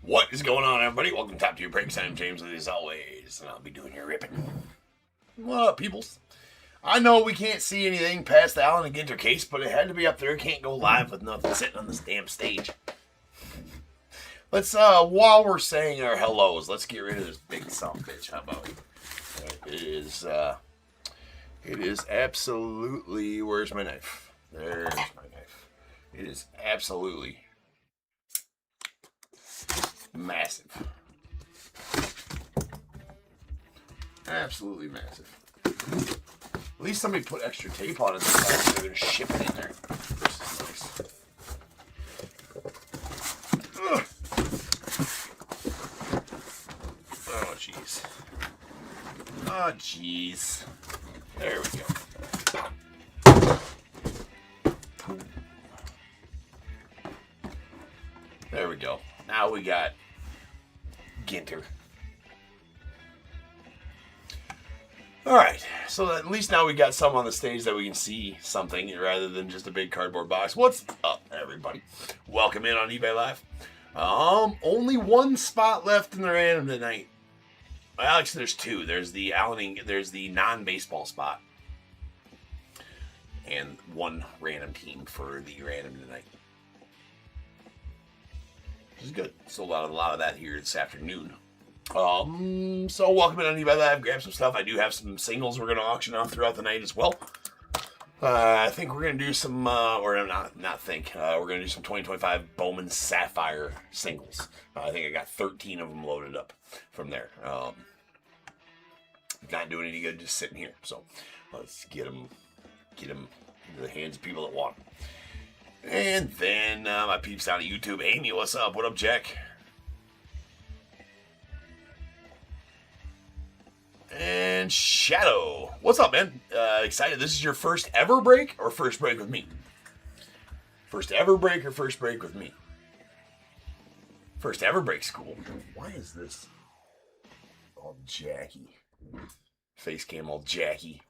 What is going on, everybody? Welcome to Top Tier Breaks. I'm James, as always, and I'll be doing your ripping. What up, peoples? I know we can't see anything past the Allen and Ginter case, but it had to be up there. Can't go live with nothing sitting on this damn stage. Let's, while we're saying our hellos, let's get rid of this big son of a bitch. How about it? It is absolutely, where's my knife? There's my knife. It is absolutely massive. Absolutely massive. At least somebody put extra tape on it so they're going to ship it in there. This is nice. Ugh. Oh, jeez. Oh, jeez. There we go. There we go. Now we got Ginter. Alright, so at least now we got some on the stage that we can see something rather than just a big cardboard box. What's up, everybody? Welcome in on eBay Live. Only one spot left in the random tonight. Well, actually, there's two. There's the non-baseball spot. And one random team for the random tonight. Which is good. Sold out a lot of that here this afternoon. So welcome in on eBay Live. Grab some stuff. I do have some singles we're going to auction off throughout the night as well. I think we're going to do some, we're going to do some 2025 Bowman Sapphire singles. I think I got 13 of them loaded up from there. not doing any good just sitting here. So let's get them into the hands of people that want them. And then my peeps down at YouTube. Amy, what's up? What up, Jack? And Shadow, what's up, man? Excited. This is your first ever break or first break with me? First ever break or first break with me? First ever break's cool. Why is this all Jackie? Face cam all Jackie.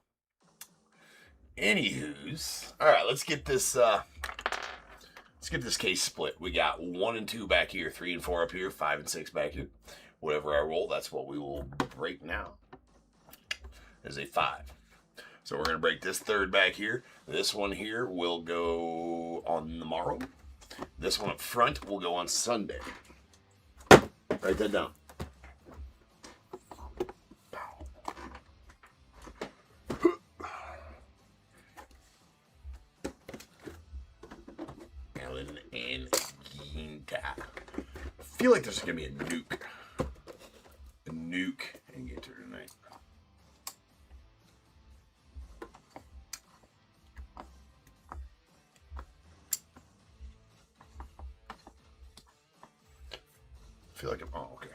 Anywho's, all right. Let's get this case split. We got 1 and 2 back here, 3 and 4 up here, 5 and 6 back here. Whatever I roll, that's what we will break now. Is a 5. So we're going to break this third back here. This one here will go on the morrow. This one up front will go on Sunday. Write that down. Alan and GINTER. I feel like there's going to be a nuke. A nuke in GINTER tonight. I feel like I'm, oh, okay.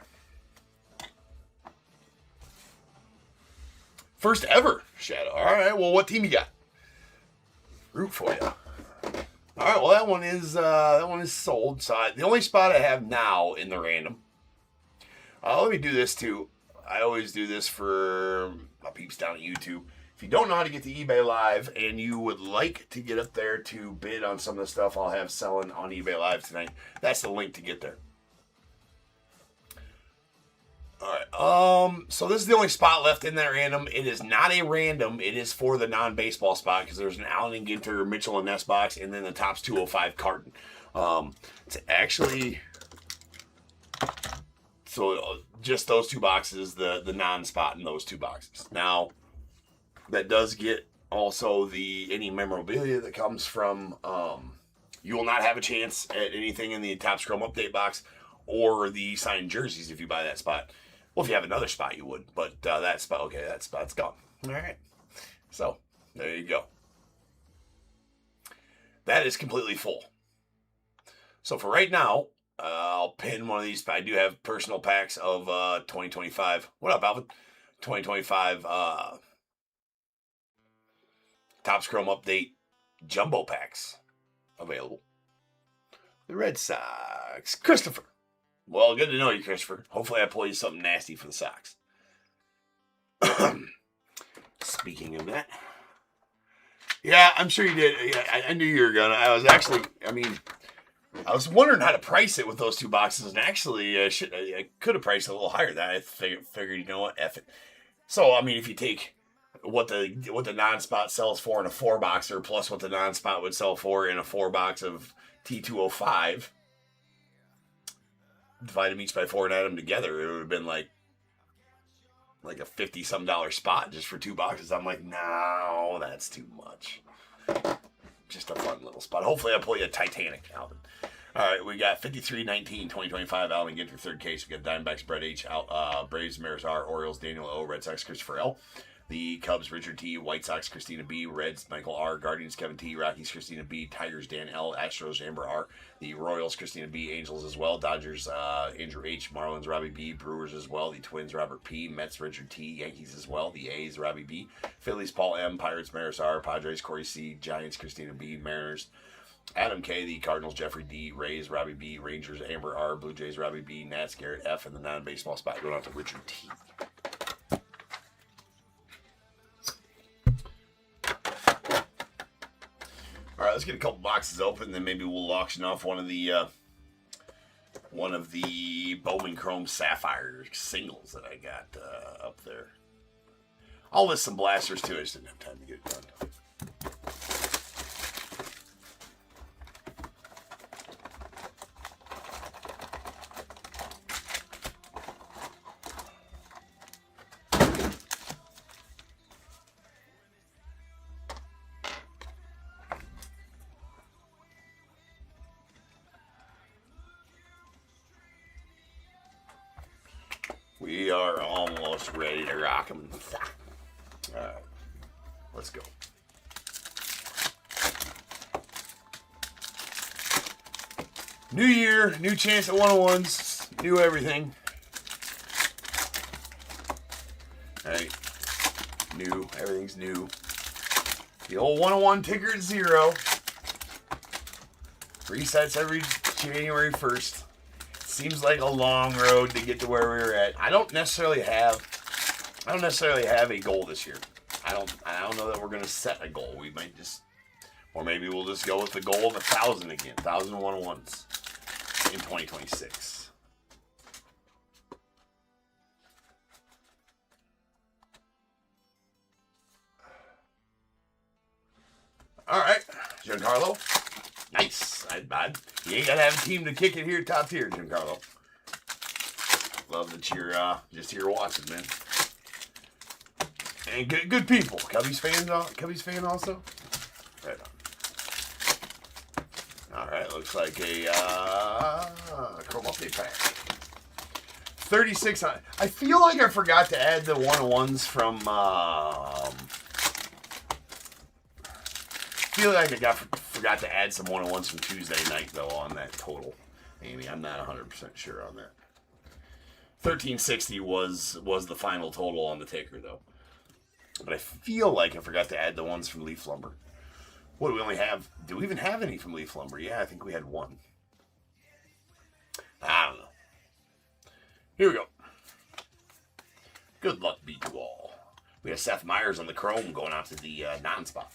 First ever, Shadow. All right, well, what team you got? Root for you. All right, well, that one is sold. So the only spot I have now in the random. Let me do this too. I always do this for my peeps down at YouTube. If you don't know how to get to eBay Live and you would like to get up there to bid on some of the stuff I'll have selling on eBay Live tonight, that's the link to get there. All right. So this is the only spot left in that random. It is not a random. It is for the non-baseball spot because there's an Allen and Ginter, Mitchell and Ness box, and then the Topps 205 carton. It's actually so just those 2 boxes, the non-spot in those 2 boxes. Now that does get also any memorabilia that comes from. You will not have a chance at anything in the Topps Chrome Update box or the signed jerseys if you buy that spot. Well, if you have another spot, you would. But that spot, okay, that spot's gone. All right. So, there you go. That is completely full. So, for right now, I'll pin one of these. I do have personal packs of 2025. What up, Alvin? 2025 Topps Chrome Update Jumbo Packs available. The Red Sox. Christopher. Well, good to know you, Christopher. Hopefully I pull you something nasty for the Sox. Speaking of that. Yeah, I'm sure you did. Yeah, I knew you were going to. I was wondering how to price it with those 2 boxes. And actually, I could have priced it a little higher than that. I figured, you know what, F it. So, I mean, if you take what the non-spot sells for in a 4-boxer plus what the non-spot would sell for in a 4-box of T205, divide them each by 4 and add them together, it would have been like a $50-some spot just for 2 boxes. I'm like, no, that's too much. Just a fun little spot. Hopefully I pull you a Titanic, Alvin. All right, we got 53-19, 2025, Alvin Ginter, 3rd case. We got Diamondbacks, Brett H., Braves, Maris R., Orioles, Daniel O., Red Sox, Christopher L., the Cubs, Richard T., White Sox, Christina B., Reds, Michael R., Guardians, Kevin T., Rockies, Christina B., Tigers, Dan L., Astros, Amber R., the Royals, Christina B., Angels as well, Dodgers, Andrew H., Marlins, Robbie B., Brewers as well, the Twins, Robert P., Mets, Richard T., Yankees as well, the A's, Robbie B., Phillies, Paul M., Pirates, Maris R., Padres, Corey C., Giants, Christina B., Mariners, Adam K., the Cardinals, Jeffrey D., Rays, Robbie B., Rangers, Amber R., Blue Jays, Robbie B., Nats, Garrett F., and the non-baseball spot going out to Richard T. All right, let's get a couple boxes open, then maybe we'll auction off one of the Bowman Chrome Sapphire singles that I got up there. I'll list some blasters too. I just didn't have time to get it done. We are almost ready to rock them. All right, let's go. New year, new chance at 101s, new everything. All right, new, everything's new. The old 101 ticker at 0. Resets every January 1st. Seems like a long road to get to where we were at. I don't necessarily have a goal this year. I don't know that we're gonna set a goal. We might just, or maybe we'll just go with the goal of 1,000 again, 1,000 101s in 2026. All right, Giancarlo. Nice. You ain't gotta have a team to kick it here, top tier, Giancarlo. Love that you're just here watching, man. And good people. Cubbies fan also. Right on. All right, looks like a Chrome Update pack. 36. I feel like I forgot to add the 101s from. I feel like I forgot to add some 101s from Tuesday night though on that total. Maybe I'm not 100% sure on that. 1360 was the final total on the ticker though. But I feel like I forgot to add the ones from Leaf Lumber. What do we only have? Do we even have any from Leaf Lumber? Yeah, I think we had one. I don't know. Here we go. Good luck be to all. We have Seth Meyers on the Chrome going out to the non-spot.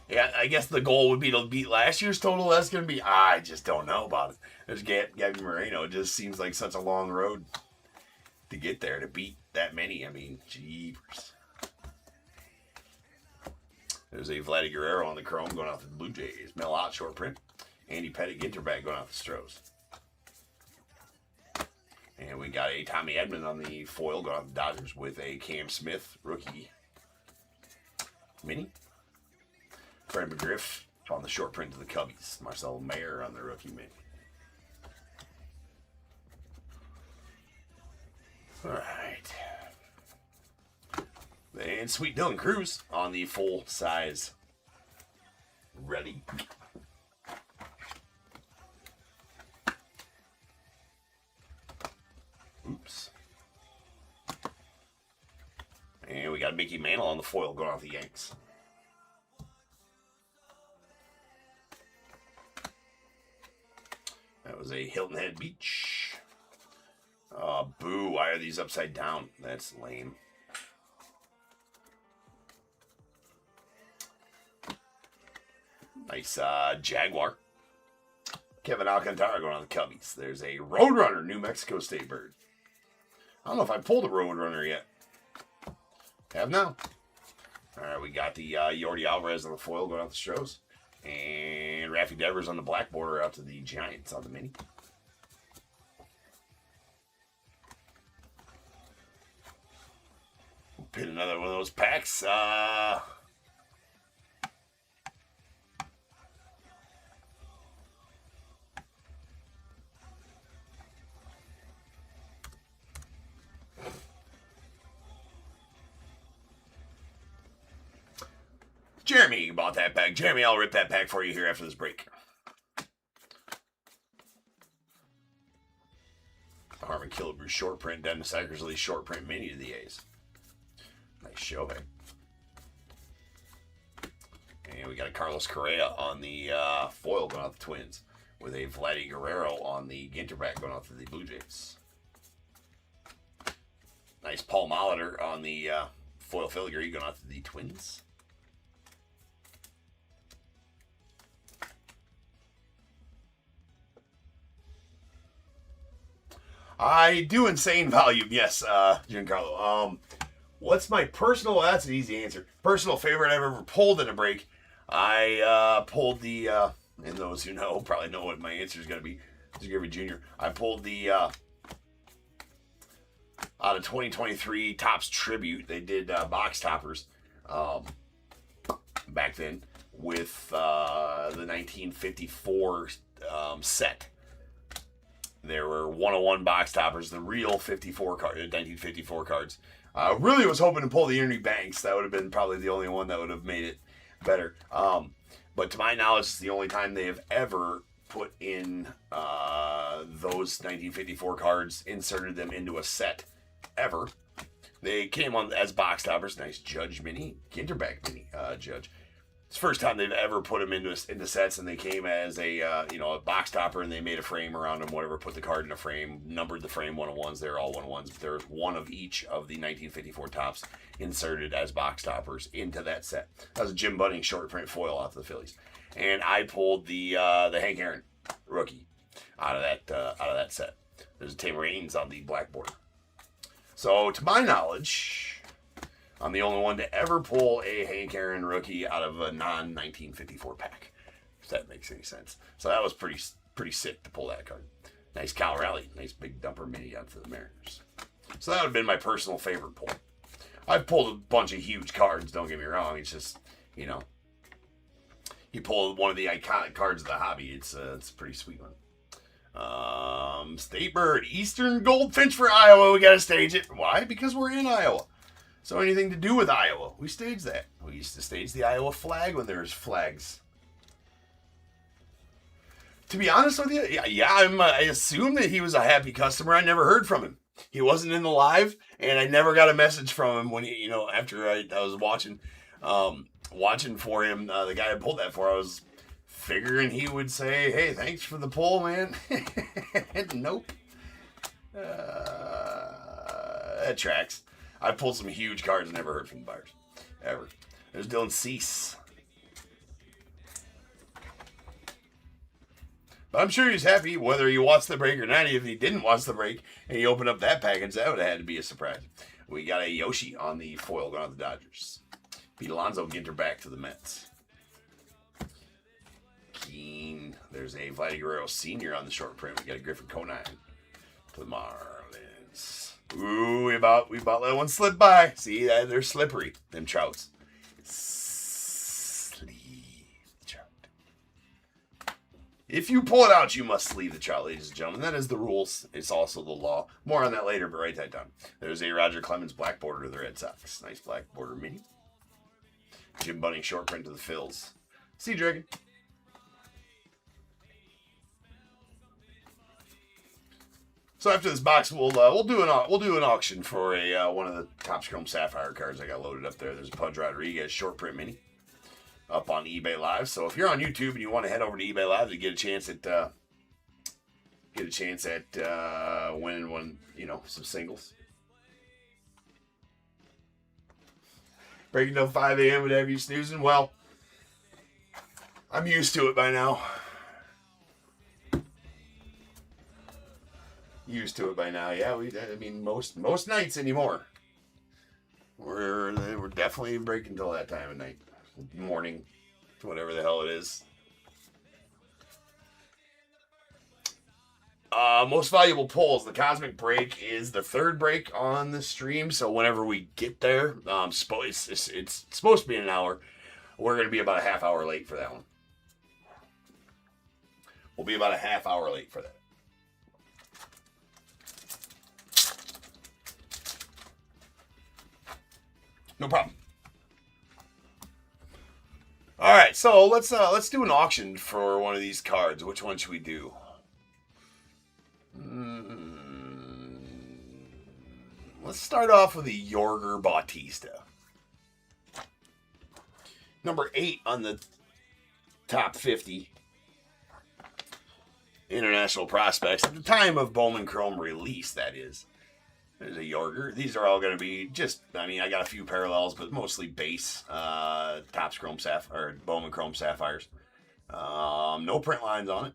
Yeah, I guess the goal would be to beat last year's total. That's going to be, I just don't know about it. There's Gabby Moreno. It just seems like such a long road to get there, to beat that many. I mean, jeepers. There's a Vladdy Guerrero on the Chrome going out to the Blue Jays. Mel Ott short print. Andy Pettit Ginter bag going out to Stros. And we got a Tommy Edman on the foil going out to the Dodgers with a Cam Smith rookie mini. Fred McGriff on the short print to the Cubbies. Marcel Mayer on the rookie mini. All right. And Sweet Dylan Cruz on the full size relic. Oops. And we got Mickey Mantle on the foil going off the Yanks. That was a Hilton Head Beach. Boo, why are these upside down? That's lame. Nice Jaguar. Kevin Alcantara going on the Cubbies. There's a Roadrunner New Mexico State bird. I don't know if I pulled a Roadrunner yet. Have now. All right, we got the Yordi Alvarez on the foil going out the Stros. And Raffy Devers on the black border out to the Giants on the mini. We'll pin another one of those packs. Jeremy bought that pack. Jeremy, I'll rip that pack for you here after this break. Harmon Killebrew short print, Dennis Eckersley short print mini to the A's. Nice show, hey. And we got a Carlos Correa on the foil going out the Twins with a Vladdy Guerrero on the Ginter back going out to the Blue Jays. Nice Paul Molitor on the foil filigree going out to the Twins. I do insane volume, yes, Giancarlo. What's my personal, well, that's an easy answer. Personal favorite I've ever pulled in a break. I pulled the, and those who know probably know what my answer is going to be. Mr. Gary Jr. I pulled the, out of 2023 Topps Tribute. They did box toppers back then with the 1954 set. There were 101 box toppers, the real 1954 cards. Really was hoping to pull the Ernie Banks. That would have been probably the only one that would have made it better. But to my knowledge, it's the only time they have ever put in those 1954 cards, inserted them into a set, ever. They came on as box toppers. Nice Judge Mini, Ginterback Mini Judge. It's the first time they've ever put them into sets, and they came as a a box topper, and they made a frame around them, whatever, put the card in a frame, numbered the frame 101s. They're all 101s. There's one of each of the 1954 tops inserted as box toppers into that set. That was a Jim Bunning short print foil off the Phillies. And I pulled the Hank Aaron rookie out of that set. There's a Tim Raines on the black border. So, to my knowledge, I'm the only one to ever pull a Hank Aaron rookie out of a non-1954 pack, if that makes any sense. So that was pretty sick to pull that card. Nice Cal Raleigh, nice big dumper mini out for the Mariners. So that would have been my personal favorite pull. I've pulled a bunch of huge cards, don't get me wrong. It's just, you pull one of the iconic cards of the hobby. It's a pretty sweet one. State Bird, Eastern Goldfinch for Iowa. We got to stage it. Why? Because we're in Iowa. So anything to do with Iowa, we stage that. We used to stage the Iowa flag when there's flags. To be honest with you, I assume that he was a happy customer. I never heard from him. He wasn't in the live, and I never got a message from him when he, after I was watching for him. The guy I pulled that for, I was figuring he would say, "Hey, thanks for the pull, man." Nope. That tracks. I pulled some huge cards and never heard from the buyers. Ever. There's Dylan Cease. But I'm sure he's happy whether he watched the break or not. If he didn't watch the break and he opened up that package, that would have had to be a surprise. We got a Yoshi on the foil going to the Dodgers. Pete Alonso, Ginter back to the Mets. Keen. There's a Vladdy Guerrero Sr. on the short print. We got a Griffin Conine to the Marlins. Ooh, we about let one slip by. See, they're slippery, them trouts. Sleeve the trout. If you pull it out, you must sleeve the trout, ladies and gentlemen. That is the rules. It's also the law. More on that later, but write that down. There's a Roger Clemens black border to the Red Sox. Nice black border mini. Jim Bunning short print to the Phils. Sea Dragon. So after this box, we'll do an auction for one of the Topps Chrome Sapphire cards I got loaded up there. There's a Pudge Rodriguez short print mini up on eBay Live. So if you're on YouTube and you want to head over to eBay Live to get a chance at winning one, some singles. Breaking till 5 a.m. would have you snoozing. Well, I'm used to it by now. Yeah. Most nights anymore. We're definitely breaking till that time of night, morning, whatever the hell it is. Most valuable pulls. The Cosmic Break is the third break on the stream, so whenever we get there, it's supposed to be an hour. We're going to be about a half hour late for that one. We'll be about a half hour late for that. No problem. All right, so let's do an auction for one of these cards. Which one should we do? Let's start off with the Yorger Bautista. Number 8 on the top 50 international prospects at the time of Bowman Chrome release, that is. There's a Yorger. These are all going to be I got a few parallels, but mostly base Topps Chrome Sapphire, or Bowman Chrome Sapphires. No print lines on it.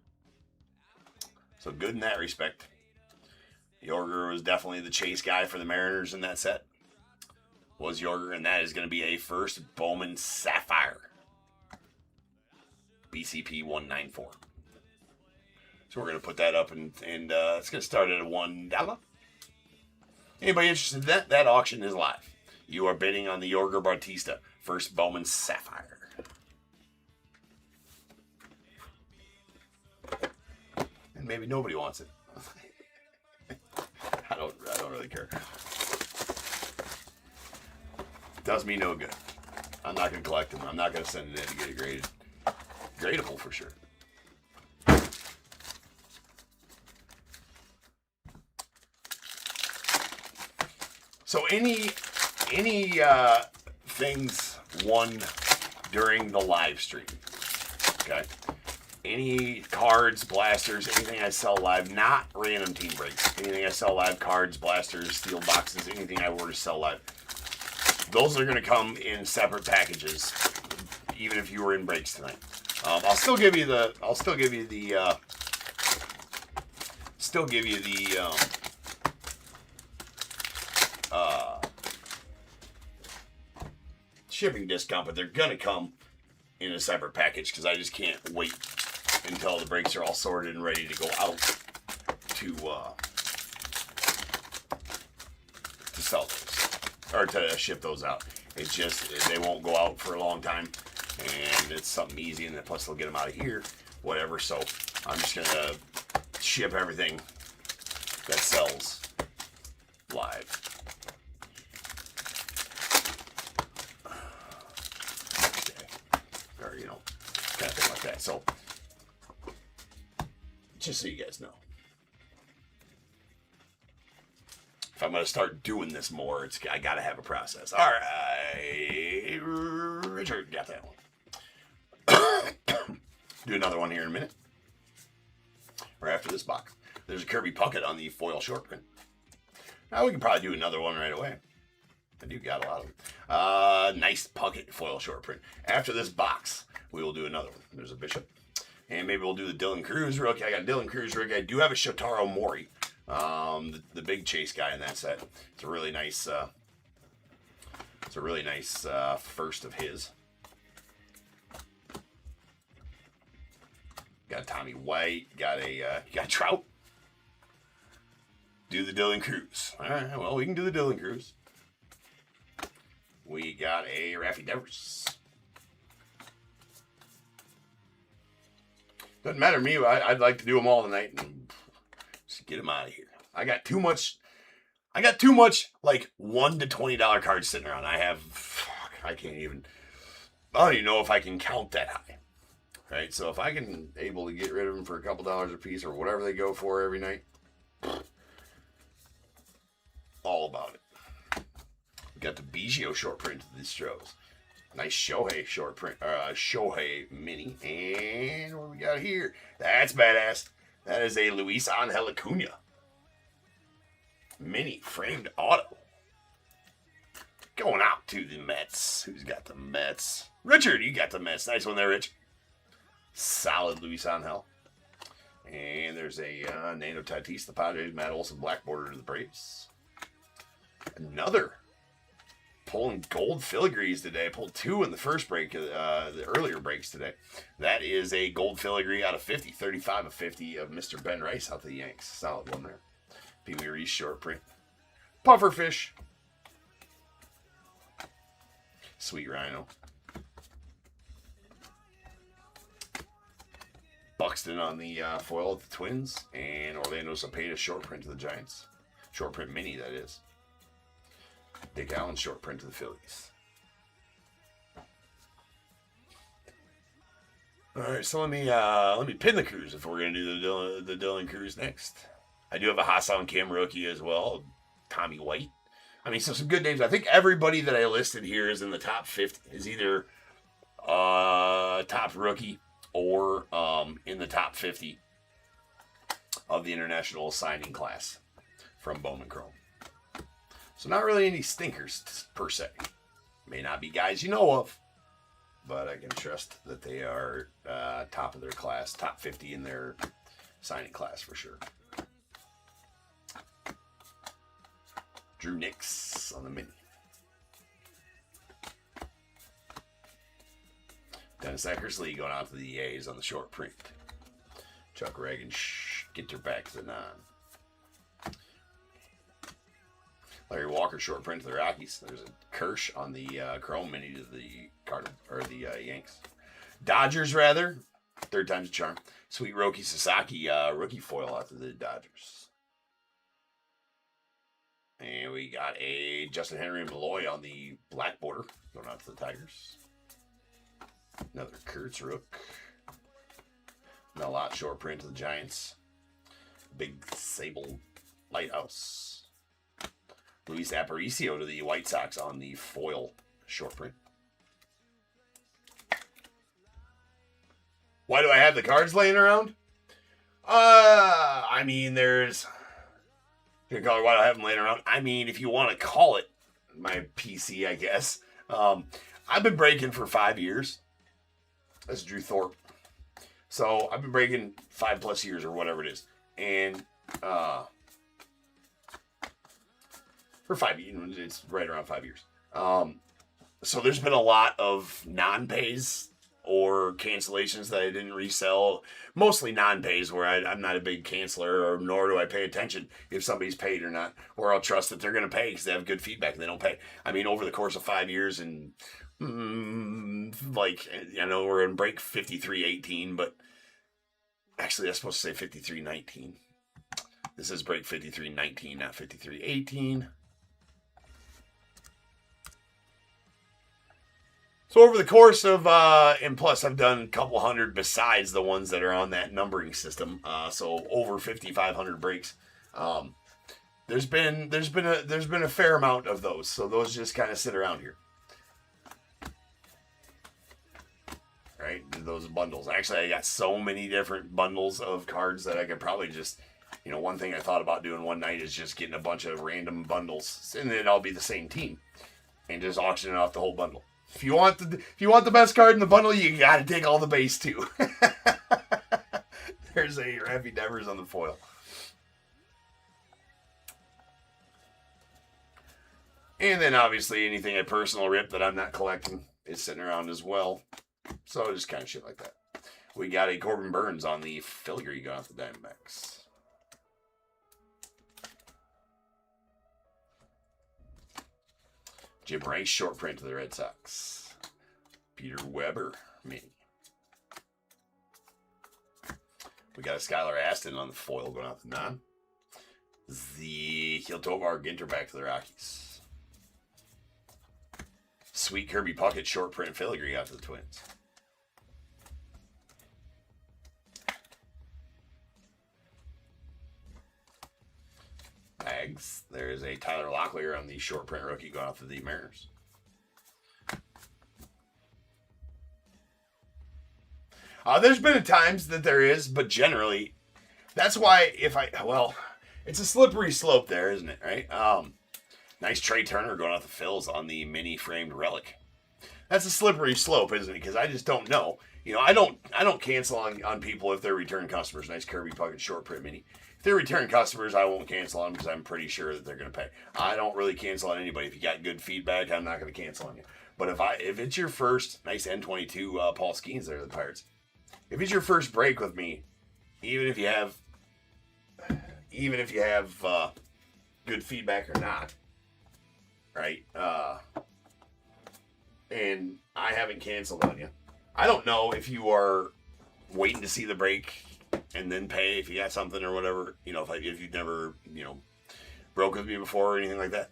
So good in that respect. Yorger was definitely the chase guy for the Mariners in that set. Was Yorger, and that is going to be a first Bowman Sapphire. BCP 194. So we're going to put that up, and it's going to start at $1. Anybody interested in that? That auction is live. You are bidding on the Yorger Bautista, first Bowman Sapphire. And maybe nobody wants it. I don't really care. Does me no good. I'm not going to collect them. I'm not going to send it in to get it graded. Gradable for sure. So any things won during the live stream, okay? Any cards, blasters, anything I sell live, not random team breaks. Anything I sell live, cards, blasters, steel boxes, anything I were to sell live. Those are going to come in separate packages, even if you were in breaks tonight. I'll still give you the shipping discount, but they're gonna come in a separate package because I just can't wait until the breaks are all sorted and ready to go out to sell those or to ship those out. It's just they won't go out for a long time, and it's something easy, and then plus they'll get them out of here, whatever. So I'm just gonna ship everything that sells live. Or, you know, kind of thing like that. So, just so you guys know. If I'm going to start doing this more, I got to have a process. All right. Richard, got that one. Do another one here in a minute. Or after this box. There's a Kirby Puckett on the foil short print. Now we can probably do another one right away. I do got a lot of them. Nice Puckett foil short print. After this box, we will do another one. There's a Bishop. And maybe we'll do the Dylan Cruz rookie. I got a Dylan Cruz rookie. I do have a Shotaro Mori. The big chase guy in that set. It's a really nice first of his. Got Tommy White, got Trout. Do the Dylan Cruz. Alright, well, we can do the Dylan Cruz. We got a Raffy Devers. Doesn't matter to me. I'd like to do them all tonight and just get them out of here. I got too much like $1 to $20 cards sitting around. I don't even know if I can count that high. Right? So if I can able to get rid of them for a couple dollars a piece or whatever they go for every night, all about it. We got the Biggio short print of these Stros. Nice Shohei short print, Shohei mini. And what we got here? That's badass. That is a Luis Angel Acuna mini framed auto. Going out to the Mets. Who's got the Mets? Richard, you got the Mets. Nice one there, Rich. Solid Luis Angel. And there's a Nando Tatis, the Padres, Matt Olson, black border to the Braves. Another pulling gold filigrees today. Pulled 2 in the first break, the earlier breaks today. That is a gold filigree out of 50, 35 of 50 of Mr. Ben Rice out the Yanks. Solid one there. Pee Wee Reese short print. Pufferfish. Sweet Rhino. Buxton on the foil of the Twins. And Orlando Cepeda short print to the Giants. Short print mini, that is. Dick Allen short print to the Phillies. All right, so let me pin the Cruz if we're gonna do the Dylan Cruz next. I do have a Hassan Kim rookie as well, Tommy White. I mean, so some good names. I think everybody that I listed here is in the top 50. Is either top rookie or in the top 50 of the international signing class from Bowman Chrome. So not really any stinkers per se. May not be guys you know of, but I can trust that they are top of their class, top 50 in their signing class for sure. Drew Nix on the mini. Dennis Eckersley going out to the A's on the short print. Chuck Reagan, GINTER back to the 9. Larry Walker short print to the Rockies. There's a Kirsch on the Chrome mini to the Yanks. Dodgers rather. Third time's a charm. Sweet Roki Sasaki, rookie foil out to the Dodgers. And we got a Justin Henry and Malloy on the black border going out to the Tigers. Another Kurtz Rook. Not a lot short print to the Giants. Big Sable Lighthouse. Luis Aparicio to the White Sox on the foil short print. Why do I have the cards laying around? I mean, there's... Why do I have them laying around? I mean, if you want to call it my PC, I guess. I've been breaking for 5 years. That's Drew Thorpe. So, I've been breaking 5+ years or whatever it is. And, for 5 years, it's right around 5 years. So there's been a lot of non-pays or cancellations that I didn't resell. Mostly non-pays where I'm not a big canceller, or nor do I pay attention if somebody's paid or not. Or I'll trust that they're going to pay because they have good feedback and they don't pay. I mean, over the course of 5 years and, like, I know we're in break 53-18, but actually that's supposed to say 53-19. This is break 53-19, not 53-18. So over the course of, and plus I've done a couple hundred besides the ones that are on that numbering system. So over 5,500 breaks. There's been a fair amount of those. So those just kind of sit around here. Right? Those bundles. Actually, I got so many different bundles of cards that I could probably just, one thing I thought about doing one night is just getting a bunch of random bundles, and then it'd all be the same team, and just auctioning off the whole bundle. If you want the best card in the bundle, you got to take all the base too. There's a Raffy Devers on the foil. And then obviously anything I personal rip that I'm not collecting is sitting around as well. So just kind of shit like that. We got a Corbin Burns on the filigree going off the Diamondbacks. Jim Rice short print to the Red Sox. Peter Weber mini. We got a Skylar Aston on the foil going off the non. The Tovar GINTER back to the Rockies. Sweet Kirby Puckett short print filigree out to the Twins. Bags. There's a Tyler Locklear on the short print rookie going off to the Mariners. There's been times that there is, but generally, that's why it's a slippery slope there, isn't it? Right? Nice Trey Turner going off the Phils on the mini framed relic. That's a slippery slope, isn't it? Because I just don't know. I don't cancel on people if they're return customers. Nice Kirby Puckett short print mini. If they're return customers, I won't cancel on them because I'm pretty sure that they're going to pay. I don't really cancel on anybody. If you got good feedback, I'm not going to cancel on you. But if it's your first, nice N22 Paul Skeens there, the Pirates. If it's your first break with me, even if you have good feedback or not, right? And I haven't canceled on you. I don't know if you are waiting to see the break and then pay if you got something or whatever. If you've never broke with me before or anything like that.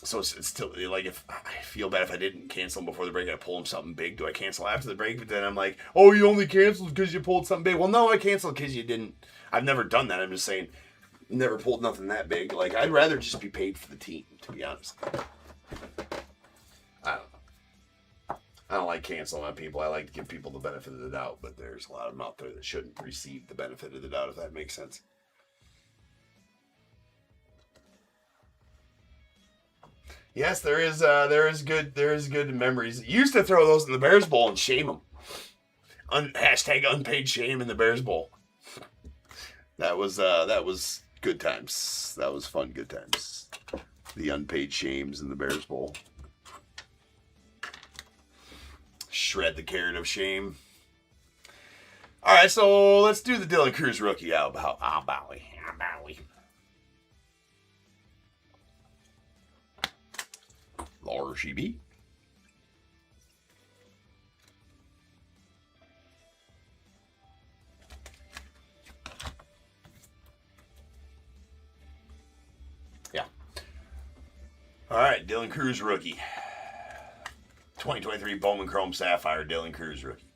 So it's still like, if I feel bad if I didn't cancel them before the break, I pull them something big. Do I cancel after the break? But then I'm like, oh, you only canceled because you pulled something big. Well, no, I canceled because you didn't. I've never done that. I'm just saying, never pulled nothing that big. Like, I'd rather just be paid for the team, to be honest. I don't like canceling on people. I like to give people the benefit of the doubt, but there's a lot of them out there that shouldn't receive the benefit of the doubt, if that makes sense. Yes, there is good memories. Used to throw those in the Bears Bowl and shame them. Hashtag unpaid shame in the Bears Bowl. That was good times. That was fun, good times. The unpaid shames in the Bears Bowl. Shred the carrot of shame. All right, so let's do the Dylan Cruz rookie. How about we? Laura Sheeby. All right, Dylan Cruz rookie. 2023 Bowman Chrome Sapphire Dylan Cruz rookie.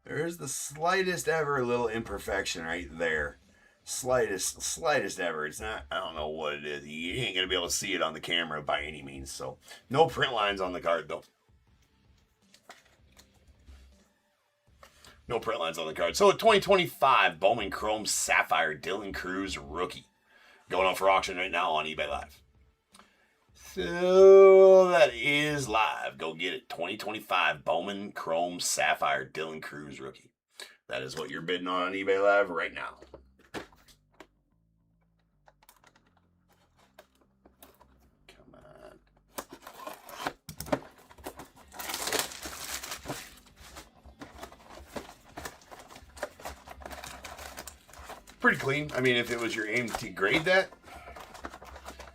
There's the slightest ever little imperfection right there. Slightest ever. It's not, I don't know what it is. You ain't going to be able to see it on the camera by any means. So, no print lines on the card, though. No print lines on the card. So, a 2025 Bowman Chrome Sapphire Dylan Cruz rookie. Going on for auction right now on eBay Live. So, that is live. Go get it. 2025 Bowman Chrome Sapphire Dylan Cruz rookie. That is what you're bidding on eBay Live right now. Come on. Pretty clean. I mean, if it was your aim to grade that,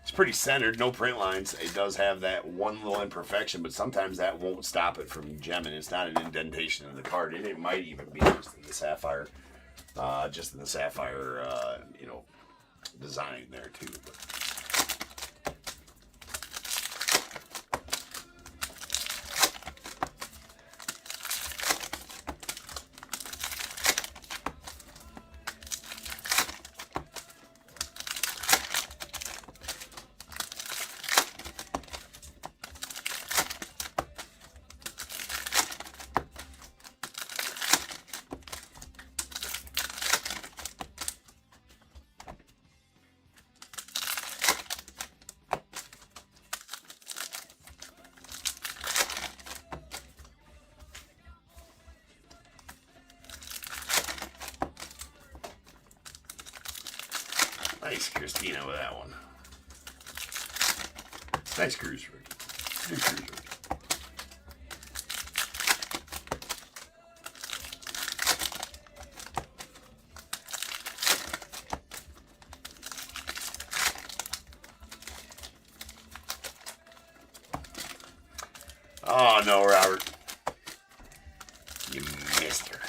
it's pretty centered, no print lines. It does have that one little imperfection, but sometimes that won't stop it from gemming. It's not an indentation in the card. It might even be just in the sapphire, design there too. But nice, Christina, with that one. Nice Cruz rookie. Good Cruz rookie. Oh, no, Robert. You missed her.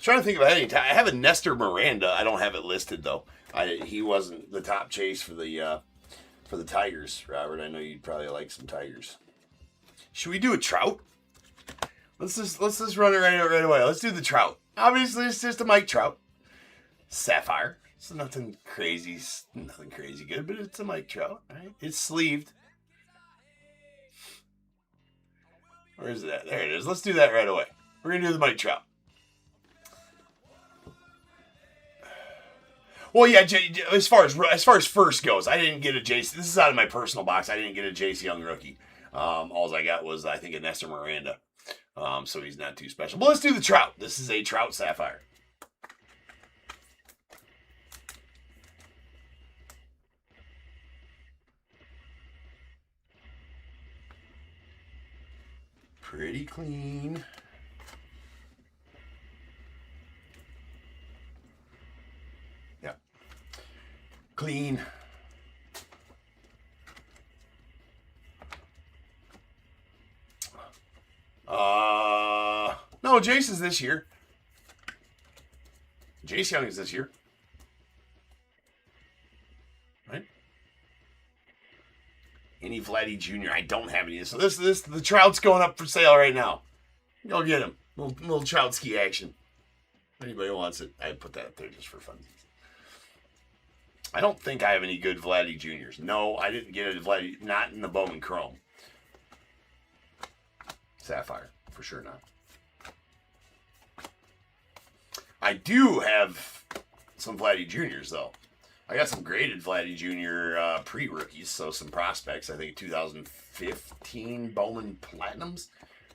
Trying to think of any time. I have a Nestor Miranda. I don't have it listed though. He wasn't the top chase for the Tigers, Robert. I know you'd probably like some Tigers. Should we do a Trout? Let's just run it right away. Let's do the Trout. Obviously, it's just a Mike Trout. Sapphire. It's nothing crazy good, but it's a Mike Trout. Right? It's sleeved. Where is that? There it is. Let's do that right away. We're gonna do the Mike Trout. Well, yeah, as far as first goes, I didn't get a Jace. This is out of my personal box. I didn't get a Jace Young rookie. All I got was, I think, a Nestor Miranda. So he's not too special. But let's do the Trout. This is a Trout Sapphire. Pretty clean. Clean. No, Jace is this year. Jace Young is this year. Right? Any Vladdy Jr. I don't have any. So the Trout's going up for sale right now. Go get him. Little Troutski action. Anybody wants it, I put that up there just for fun. I don't think I have any good Vladdy Juniors. No, I didn't get a Vladdy, not in the Bowman Chrome. Sapphire, for sure not. I do have some Vladdy Juniors, though. I got some graded Vladdy Jr. Pre-rookies, so some prospects. I think 2015 Bowman Platinums.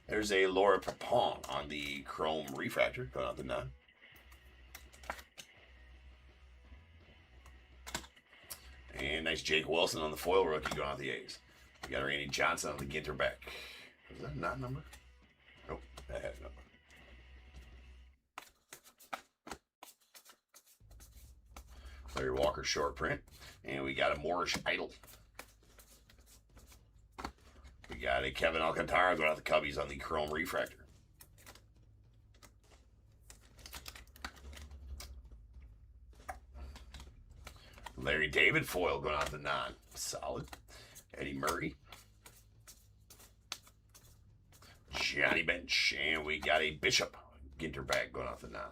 There's a Laura Papon on the Chrome Refractor, going out the 9. And nice Jake Wilson on the foil rookie going out the A's. You got Randy Johnson on the Ginter back. Is that not number? Nope, that has number. Larry Walker Silver short print. And we got a Moorish Idol. We got a Kevin Alcantara going out the Cubbies on the Chrome Refractor. Larry David foil going out the non. Solid. Eddie Murray. Johnny Bench. And we got a Bishop Ginter back going out the non.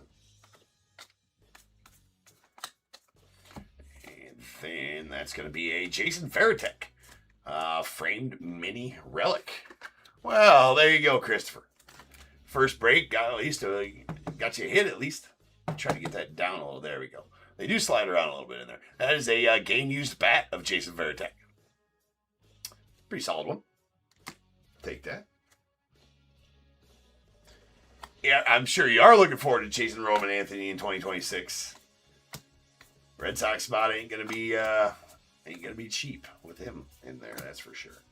And then that's going to be a Jason Varitek. Framed mini relic. Well, there you go, Christopher. First break, got you a hit at least. Try to get that down a little. There we go. They do slide around a little bit in there. That is a game-used bat of Jason Varitek. Pretty solid one. Take that. Yeah, I'm sure you are looking forward to chasing Roman Anthony in 2026. Red Sox spot ain't gonna be cheap with him in there, that's for sure.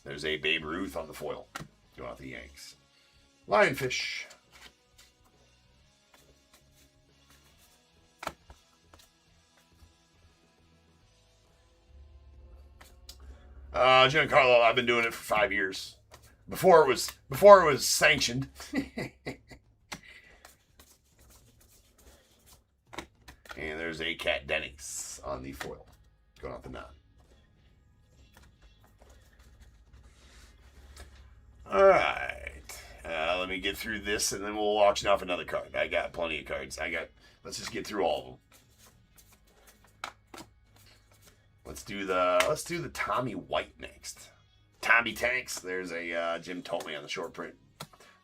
There's a Babe Ruth on the foil. Going out the Yanks. Lionfish. Giancarlo, I've been doing it for 5 years. Before it was sanctioned. And there's a Cat Dennings on the foil. Going off the nine. Alright. Let me get through this and then we'll auction off another card. I got plenty of cards. Let's just get through all of them. Let's do the Tommy White next. Tommy Tanks. There's a Jim Tomey on the short print.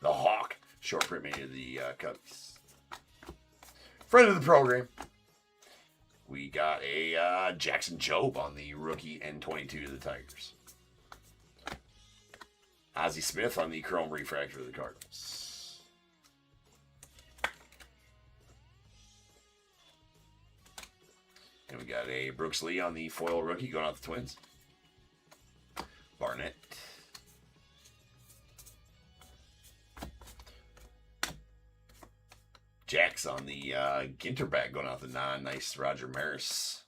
The Hawk short print made of the Cubbies. Friend of the program. We got a Jackson Jobe on the rookie N22 of the Tigers. Ozzie Smith on the Chrome Refractor of the Cardinals. And we got a Brooks Lee on the foil rookie going out the Twins. Barnett. Jax on the Ginter back going out the non. Nice Roger Maris.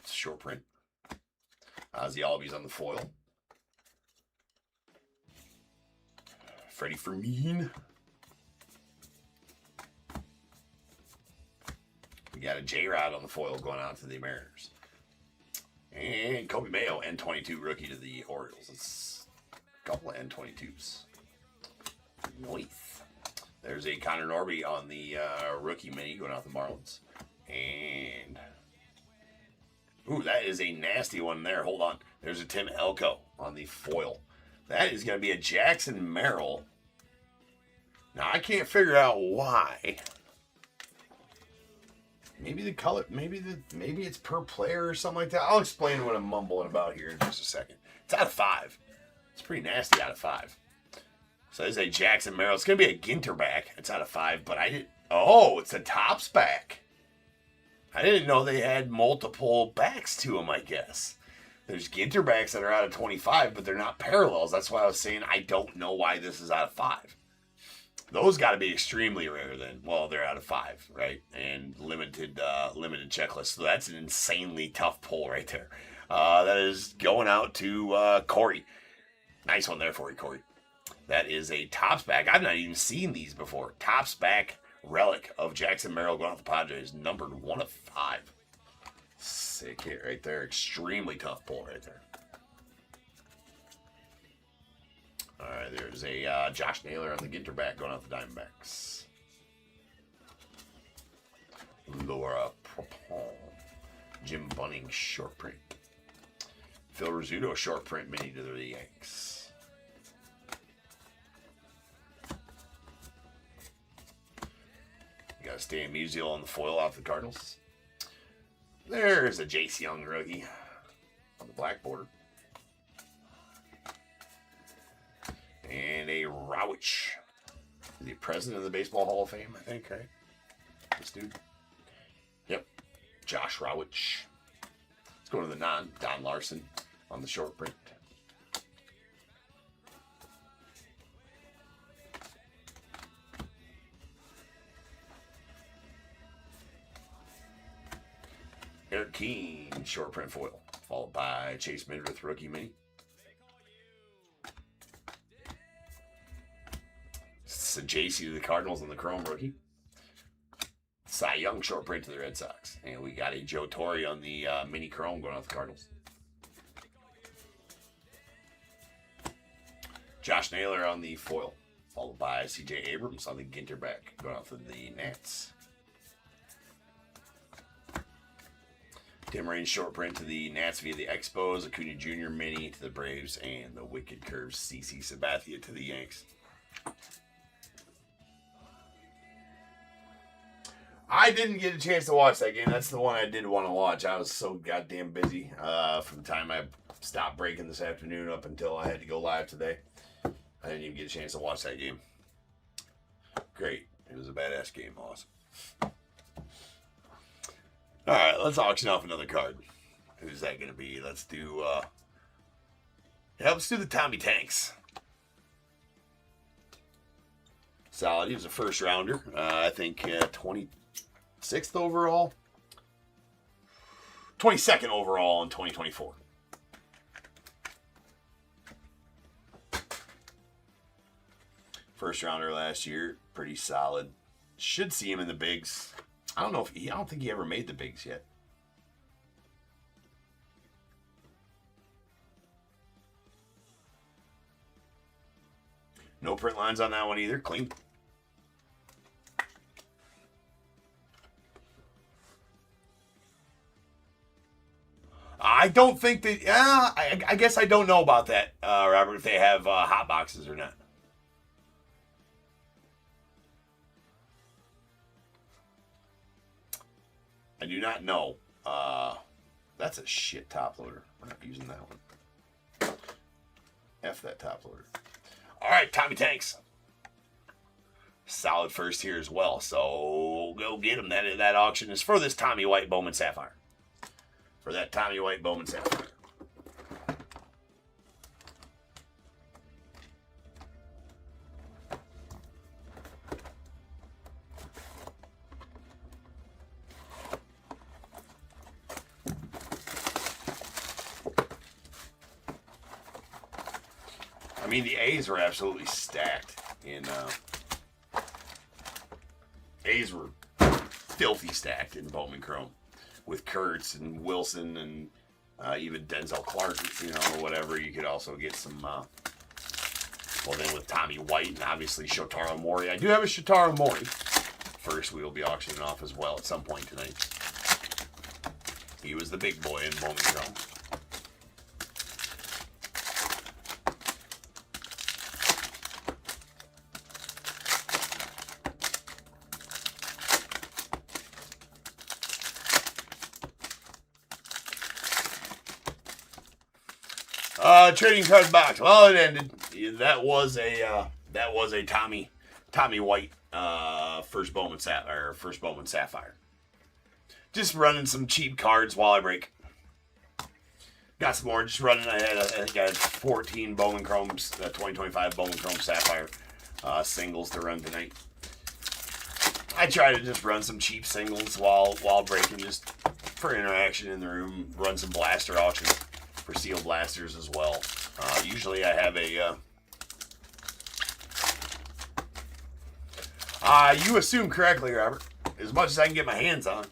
Short print. Ozzy Albies on the foil. Freddie Fermin. We got a J-Rod on the foil going out to the Mariners. And Kobe Mayo, N22 rookie to the Orioles. It's a couple of N22s. Nice. There's a Connor Norby on the rookie mini going out the Marlins. And, ooh, that is a nasty one there. Hold on. There's a Tim Elko on the foil. That is going to be a Jackson Merrill. Now, I can't figure out why. Maybe the color, maybe it's per player or something like that. I'll explain what I'm mumbling about here in just a second. It's out of 5. It's pretty nasty out of 5. So there's a Jackson Merrill. It's going to be a Ginter back. It's out of 5, but I didn't. Oh, it's a Topps back. I didn't know they had multiple backs to them, I guess. There's Ginter backs that are out of 25, but they're not parallels. That's why I was saying I don't know why this is out of 5. Those got to be extremely rare then. Well, they're out of 5, right? And limited checklist. So that's an insanely tough pull right there. That is going out to Corey. Nice one there for you, Corey. That is a Topps back. I've not even seen these before. Topps back relic of Jackson Merrill going out the Padres, numbered 1 of 5. Sick hit right there. Extremely tough pull right there. All right, there's a Josh Naylor on the Ginter back going out the Diamondbacks. Laura Propon. Jim Bunning short print. Phil Rizzuto short print mini to the Yanks. You got Stan Musial on the foil off the Cardinals. There's a Jace Young rookie on the black border. And a Rowich. The president of the Baseball Hall of Fame, I think, right? This dude. Yep. Josh Rowich. Let's go to the non. Don Larson on the short print. Eric Keane, short print foil. Followed by Chase Midrith, rookie mini. It's a JC to the Cardinals on the Chrome rookie. Cy Young, short print to the Red Sox. And we got a Joe Torre on the mini Chrome going off the Cardinals. Josh Naylor on the foil. Followed by CJ Abrams on the Ginter back going off of the Nats. Tim Raines short print to the Nats via the Expos, Acuna Jr. mini to the Braves, and the Wicked Curves CC Sabathia to the Yanks. I didn't get a chance to watch that game. That's the one I did want to watch. I was so goddamn busy from the time I stopped breaking this afternoon up until I had to go live today. I didn't even get a chance to watch that game. Great. It was a badass game. Awesome. All right, let's auction off another card. Who's that going to be? Let's do the Tommy Tanks. Solid. He was a first rounder. I think 26th overall. 22nd overall in 2024. First rounder last year. Pretty solid. Should see him in the bigs. I don't think he ever made the bigs yet. No print lines on that one either. Clean. I don't think that. I guess I don't know about that, Robert. If they have hot boxes or not. I do not know. That's a shit top loader. We're not using that one. F that top loader. All right, Tommy Tanks. Solid first here as well. So go get him. That auction is for this Tommy White Bowman Sapphire. For that Tommy White Bowman Sapphire. I mean, the A's were absolutely stacked. A's were filthy stacked in Bowman Chrome. With Kurtz and Wilson and even Denzel Clark, or whatever. You could also get some, then with Tommy White and obviously Shotaro Mori. I do have a Shotaro Mori. First, we will be auctioning off as well at some point tonight. He was the big boy in Bowman Chrome. Trading card box. Well, it ended. That was a Tommy White first Bowman Sapphire. Just running some cheap cards while I break. Got some more. Just running. I think I had 14 Bowman Chromes, 2025 Bowman Chrome Sapphire singles to run tonight. I try to just run some cheap singles while breaking, just for interaction in the room. Run some blaster auctions. For sealed blasters as well. Usually I have a... you assume correctly, Robert. As much as I can get my hands on.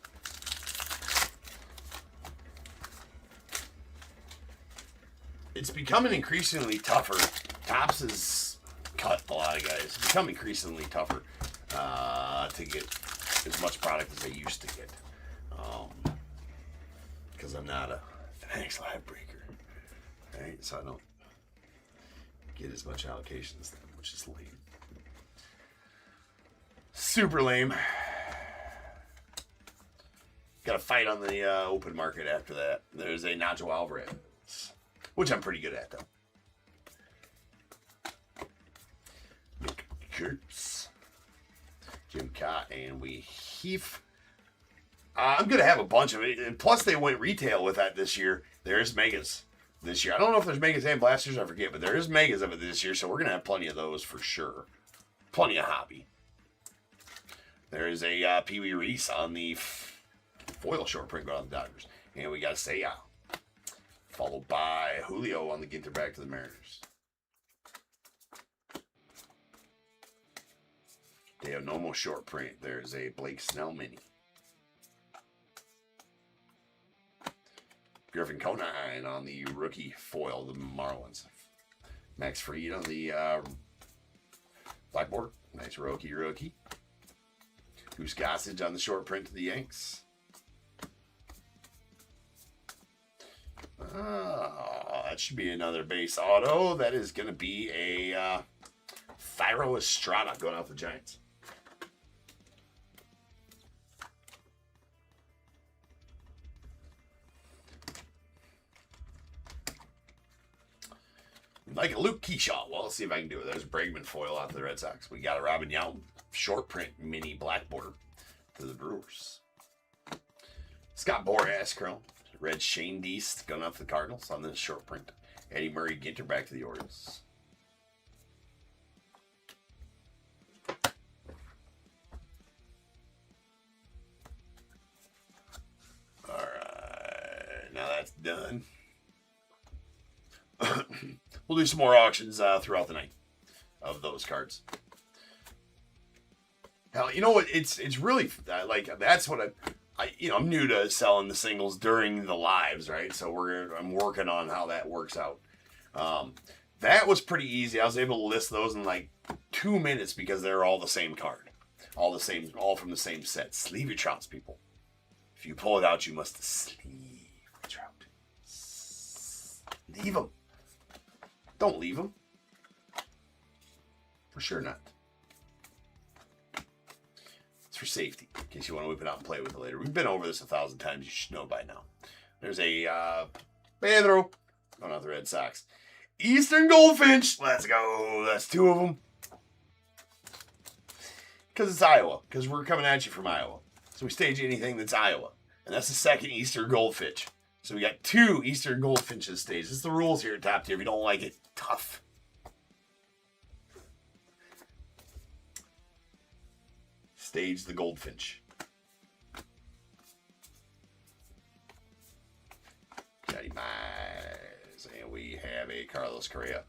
It's becoming increasingly tougher. Topps has cut a lot of guys. It's become increasingly tougher to get as much product as I used to get. Because I'm not a Fanatics Live breaker. Right, so I don't get as much allocation as them, which is lame. Super lame. Got a fight on the open market after that. There's a Nacho Alvarez, which I'm pretty good at, though. Nick Kurtz, Jim Cott, and we Heath. I'm going to have a bunch of it. And plus, they went retail with that this year. There's Megas. This year. I don't know if there's Megas and Blasters, I forget, but there is Megas of it this year, so we're going to have plenty of those for sure. Plenty of hobby. There is a Pee Wee Reese on the foil short print going on the Dodgers. And we got Seiya, followed by Julio on the Ginter back to the Mariners. They have no more short print. There's a Blake Snell mini. Griffin Conine on the rookie foil, the Marlins. Max Fried on the blackboard. Nice rookie. Goose Gossage on the short print to the Yanks. That should be another base auto. That is going to be a Thairo Estrada going out the Giants. Like a Luke Keyshaw. Well, let's see if I can do it. There's Bregman foil out to the Red Sox. We got a Robin Yount short print mini black border to the Brewers. Scott Boras Chrome. Red Shane Deast going off the Cardinals on this short print. Eddie Murray Ginter back to the Orioles. Alright, now that's done. We'll do some more auctions throughout the night of those cards. Hell, you know what? It's really like that's what I'm new to selling the singles during the lives, right? So I'm working on how that works out. That was pretty easy. I was able to list those in like 2 minutes because they're all the same card, all from the same set. Sleeve your trouts, people. If you pull it out, you must sleeve the trout. Leave them. Don't leave them. For sure not. It's for safety, in case you want to whip it out and play with it later. We've been over this 1,000 times. You should know by now. There's a Pedro going out the Red Sox. Eastern Goldfinch. Let's go. That's 2 of them. Because it's Iowa. Because we're coming at you from Iowa. So we stage anything that's Iowa. And that's the second Eastern Goldfinch. So we got 2 Eastern Goldfinches staged. This is the rules here at Top Tier. If you don't like it, tough. Stage the Goldfinch. Johnny Mize. And we have a Carlos Correa.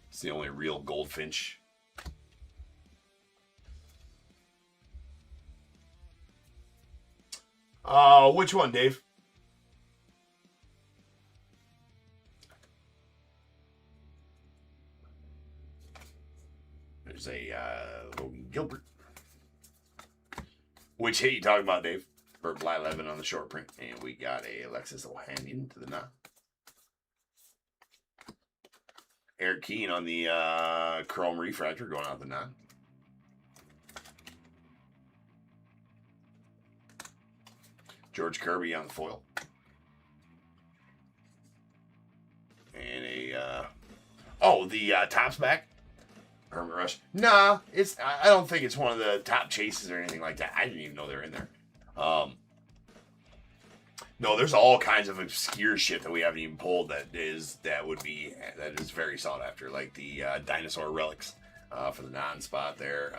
It's the only real Goldfinch. Which one, Dave? There's a Logan Gilbert. Which hit you talking about, Dave? Bert Blyleven on the short print. And we got a Alexis Ohanian to the knot. Eric Keane on the Chrome Refractor going out the knot. George Kirby on the foil. And a, the Topps back. Hermit Rush. Nah, I don't think it's one of the top chases or anything like that. I didn't even know they're in there. No, there's all kinds of obscure shit that we haven't even pulled that is very sought after. Like the dinosaur relics for the non-spot there.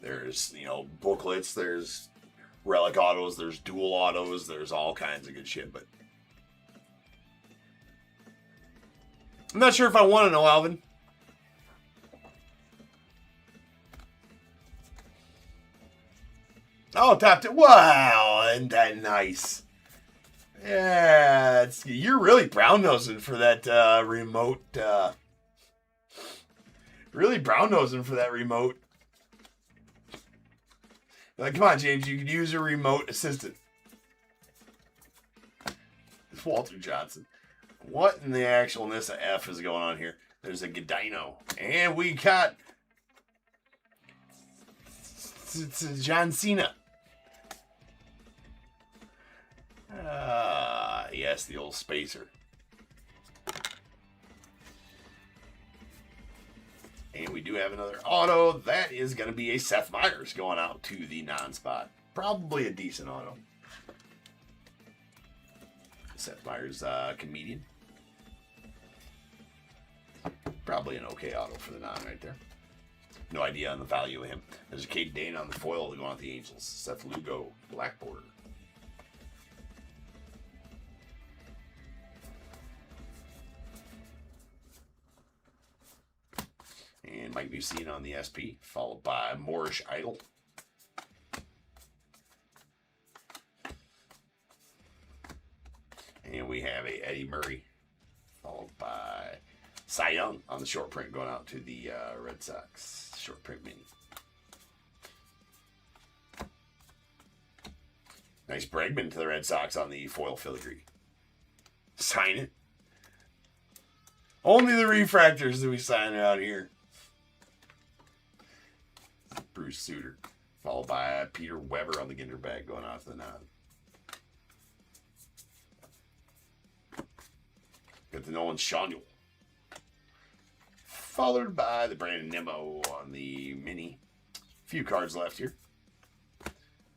There's, booklets, there's relic autos, there's dual autos, there's all kinds of good shit, but I'm not sure if I want to know, Alvin. Oh, top 10. Wow, isn't that nice? Yeah, you're really brown-nosing for that remote. Really brown-nosing for that remote. Like, come on, James, you could use a remote assistant. It's Walter Johnson. What in the actualness of F is going on here? There's a Godino. And we got it's John Cena. Yes, the old spacer. And we do have another auto. That is going to be a Seth Meyers going out to the non-spot. Probably a decent auto. Seth Meyers, comedian. Probably an okay auto for the non right there. No idea on the value of him. There's a Cade Dane on the foil going on with the Angels. Seth Lugo, black border. And Mike Mussina on the SP, followed by Moorish Idol. And we have a Eddie Murray, followed by Cy Young on the short print going out to the Red Sox. Short print mini. Nice Bregman to the Red Sox on the foil filigree. Sign it. Only the refractors do we sign out here. Bruce Sutter, followed by Peter Weber on the Ginter bag going off the nod. Got the Nolan Shawnul. Followed by the Brandon Nimmo on the mini. Few cards left here.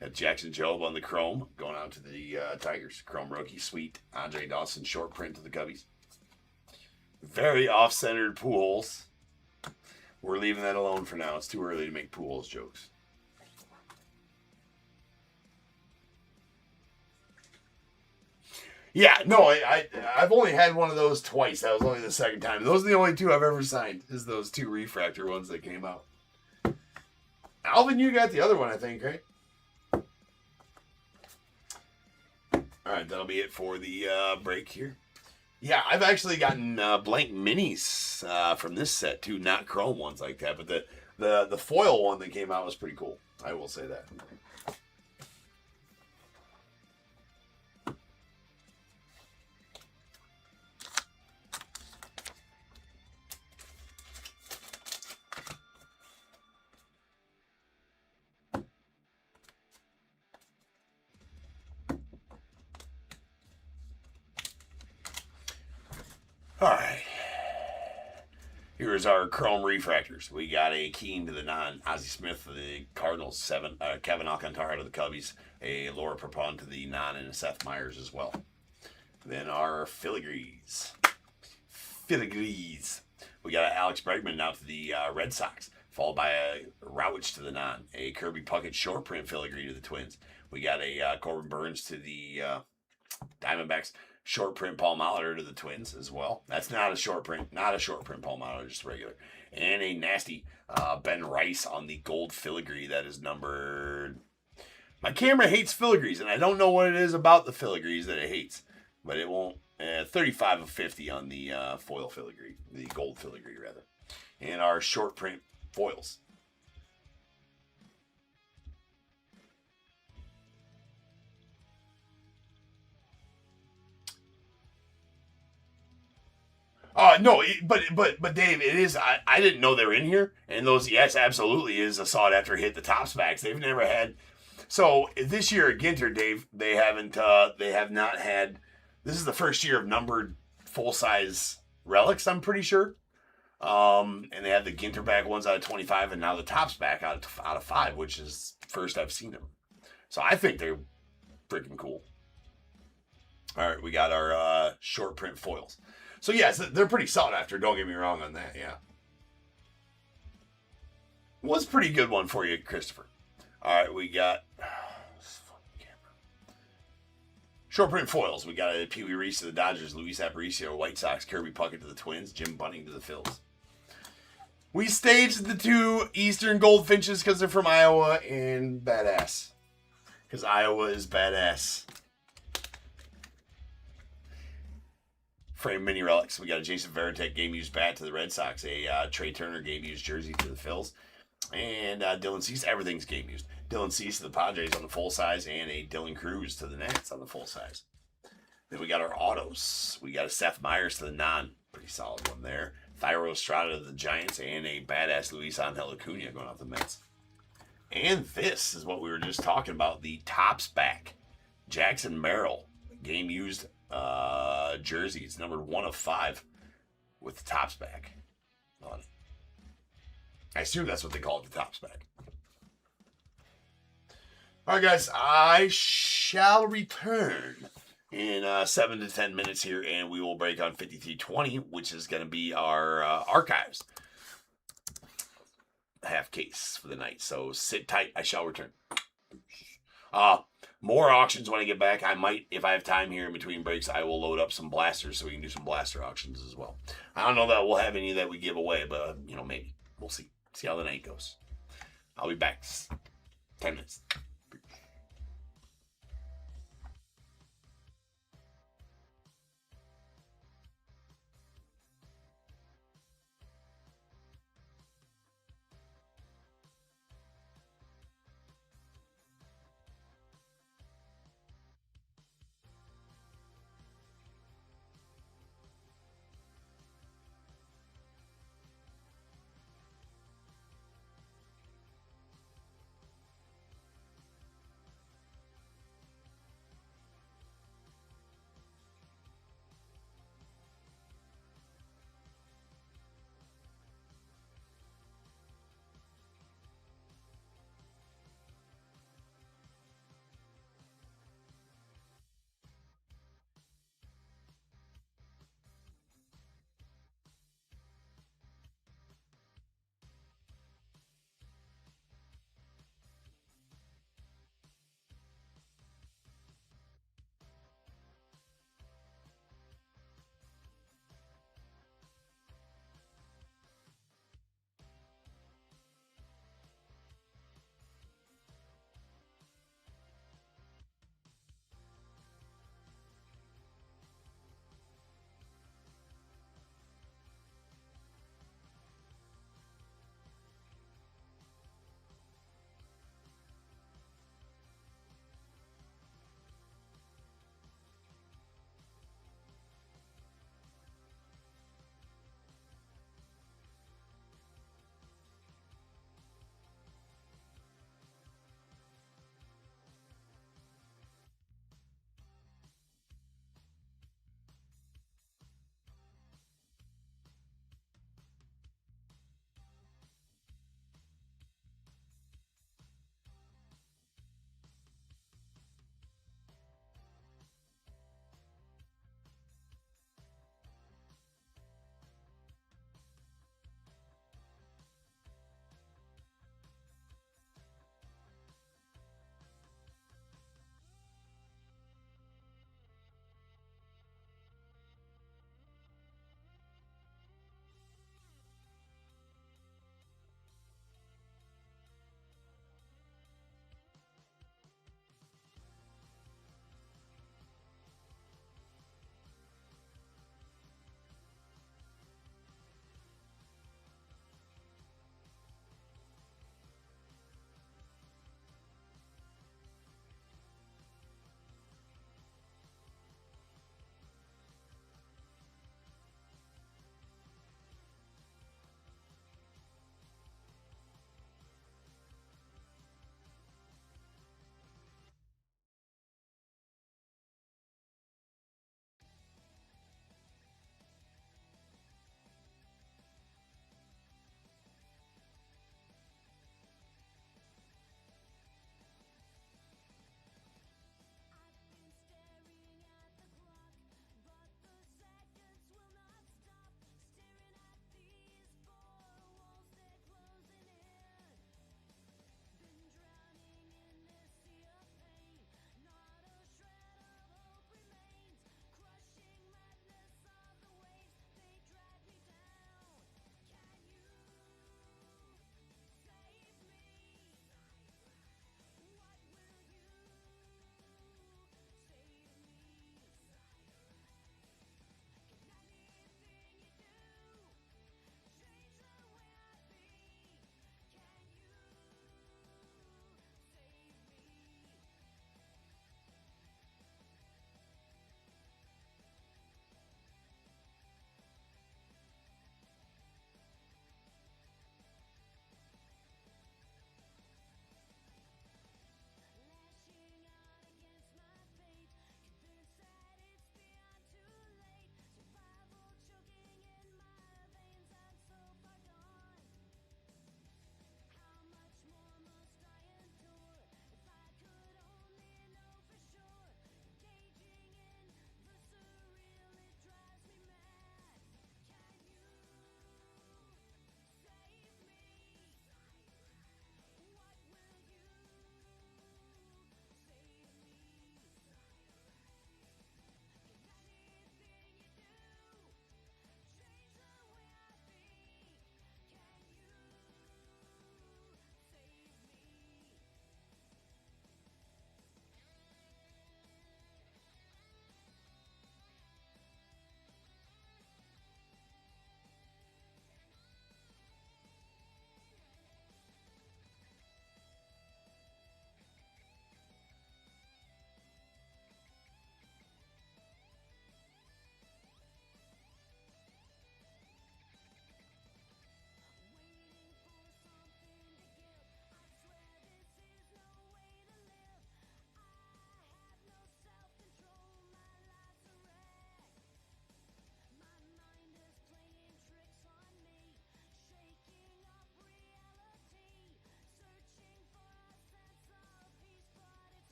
Got Jackson Jobe on the Chrome going out to the Tigers. Chrome rookie sweet. Andre Dawson short print to the Cubbies. Very off-centered Pujols. We're leaving that alone for now. It's too early to make Pujols jokes. Yeah, no, I've only had one of those twice. That was only the second time. Those are the only two I've ever signed, is those two refractor ones that came out. Alvin, you got the other one, I think, right? All right, that'll be it for the break here. Yeah, I've actually gotten blank minis from this set, too. Not chrome ones like that, but the foil one that came out was pretty cool. I will say that. All right. Here's our chrome refractors. We got a Keen to the non, Ozzie Smith for the Cardinals, Kevin Alcantara to the Cubbies, a Laura Prepon to the non, and a Seth Meyers as well. Then our filigrees. We got Alex Bregman out to the Red Sox, followed by a Rowich to the non, a Kirby Puckett short print filigree to the Twins. We got a Corbin Burns to the Diamondbacks. Short print Paul Molitor to the Twins as well. That's not a short print. Not a short print Paul Molitor, just regular. And a nasty Ben Rice on the gold filigree that is numbered. My camera hates filigrees, and I don't know what it is about the filigrees that it hates. But it won't. 35 of 50 on the foil filigree. The gold filigree, rather. And our short print foils. No, but Dave, it is. I didn't know they were in here, and those, yes, absolutely is a sought after hit. The top specs they've never had. So this year at Ginter, Dave, they have not had. This is the first year of numbered full size relics. I'm pretty sure. And they have the Ginter back ones out of 25, and now the top spec out of 5, which is first I've seen them. So I think they're freaking cool. All right, we got our short print foils. So, yes, they're pretty sought after. Don't get me wrong on that, yeah. Was a pretty good one for you, Christopher. All right, we got short print foils. We got a Pee Wee Reese to the Dodgers, Luis Aparicio, White Sox, Kirby Puckett to the Twins, Jim Bunning to the Phils. We staged the two Eastern Goldfinches because they're from Iowa and badass. Because Iowa is badass. Frame mini relics. We got a Jason Varitek game used bat to the Red Sox, a Trey Turner game used jersey to the Phils, and Dylan Cease. Everything's game used. Dylan Cease to the Padres on the full size, and a Dylan Cruz to the Nats on the full size. Then we got our autos. We got a Seth Meyers to the non. Pretty solid one there. Thairo Estrada to the Giants, and a badass Luis Angel Acuna going off the Mets. And this is what we were just talking about, the TOPP's back. Jackson Merrill, game used jersey. It's numbered 1 of 5 with the TOPP's back on it. I assume that's what they call it, the TOPP's back. All right, guys, I shall return in 7 to 10 minutes here, and we will break on 5320, which is going to be our archives. half case for the night. So sit tight. I shall return. More auctions when I get back. I might, if I have time here in between breaks, I will load up some blasters so we can do some blaster auctions as well. I don't know that we'll have any that we give away, but, maybe. We'll see. See how the night goes. I'll be back. 10 minutes.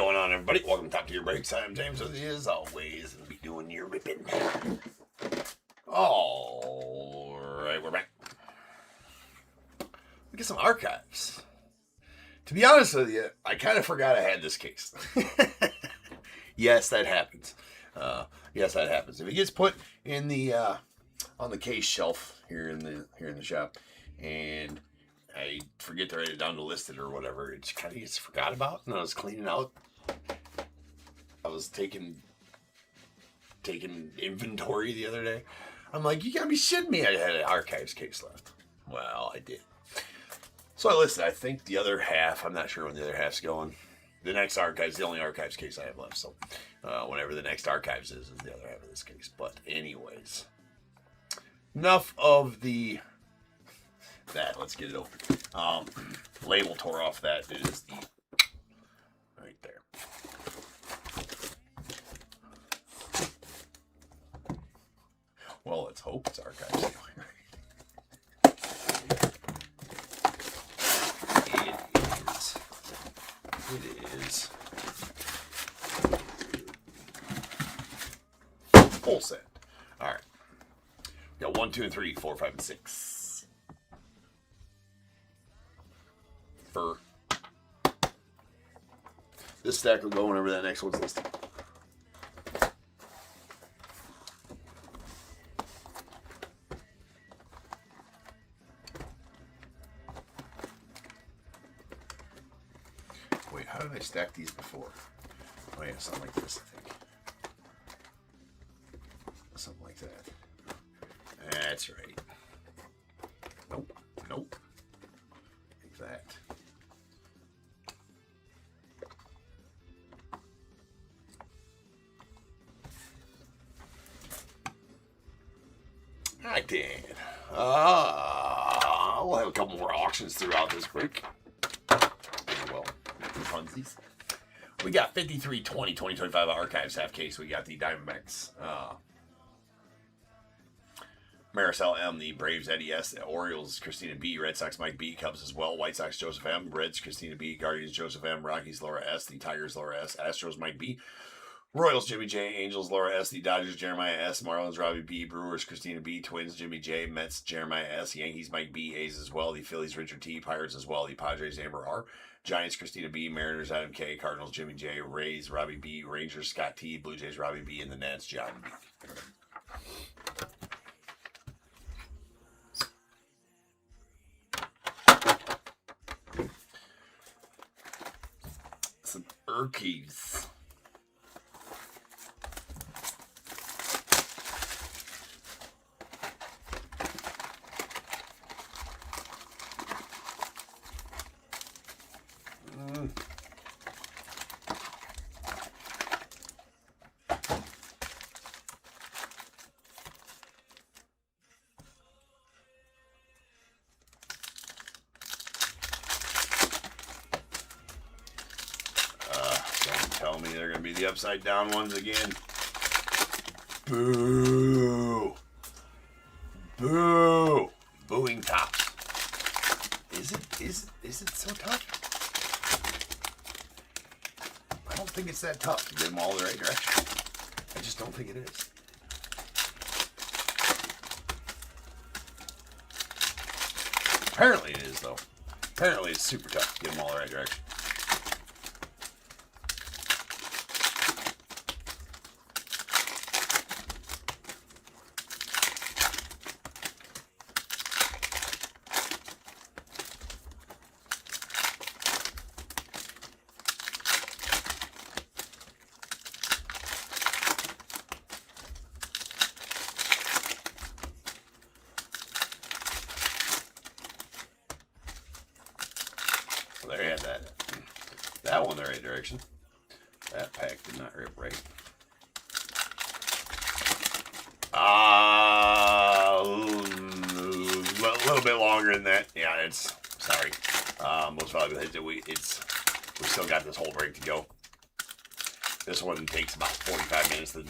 going on, everybody? Welcome to Top Tier Breaks. I'm James with you as always, and be doing your ripping. All right, we're back. We get some archives. To be honest with you, I kind of forgot I had this case. Yes, that happens. Yes, that happens. If it gets put in the on the case shelf here in the shop, and I forget to write it down to list it or whatever, it just kind of gets forgot about. And I was cleaning out. I was taking inventory the other day. I'm like, you gotta be shitting me! I had an archives case left. Well, I did. So I listed. I think the other half. I'm not sure when the other half's going. The next archives, the only archives case I have left. So whenever the next archives is the other half of this case. But anyways, enough of that. Let's get it open. Label tore off. That is the right there. Well, let's hope it's archives. It is full set. All right. We got 1, 2, and 3, 4, 5, and 6. Fur. This stack will go whenever that next one's listed. Wait, how did I stack these before? Oh yeah, something like this, I think. Something like that. That's right. Nope. Like that. I did. We'll have a couple more auctions throughout this break. Well, funsies. We got 5320 2025 archives half case. We got the Diamondbacks. Marisol M, the Braves Eddie S, the Orioles Christina B, Red Sox Mike B, Cubs as well, White Sox Joseph M, Reds Christina B, Guardians Joseph M, Rockies Laura S, the Tigers Laura S, Astros Mike B, Royals Jimmy J, Angels Laura S, the Dodgers Jeremiah S, Marlins Robbie B, Brewers Christina B, Twins Jimmy J, Mets Jeremiah S, Yankees Mike B, A's as well, the Phillies Richard T, Pirates as well, the Padres Amber R, Giants Christina B, Mariners Adam K, Cardinals Jimmy J, Rays Robbie B, Rangers Scott T, Blue Jays Robbie B, and the Nats John B. Some Urkies. Tell me they're going to be the upside down ones again. Boo. Boo. Booing tops. Is it so tough? I don't think it's that tough to get them all the right direction. I just don't think it is. Apparently it is, though. Apparently it's super tough to get them all the right direction. There you have that. That one the right direction. That pack did not rip right. A little bit longer than that. Yeah, it's sorry. Most probably we still got this whole break to go. This one takes about 45 minutes, then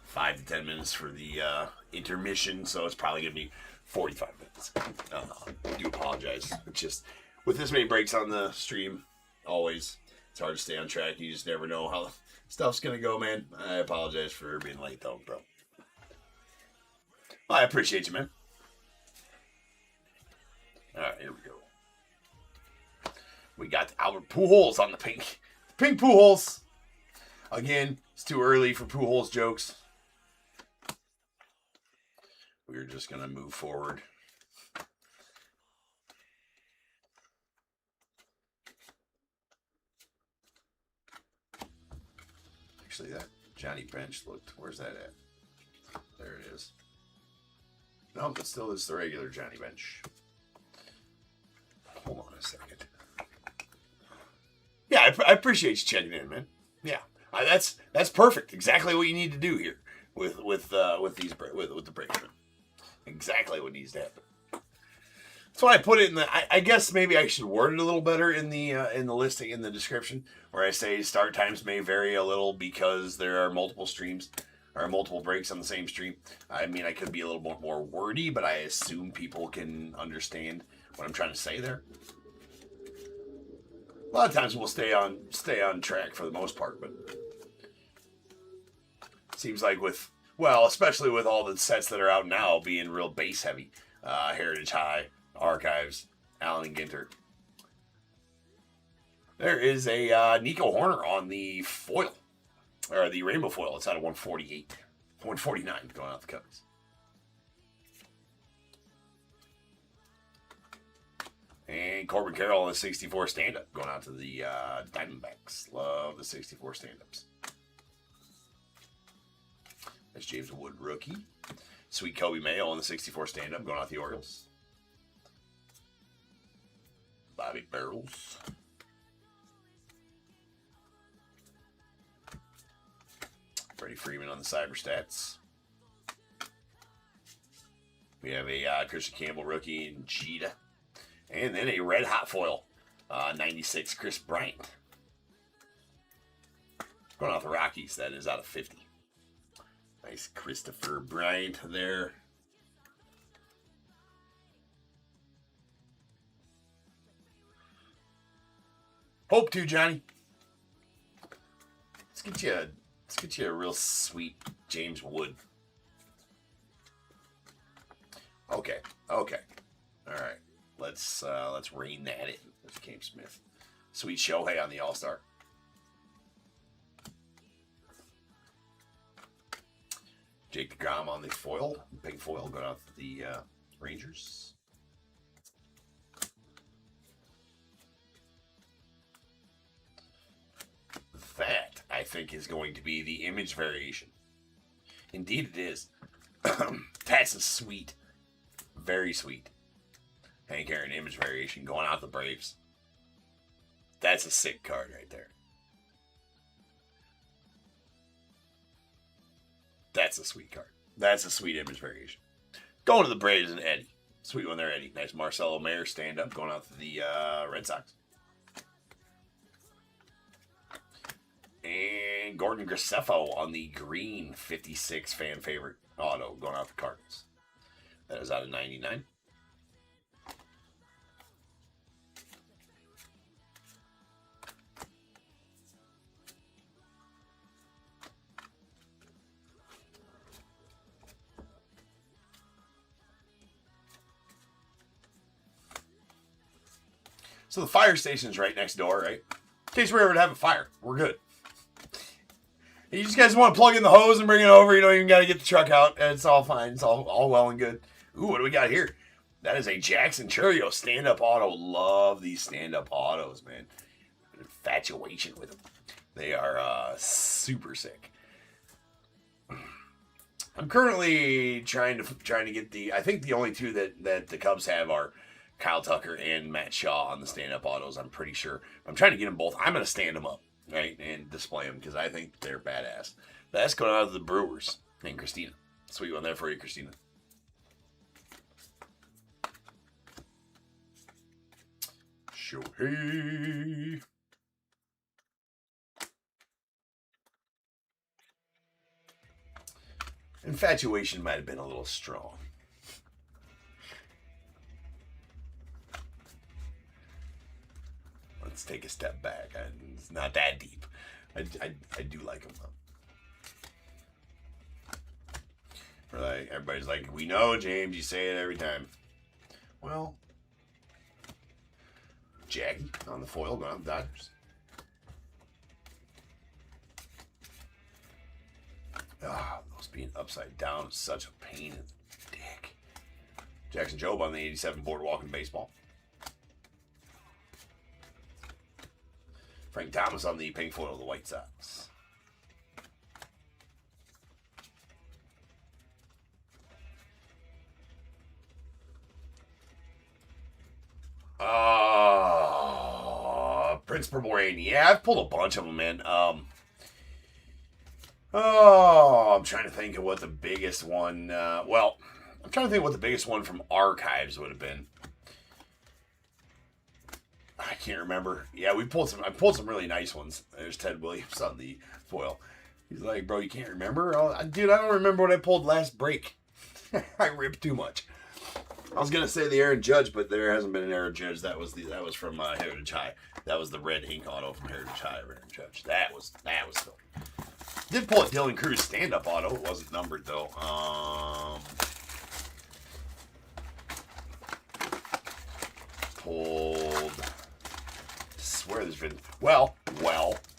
5 to 10 minutes for the intermission. So it's probably gonna be 45 minutes. I do apologize. It's just with this many breaks on the stream, always It's hard to stay on track. You just never know how stuff's going to go, man. I apologize for being late, though, bro. I appreciate you, man. All right, here we go. We got Albert Pujols on the pink. Pink Pujols. Again, it's too early for Pujols jokes. We're just going to move forward. Actually, that Johnny Bench looked. Where's that at? There it is. No, but still is the regular Johnny Bench. Hold on a second. Yeah, I appreciate you checking in, man. Yeah, that's perfect. Exactly what you need to do here with the breaks, man. Exactly what needs to happen. So I put it in the. I guess maybe I should word it a little better in the listing, in the description, where I say start times may vary a little because there are multiple streams or multiple breaks on the same stream. I mean, I could be a little bit more wordy, but I assume people can understand what I'm trying to say there. A lot of times we'll stay on track for the most part, but it seems like especially with all the sets that are out now being real base heavy, Heritage High, Archives, Allen and Ginter. There is a Nico Horner on the foil, or the rainbow foil. It's out of 148, 149 going out the Cubbies. And Corbin Carroll on the 64 stand-up going out to the Diamondbacks. Love the 64 stand-ups. That's James Wood rookie. Sweet Kobe Mayo on the 64 stand-up going out to the Orioles. Bobby Barrels. Freddie Freeman on the Cyber Stats. We have a Christian Campbell rookie in Jeter. And then a red hot foil, 96 Chris Bryant. Going off the Rockies, that is out of 50. Nice Christopher Bryant there. Hope to, Johnny. Let's get you a real sweet James Wood. Okay. All right. Let's rein that in. There's Cam Smith. Sweet Shohei on the All-Star. Jake DeGrom on the foil. Big foil going out to the Rangers. That, I think, is going to be the image variation. Indeed it is. That's a sweet. Very sweet. Hank Aaron image variation going out the Braves. That's a sick card right there. That's a sweet card. That's a sweet image variation. Going to the Braves and Eddie. Sweet one there, Eddie. Nice Marcelo Mayer stand-up going out to the Red Sox. And Gordon Graceffo on the green 56 fan favorite auto going out to Cardinals. That is out of 99. So the fire station's right next door, right? In case we're ever to have a fire, we're good. You just guys want to plug in the hose and bring it over. You don't even got to get the truck out. It's all fine. It's all well and good. Ooh, what do we got here? That is a Jackson Churio stand-up auto. Love these stand-up autos, man. Infatuation with them. They are super sick. I'm currently trying to get the. I think the only two that the Cubs have are Kyle Tucker and Matt Shaw on the stand-up autos. I'm pretty sure. I'm trying to get them both. I'm going to stand them up, right, and display them because I think they're badass. That's going out of the Brewers and Christina. Sweet one there for you, Christina. Shohei. Infatuation might have been a little strong. let's take a step back. It's not that deep. I do like them though. Like, everybody's like, we know, James, you say it every time. Well, Jackie on the foil going on the Dodgers. Ah, those being upside down is such a pain in the dick. Jackson Jobe on the 87 Boardwalk in baseball. Frank Thomas on the pink foil of the White Sox. Prince Purple Rain. Yeah, I've pulled a bunch of them, man. I'm trying to think of what the biggest one. I'm trying to think what the biggest one from Archives would have been. I can't remember. Yeah, I pulled some really nice ones. There's Ted Williams on the foil. He's like, bro, you can't remember? Oh, dude, I don't remember what I pulled last break. I ripped too much. I was gonna say the Aaron Judge, but there hasn't been an Aaron Judge. That was from Heritage High. That was the red ink auto from Heritage High of Aaron Judge. That was filthy. Did pull a Dylan Cruz stand-up auto. It wasn't numbered though. Pulled. I swear there's been.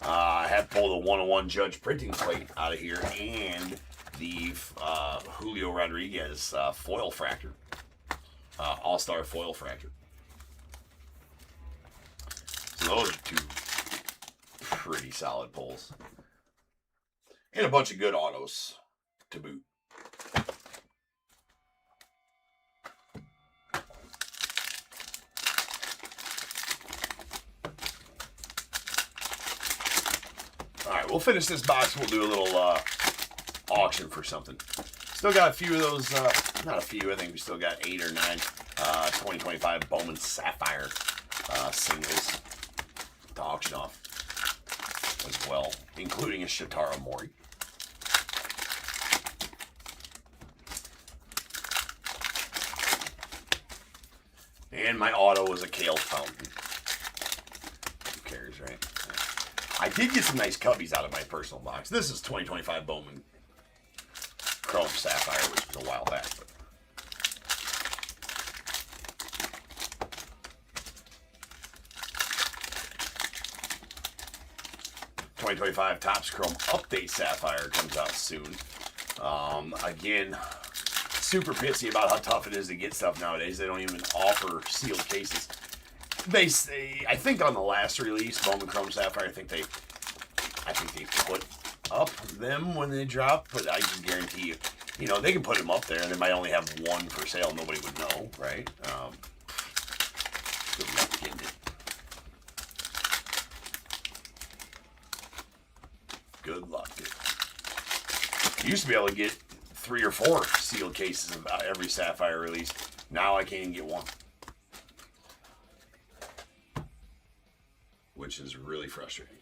I have pulled a 101 Judge printing plate out of here and the Julio Rodriguez foil fractor. All-Star foil fractor. So those are two pretty solid pulls. And a bunch of good autos to boot. Alright, we'll finish this box. We'll do a little auction for something. Still got a few of those, not a few, I think we still got 8 or 9 2025 Bowman Sapphire singles to auction off as well, including a Shitara Mori. And my auto was a Kale Fountain. Who cares, right? I did get some nice cubbies out of my personal box. This is 2025 Bowman Chrome Sapphire, which was a while back. But 2025 Topps Chrome Update Sapphire comes out soon. Again, super pissy about how tough it is to get stuff nowadays. They don't even offer sealed cases. They say, I think on the last release, Bowman Chrome Sapphire, I think they put up them when they drop, but I can guarantee you, they can put them up there and they might only have one for sale. Nobody would know, right? Good luck getting it. Good luck. You used to be able to get 3 or 4 sealed cases of every Sapphire release. Now I can't even get one. Which is really frustrating.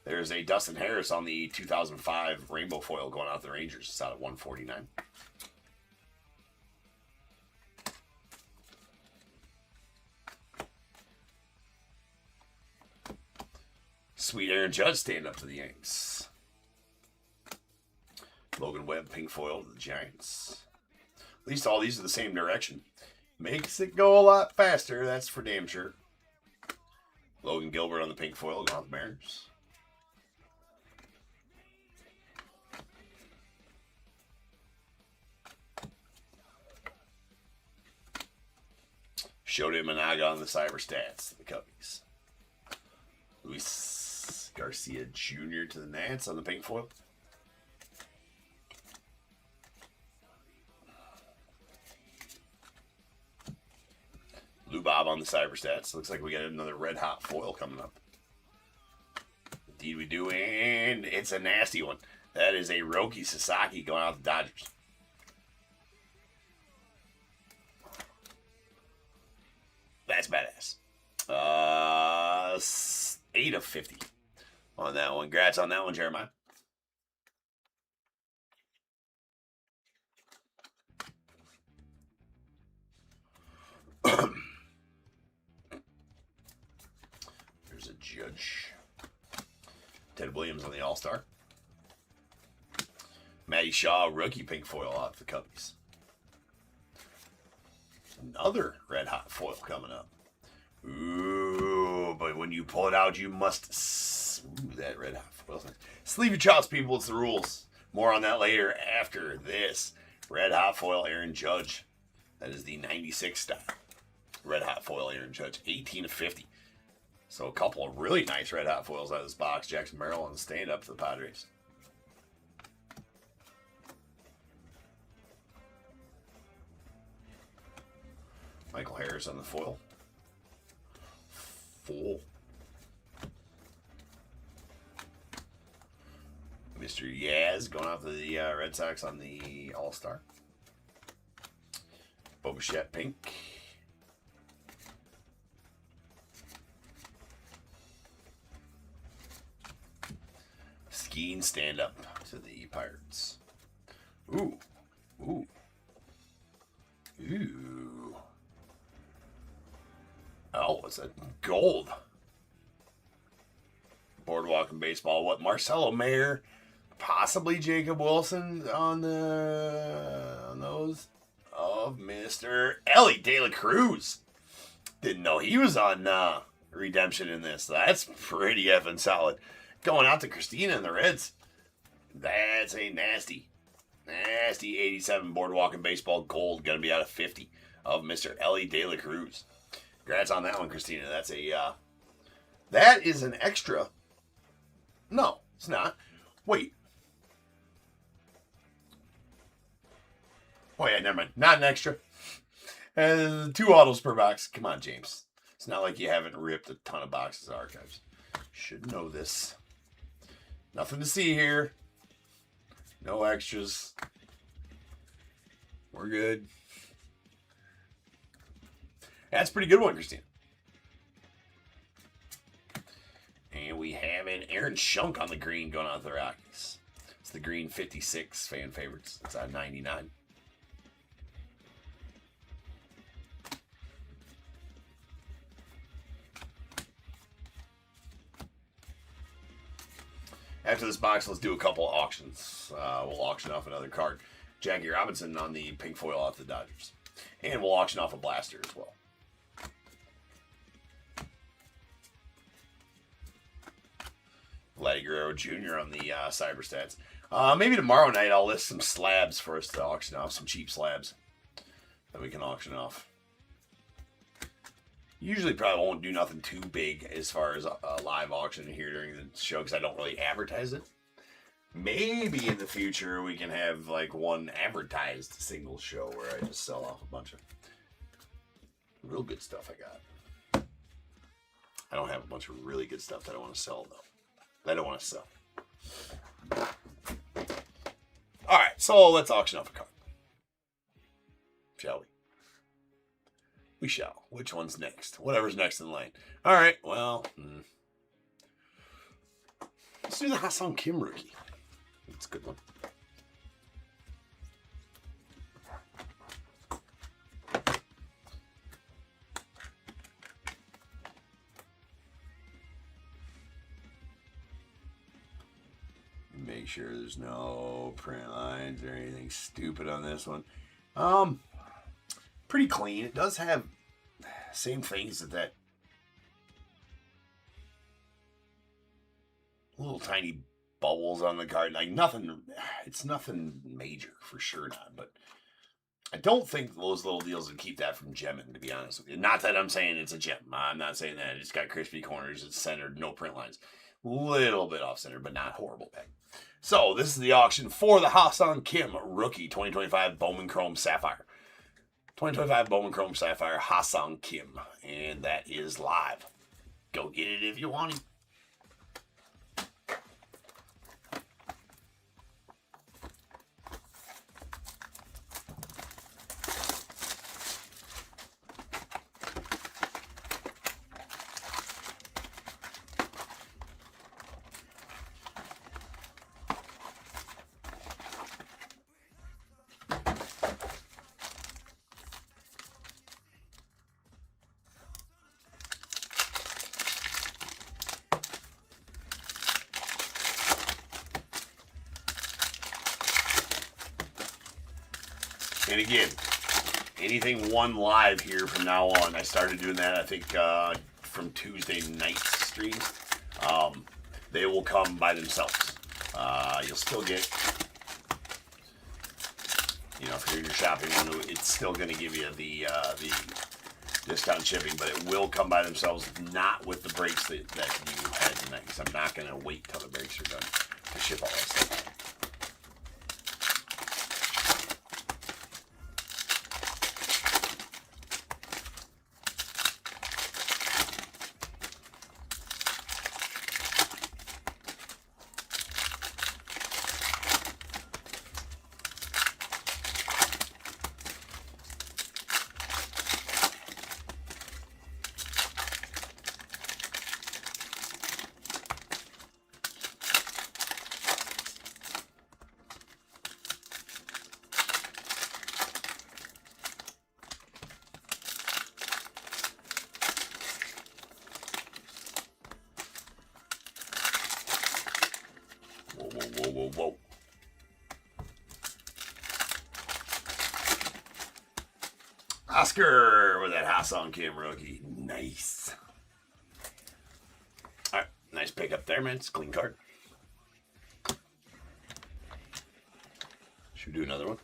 There's a Dustin Harris on the 2005 Rainbow Foil going out to the Rangers. It's out at 149. Sweet Aaron Judge stand up to the Yanks. Logan Webb pink foil to the Giants. At least all these are the same direction. Makes it go a lot faster, that's for damn sure. Logan Gilbert on the pink foil going with the Mariners. Shota Imanaga on the Cyber Stats, the Cubbies. Luis Garcia Jr. to the Nats on the pink foil. Lou Bob on the Cyber Stats. Looks like we got another red hot foil coming up. Indeed we do, and it's a nasty one. That is a Roki Sasaki going out to the Dodgers. That's badass. 8 of 50 on that one. Congrats on that one, Jeremiah. There's a Judge. Ted Williams on the All-Star. Matty Shaw, rookie pink foil off the Cubbies. Another red hot foil coming up. Ooh, but when you pull it out, you must... Ooh, that red hot foil's nice. Sleeve your chops, people. It's the rules. More on that later after this. Red hot foil Aaron Judge. That is the 96 style. Red hot foil Aaron Judge. 18 of 50. So a couple of really nice red hot foils out of this box. Jackson Merrill and stand up for the Padres. Michael Harris on the foil. Full. Mr. Yaz going off to the Red Sox on the All-Star. SUPERCHAT pink. Skeen stand up to the Pirates. Ooh. Ooh. Ooh. Oh, it's a gold. Boardwalk and baseball. What? Marcelo Mayer, possibly Jacob Wilson on those of Mr. Ellie De La Cruz. Didn't know he was on redemption in this. That's pretty effing solid. Going out to Christina and the Reds. That's a nasty 87 Boardwalk and baseball gold. Going to be out of 50 of Mr. Ellie De La Cruz. Congrats on that one, Christina. That's a, that is an extra. No, it's not. Wait. Oh, yeah, never mind. Not an extra. 2 autos per box. Come on, James. It's not like you haven't ripped a ton of boxes of archives. Should know this. Nothing to see here. No extras. We're good. That's a pretty good one, Christine. And we have an Aaron Shunk on the green going out to the Rockies. It's the green 56 fan favorites. It's on 99. After this box, let's do a couple of auctions. We'll auction off another card. Jackie Robinson on the pink foil off the Dodgers. And we'll auction off a blaster as well. Vladdy Guerrero Jr. on the Cyber Stats. Maybe tomorrow night I'll list some slabs for us to auction off. Some cheap slabs that we can auction off. Usually probably won't do nothing too big as far as a live auction here during the show because I don't really advertise it. Maybe in the future we can have like one advertised single show where I just sell off a bunch of real good stuff I got. I don't have a bunch of really good stuff that I want to sell though. That I don't want to sell. Alright, so let's auction off a card. Shall we? We shall. Which one's next? Whatever's next in line. Alright, well. Let's do the Ha-Seong Kim rookie. That's a good one. Make sure there's no print lines or anything stupid on this one. Pretty clean. It does have same things that little tiny bubbles on the card. Like nothing, it's nothing major for sure not, but I don't think those little deals would keep that from gemming, to be honest with you. Not that I'm saying it's a gem. I'm not saying that. It's got crispy corners. It's centered. No print lines. Little bit off center, but not horrible bag. So this is the auction for the Ha-Seong Kim rookie 2025 Bowman Chrome Sapphire. 2025 Bowman Chrome Sapphire Ha-Seong Kim. And that is live. Go get it if you want it. And again, anything one live here from now on. I started doing that, I think, from Tuesday night's stream. They will come by themselves. You'll still get, you know, if you're in your shopping window, it's still going to give you the discount shipping, but it will come by themselves, not with the breaks that you had tonight, because I'm not going to wait till the breaks are done to ship all that stuff. Whoa. Oscar with that Hassan Kim rookie. Nice. All right, nice pickup there, man. It's a clean card. Should we do another one?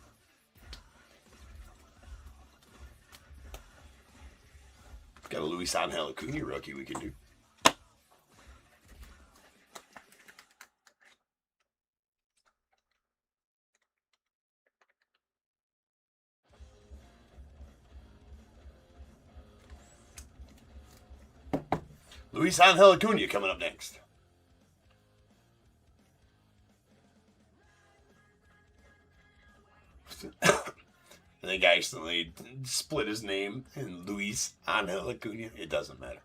Got a Luis Angel Acuna rookie we can do. Luis Angel Acuna coming up next. I think I accidentally split his name in Luis Angel Acuna. It doesn't matter.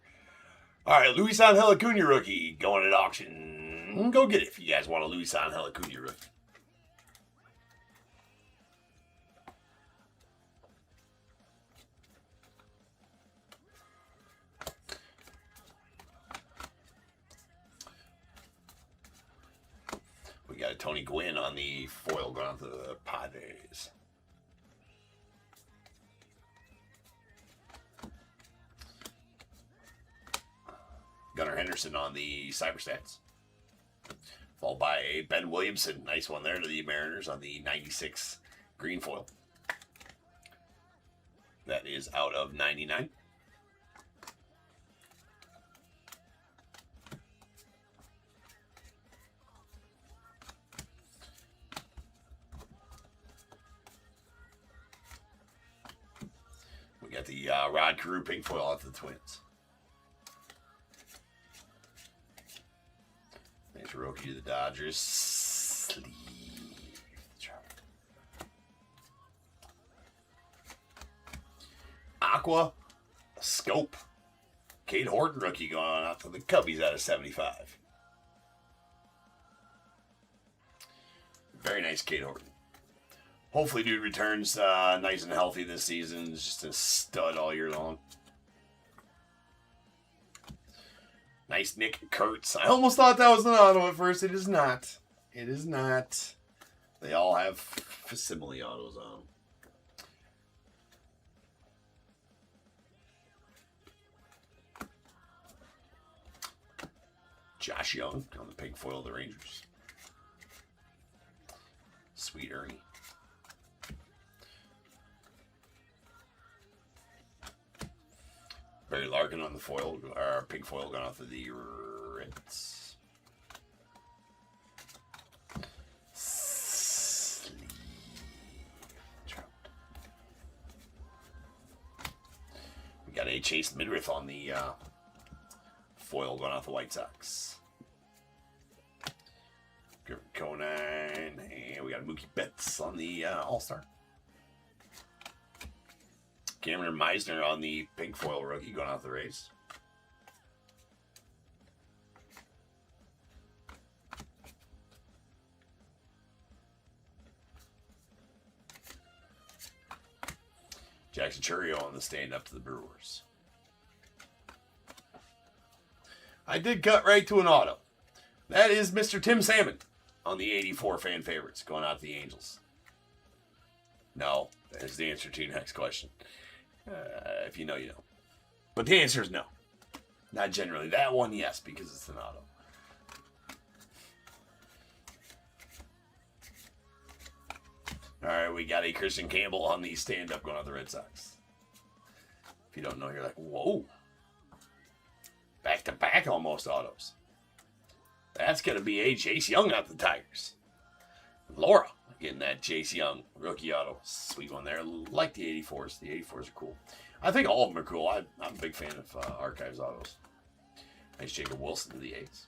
All right, Luis Angel Acuna rookie going at auction. Go get it if you guys want a Luis Angel Acuna rookie. We got a Tony Gwynn on the foil going out to the Padres. Gunnar Henderson on the Cyberstats. Followed by a Ben Williamson. Nice one there to the Mariners on the 96 green foil. That is out of 99. We got the Rod Carew pink foil out to the Twins. Nice rookie to the Dodgers. Sleeve. Aqua Scope. Cade Horton rookie going on out to the Cubbies out of 75. Very nice Cade Horton. Hopefully dude returns nice and healthy this season. He's just a stud all year long. Nice Nick Kurtz. I almost thought that was an auto at first. It is not. It is not. They all have facsimile autos on them. Josh Young on the pink foil of the Rangers. Sweet Ernie. Barry Larkin on the foil, or pink foil going off of the Reds. We got a Chase Midrith on the foil going off the White Sox. Griffin Conine, and we got Mookie Betts on the All-Star. Cameron Meisner on the pink foil rookie going off the Rays. Jackson Churio on the stand up to the Brewers. I did cut right to an auto. That is Mr. Tim Salmon on the 84 fan favorites going out to the Angels. No, There's the answer to your next question. If you know, you know. But the answer is no. Not generally. That one, yes, because it's an auto. All right, we got a Christian Campbell on the stand-up going out the Red Sox. If you don't know, you're like, whoa. Back-to-back almost autos. That's going to be a Chase Young out the Tigers. Laura getting that Chase Young rookie auto. Sweet one there. Like the 84s. The 84s are cool. I think all of them are cool. I'm a big fan of Archives autos. Nice Jacob Wilson to the A's.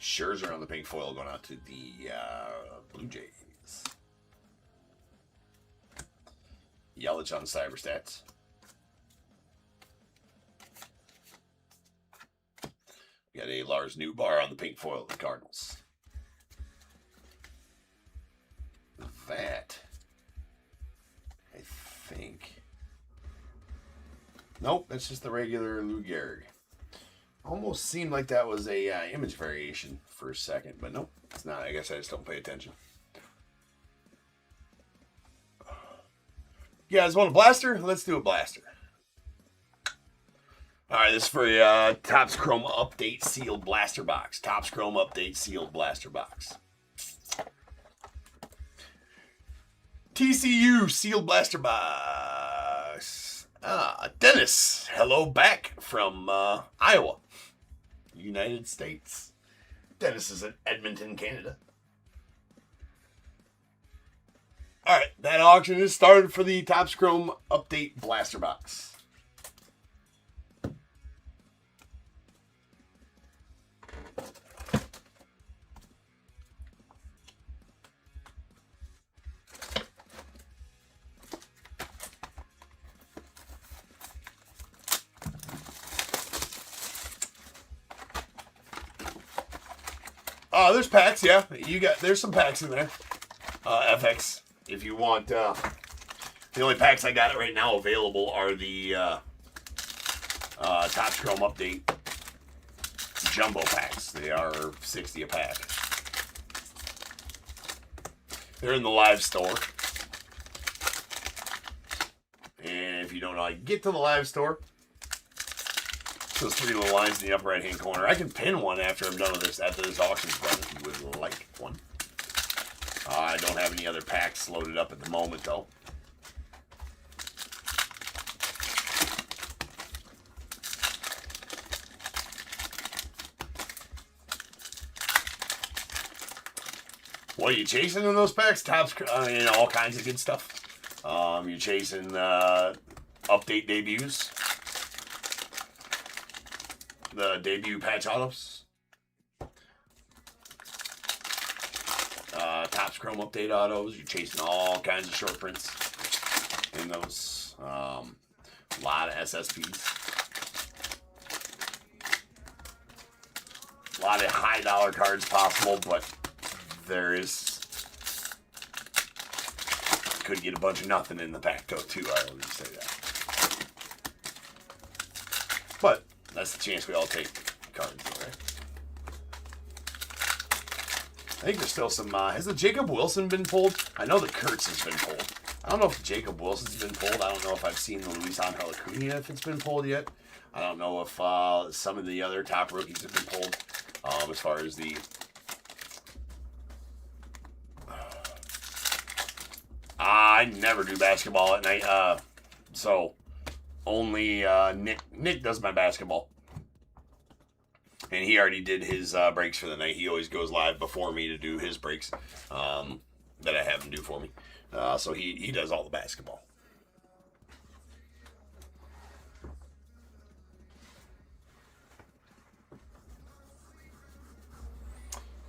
Scherzer on the pink foil going out to the Blue Jays. Yelich on the Cyberstats. We got a Lars Newbar on the pink foil of the Cardinals. That, I think. Nope, that's just the regular Lou Gehrig. Almost seemed like that was a image variation for a second, but nope, it's not. I guess I just don't pay attention. You guys want a blaster? Let's do a blaster. All right, this is for a Topps Chrome Update Sealed Blaster Box. Topps Chrome Update Sealed Blaster Box. TCU Sealed Blaster Box. Dennis, hello back from Iowa, United States. Dennis is in Edmonton, Canada. All right, that auction is started for the Topps Chrome Update Blaster Box. There's packs, yeah. There's some packs in there. FX, if you want. The only packs I got right now available are the Topps Chrome Update Jumbo packs. They are 60 a pack. They're in the live store. And if you don't know how to get to the live store, those three little lines in the upper right-hand corner. I can pin one after I'm done with this, after this auction's done, if you would like one. I don't have any other packs loaded up at the moment, though. What are you chasing in those packs? Topps, all kinds of good stuff. You're chasing update debuts. The debut patch autos. Topps Chrome Update autos. You're chasing all kinds of short prints in those. A lot of SSPs. A lot of high dollar cards possible, but there is. Could get a bunch of nothing in the pack though too. I always say that. But that's the chance we all take cards, right? I think there's still some. Has the Jacob Wilson been pulled? I know the Kurtz has been pulled. I don't know if the Jacob Wilson's been pulled. I don't know if I've seen the Luis Angel Acuna if it's been pulled yet. I don't know if some of the other top rookies have been pulled. As far as the. I never do basketball at night. So. Only Nick does my basketball. And he already did his breaks for the night. He always goes live before me to do his breaks that I have him do for me. So he does all the basketball.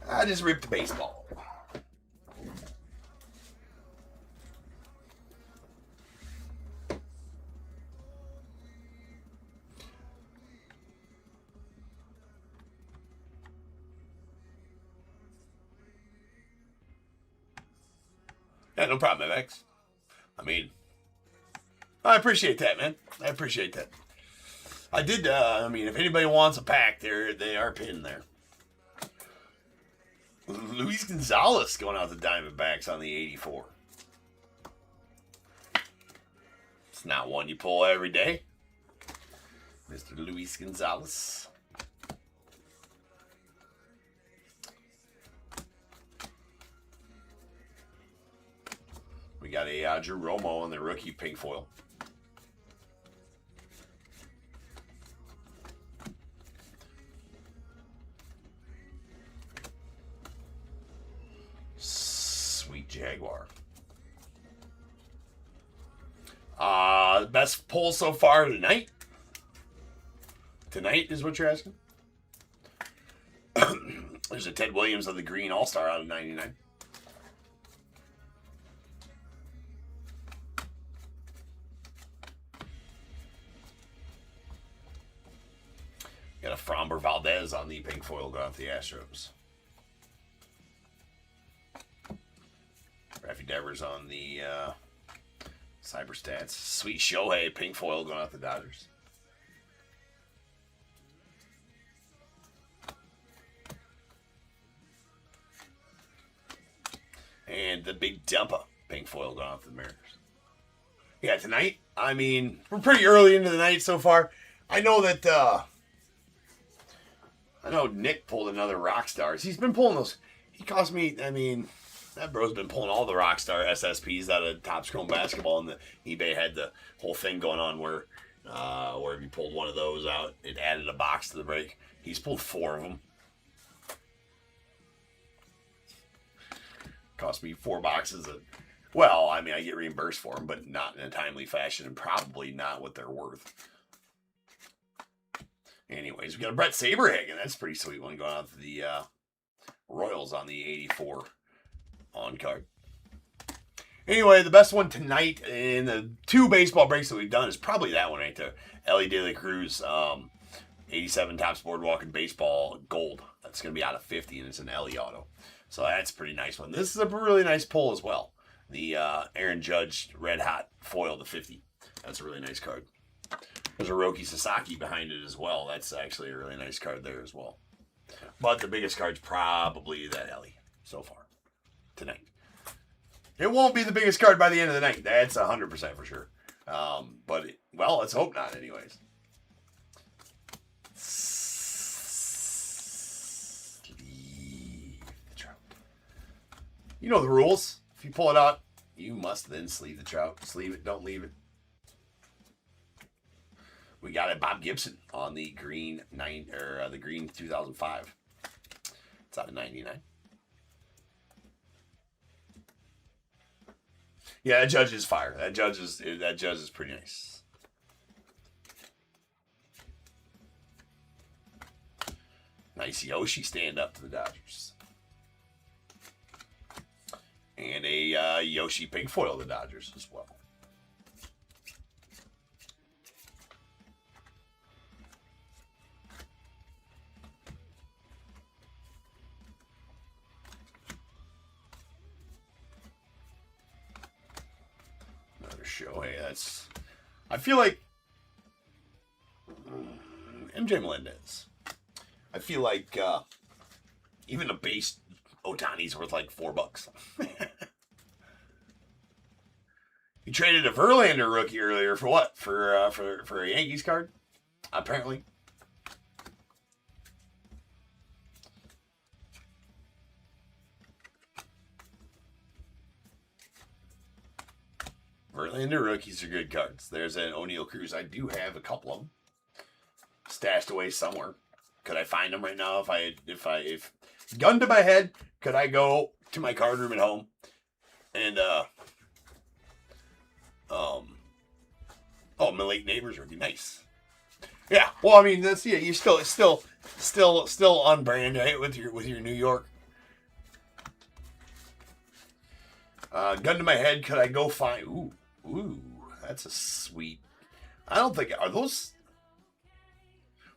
I just ripped the baseball. Yeah, no problem, MX. I mean, I appreciate that, man. I appreciate that. I did, if anybody wants a pack, they are pinned there. Luis Gonzalez going out the Diamondbacks on the 84. not one you pull every day. Mr. Luis Gonzalez. We got a Drew Romo on the rookie pink foil. Sweet Jaguar. The best pull so far tonight? Tonight is what you're asking? There's a Ted Williams of the green all-star out of 99. Got a Framber Valdez on the pink foil going off the Astros. Raffy Devers on the Cyberstats. Sweet Shohei pink foil going off the Dodgers. And the Big Dumpa pink foil going off the Mariners. Yeah, tonight, I mean, we're pretty early into the night so far. I know that, I know Nick pulled another Rockstars. He's been pulling those. He cost me, I mean, that bro's been pulling all the Rockstar SSPs out of Top Scrolling Basketball, and the eBay had the whole thing going on where if you pulled one of those out, it added a box to the break. He's pulled 4 of them. Cost me 4 boxes of, well, I mean, I get reimbursed for them, but not in a timely fashion and probably not what they're worth. Anyways, we got a Brett Saberhagen. That's a pretty sweet one going out to the Royals on the 84 on card. Anyway, the best one tonight in the 2 baseball breaks that we've done is probably that one right there. Ellie De La Cruz, 87 Topps Boardwalk and Baseball Gold. That's going to be out of 50, and it's an Ellie auto. So that's a pretty nice one. This is a really nice pull as well. The Aaron Judge Red Hot foil to 50. That's a really nice card. There's a Roki Sasaki behind it as well. That's actually a really nice card there as well. But the biggest card's probably that Ellie so far tonight. It won't be the biggest card by the end of the night. That's 100% for sure. Well, let's hope not anyways. You know the rules. If you pull it out, you must then sleeve the trout. Sleeve it, don't leave it. We got a Bob Gibson on the green the green 2005. It's out of 99. Yeah, that Judge is fire. That Judge is pretty nice. Nice Yoshi stand up to the Dodgers. And a Yoshi pink foil to the Dodgers as well. Another Shohei. That's, I feel like MJ Melendez. I feel like even a base Otani's worth like $4. You traded a Verlander rookie earlier for what? For a Yankees card, apparently. Verlander rookies are good cards. There's an O'Neal Cruz. I do have a couple of them stashed away somewhere. Could I find them right now? If gun to my head, could I go to my card room at home and Malik Neighbors would be nice. Yeah, well, I mean, that's, yeah, you still on brand, right, with your New York. Gun to my head, could I go find? Ooh, that's a sweet. I don't think, are those?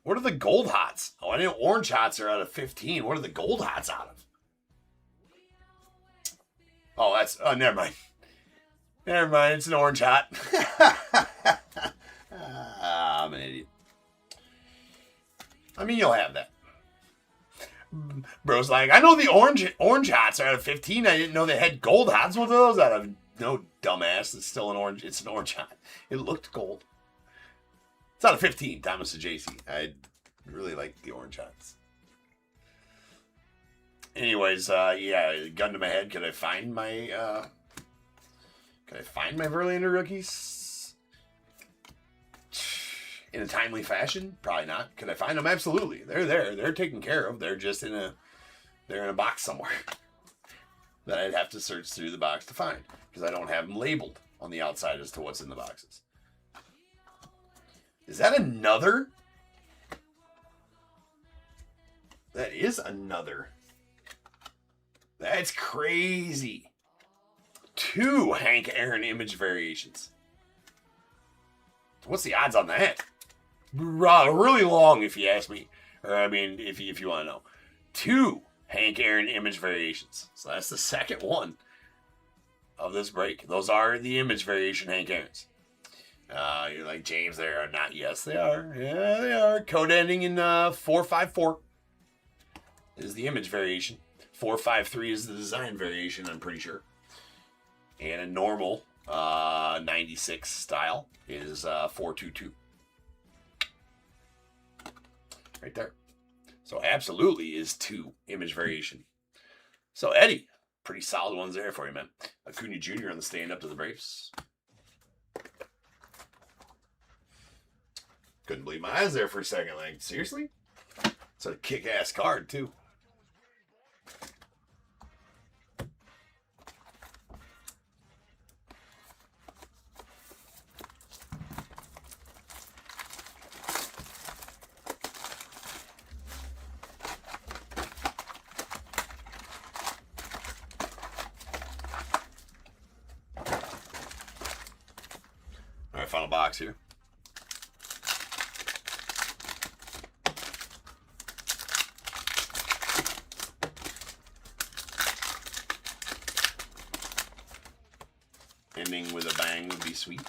What are the gold hots? Oh, I know orange hots are out of 15. What are the gold hots out of? Oh, never mind. Never mind, it's an orange hot. I'm an idiot. I mean, you'll have that. Bro's like, I know the orange hots are out of 15. I didn't know they had gold hots. What are those out of? no, dumbass. It's still an orange. It's an orange hot. It looked gold. It's out of 15. Thomas to JC. I really like the orange hots. Anyways, yeah, gun to my head. Could I find my Verlander rookies in a timely fashion? Probably not. Could I find them? Absolutely. They're there. They're taken care of. They're just in a box somewhere that I'd have to search through the box to find, because I don't have them labeled on the outside as to what's in the boxes. Is that another? That is another. That's crazy. 2 Hank Aaron image variations. What's the odds on that? Really long, if you ask me. Or, I mean, if you want to know. 2 Hank Aaron image variations. So that's the second one of this break. Those are the image variation Hank Aaron's. You're like, James, they are not. Yes, they are. Yeah, they are. Code ending in 454 is the image variation. 453 is the design variation, I'm pretty sure. And a normal 96 style is 422. Right there. So absolutely is 2 image variation. So Eddie, pretty solid ones there for you, man. Acuna Jr. on the stand up to the Braves. Couldn't believe my eyes there for a second. Like, seriously? It's a kick-ass card, too. All right, final box here. Ending with a bang would be sweet.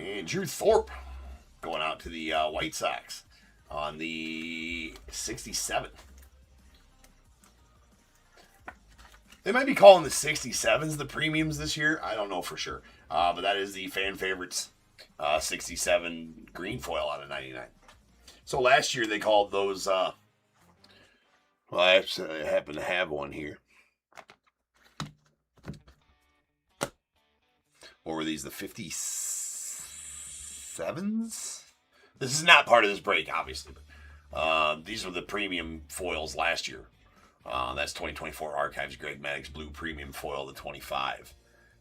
And Drew Thorpe going out to the White Sox on the 67. They might be calling the 67s the premiums this year. I don't know for sure. But that is the fan favorites 67 green foil out of 99. So last year they called those, well, I happen to have one here. What were these, the 57s? This is not part of this break, obviously. But, these were the premium foils last year. That's 2024 Archives Greg Maddux Blue Premium Foil to 25.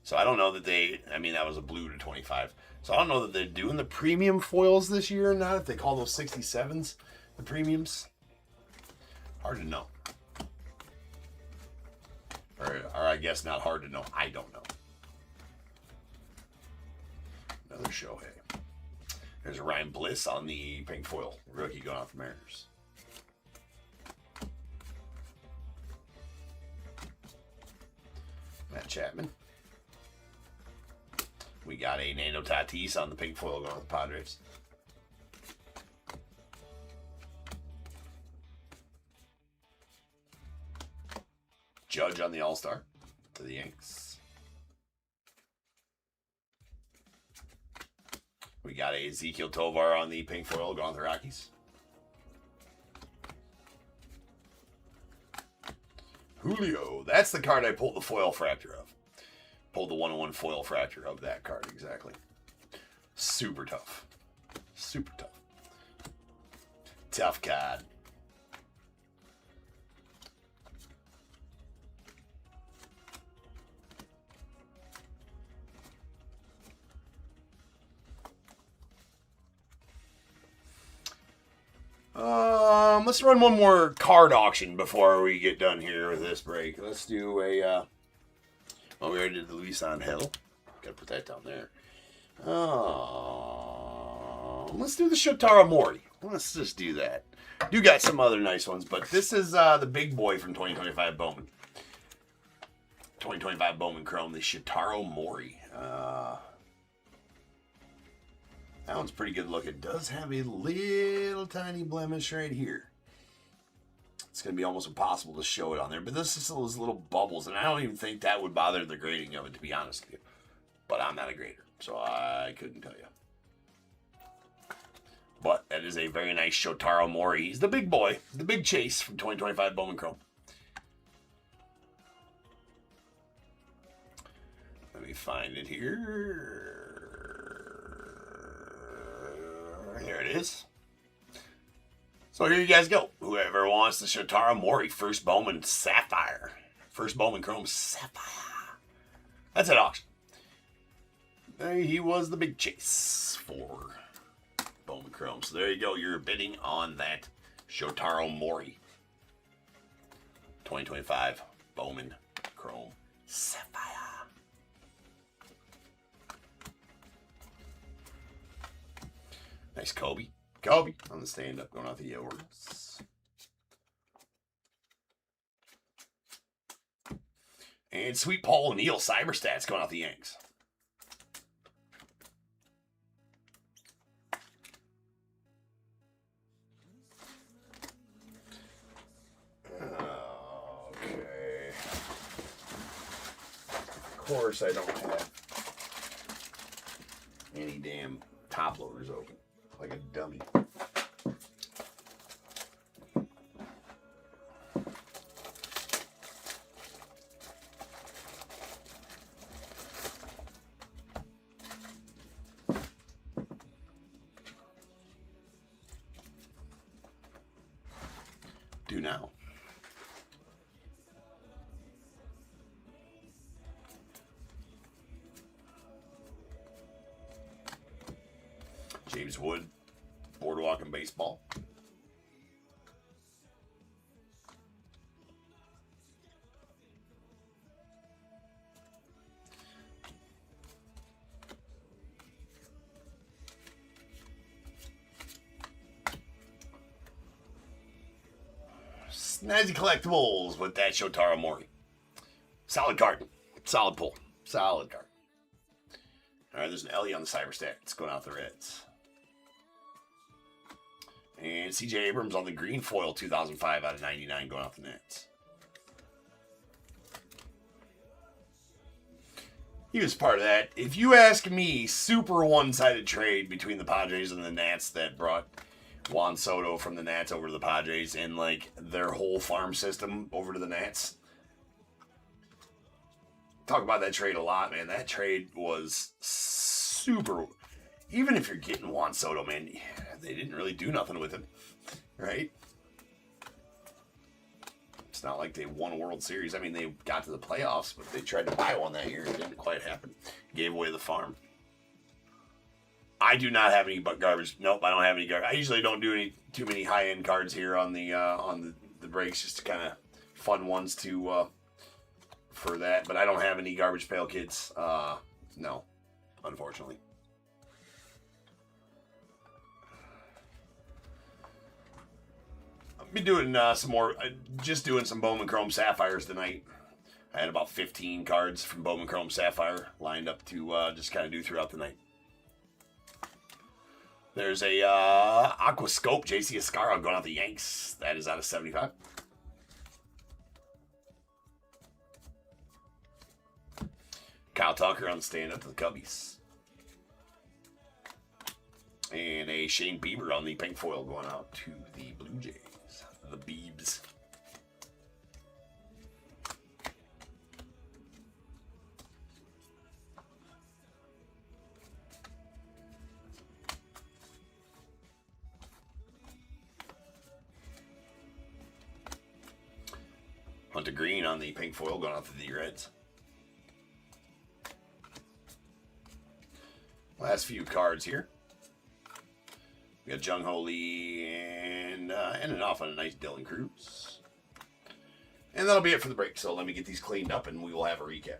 So I don't know that that was a blue to 25. So I don't know that they're doing the premium foils this year or not, if they call those 67s the premiums. Hard to know. Or I guess not hard to know. I don't know. Another Shohei. There's a Ryan Bliss on the pink foil. Rookie going off the Mariners. Matt Chapman. We got a Nando Tatis on the pink foil going off the Padres. Judge on the All-Star to the Yanks. We got a Ezekiel Tovar on the pink foil going to the Rockies. Julio. That's the card I pulled the foil fracture of. Pulled the 101 foil fracture of that card, exactly. Super tough. Super tough. Tough card. Let's run one more card auction before we get done here with this break. Let's do a, well, we already did the Luis Angel. Gotta put that down there. Let's do the Shotaro Mori. Let's just do that. You got some other nice ones, but this is the big boy from 2025 Bowman. 2025 Bowman Chrome, the Shotaro Mori. That one's pretty good look. It does have a little tiny blemish right here. It's going to be almost impossible to show it on there. But this is those little bubbles. And I don't even think that would bother the grading of it, to be honest with you. But I'm not a grader, so I couldn't tell you. But that is a very nice Shotaro Mori. He's the big boy. The big chase from 2025 Bowman Chrome. Let me find it here. There it is. So here you guys go. Whoever wants the Shotaro Mori first Bowman Sapphire. First Bowman Chrome Sapphire. That's at auction. He was the big chase for Bowman Chrome. So there you go. You're bidding on that Shotaro Mori. 2025 Bowman Chrome Sapphire. Nice Kobe. Kobe on the stand-up going out the awards. And Sweet Paul O'Neill Cyber Stats going out the Yanks. Okay. Of course I don't have any damn top loaders open. Like a dummy. Do now. James Wood, Boardwalk and Baseball. Snazzy Collectibles with that Shotaro Mori. Solid card. Solid pull. Solid card. All right, there's an Ellie on the Cyber Stats going out the Reds. And C.J. Abrams on the green foil, 2005 out of 99, going off the Nets. He was part of that. If you ask me, super one-sided trade between the Padres and the Nats that brought Juan Soto from the Nats over to the Padres and like their whole farm system over to the Nats. Talk about that trade a lot, man. That trade was super. Even if you're getting Juan Soto, man, they didn't really do nothing with him, right? It's not like they won a World Series. I mean, they got to the playoffs, but they tried to buy one that year. It didn't quite happen. Gave away the farm. I do not have any but garbage. Nope, I don't have any garbage. I usually don't do too many high-end cards here on the breaks, just kind of fun ones to for that. But I don't have any garbage pail kids. No, unfortunately. I'll be doing some more, just doing some Bowman Chrome Sapphires tonight. I had about 15 cards from Bowman Chrome Sapphire lined up to just kind of do throughout the night. There's a Aquascope JC Escaro going out the Yanks. That is out of 75. Kyle Tucker on the stand up to the Cubbies. And a Shane Bieber on the pink foil going out to the Blue Jays. The Beebs. Hunter Green on the pink foil going out to the Reds. Last few cards here. We got Jung Ho Lee and ending off on a nice Dylan Cruz. And that'll be it for the break. So let me get these cleaned up and we will have a recap.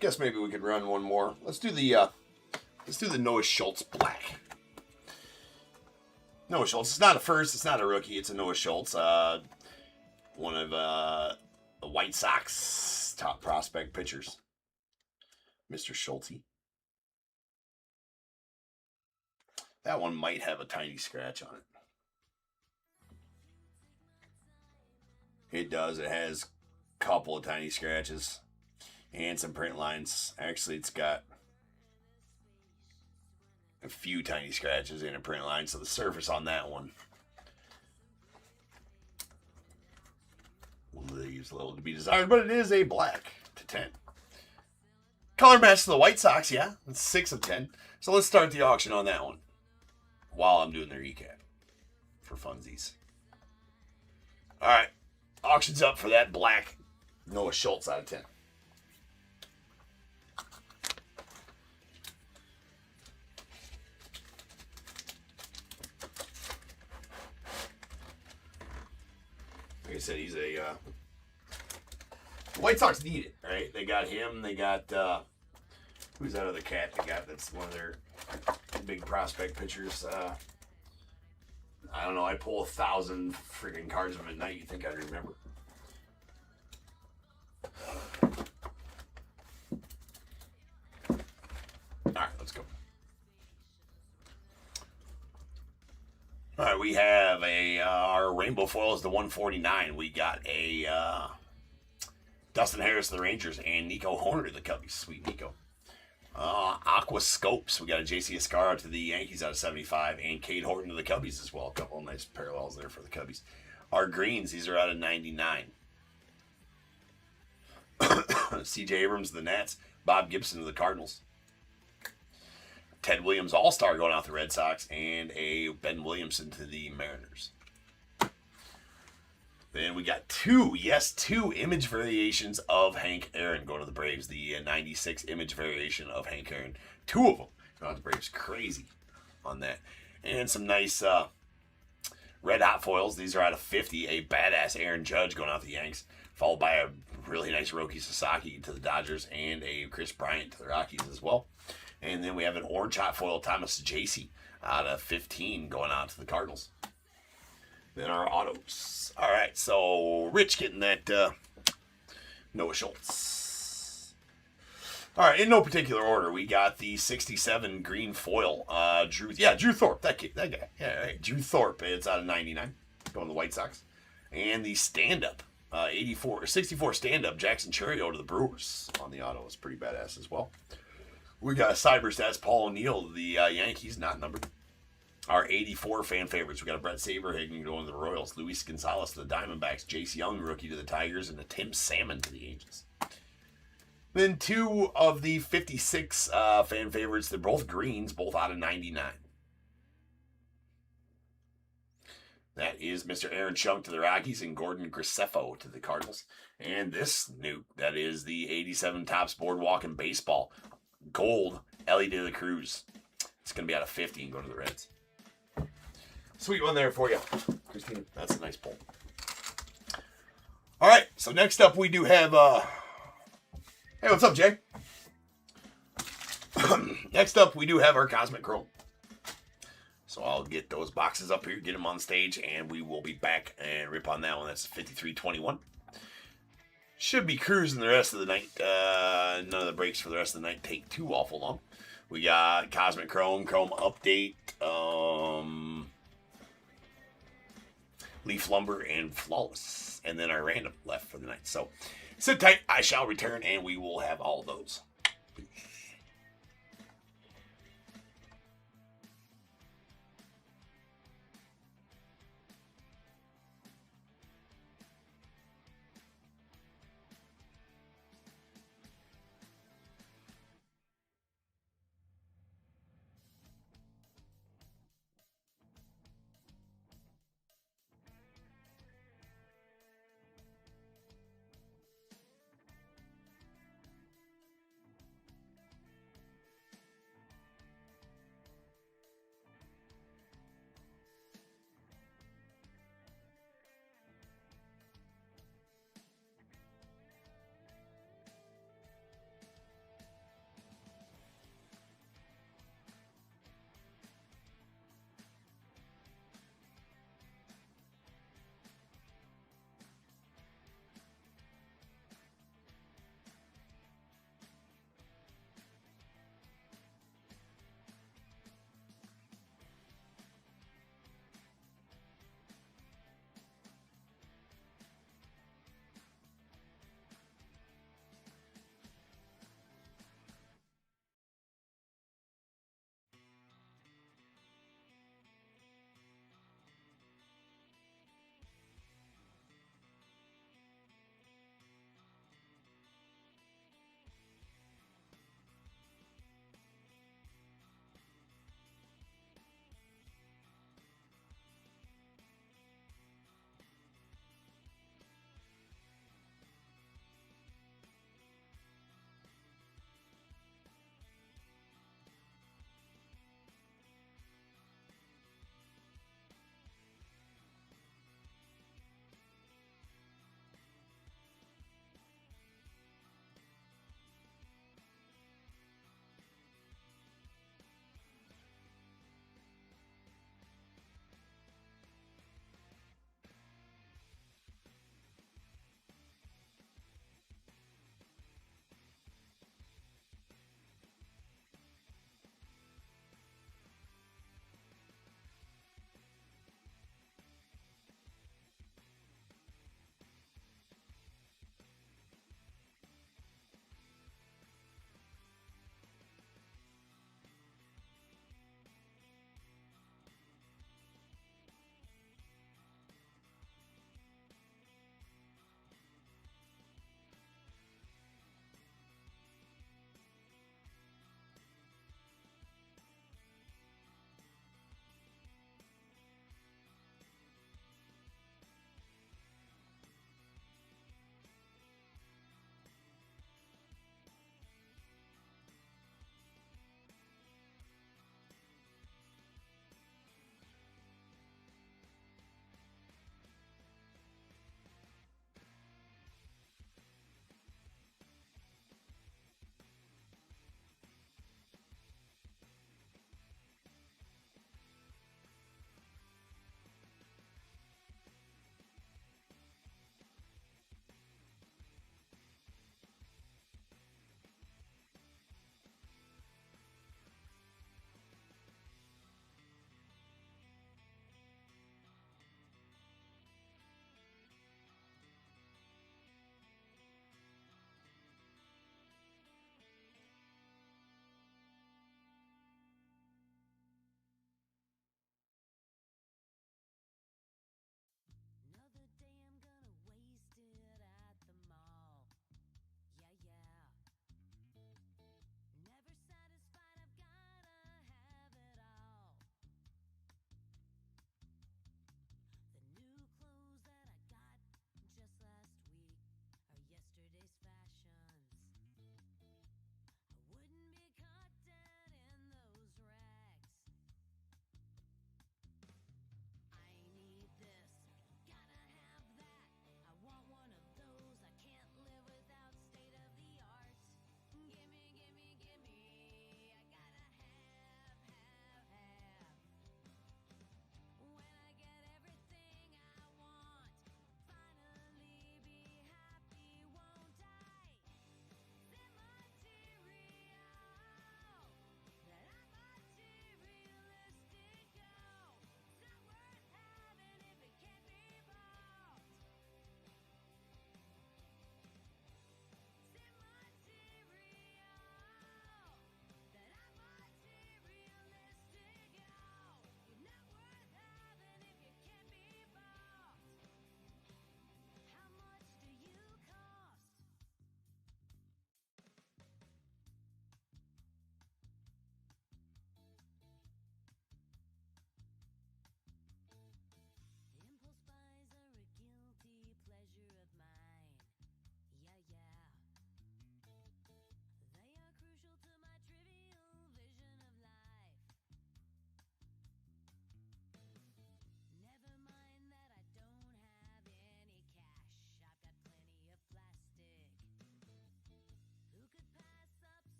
Guess maybe we could run one more. Let's do the Noah Schultz black. Noah Schultz. It's not a first. It's not a rookie. It's a Noah Schultz. One of the White Sox top prospect pitchers. Mr. Schulte. That one might have a tiny scratch on it. It does. It has a couple of tiny scratches. And some print lines. Actually, it's got a few tiny scratches and a print line. So the surface on that one leaves a little to be desired. But it is a black to 10. Color match to the White Sox, yeah. It's 6 of 10. So let's start the auction on that one while I'm doing the recap for funsies. All right. Auction's up for that black Noah Schultz out of 10. Like I said, he's a White Sox need it, right? They got him. They got who's that other cat they got? That's one of their big prospect pitchers. I don't know. I pull 1,000 freaking cards of him at night. You think I'd remember? All right, let's go. All right, we have our rainbow foil is the 149. We got a Dustin Harris of the Rangers and Nico Horner of the Cubbies. Sweet Nico. Aqua Scopes. We got a JC Escaro to the Yankees out of 75 and Cade Horton to the Cubbies as well. A couple of nice parallels there for the Cubbies. Our greens, these are out of 99. CJ Abrams of the Nats. Bob Gibson of the Cardinals. Ted Williams All-Star going out the Red Sox, and a Ben Williamson to the Mariners. Then we got two image variations of Hank Aaron going to the Braves. The 96 image variation of Hank Aaron. 2 of them going out the Braves. Crazy on that. And some nice red hot foils. These are out of 50. A badass Aaron Judge going out the Yanks, followed by a really nice Roki Sasaki to the Dodgers, and a Chris Bryant to the Rockies as well. And then we have an orange hot foil Thomas Jacey out of 15 going out to the Cardinals. Then our autos. All right, so Rich getting that Noah Schultz. All right, in no particular order, we got the 67 green foil. Drew Thorpe, that guy. Yeah, right. Drew Thorpe, it's out of 99, going to the White Sox. And the stand-up, 64 stand-up Jackson Churio to the Brewers on the auto is pretty badass as well. We got a CyberStats Paul O'Neill, the Yankees, not numbered. Our 84 fan favorites. We got a Brett Saberhagen going to the Royals. Luis Gonzalez to the Diamondbacks. Jace Young, rookie to the Tigers. And a Tim Salmon to the Angels. Then 2 of the 56 fan favorites. They're both greens, both out of 99. That is Mr. Aaron Schunk to the Rockies and Gordon Graceffo to the Cardinals. And this nuke, that is the 87 Topps Boardwalk in Baseball. Gold, Ellie De La Cruz. It's going to be out of 50 and go to the Reds. Sweet one there for you, Christine. That's a nice pull. All right, so next up we do have... Hey, what's up, Jay? Next up we do have our Cosmic Chrome. So I'll get those boxes up here, get them on stage, and we will be back and rip on that one. That's 5321. Should be cruising the rest of the night. None of the breaks for the rest of the night take too awful long. We got Cosmic Chrome, Chrome Update, Leaf Lumber, and Flawless. And then our random left for the night. So sit tight. I shall return, and we will have all those.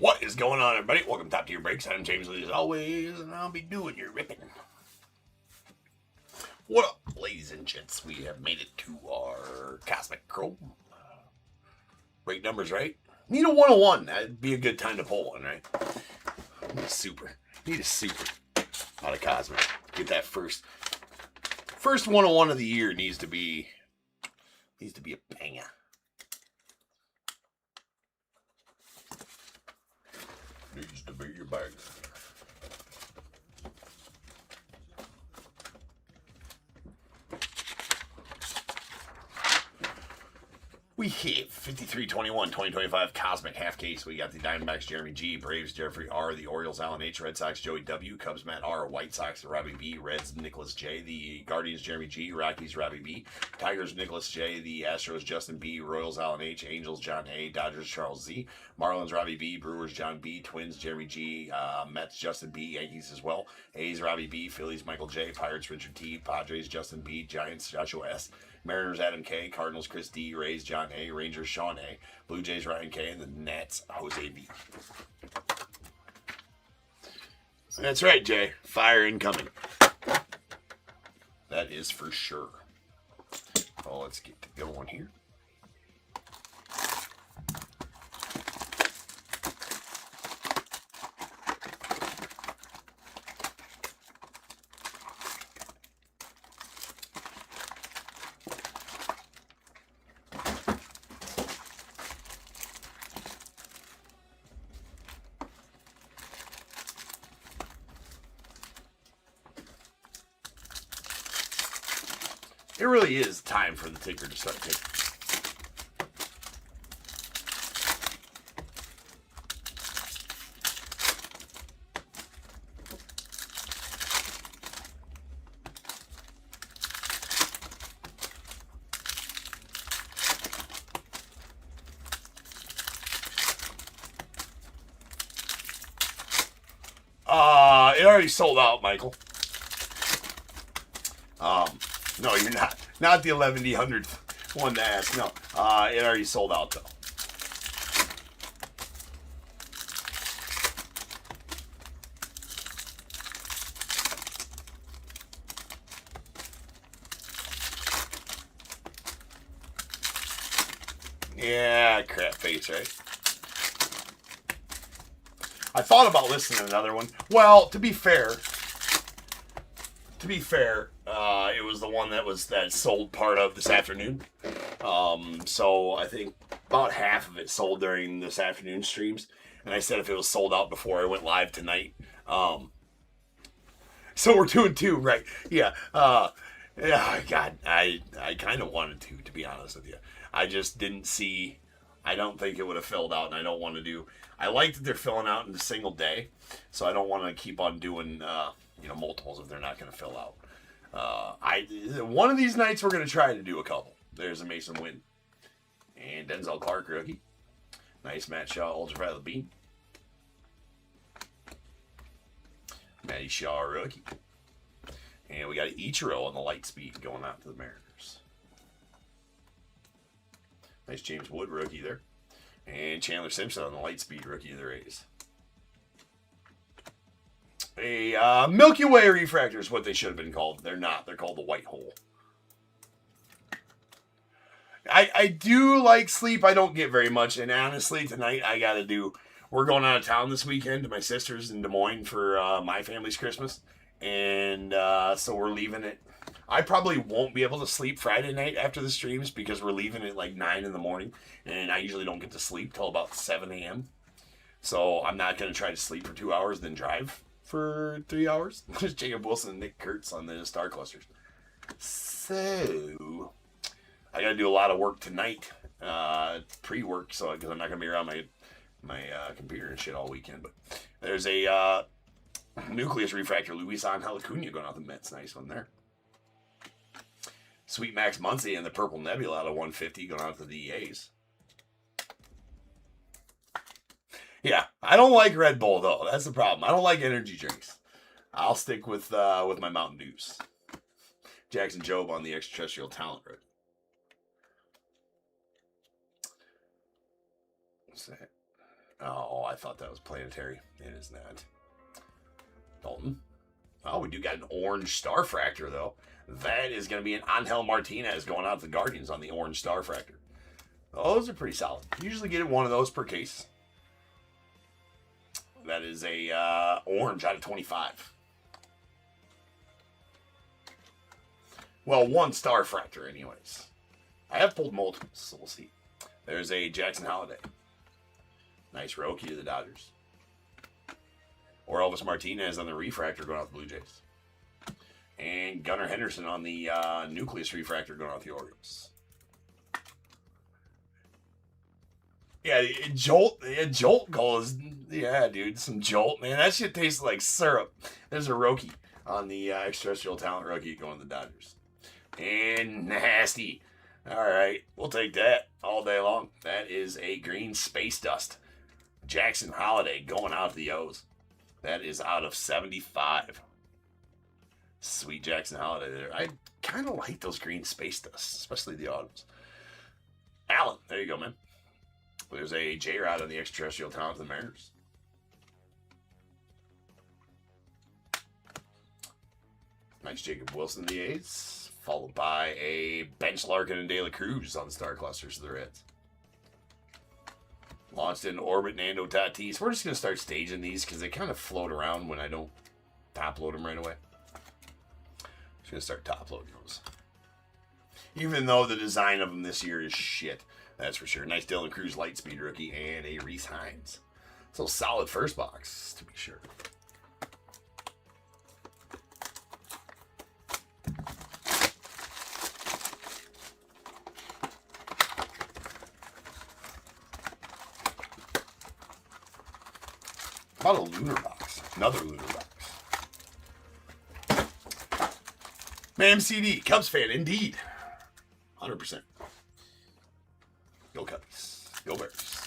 What is going on, everybody? Welcome to Top Tier Breaks. I'm James Lee, as always, and I'll be doing your ripping. What up, ladies and gents? We have made it to our Cosmic Chrome. Rate numbers, right? Need a 101. That'd be a good time to pull one, right? Need a super. Out of Cosmic. Get that first 101 of the year needs to be a banger. Needs to be your banger. We hit 53-21-2025 Cosmic half case. We got the Diamondbacks Jeremy G, Braves Jeffrey R, the Orioles Alan H, Red Sox Joey W, Cubs Matt R, White Sox Robbie B, Reds Nicholas J, the Guardians Jeremy G, Rockies Robbie B, Tigers Nicholas J, the Astros Justin B, Royals Alan H, Angels John A, Dodgers Charles Z, Marlins Robbie B, Brewers John B, Twins Jeremy G, Mets Justin B, Yankees as well, A's Robbie B, Phillies Michael J, Pirates Richard T, Padres Justin B, Giants Joshua S, Mariners Adam K, Cardinals Chris D, Rays John A, Rangers Sean A, Blue Jays Ryan K, and the Nats Jose B. That's right, Jay. Fire incoming. That is for sure. Oh, let's get to going here. It really is time for the ticker to start ticking. It already sold out, Michael. No, you're not. Not the 1100th one to ask. No, it already sold out, though. Yeah, crap face, right? I thought about listing another one. Well, to be fair, it was the one that sold part of this afternoon. So I think about half of it sold during this afternoon streams, and I said if it was sold out before I went live tonight. So we're 2-2, right? Yeah. Yeah. God, I kind of wanted to be honest with you. I just didn't see. I don't think it would have filled out, and I don't want to do. I like that they're filling out in a single day, so I don't want to keep on doing multiples if they're not going to fill out. One of these nights we're going to try to do a couple. There's a Mason Wynn and Denzel Clark rookie. Nice Matt Shaw Ultraviolet B. Matty Shaw rookie. And we got Ichiro on the light speed going out to the Mariners. Nice James Wood rookie there. And Chandler Simpson on the light speed rookie of the Rays. A Milky Way refractor is what they should have been called. They're not. They're called the white hole. I do like sleep. I don't get very much. And honestly, tonight I got to do... We're going out of town this weekend to my sister's in Des Moines for my family's Christmas. And so we're leaving it. I probably won't be able to sleep Friday night after the streams because we're leaving at like 9 in the morning. And I usually don't get to sleep till about 7 a.m. So I'm not going to try to sleep for 2 hours, then drive for 3 hours. There's Jacob Wilson and Nick Kurtz on the Star Clusters. So I got to do a lot of work tonight, pre-work, so because I'm not going to be around my computer and shit all weekend. But there's a Nucleus refractor, Luis Angel Acuna going out the Mets. Nice one there. Sweet Max Muncy and the Purple Nebula out of 150 going out to the A's. Yeah, I don't like Red Bull though. That's the problem. I don't like energy drinks. I'll stick with my Mountain Dews. Jackson Jobe on the extraterrestrial talent road. What's that? Oh, I thought that was planetary. It is not. Dalton. Oh, we do got an orange Starfractor, though. That is going to be an Angel Martinez going out to the Guardians on the orange Starfractor. Those are pretty solid. Usually get one of those per case. That is a orange out of 25. Well, one Starfractor anyways. I have pulled multiples, so we'll see. There's a Jackson Holiday. Nice Roki to the Dodgers. Or Elvis Martinez on the Refractor going out the Blue Jays. And Gunnar Henderson on the Nucleus Refractor going out the Orioles. Yeah, Jolt goes. Yeah, dude, some Jolt, man. That shit tastes like syrup. There's a Roki on the extraterrestrial talent rookie going to the Dodgers. And nasty. All right, we'll take that all day long. That is a green space dust. Jackson Holiday going out to the O's. That is out of 75. Sweet Jackson Holiday there. I kind of like those green space dusts, especially the autumns. Allen, there you go, man. There's a J-Rod on the extraterrestrial talent of the Mariners. Nice Jacob Wilson of the A's, followed by a Bench Larkin and De La Cruz on the Star Clusters of the Reds. Launched in orbit Nando Tatis. We're just going to start staging these because they kind of float around when I don't top load them right away. Just going to start top loading those. Even though the design of them this year is shit. That's for sure. Nice Dylan Cruz Lightspeed rookie and a Reese Hines. So solid first box, to be sure. How about a lunar box? Another lunar box. Ma'am CD, Cubs fan, indeed. 100%. Go Cubbies. Go Bears.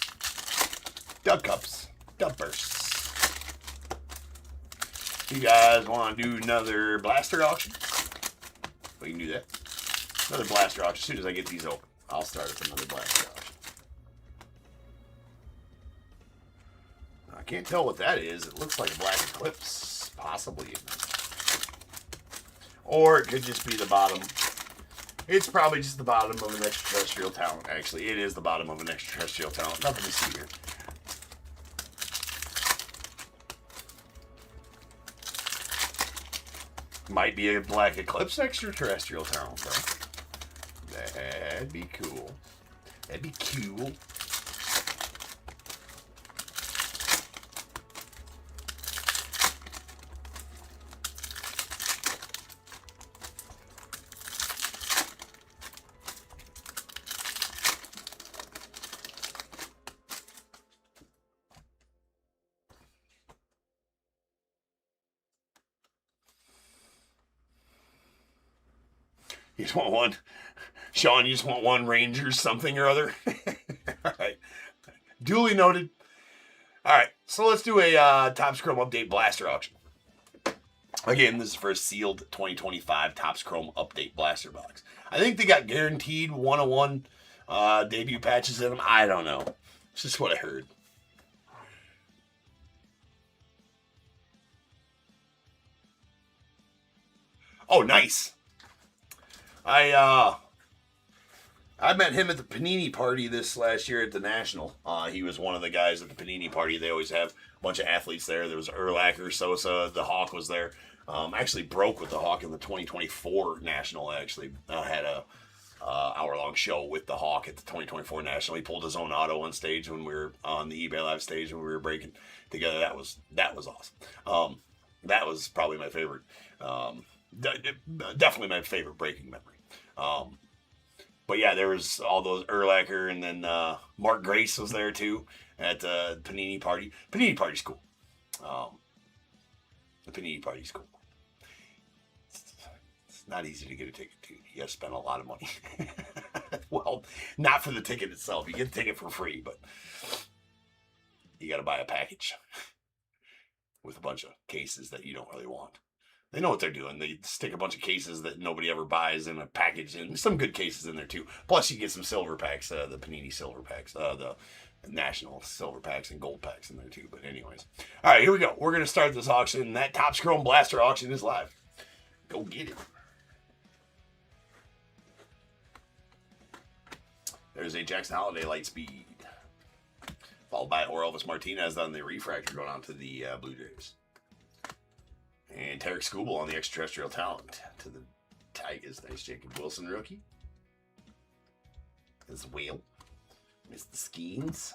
Dub Cups. Dub Bursts. You guys want to do another blaster auction? We can do that. Another blaster auction. As soon as I get these open, I'll start with another blaster auction. I can't tell what that is. It looks like a Black Eclipse. Possibly. Or it could just be the bottom. It's probably just the bottom of an extraterrestrial talent. Actually, it is the bottom of an extraterrestrial talent. Nothing to see here. Might be a Black Eclipse extraterrestrial talent, though. That'd be cool. That'd be cool. You just want one? Sean, you just want one Rangers something or other? All right. Duly noted. All right. So let's do a Topps Chrome Update Blaster auction. Again, this is for a sealed 2025 Topps Chrome Update Blaster box. I think they got guaranteed 101 debut patches in them. I don't know. It's just what I heard. Oh, nice. I met him at the Panini party this last year at the National. He was one of the guys at the Panini party. They always have a bunch of athletes there. There was Urlacher, Sosa, the Hawk was there. Actually broke with the Hawk in the 2024 National. I actually had a hour-long show with the Hawk at the 2024 National. He pulled his own auto on stage when we were on the eBay Live stage when we were breaking together. That was awesome. That was probably my favorite. Definitely my favorite breaking memory. But yeah, there was all those Urlacher, and then Mark Grace was there too at the Panini party. Panini party's cool. The Panini party's cool. It's not easy to get a ticket to. You got to spend a lot of money. Well, not for the ticket itself. You get the ticket for free, but you got to buy a package with a bunch of cases that you don't really want. They know what they're doing. They stick a bunch of cases that nobody ever buys in a package, and some good cases in there too. Plus, you get some silver packs, the Panini silver packs, the national silver packs and gold packs in there too. But anyways, all right, here we go. We're gonna start this auction. That Topps Chrome Blaster auction is live. Go get it. There's a Jackson Holiday Light Speed, followed by Elvis Martinez on the refractor going on to the Blue Jays, and Tarek Skubal on the extraterrestrial talent to the Tigers. Nice Jacob Wilson rookie. As well. Missed the Skeens.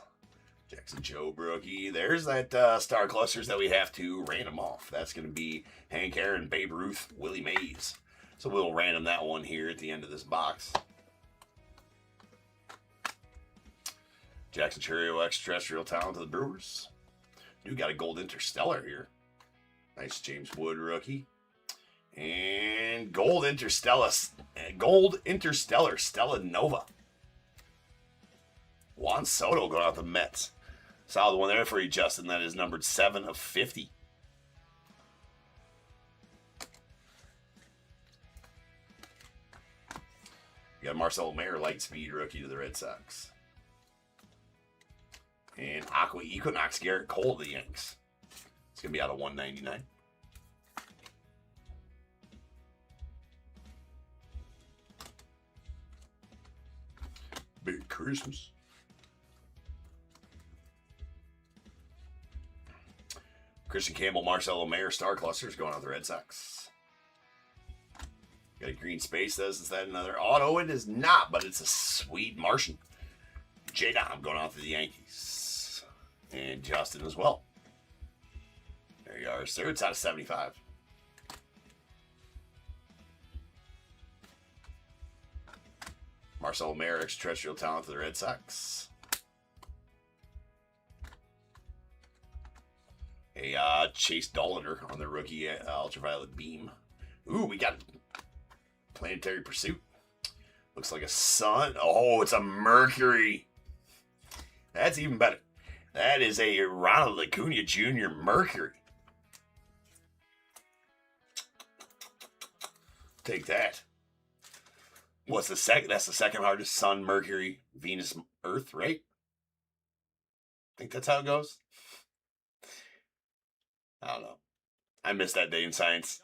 Jackson Joe rookie. There's that star clusters that we have to random off. That's going to be Hank Aaron, Babe Ruth, Willie Mays. So we'll random that one here at the end of this box. Jackson Churio, extraterrestrial talent to the Brewers. You got a gold interstellar here. Nice James Wood rookie. And gold interstellar Stella Nova. Juan Soto going out the Mets. Solid one there for you, Justin. That is numbered 7 of 50. You got Marcelo Mayer, light speed rookie to the Red Sox. And Aqua Equinox Garrett Cole to the Yanks. It's going to be out of 199. Big Christmas. Christian Campbell, Marcelo Mayer, star clusters going out the Red Sox. Got a green space. Is that another auto? It is not, but it's a sweet Martian. J-Dom going out to the Yankees. And Justin as well. There you are, sir. It's out of 75. Marcelo Mayer, extraterrestrial talent to the Red Sox. A Chase Dollander on the rookie ultraviolet beam. Ooh, we got Planetary Pursuit. Looks like a sun. Oh, it's a Mercury. That's even better. That is a Ronald Acuna Jr. Mercury. Take that. What's the second? That's the second hardest. Sun, Mercury, Venus, Earth, right? I think that's how it goes. I don't know. I missed that day in science.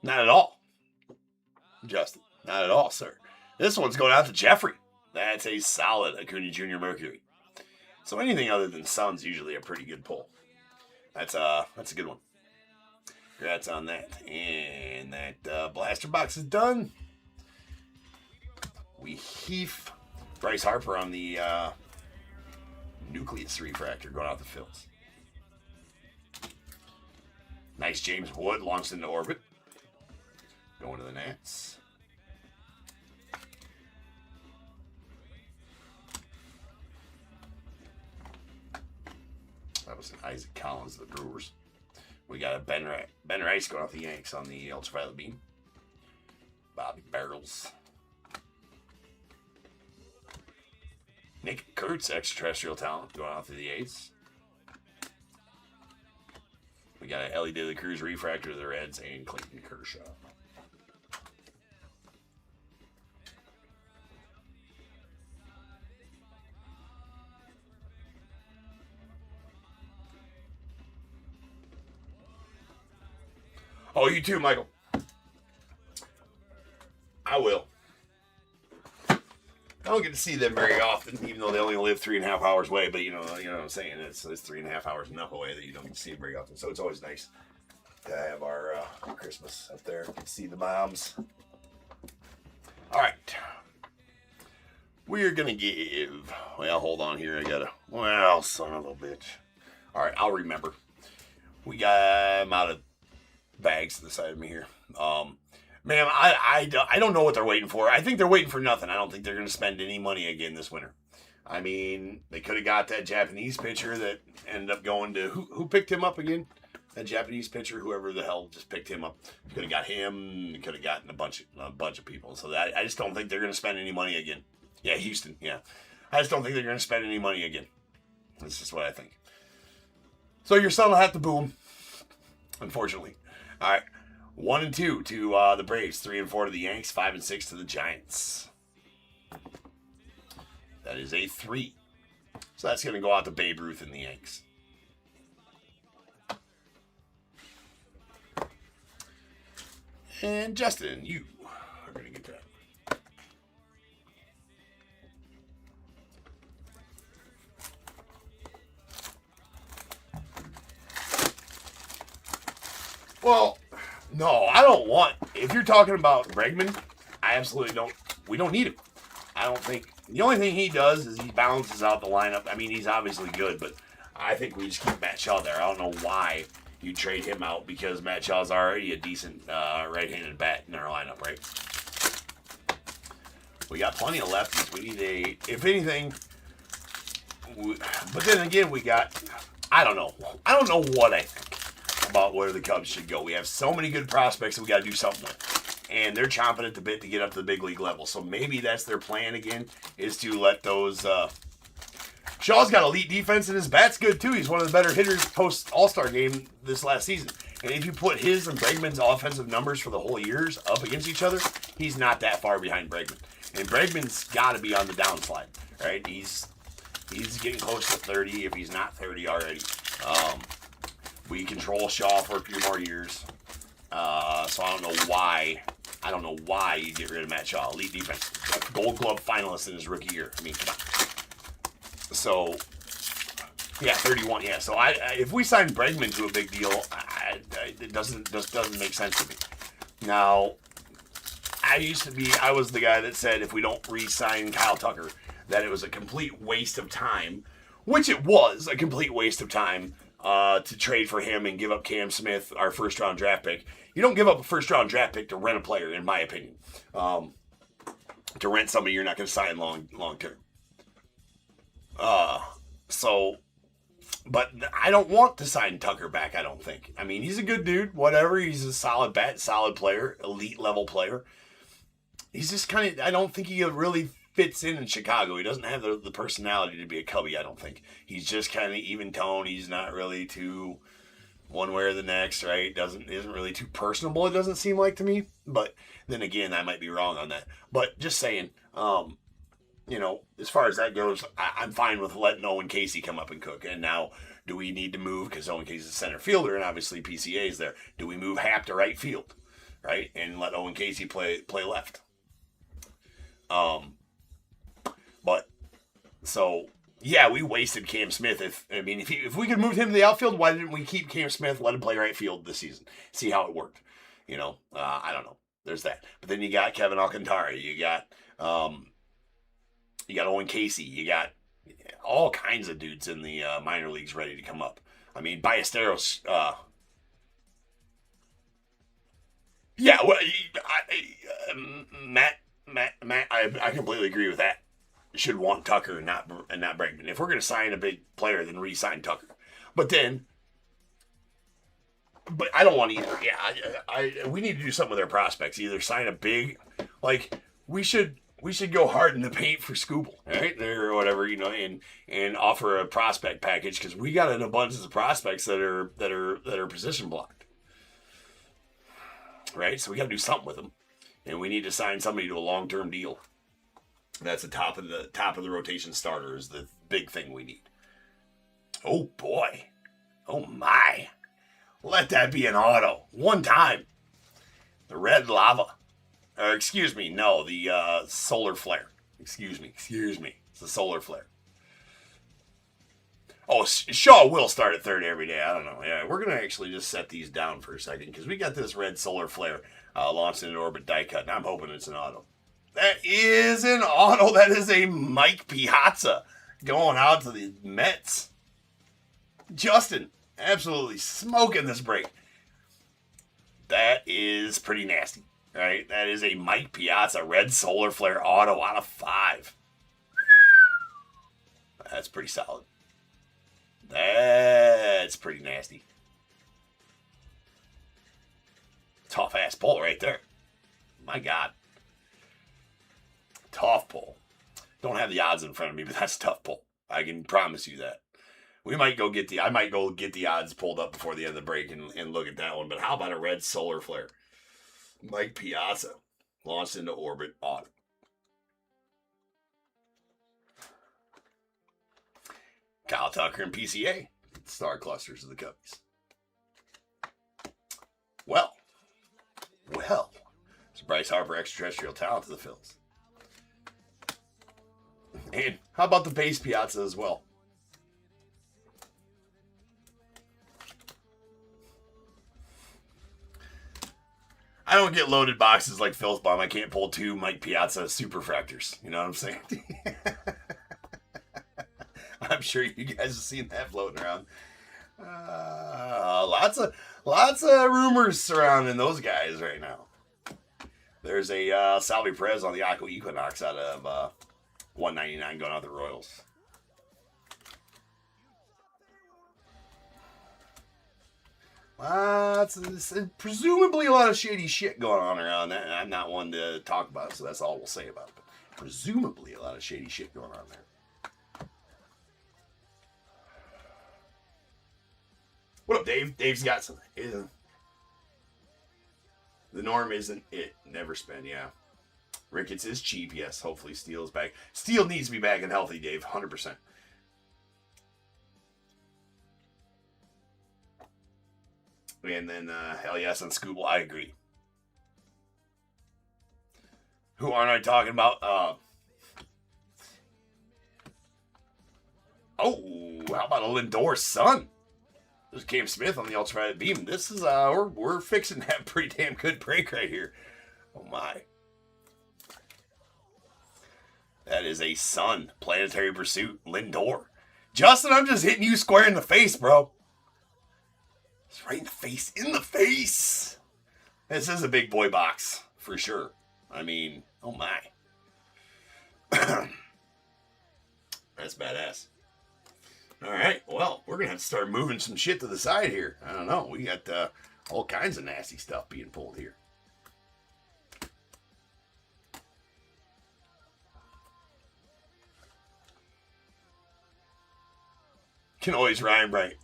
Not at all. Justin. Not at all, sir. This one's going out to Jeffrey. That's a solid Acuna Jr. Mercury. So anything other than sun's usually a pretty good pull. That's a good one. Congrats on that. And that blaster box is done. We heave Bryce Harper on the Nucleus refractor going out the Phils. Nice James Wood launched into orbit. Going to the Nats. That was an Isaac Collins of the Brewers. We got a Ben Rice going off the Yanks on the ultraviolet beam. Bobby Barrels. Nick Kurtz, extraterrestrial talent, going off to the A's. We got an Ellie De La Cruz refractor to the Reds and Clayton Kershaw. Oh, you too, Michael. I will. I don't get to see them very often, even though they only live 3.5 hours away. But you know what I'm saying. It's 3.5 hours enough away that you don't get to see them very often. So it's always nice to have our Christmas up there and see the moms. All right, we are gonna give. Well, hold on here. I gotta. Well, son of a bitch. All right, I'll remember. We got. I'm out of bags to the side of me here. Man, I don't know what they're waiting for. I think they're waiting for nothing. I don't think they're going to spend any money again this winter. I mean, they could have got that Japanese pitcher that ended up going to... Who picked him up again? That Japanese pitcher, whoever the hell just picked him up. Could have got him. Could have gotten a bunch of people. So I just don't think they're going to spend any money again. Yeah, Houston, yeah. I just don't think they're going to spend any money again. That's just what I think. So your son will have to boo him, unfortunately. All right. 1 and 2 to the Braves, 3 and 4 to the Yanks, 5 and 6 to the Giants. That is a 3. So that's going to go out to Babe Ruth and the Yanks. And Justin, you are going to get that. Well, no, I don't want. If you're talking about Bregman, I absolutely don't. We don't need him. I don't think. The only thing he does is he balances out the lineup. I mean, he's obviously good, but I think we just keep Matt Shaw there. I don't know why you trade him out because Matt Shaw's already a decent right-handed bat in our lineup, right? We got plenty of lefties. We need if anything, but then again, we got, I don't know what I think about where the Cubs should go. We have so many good prospects that we got to do something with. And they're chomping at the bit to get up to the big league level. So maybe that's their plan again, is to let those, Shaw's got elite defense and his bat's good too. He's one of the better hitters post All-Star game this last season. And if you put his and Bregman's offensive numbers for the whole years up against each other, he's not that far behind Bregman. And Bregman's got to be on the downslide, right? He's getting close to 30 if he's not 30 already. We control Shaw for a few more years. So I don't know why you get rid of Matt Shaw. Elite defense. Gold Glove finalist in his rookie year. I mean, come on. So, yeah, 31. Yeah, so if we sign Bregman to a big deal, it doesn't make sense to me. Now, I was the guy that said if we don't re-sign Kyle Tucker, that it was a complete waste of time, which it was a complete waste of time to trade for him and give up Cam Smith, our first-round draft pick. You don't give up a first-round draft pick to rent a player, in my opinion. To rent somebody you're not going to sign long-term. But I don't want to sign Tucker back, I don't think. I mean, he's a good dude, whatever. He's a solid bat, solid player, elite-level player. He's just kind of, I don't think he really fits in Chicago. He doesn't have the personality to be a Cubby, I don't think. He's just kind of even tone. He's not really too one way or the next, right? Isn't really too personable, it doesn't seem like to me. But then again, I might be wrong on that. But just saying, as far as that goes, I'm fine with letting Owen Casey come up and cook. And now, do we need to move, because Owen Casey's a center fielder and obviously PCA is there, do we move Happ to right field, right? And let Owen Casey play left? But, so, yeah, we wasted Cam Smith. If we could move him to the outfield, why didn't we keep Cam Smith, let him play right field this season? See how it worked. I don't know. There's that. But then you got Kevin Alcantara. You got Owen Casey. You got all kinds of dudes in the minor leagues ready to come up. I mean, Ballesteros. Yeah, well, Matt, I completely agree with that. Should want Tucker and not Bregman. If we're going to sign a big player, then re-sign Tucker. But I don't want either. Yeah, we need to do something with our prospects. Either sign a big, we should go hard in the paint for Scooble, right? There or whatever, and offer a prospect package, because we got an abundance of prospects that are position blocked, right? So we got to do something with them, and we need to sign somebody to a long-term deal. That's the top of the rotation starter is the big thing we need. Oh boy, oh my, let that be an auto one time. The red lava. Excuse me, no, the solar flare. Excuse me. It's the solar flare. Oh, Shaw will start at third every day. I don't know. Yeah, we're going to actually just set these down for a second, because we got this red solar flare launched in an orbit die cut, and I'm hoping it's an auto. That is an auto. That is a Mike Piazza going out to the Mets. Justin, absolutely smoking this break. That is pretty nasty. Right, that is a Mike Piazza red solar flare auto out of 5. That's pretty solid. That's pretty nasty. Tough ass pull right there. My God. Tough pull. Don't have the odds in front of me, but that's a tough pull. I can promise you that. I might go get the odds pulled up before the end of the break and look at that one. But how about a red solar flare? Mike Piazza launched into orbit auto. Kyle Tucker and PCA. Star clusters of the Cubbies. Well. It's Bryce Harper extraterrestrial talent to the Phils. And how about the base Piazza as well? I don't get loaded boxes like Phil's Bomb. I can't pull 2 Mike Piazza superfractors. You know what I'm saying? I'm sure you guys have seen that floating around. Lots of rumors surrounding those guys right now. There's a Salvi Perez on the Aqua Equinox out of 199 going out the Royals. Presumably a lot of shady shit going on around that. I'm not one to talk about it, so that's all we'll say about it. But presumably a lot of shady shit going on there. What up, Dave? Dave's got some. The norm isn't it. Never spend, yeah. Ricketts is cheap, yes. Hopefully Steele's back. Steele needs to be back and healthy, Dave. 100%. And then, hell yes, on Scooble, I agree. Who aren't I talking about? Oh, how about a Lindor son? There's Cam Smith on the ultraviolet beam. This is, we're fixing that pretty damn good break right here. Oh my. That is a sun. Planetary Pursuit. Lindor. Justin, I'm just hitting you square in the face, bro. It's right in the face. In the face. This is a big boy box. For sure. I mean, oh my. That's badass. All right. Well, we're going to have to start moving some shit to the side here. I don't know. We got all kinds of nasty stuff being pulled here. Can always rhyme right.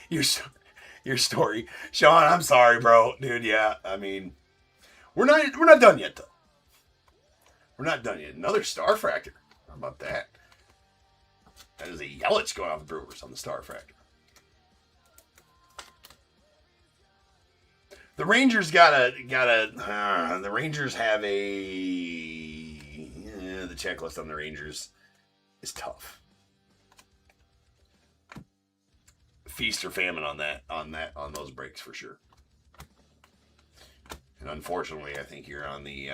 Your story, Sean. I'm sorry, bro, dude. Yeah, I mean, we're not done yet, though. We're not done yet. Another Star Fractor. How about that? That is a Yelich going off the Brewers on the Star Fractor. The Rangers the Rangers have the checklist on the Rangers is tough. Feast or famine on those breaks for sure. And unfortunately, I think you're on the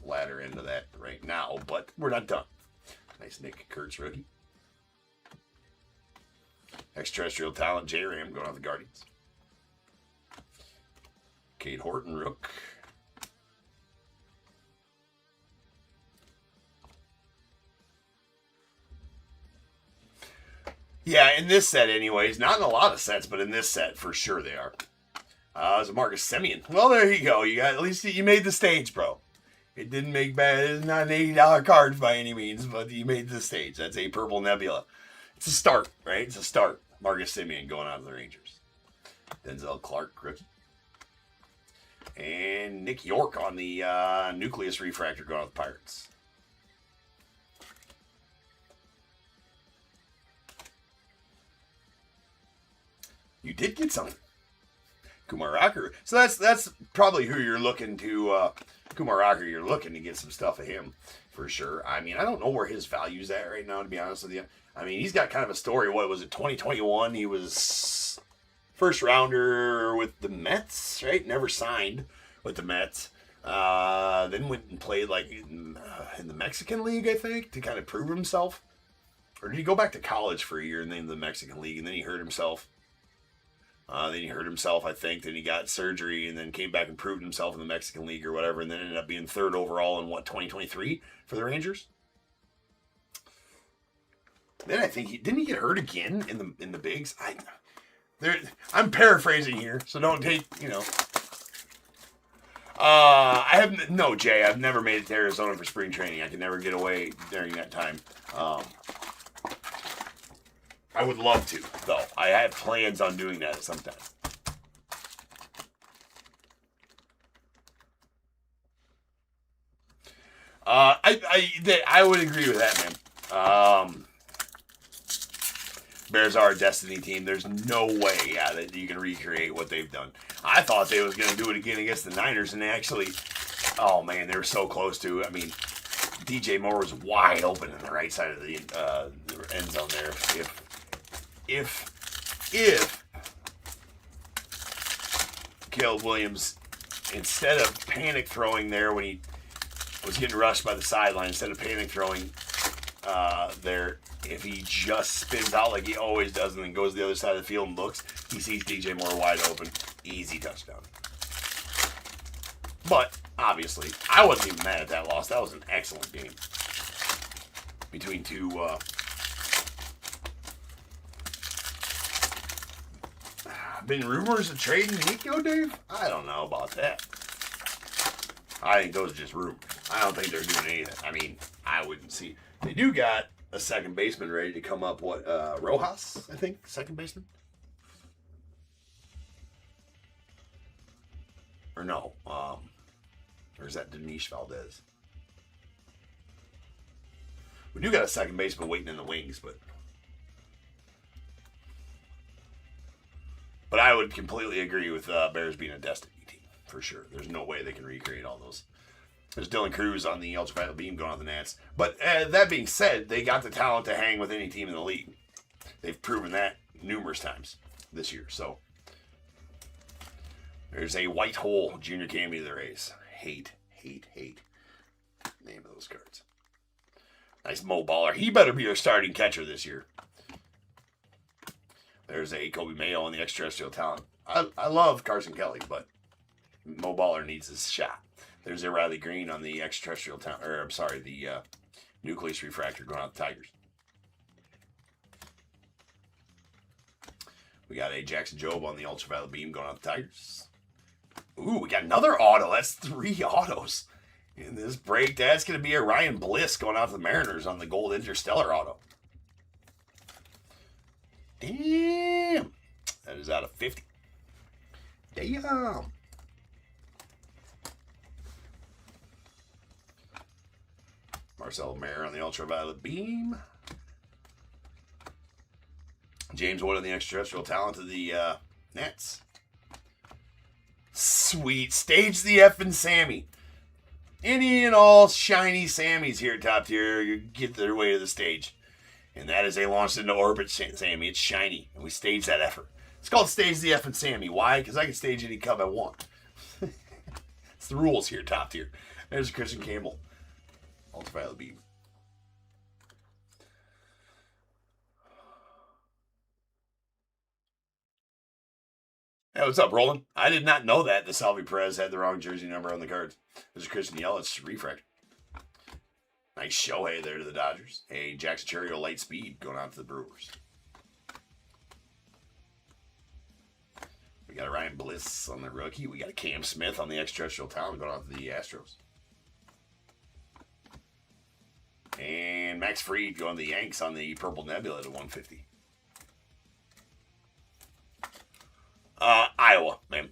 latter end of that right now, but we're not done. Nice Nick Kurtz rookie. Extraterrestrial talent, J-Ram going on the Guardians. Cade Horton, Rook. Yeah, in this set anyways. Not in a lot of sets, but in this set, for sure they are. It's a Marcus Semien. Well, there you go. You got, at least you made the stage, bro. It didn't make bad. It's not an $80 card by any means, but you made the stage. That's a Purple Nebula. It's a start, right? It's a start. Marcus Semien going out to the Rangers. Denzel Clark, rookie. And Nick York on the Nucleus Refractor going out to the Pirates. You did get something. Kumar Rocker. So that's probably who you're looking to, Kumar Rocker, you're looking to get some stuff of him, for sure. I mean, I don't know where his value's at right now, to be honest with you. I mean, he's got kind of a story. What was it, 2021? He was first rounder with the Mets, right? Never signed with the Mets. Then went and played like in the Mexican League, I think, to kind of prove himself. Or did he go back to college for a year and then the Mexican League, and then he hurt himself? I think. Then he got surgery and then came back and proved himself in the Mexican League or whatever, and then ended up being third overall in 2023 for the Rangers. Then I think didn't he get hurt again in the bigs? I'm paraphrasing here, so don't take, Jay, I've never made it to Arizona for spring training. I can never get away during that time. I would love to, though. I have plans on doing that at some time. I would agree with that, man. Bears are a destiny team. There's no way, that you can recreate what they've done. I thought they was going to do it again against the Niners, and they actually, oh man, they were so close to. I mean, DJ Moore was wide open in the right side of the end zone there. If Caleb Williams, instead of panic throwing there when he was getting rushed by the sideline, instead of panic throwing there, if he just spins out like he always does and then goes to the other side of the field and looks, he sees DJ Moore wide open. Easy touchdown. But, obviously, I wasn't even mad at that loss. That was an excellent game between two been rumors of trading Nico, Dave? I don't know about that. I think those are just rumors. I don't think they're doing anything. I mean, I wouldn't see. They do got a second baseman ready to come up. What, Rojas, I think? Second baseman? Or no. Or is that Denise Valdez? We do got a second baseman waiting in the wings, but I would completely agree with Bears being a destiny team, for sure. There's no way they can recreate all those. There's Dylan Cruz on the ultraviolet beam going on the Nats. But that being said, they got the talent to hang with any team in the league. They've proven that numerous times this year. So there's a white hole junior cameo of the race. Hate. Name of those cards. Nice Mo Baller. He better be our starting catcher this year. There's a Kobe Mayo on the extraterrestrial talent. I love Carson Kelly, but Mo Baller needs his shot. There's a Riley Green on the extraterrestrial talent, or I'm sorry, the nucleus refractor going out the Tigers. We got a Jackson Jobe on the ultraviolet beam going out the Tigers. Ooh, we got another auto. That's 3 autos in this break. That's going to be a Ryan Bliss going out to the Mariners on the gold interstellar auto. Damn. That is out of 50. Damn. Marcel Mayer on the ultraviolet beam. James Wood on the extraterrestrial talent of the Nets. Sweet. Stage the effing Sammy. Any and all shiny Sammys here at Top Tier, you get their way to the stage. And that is a launched into orbit Sammy. It's shiny. And we stage that effort. It's called Stage the effing Sammy. Why? Because I can stage any cub I want. It's the rules here at Top Tier. There's Christian Campbell. Ultraviolet beam. Hey, what's up, Roland? I did not know that the Salvi Perez had the wrong jersey number on the cards. There's Christian Yelich refractor. Nice Shohei there to the Dodgers. Hey, Jackson Churio light speed going out to the Brewers. We got a Ryan Bliss on the rookie. We got a Cam Smith on the extraterrestrial talent going out to the Astros. And Max Fried going to the Yanks on the Purple Nebula to 150. Iowa, man.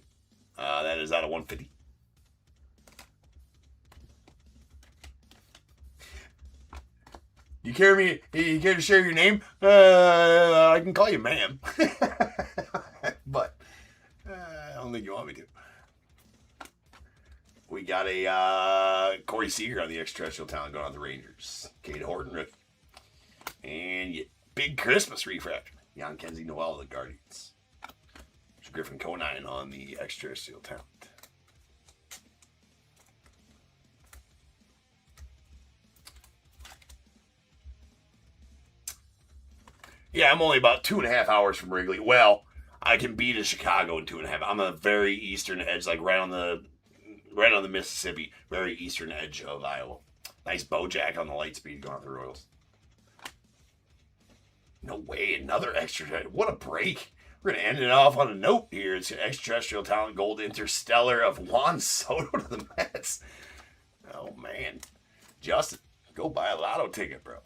That is out of 150. You care to share your name? I can call you ma'am. But I don't think you want me to. We got a Corey Seager on the extraterrestrial talent going on the Rangers. Cade Horton rookie. And big Christmas refractor. Jan Kenzie Noel of the Guardians. There's Griffin Conine on the extraterrestrial talent. Yeah, I'm only about 2.5 hours from Wrigley. Well, I can be to Chicago in 2.5. I'm on the very eastern edge, like right on the Mississippi, very eastern edge of Iowa. Nice Bojack on the light speed going on the Royals. No way, another extra. What a break. We're going to end it off on a note here. It's an extraterrestrial talent gold interstellar of Juan Soto to the Mets. Oh, man. Justin, go buy a lotto ticket, bro.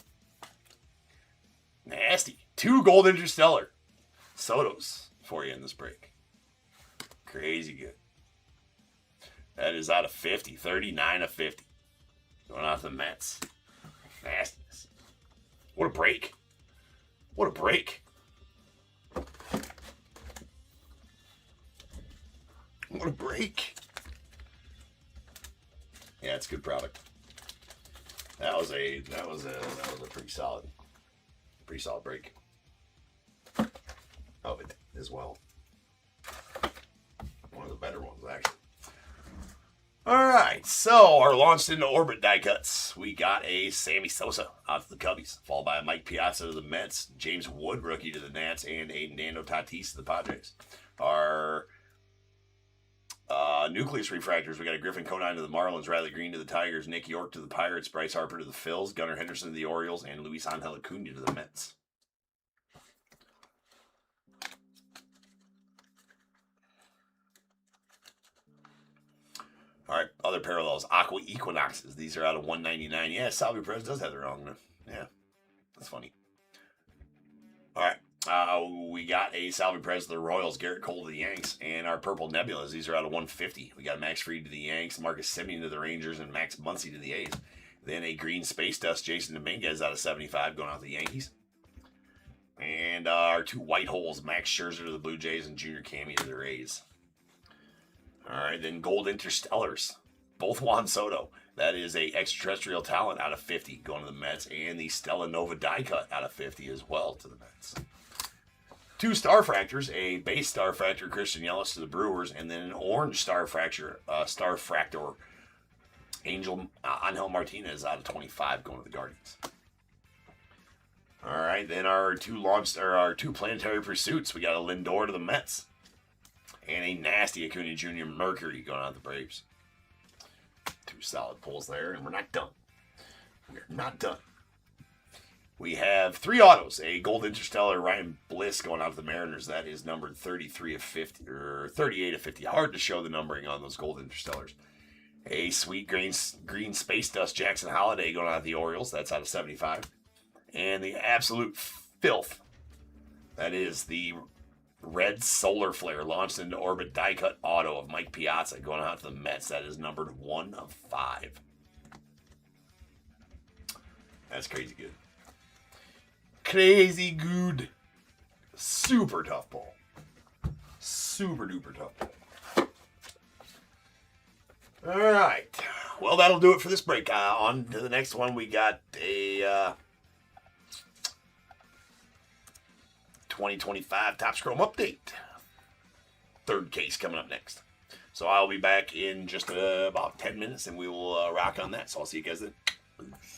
Nasty. 2 gold interstellar Sotos for you in this break. Crazy good. That is out of 50. 39 of 50. Going out to the Mets. Nastiness. What a break. What a break. What a break. Yeah, it's a good product. That was a pretty solid break of it as well. One of the better ones, actually. All right, so our launched into orbit die cuts. We got a Sammy Sosa out to the Cubbies, followed by a Mike Piazza to the Mets, James Wood rookie to the Nats, and a Nando Tatis to the Padres. Our nucleus refractors, we got a Griffin Conine to the Marlins, Riley Green to the Tigers, Nick York to the Pirates, Bryce Harper to the Phils, Gunnar Henderson to the Orioles, and Luis Angel Acuna to the Mets. All right, other parallels. Aqua Equinoxes. These are out of 199. Yeah, Salvi Perez does have the wrong one. Yeah, that's funny. All right, we got a Salvi Perez to the Royals, Garrett Cole to the Yanks, and our Purple Nebulas. These are out of 150. We got Max Fried to the Yanks, Marcus Semien to the Rangers, and Max Muncy to the A's. Then a Green Space Dust, Jason Dominguez out of 75 going out to the Yankees. And our two white holes, Max Scherzer to the Blue Jays and Junior Cammy to the Rays. All right, then Gold Interstellars, both Juan Soto. That is a extraterrestrial talent out of 50 going to the Mets, and the Stella Nova die cut out of 50 as well to the Mets. Two Starfractors, a base Starfractor Christian Yelich to the Brewers, and then an orange Starfractor Angel Martinez out of 25 going to the Guardians. All right, then our two planetary pursuits. We got a Lindor to the Mets. And a nasty Acuna Jr. Mercury going out the Braves. Two solid pulls there, and we're not done. We're not done. We have three autos. A Gold Interstellar Ryan Bliss going out to the Mariners. That is numbered 33 of 50, or 38 of 50. Hard to show the numbering on those Gold Interstellars. A sweet green Space Dust Jackson Holiday going out to the Orioles. That's out of 75. And the absolute filth. That is the Red Solar Flare launched into orbit die cut auto of Mike Piazza going out to the Mets. That is numbered 1 of 5. That's crazy good. Crazy good. Super tough pull. Super duper tough pull. All right. Well, that'll do it for this break. On to the next one. We got a 2025 Topps Chrome update. Third case coming up next. So I'll be back in just about 10 minutes and we will rock on that. So I'll see you guys then. Peace.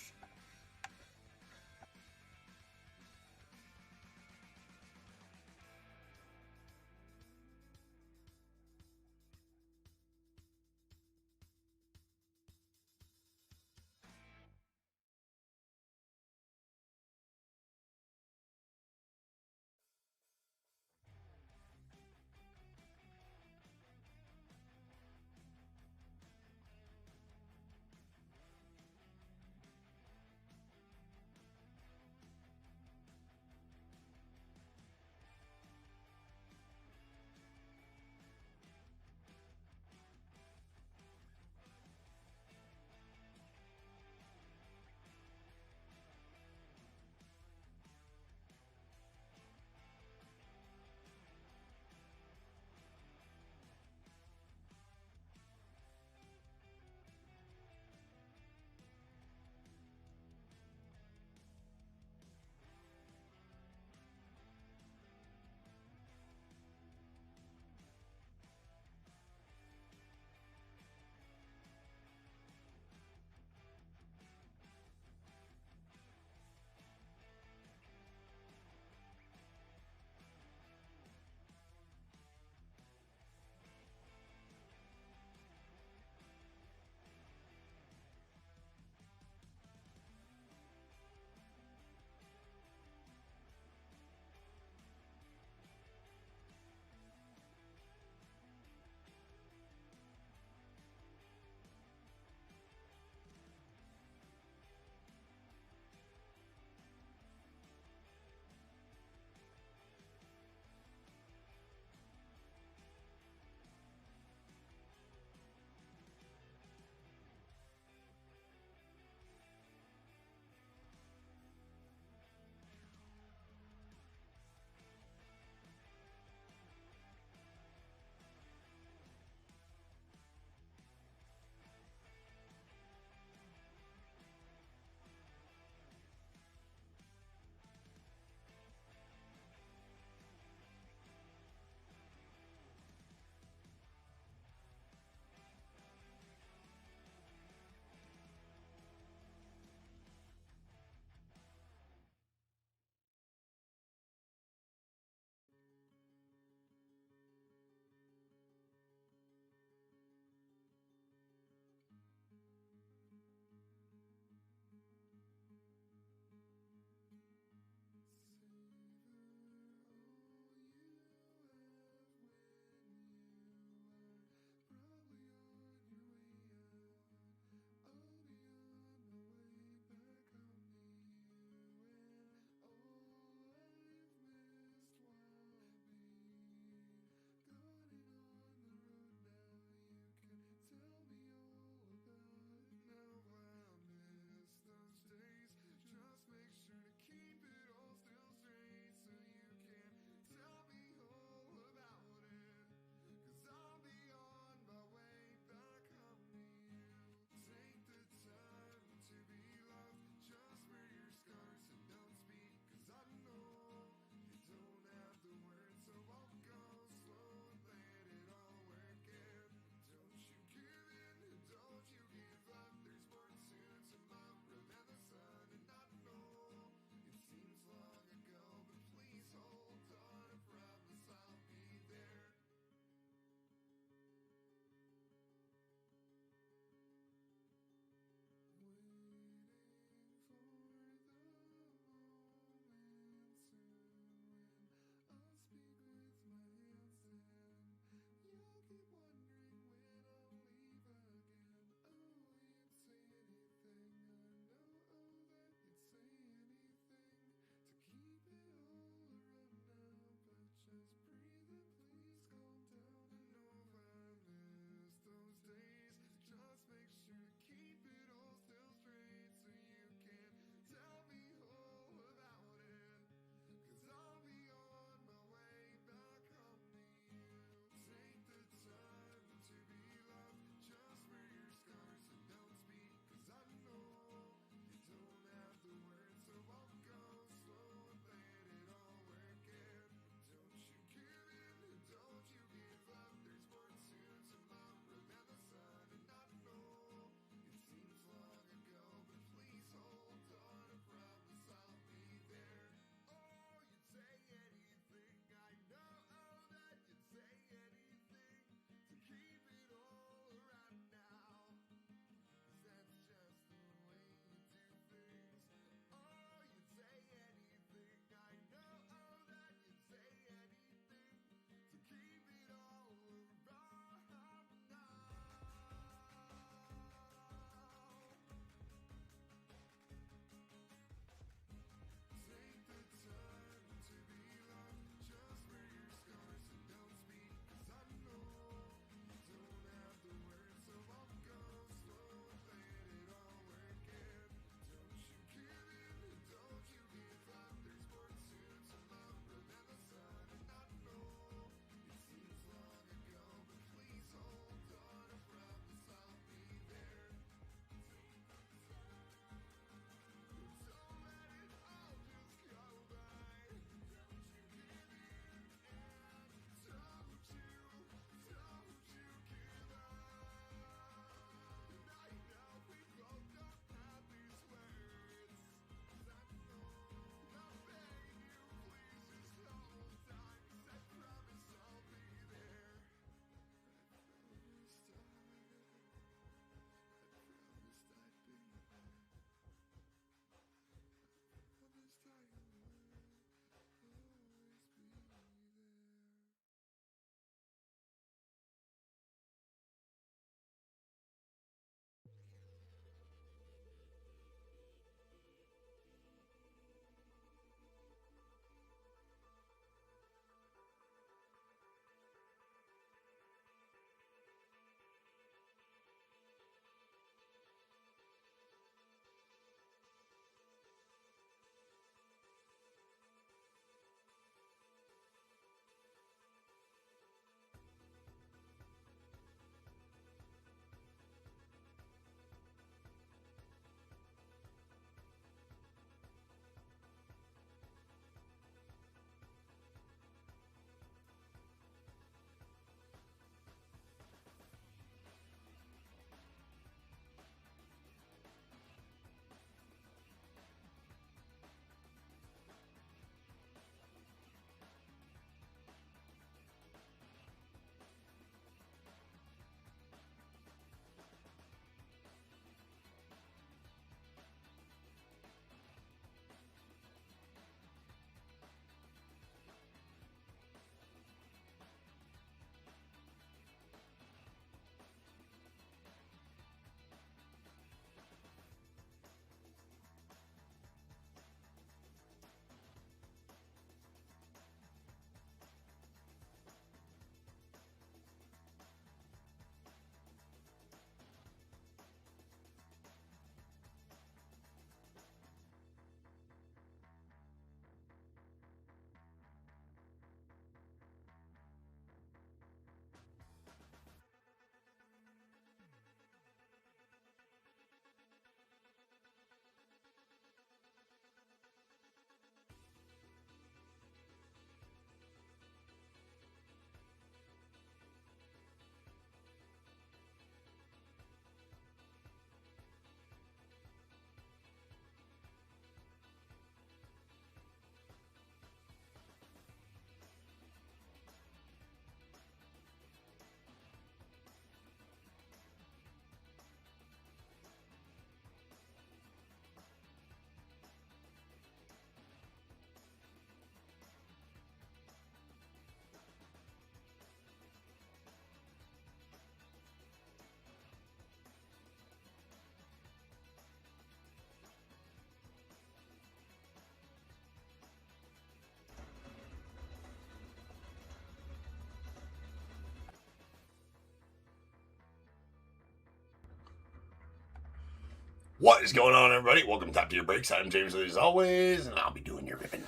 What is going on, everybody? Welcome to Top Tier Breaks. I'm James, as always, and I'll be doing your ripping.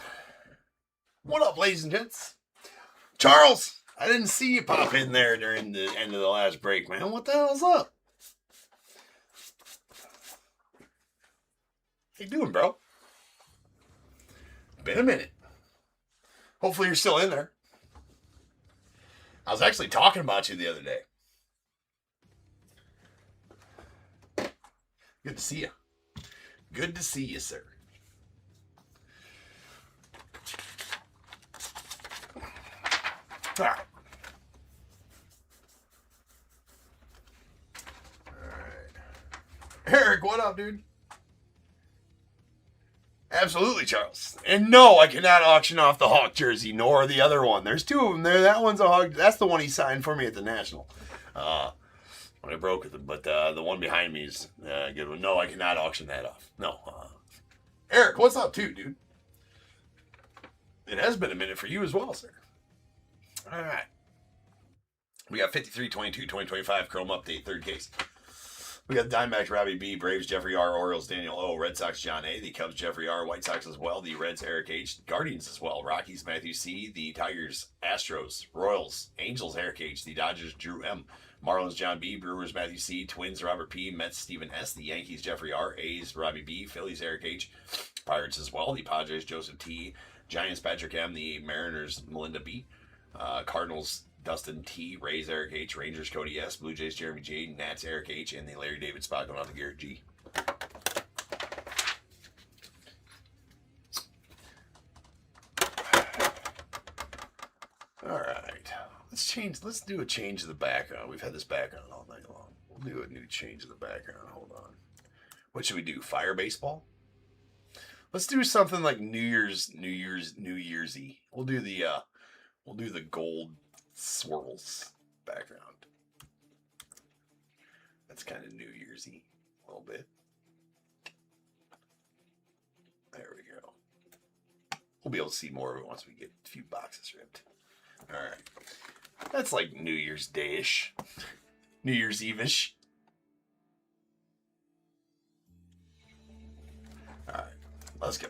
What up, ladies and gents? Charles, I didn't see you pop in there during the end of the last break, man. What the hell's up? How you doing, bro? Been a minute. Hopefully you're still in there. I was actually talking about you the other day. Good to see you. Good to see you, sir. All right. Eric, what up, dude? Absolutely, Charles. And no, I cannot auction off the Hawk jersey, nor the other one. There's two of them there. That one's a Hawk. That's the one he signed for me at the National. When I broke it, but the one behind me is a good one. No, I cannot auction that off. No. Eric, what's up, too, dude? It has been a minute for you as well, sir. All right. We got 53, 22, 2025 Chrome Update, third case. We got Diamondbacks, Robbie B, Braves, Jeffrey R, Orioles, Daniel O, Red Sox, John A, the Cubs, Jeffrey R, White Sox as well, the Reds, Eric H, Guardians as well, Rockies, Matthew C, the Tigers, Astros, Royals, Angels, Eric H, the Dodgers, Drew M, Marlins, John B, Brewers, Matthew C, Twins, Robert P, Mets, Stephen S, the Yankees, Jeffrey R, A's, Robbie B, Phillies, Eric H, Pirates as well, the Padres, Joseph T, Giants, Patrick M, the Mariners, Melinda B, Cardinals, Dustin T, Rays, Eric H, Rangers, Cody S, Blue Jays, Jeremy J, Nats, Eric H, and the Larry David spot going on to Garrett G. All right, let's do a change of the background. We've had this background all night long. We'll do a new change of the background. Hold on. What should we do? Fire baseball? Let's do something like New Year's-y. We'll do the gold swirls background. That's kind of New Year's-y a little bit. There we go. We'll be able to see more of it once we get a few boxes ripped. All right. That's like New Year's Day-ish. New Year's Eve-ish. All right. Let's go.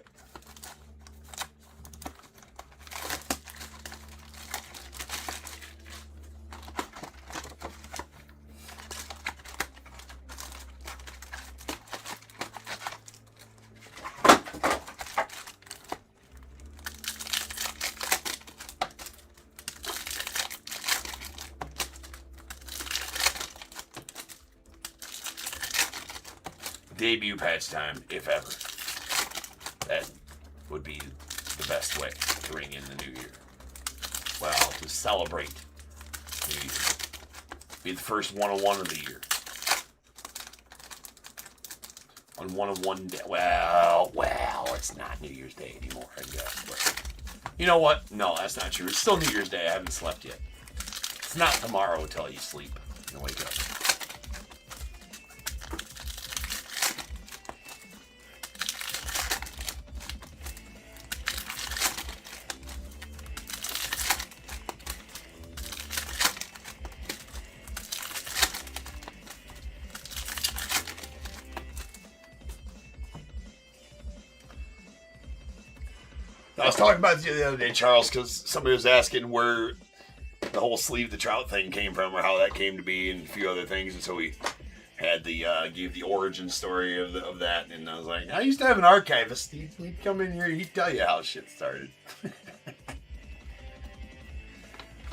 Debut patch time, if ever. That would be the best way to ring in the new year. Well, to celebrate New Year. Be the first 101 of the year. On 101 day. Well, it's not New Year's Day anymore, I guess. But you know what? No, that's not true. It's still New Year's Day. I haven't slept yet. It's not tomorrow until you sleep and wake up. I was talking about it the other day, Charles, because somebody was asking where the whole sleeve the trout thing came from, or how that came to be, and a few other things. And so we had the gave the origin story of that, and I was like, I used to have an archivist. He'd come in here, he'd tell you how shit started.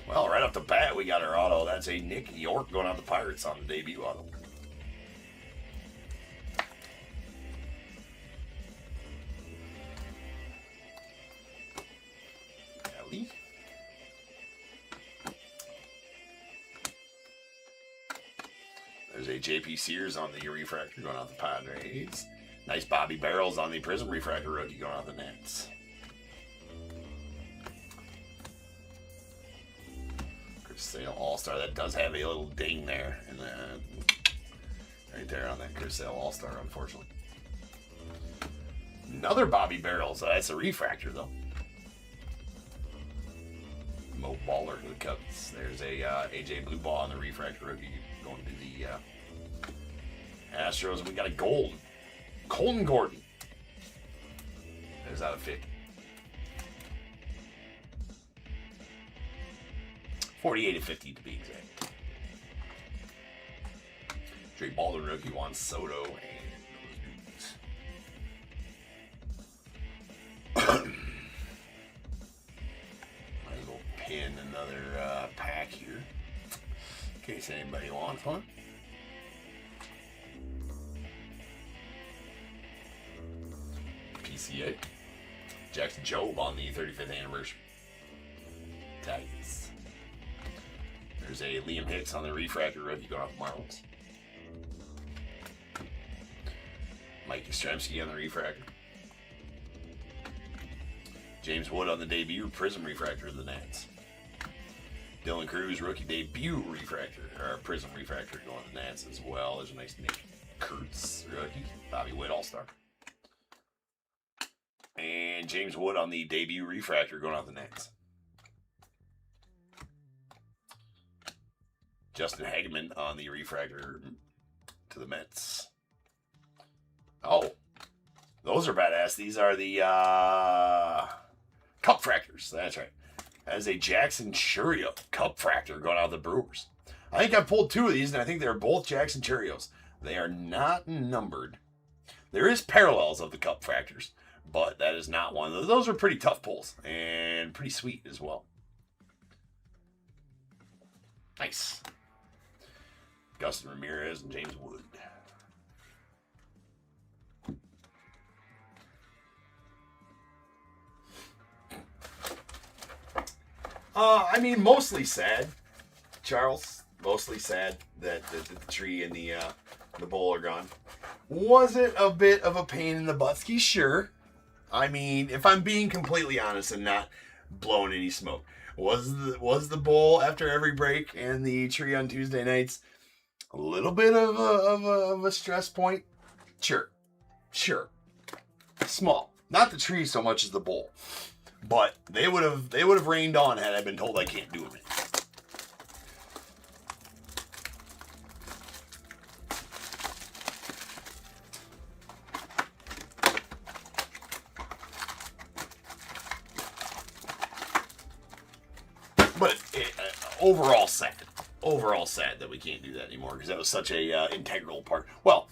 Well, right off the bat, we got our auto. That's a Nick York going out the Pirates on the debut auto. There's a JP Sears on the refractor going out the Padres. Nice Bobby Barrels on the Prism refractor rookie going out the Nats. Chris Sale All-Star. That does have a little ding there. And right there on that Chris Sale All-Star, unfortunately. Another Bobby Barrels. That's a refractor, though. Mo Baller to the Cubs. There's a AJ Blue Ball on the refractor rookie going to the Astros. We got a gold Colton Gordon. There's out of 50. 48 of 50 to be exact. Drake Baldwin rookie, Juan Soto, and those dudes. Might as well pin another pack here in case anybody wants one. PCA. Jackson Jobe on the 35th anniversary. Titans. There's a Liam Hicks on the refractor rookie going off Marlins. Mike Yastrzemski on the refractor. James Wood on the debut Prism refractor of the Nats. Dylan Cruz rookie debut refractor, or Prism refractor going to the Nats as well. There's a nice Nick Kurtz rookie. Bobby Witt All-Star. And James Wood on the debut refractor going off the Nats. Justin Hageman on the refractor to the Mets. Oh, those are badass. These are the Cup Fractors. That's right. That is a Jackson Churio Cup Fractor going out of the Brewers. I think I pulled two of these, and I think they're both Jackson Churios. They are not numbered. There is parallels of the Cup Fractors, but that is not one of those. Those are pretty tough pulls and pretty sweet as well. Nice. Gustin Ramirez and James Wood. I mean, mostly sad, Charles. Mostly sad that the tree and the bowl are gone. Was it a bit of a pain in the buttski? Sure. I mean, if I'm being completely honest and not blowing any smoke, was the bowl after every break and the tree on Tuesday nights a little bit of a stress point? Sure. Small. Not the tree so much as the bowl. But they would have rained on had I been told I can't do it. But overall sad. Overall sad that we can't do that anymore because that was such a integral part. Well,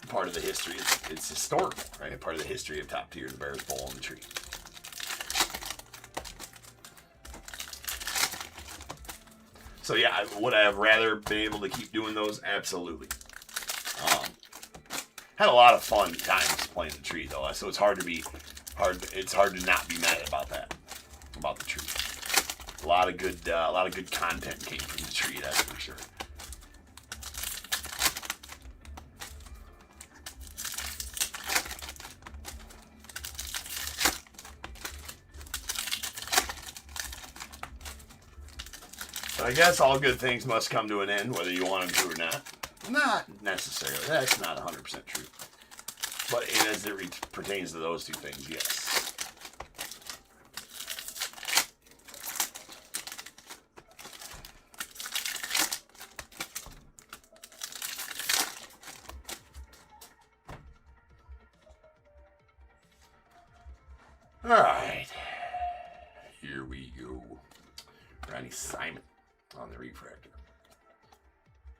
part of the history. It's historical, right? Part of the history of Top Tier, the Bears Bowl on the tree. So yeah, would I have rather been able to keep doing those? Absolutely. Had a lot of fun times playing the tree though, so it's hard to not be mad about that, about the tree. A lot of good content came from the tree, that's for sure. But I guess all good things must come to an end, whether you want them to or not. Not necessarily. That's not 100% true. But as it pertains to those two things, yes. All right. Here we go. Ronnie Simon on the refractor.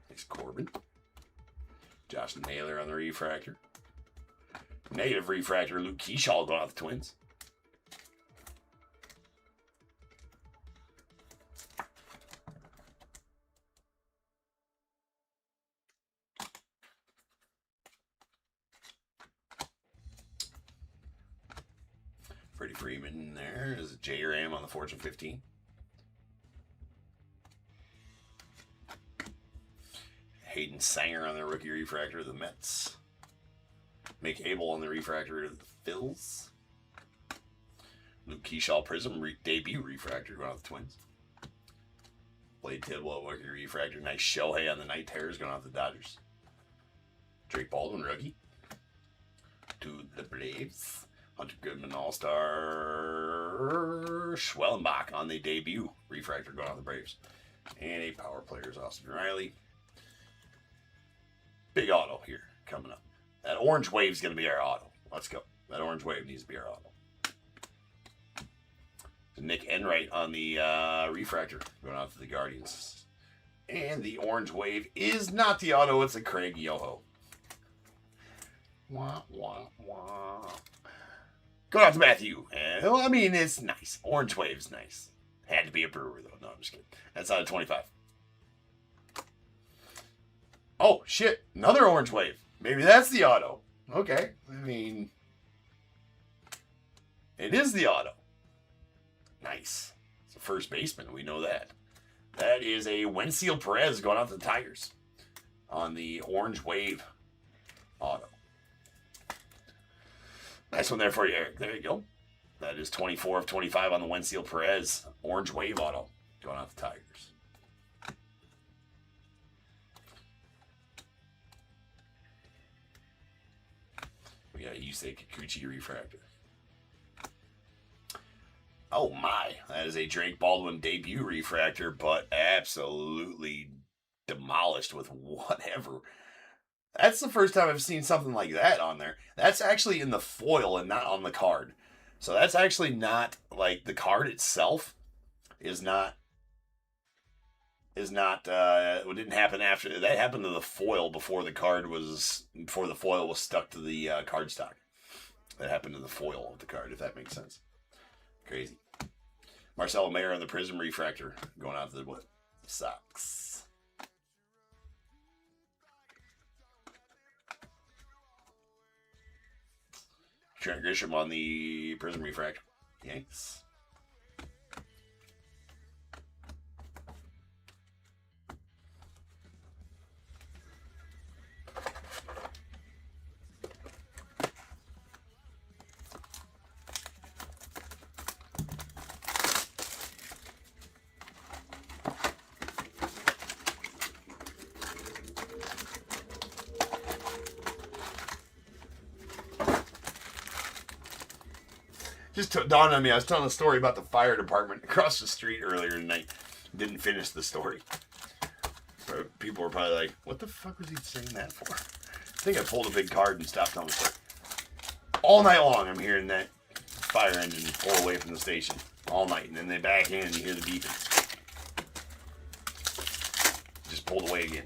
Nice Corbin. Josh Naylor on the refractor. Negative refractor, Luke Keyshaw going off the Twins. Freddie Freeman there. There's a J. Ram on the Fortune 15. Hayden Sanger on the rookie refractor of the Mets. Mick Abel on the refractor of the Phils. Luke Keyshaw Prism debut refractor going off the Twins. Blade Tidwell rookie refractor. Nice Shohei on the Night Terrors going off the Dodgers. Drake Baldwin rookie to the Braves. Hunter Goodman All-Star. Schwellenbach on the debut refractor going off the Braves. And a power player is Austin Riley. Big auto here coming up. That orange wave is going to be our auto. Let's go. That orange wave needs to be our auto. Nick Enright on the refractor going out to the Guardians. And the orange wave is not the auto, it's a Craig Yoho. Wah, wah, wah. Going out to Matthew. And, well, I mean, it's nice. Orange wave is nice. Had to be a Brewer, though. No, I'm just kidding. That's out of 25. Oh, shit. Another orange wave. Maybe that's the auto. Okay. I mean, it is the auto. Nice. It's a first baseman. We know that. That is a Wensiel Perez going out to the Tigers on the orange wave auto. Nice one there for you, Eric. There you go. That is 24 of 25 on the Wensiel Perez orange wave auto going out to the Tigers. We got a Yusei Kikuchi refractor. Oh my, that is a Drake Baldwin debut refractor, but absolutely demolished with whatever. That's the first time I've seen something like that on there. That's actually in the foil and not on the card. So that's actually not, like, the card itself is not, what didn't happen after, that happened to the foil before the foil was stuck to the cardstock. That happened to the foil of the card, if that makes sense. Crazy. Marcelo Mayer on the Prism refractor going out to the what? Sox. Trent Grisham on the Prism refractor. Yanks. Just dawned on me, I was telling a story about the fire department across the street earlier tonight. Didn't finish the story. So people were probably like, what the fuck was he saying that for? I think I pulled a big card and stopped telling the story. All night long I'm hearing that fire engine pull away from the station. All night. And then they back in and you hear the beeping. Just pulled away again.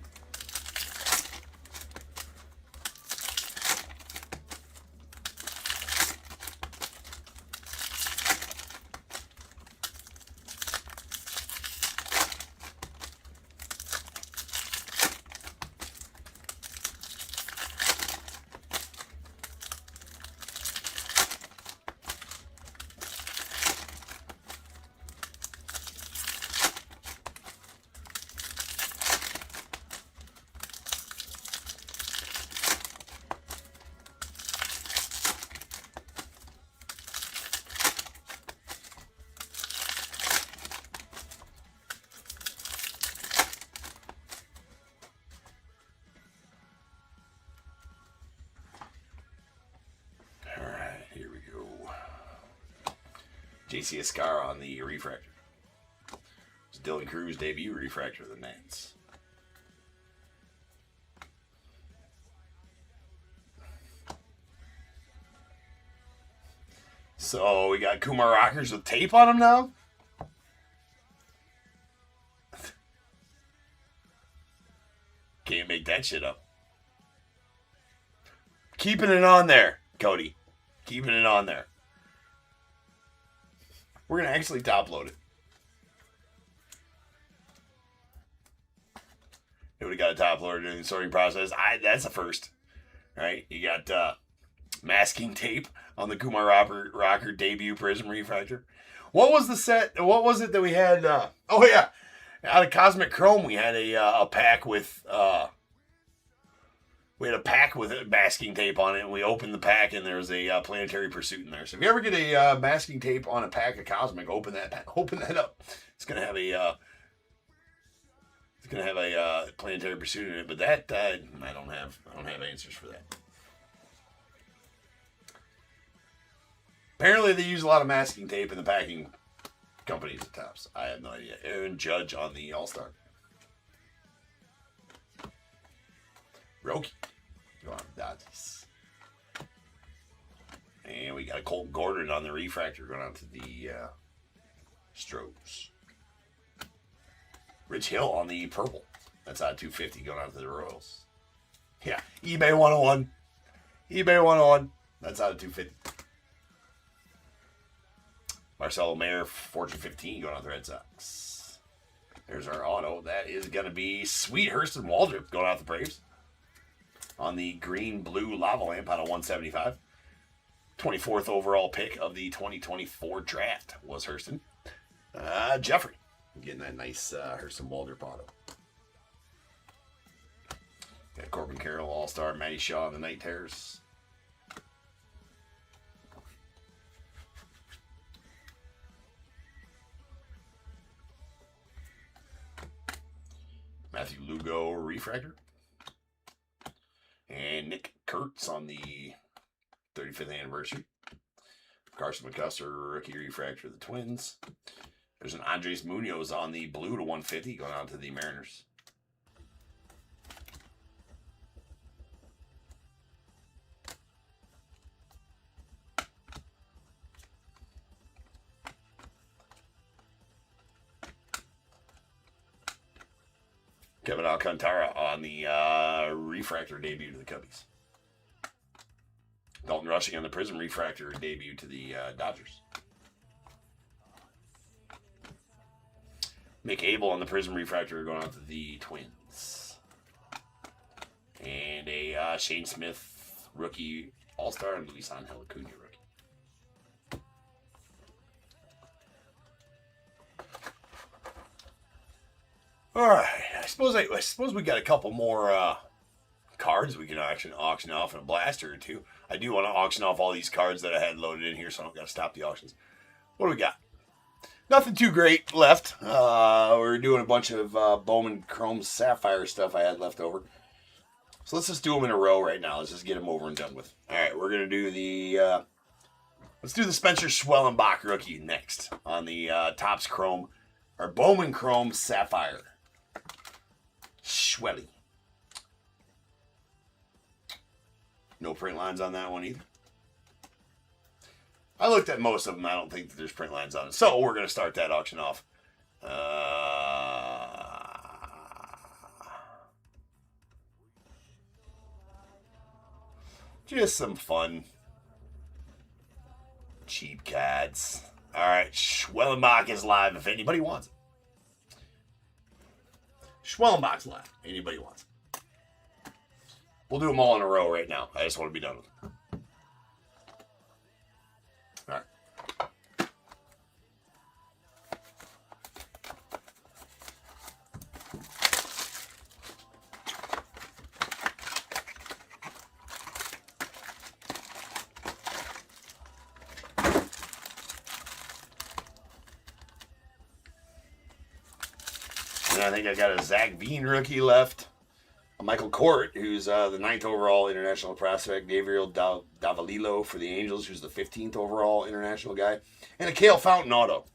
JC Escara on the refractor. It's Dylan Cruz debut refractor of the Nats. So we got Kumar Rockers with tape on them now. Can't make that shit up. Keeping it on there, Cody. Keeping it on there. We're going to actually top load it. It would have got a top loader during the sorting process. That's a first. Right? You got masking tape on the Kumar Rocker debut Prism refractor. What was the set? What was it that we had? Oh, yeah. Out of Cosmic Chrome, we had a pack with... we had a pack with masking tape on it, and we opened the pack, and there was a Planetary Pursuit in there. So if you ever get a masking tape on a pack of Cosmic, open that up. It's gonna have a Planetary Pursuit in it, but that I don't have answers for that. Apparently, they use a lot of masking tape in the packing companies at Topps. I have no idea. Aaron Judge on the All-Star. Roki. Go on, Dodges. And we got a Colt Gordon on the refractor going on to the Stros. Rich Hill on the purple. That's out of 250 going on to the Royals. Yeah, eBay 101. eBay 101. That's out of 250. Marcelo Mayer, Fortune 15 going on to the Red Sox. There's our auto. That is going to be Sweet Hurston Waldrop going out the Braves. On the green-blue lava lamp out of 175. 24th overall pick of the 2024 draft was Hurston. Jeffrey getting that nice Hurston Waldrop auto. Got Corbin Carroll, All-Star, Matty Shaw on the Night Terrors. Matthew Lugo refractor. And Nick Kurtz on the 35th anniversary. Carson McCusker, rookie refractor of the Twins. There's an Andres Munoz on the blue to 150 going on to the Mariners. Kevin Alcantara on the refractor debut to the Cubbies. Dalton Rushing on the Prism refractor debut to the Dodgers. Mick Abel on the Prism refractor going on to the Twins. And a Shane Smith rookie All-Star and Luis Angel Acuna rookie. All right, I suppose we got a couple more cards we can actually auction off in a blaster or two. I do want to auction off all these cards that I had loaded in here, so I don't got to stop the auctions. What do we got? Nothing too great left. We're doing a bunch of Bowman Chrome Sapphire stuff I had left over. So let's just do them in a row right now. Let's just get them over and done with. All right, we're going to do the... let's do the Spencer Schwellenbach rookie next on the Topps Chrome, or Bowman Chrome Sapphire. Schwelly. No print lines on that one either. I looked at most of them. I don't think that there's print lines on it. So we're going to start that auction off. Just some fun. Cheap cats. All right, Schwellenbach is live if anybody wants it. Schwellenbach's live. Anybody wants it. We'll do them all in a row right now. I just want to be done with them. All right. And I think I got a Zach Veen rookie left. A Michael Court, who's the 9th overall international prospect. Gabriel Davalillo for the Angels, who's the 15th overall international guy. And a Cale Fountain auto.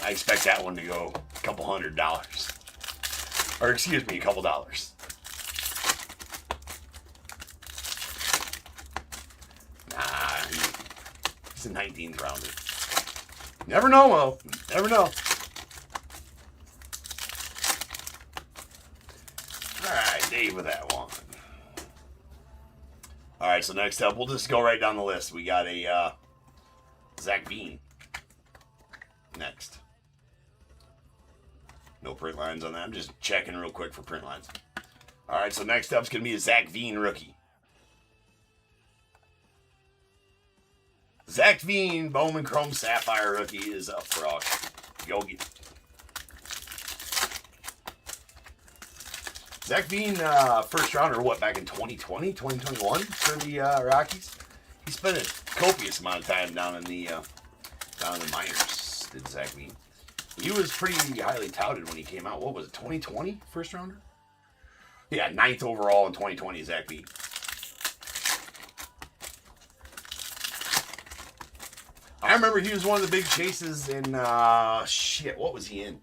I expect that one to go a couple $100. Or excuse me, a couple dollars. Nah, he's a 19th rounder. Never know, Mo. Never know. Alright, Dave with that one. Alright, so next up, we'll just go right down the list. We got a Zach Veen. Next. No print lines on that. I'm just checking real quick for print lines. Alright, so next up is going to be a Zach Veen rookie. Zach Veen, Bowman Chrome Sapphire rookie is up for auction. Go get it. Zach Veen, first rounder, what, back in 2020, 2021 for the Rockies? He spent a copious amount of time down in the minors, did Zach Veen. He was pretty highly touted when he came out. What was it, 2020 first rounder? Yeah, 9th overall in 2020, Zach Veen. I remember he was one of the big chases in, what was he in?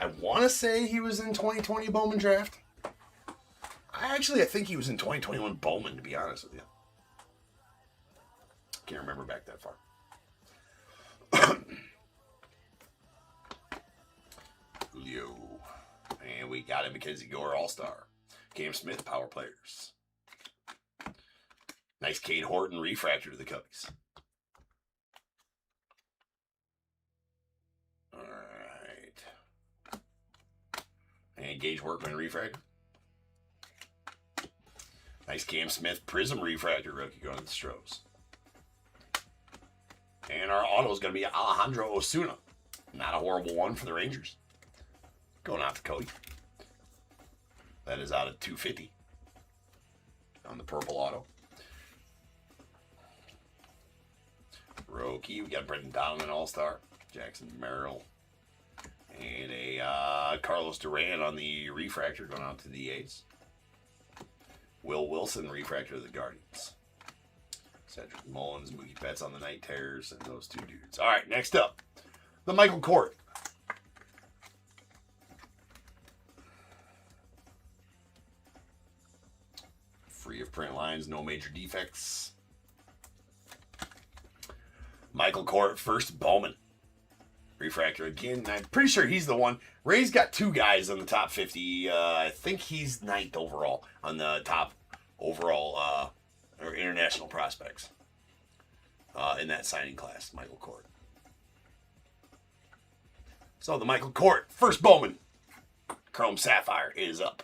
I want to say he was in 2020 Bowman draft. I think he was in 2021 Bowman, to be honest with you. Can't remember back that far. Julio. And we got a Mackenzie Gore All-Star. Cam Smith Power Players. Nice Cade Horton refractor to the Cubbies. All right. And Gage Workman refractor. Nice Cam Smith Prism refractor rookie going to the Stros. And our auto is going to be Alejandro Osuna. Not a horrible one for the Rangers. Going out to Cody. That is out of 250 on the purple auto. Rookie, we got Brendan Donovan All-Star. Jackson Merrill. And a Carlos Duran on the refractor going out to the A's. Will Wilson refractor of the Guardians. Cedric Mullins, Mookie Betts on the night tears, and those two dudes. All right, next up, the Michael Kort. Free of print lines, no major defects. Michael Kort, first Bowman. Refractor again. I'm pretty sure he's the one. Ray's got two guys on the top 50. I think he's 9th overall on the top overall or international prospects in that signing class, Michael Kort. So the Michael Kort, first Bowman, Chrome Sapphire is up.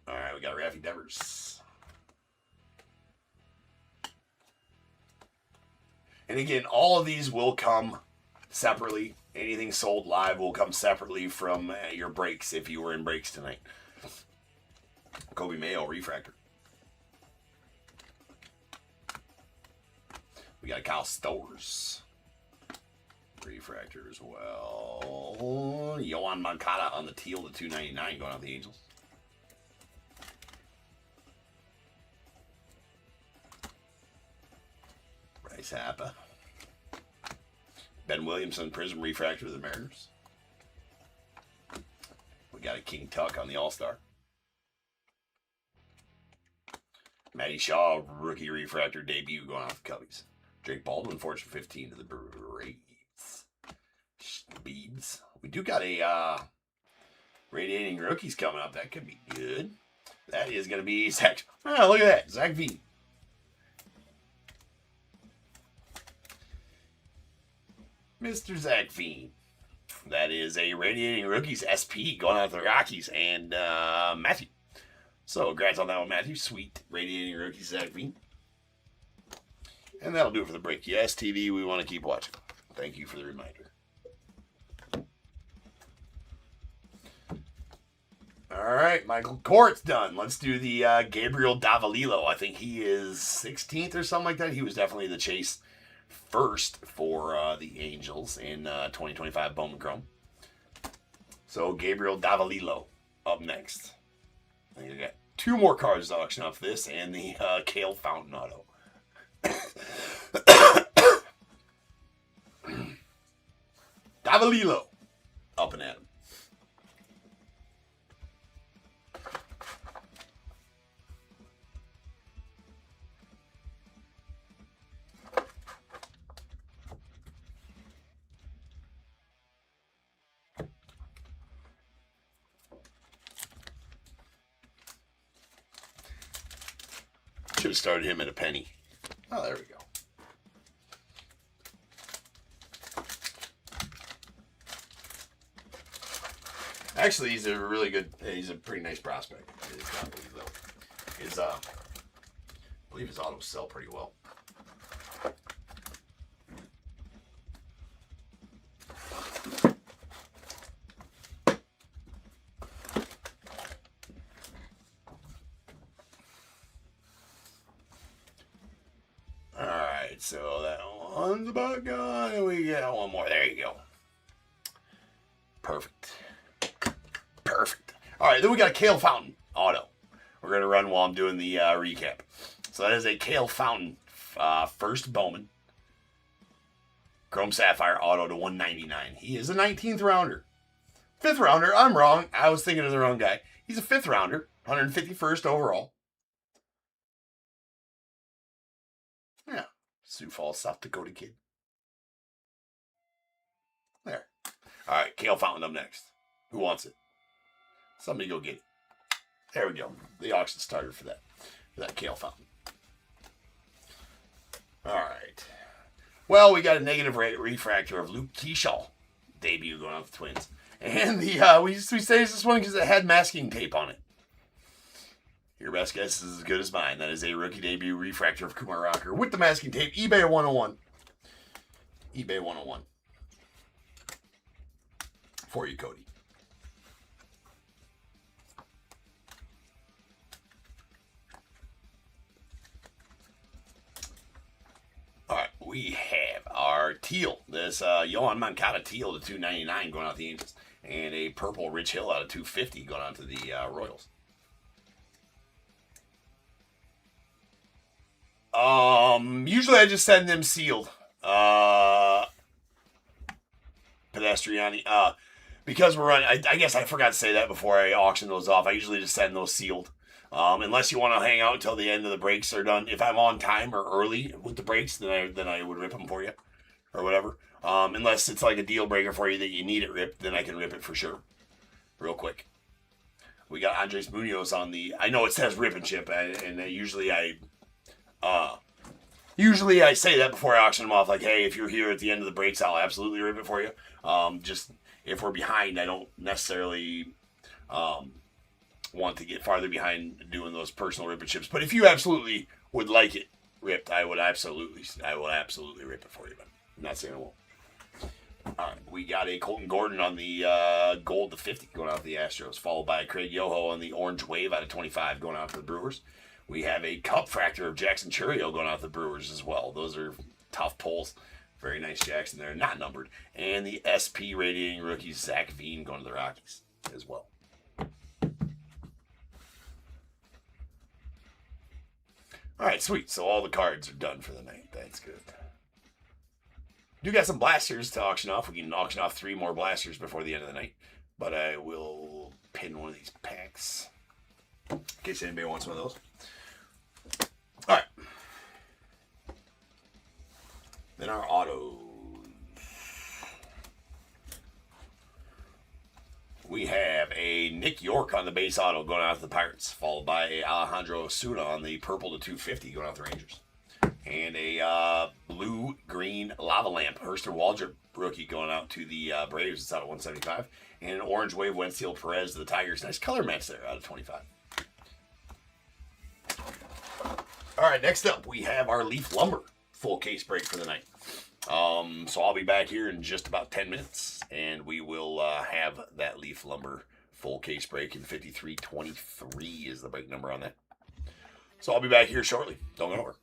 All right, we got Raffy Devers. And again, all of these will come separately. Anything sold live will come separately from your breaks if you were in breaks tonight. Kobe Mayo refractor. We got Kyle Stowers refractor as well. Yohan Moncada on the teal to 299 going out the Angels. Bryce Happa. Ben Williamson Prism refractor of the Mariners. We got a King Tuck on the All-Star. Matty Shaw rookie refractor debut going off the Cubbies. Drake Baldwin Fortune 15 to the Braves. Beebs. We do got a radiating rookies coming up. That could be good. That is going to be Zach. Oh, look at that. Zach V. Mr. Zach Fiend. That is a Radiating Rookies SP going out to the Rockies and Matthew. So, congrats on that one, Matthew. Sweet Radiating Rookies Zach Fiend. And that'll do it for the break. Yes, TV, we want to keep watching. Thank you for the reminder. All right, Michael Kort's done. Let's do the Gabriel Davalillo. I think he is 16th or something like that. He was definitely the chase first for the Angels in 2025 Bowman Chrome. So Gabriel Davalillo up next. I think I got two more cards to auction off this and the Kale Fountain Auto. Davalillo up and at him. Should have started him at a penny. Oh, there we go. Actually, he's a pretty nice prospect. I believe his autos sell pretty well. So that one's about gone, and we got one more. There you go. Perfect. Perfect. All right, then we got a Kale Fountain auto. We're going to run while I'm doing the recap. So that is a Kale Fountain first Bowman. Chrome Sapphire auto to 199. He is a 19th rounder. 5th rounder, I'm wrong. I was thinking of the wrong guy. He's a 5th rounder, 151st overall. Yeah, Sioux Falls, South Dakota kid. There. All right, Kale Fountain up next. Who wants it? Somebody go get it. There we go. The auction started for that Kale Fountain. All right. Well, we got a negative refractor of Luke Keyshaw debut going off the Twins. And we say this one because it had masking tape on it. Your best guess is as good as mine. That is a rookie debut refractor of Kumar Rocker with the masking tape. eBay 101. eBay 101. For you, Cody. All right, we have our teal. This Yohan Moncada teal to 299 going out the Angels. And a purple Rich Hill out of 250 going out to the Royals. Usually I just send them sealed. Pedestriani. Because we're running, I guess I forgot to say that before I auction those off. I usually just send those sealed. Unless you want to hang out until the end of the breaks are done. If I'm on time or early with the breaks, then I would rip them for you. Or whatever. Unless it's like a deal breaker for you that you need it ripped, then I can rip it for sure. Real quick. We got Andres Munoz on the, I know it says rip and chip, and usually I say that before I auction them off, like, hey, if you're here at the end of the breaks, I'll absolutely rip it for you. Just, if we're behind, I don't necessarily want to get farther behind doing those personal rip and chips. But if you absolutely would like it ripped, I will absolutely rip it for you. But I'm not saying I won't. All right, we got a Colton Gordon on the gold to 50 going out to the Astros, followed by Craig Yoho on the orange wave out of 25 going out to the Brewers. We have a cup fractor of Jackson Churio going out to the Brewers as well. Those are tough pulls. Very nice Jackson there, not numbered. And the SP radiating rookie Zach Veen going to the Rockies as well. All right, sweet. So all the cards are done for the night. That's good. Do got some blasters to auction off. We can auction off 3 more blasters before the end of the night. But I will pin one of these packs in case anybody wants one of those. All right. Then our autos. We have a Nick York on the base auto going out to the Pirates, followed by a Alejandro Osuna on the purple to 250 going out to the Rangers. And a blue-green lava lamp, Hurster Waldrop rookie going out to the Braves. It's out at 175. And an orange wave Wenzel Perez to the Tigers. Nice color match there out of 25. All right, next up we have our Leaf Lumber full case break for the night. So I'll be back here in just about 10 minutes, and we will have that Leaf Lumber full case break in 5323 is the break number on that. So I'll be back here shortly. Don't go nowhere.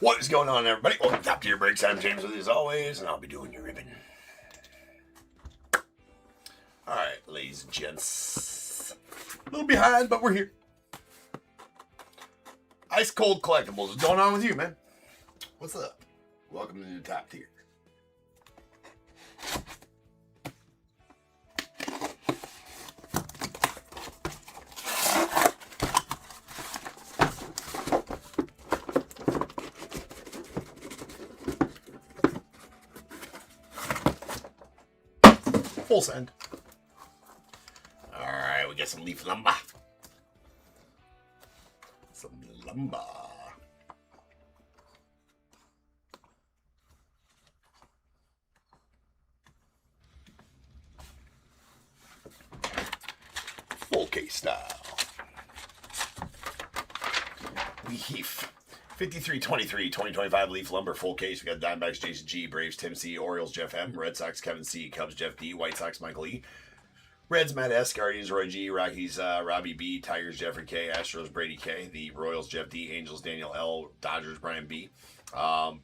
What is going on, everybody? Welcome to Top Tier Breaks. I'm James with you as always, and I'll be doing your ribbon. Alright, ladies and gents. A little behind, but we're here. Ice Cold Collectibles. What's going on with you, man? What's up? Welcome to the Top Tier. Full send. Alright, we got some leaf lumber. Some lumber. Full case style. Leaf. 5323, 2025 Leaf Lumber full case. We got Diamondbacks Jason G, Braves Tim C, Orioles Jeff M, Red Sox Kevin C, Cubs Jeff D, White Sox Michael E, Reds Matt S, Guardians Roy G, Rockies Robbie B, Tigers Jeffrey K, Astros Brady K, the Royals Jeff D, Angels Daniel L, Dodgers Brian B,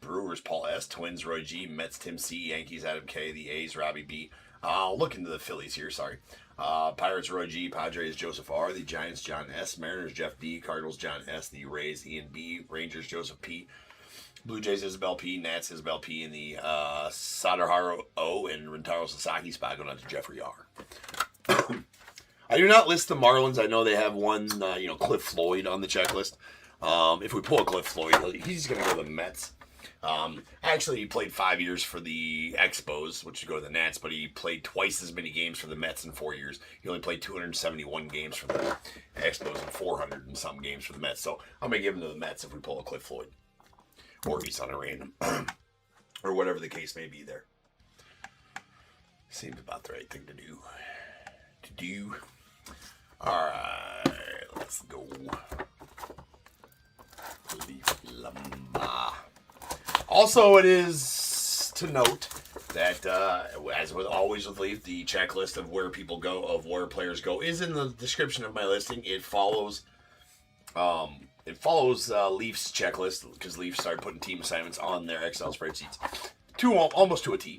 Brewers Paul S, Twins Roy G, Mets Tim C, Yankees Adam K, the A's Robbie B. I'll look into the Phillies here, sorry. Pirates Roy G, Padres Joseph R, the Giants John S, Mariners Jeff D, Cardinals John S, the Rays Ian B, Rangers Joseph P, Blue Jays Isabel P, Nats Isabel P, and the Sadaharu O and Rentaro Sasaki spot going out to Jeffrey R. I do not list the Marlins. I know they have one, Cliff Floyd on the checklist. If we pull a Cliff Floyd, he's going to go to the Mets. Actually, he played 5 years for the Expos, which would go to the Nats, but he played twice as many games for the Mets in 4 years. He only played 271 games for the Expos and 400 and some games for the Mets. So I'm going to give him to the Mets if we pull a Cliff Floyd. Or he's on a random. Or whatever the case may be there. Seems about the right thing to do. Alright, let's go. Leaf lumber. Also, it is to note that, as with always with Leaf, the checklist of where people go, of where players go, is in the description of my listing. It follows, Leaf's checklist because Leaf started putting team assignments on their Excel spreadsheets, almost to a T.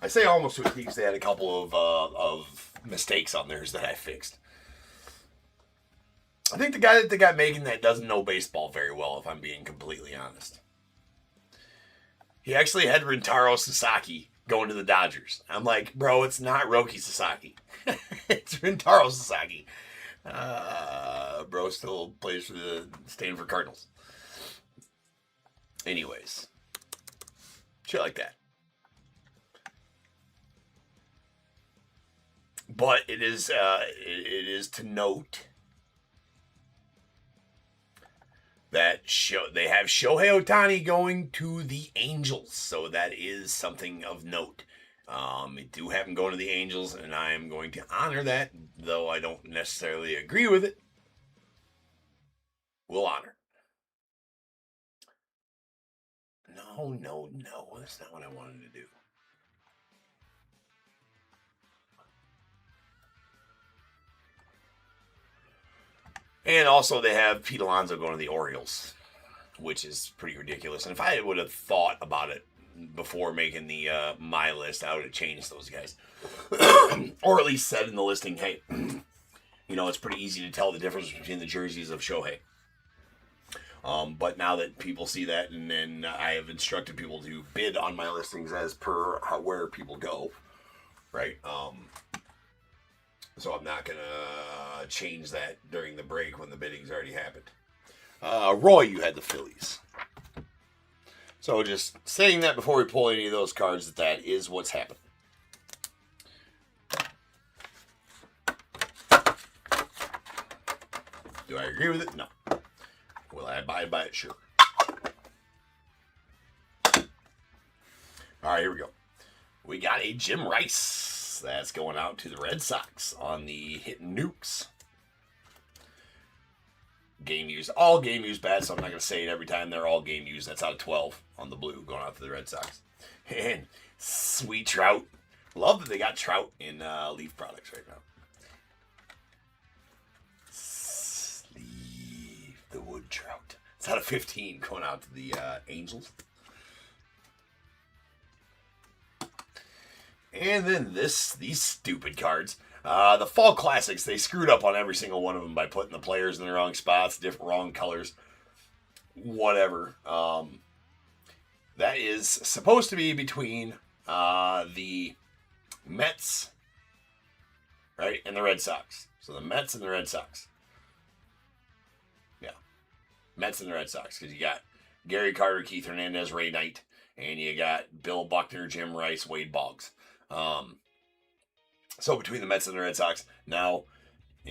I say almost to a T because they had a couple of mistakes on theirs that I fixed. I think the guy that they got making that doesn't know baseball very well, if I'm being completely honest. He actually had Rentaro Sasaki going to the Dodgers. I'm like, bro, it's not Roki Sasaki. It's Rentaro Sasaki. Bro still plays for the Stanford Cardinals. Anyways. Shit like that. But it is to note that they have Shohei Ohtani going to the Angels, so that is something of note. They do have him going to the Angels, and I am going to honor that, though I don't necessarily agree with it. We'll honor. No, that's not what I wanted to do. And also they have Pete Alonso going to the Orioles, which is pretty ridiculous. And if I would have thought about it before making the my list, I would have changed those guys. Or at least said in the listing, hey, it's pretty easy to tell the difference between the jerseys of Shohei. But now that people see that, and then I have instructed people to bid on my listings as per where people go, right? So I'm not going to change that during the break when the bidding's already happened. Roy, you had the Phillies. So just saying that before we pull any of those cards, that is what's happened. Do I agree with it? No. Will I abide by it? Sure. All right, here we go. We got a Jim Rice. That's going out to the Red Sox on the Hitting Nukes. Game used. All game used bad, so I'm not going to say it every time. They're all game used. That's out of 12 on the blue going out to the Red Sox. And sweet Trout. Love that they got Trout in Leaf products right now. Sleeve the wood trout. It's out of 15 going out to the Angels. And then these stupid cards. The Fall Classics, they screwed up on every single one of them by putting the players in the wrong spots, wrong colors, whatever. That is supposed to be between the Mets, right, and the Red Sox. So the Mets and the Red Sox. Yeah. Mets and the Red Sox. Because you got Gary Carter, Keith Hernandez, Ray Knight, and you got Bill Buckner, Jim Rice, Wade Boggs. So between the Mets and the Red Sox, now,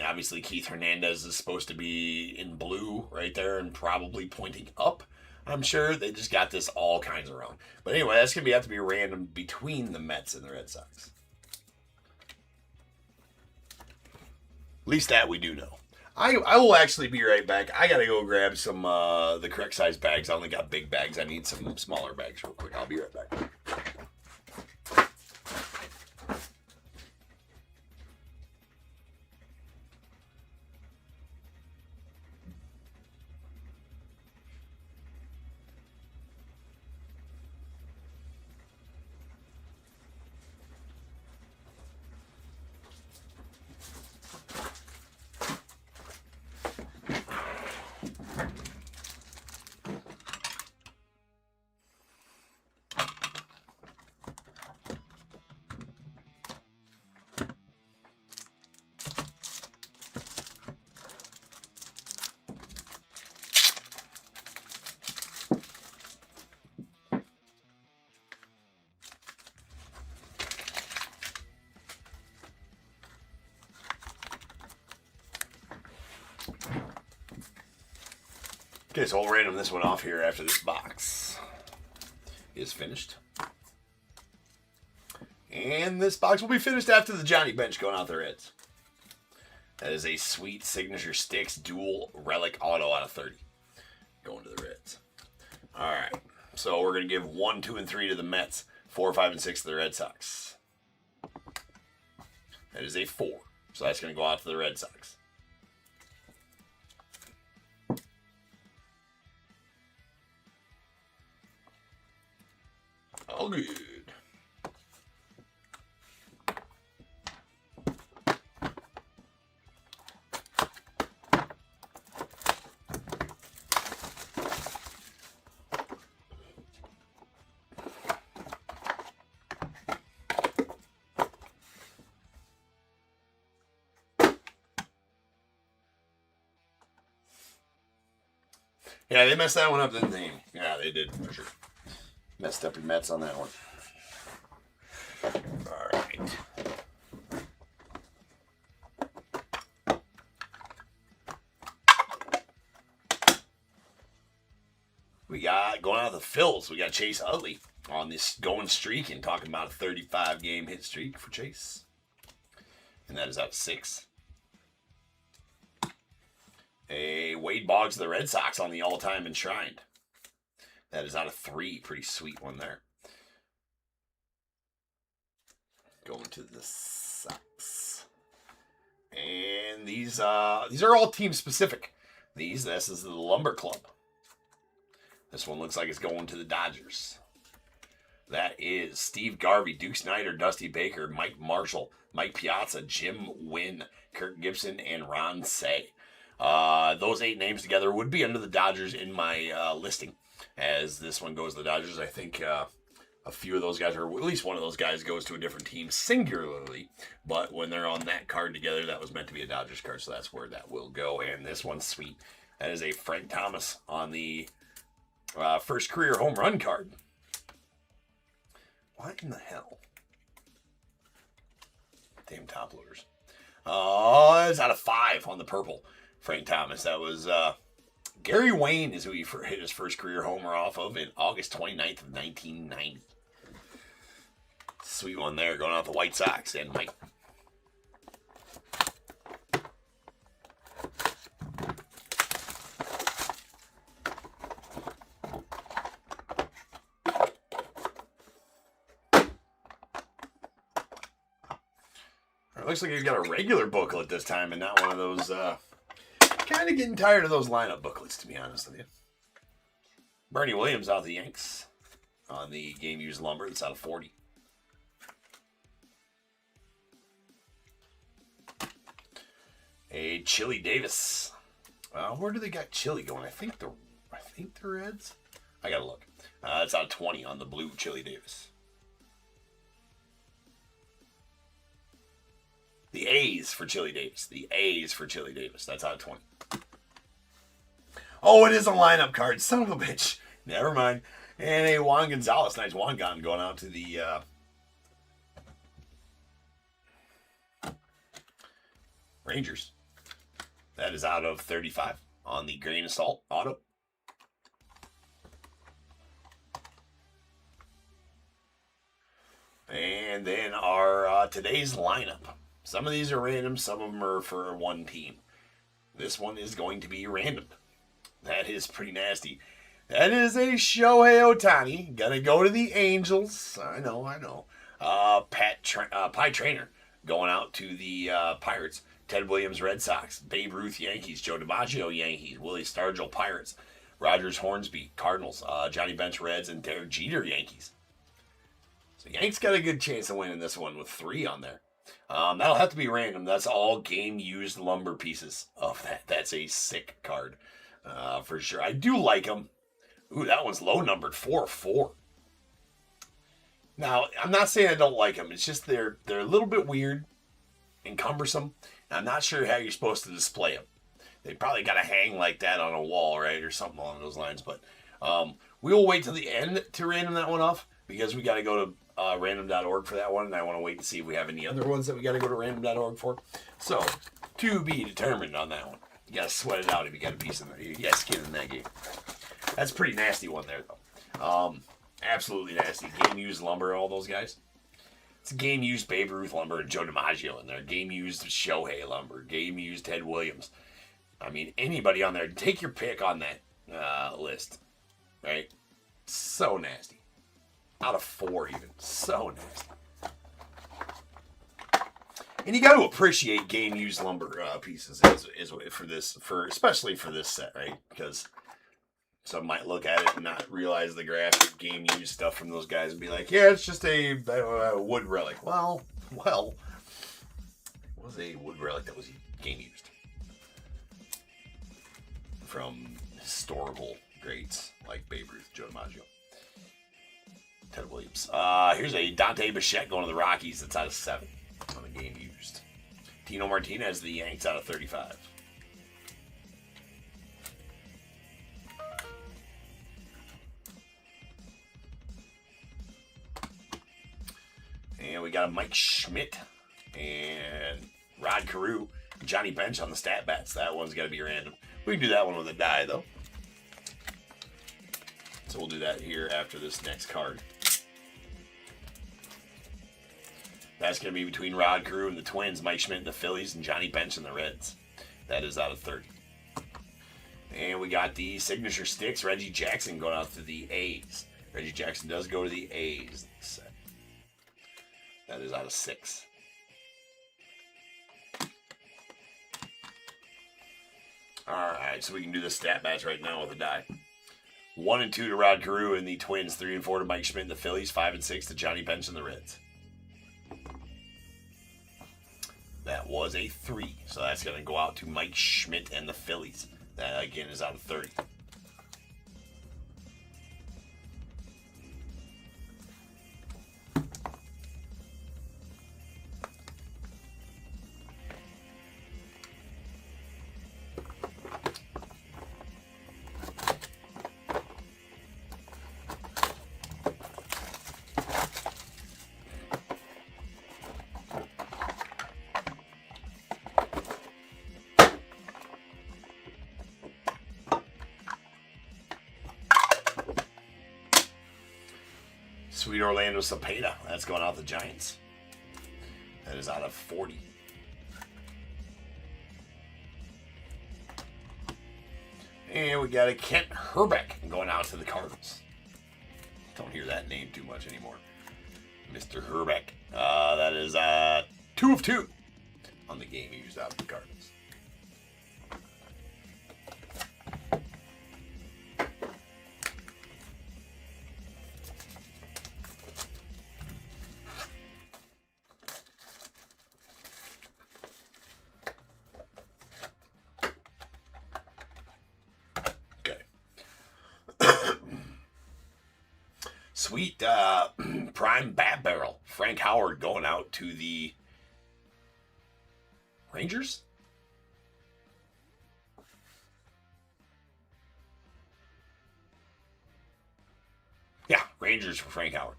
obviously Keith Hernandez is supposed to be in blue right there and probably pointing up. I'm sure they just got this all kinds of wrong. But anyway, that's going to have to be random between the Mets and the Red Sox. At least that we do know. I will actually be right back. I got to go grab some the correct size bags. I only got big bags. I need some smaller bags real quick. I'll be right back. Okay, so I'll random this one off here after this box is finished. And this box will be finished after the Johnny Bench going out the Reds. That is a sweet Signature Sticks dual relic auto out of 30. Going to the Reds. Alright, so we're going to give 1, 2, and 3 to the Mets. 4, 5, and 6 to the Red Sox. That is a 4. So that's going to go out to the Red Sox. All good. Yeah, they messed that one up, didn't they? Yeah, they did, for sure. Messed up your Mets on that one. All right. We got, going out of the Phils, we got Chase Utley on this going streak and talking about a 35-game hit streak for Chase. And that is out of 6. A Wade Boggs of the Red Sox on the all-time enshrined. That is out of 3. Pretty sweet one there. Going to the Sox. And these are all team specific. This is the Lumber Club. This one looks like it's going to the Dodgers. That is Steve Garvey, Duke Snyder, Dusty Baker, Mike Marshall, Mike Piazza, Jim Wynn, Kirk Gibson, and Ron Say. Those 8 names together would be under the Dodgers in my listing. As this one goes to the Dodgers, I think a few of those guys, or at least one of those guys, goes to a different team singularly. But when they're on that card together, that was meant to be a Dodgers card, so that's where that will go. And this one's sweet. That is a Frank Thomas on the first career home run card. What in the hell? Damn top loaders. Oh, it's out of 5 on the purple. Frank Thomas. That was Gary Wayne is who he hit his first career homer off of in August 29th of 1990. Sweet one there going out the White Sox and Mike. It looks like he's got a regular booklet this time and not one of those, kind of getting tired of those lineup booklets, to be honest with you. Bernie Williams out of the Yanks on the game used lumber. That's out of 40. A Chili Davis. Where do they got Chili going? I think the Reds. I gotta look. It's out of 20 on the blue Chili Davis. The A's for Chili Davis. The A's for Chili Davis. That's out of 20. Oh, it is a lineup card. Son of a bitch. Never mind. And a Juan Gonzalez. Nice Juan Gon going out to the Rangers. That is out of 35 on the grain of salt auto. And then our today's lineup. Some of these are random, some of them are for one team. This one is going to be random. That is pretty nasty. That is a Shohei Ohtani. Gonna go to the Angels. I know. Pie Trainer going out to the Pirates. Ted Williams, Red Sox. Babe Ruth, Yankees. Joe DiMaggio, Yankees. Willie Stargell, Pirates. Rogers, Hornsby, Cardinals. Johnny Bench, Reds. And Derek Jeter, Yankees. So Yanks got a good chance of winning this one with 3 on there. That'll have to be random. That's all game-used lumber pieces of that. That's a sick card for sure. I do like them. Ooh, that one's low-numbered, 4/4. Now, I'm not saying I don't like them. It's just they're a little bit weird and cumbersome. And I'm not sure how you're supposed to display them. They probably got to hang like that on a wall, right, or something along those lines. But we'll wait till the end to random that one off because we got to go to random.org for that one, and I want to wait to see if we have any other ones that we got to go to random.org for. So, to be determined on that one. You got to sweat it out if you got a piece in there. You got skin in that game. That's a pretty nasty one there, though. Absolutely nasty. Game-used lumber, all those guys. It's game-used Babe Ruth lumber and Joe DiMaggio in there. Game-used Shohei lumber. Game-used Ted Williams. I mean, anybody on there. Take your pick on that list. Right? So nasty. Out of 4 even. So nasty. And you got to appreciate game-used lumber pieces especially for this set, right? Because some might look at it and not realize the graphic game-used stuff from those guys and be like, yeah, it's just a wood relic. Well, it was a wood relic that was game-used. From historical greats like Babe Ruth, Joe DiMaggio, Ted Williams. Here's a Dante Bichette going to the Rockies. That's out of 7 on the game used. Tino Martinez, the Yanks, out of 35. And we got a Mike Schmidt and Rod Carew, Johnny Bench on the stat bats. That one's got to be random. We can do that one with a die, though. So we'll do that here after this next card. That's going to be between Rod Carew and the Twins, Mike Schmidt and the Phillies, and Johnny Bench and the Reds. That is out of 30. And we got the signature sticks, Reggie Jackson going out to the A's. Reggie Jackson does go to the A's. That is out of 6. Alright, so we can do the stat match right now with a die. 1 and 2 to Rod Carew and the Twins. 3 and 4 to Mike Schmidt and the Phillies. 5 and 6 to Johnny Bench and the Reds. That was a 3. So that's going to go out to Mike Schmidt and the Phillies. That, again, is out of 30. Sweet Orlando Cepeda. That's going out the Giants. That is out of 40. And we got a Kent Hrbek going out to the Cardinals. Don't hear that name too much anymore. Mr. Hrbek. That is 2 of 2 on the game used out of the Cardinals. Sweet prime bat barrel. Frank Howard going out to the Rangers? Yeah, Rangers for Frank Howard.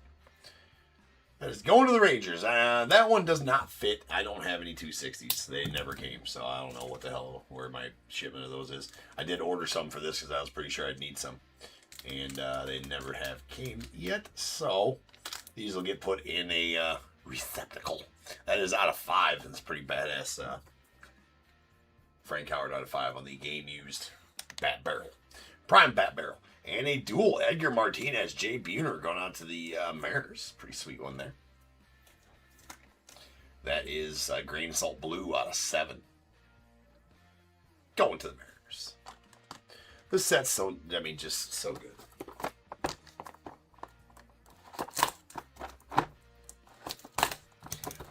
That is going to the Rangers. That one does not fit. I don't have any 260s. They never came, so I don't know what the hell, where my shipment of those is. I did order some for this because I was pretty sure I'd need some. And they never have came yet, so these will get put in a receptacle. That is out of 5. That's pretty badass. Frank Howard out of 5 on the game used bat barrel. Prime bat barrel. And a dual Edgar Martinez, Jay Buhner going out to the Mariners. Pretty sweet one there. That is grain of salt blue out of 7. Going to the Mariners. This set's so, just so good.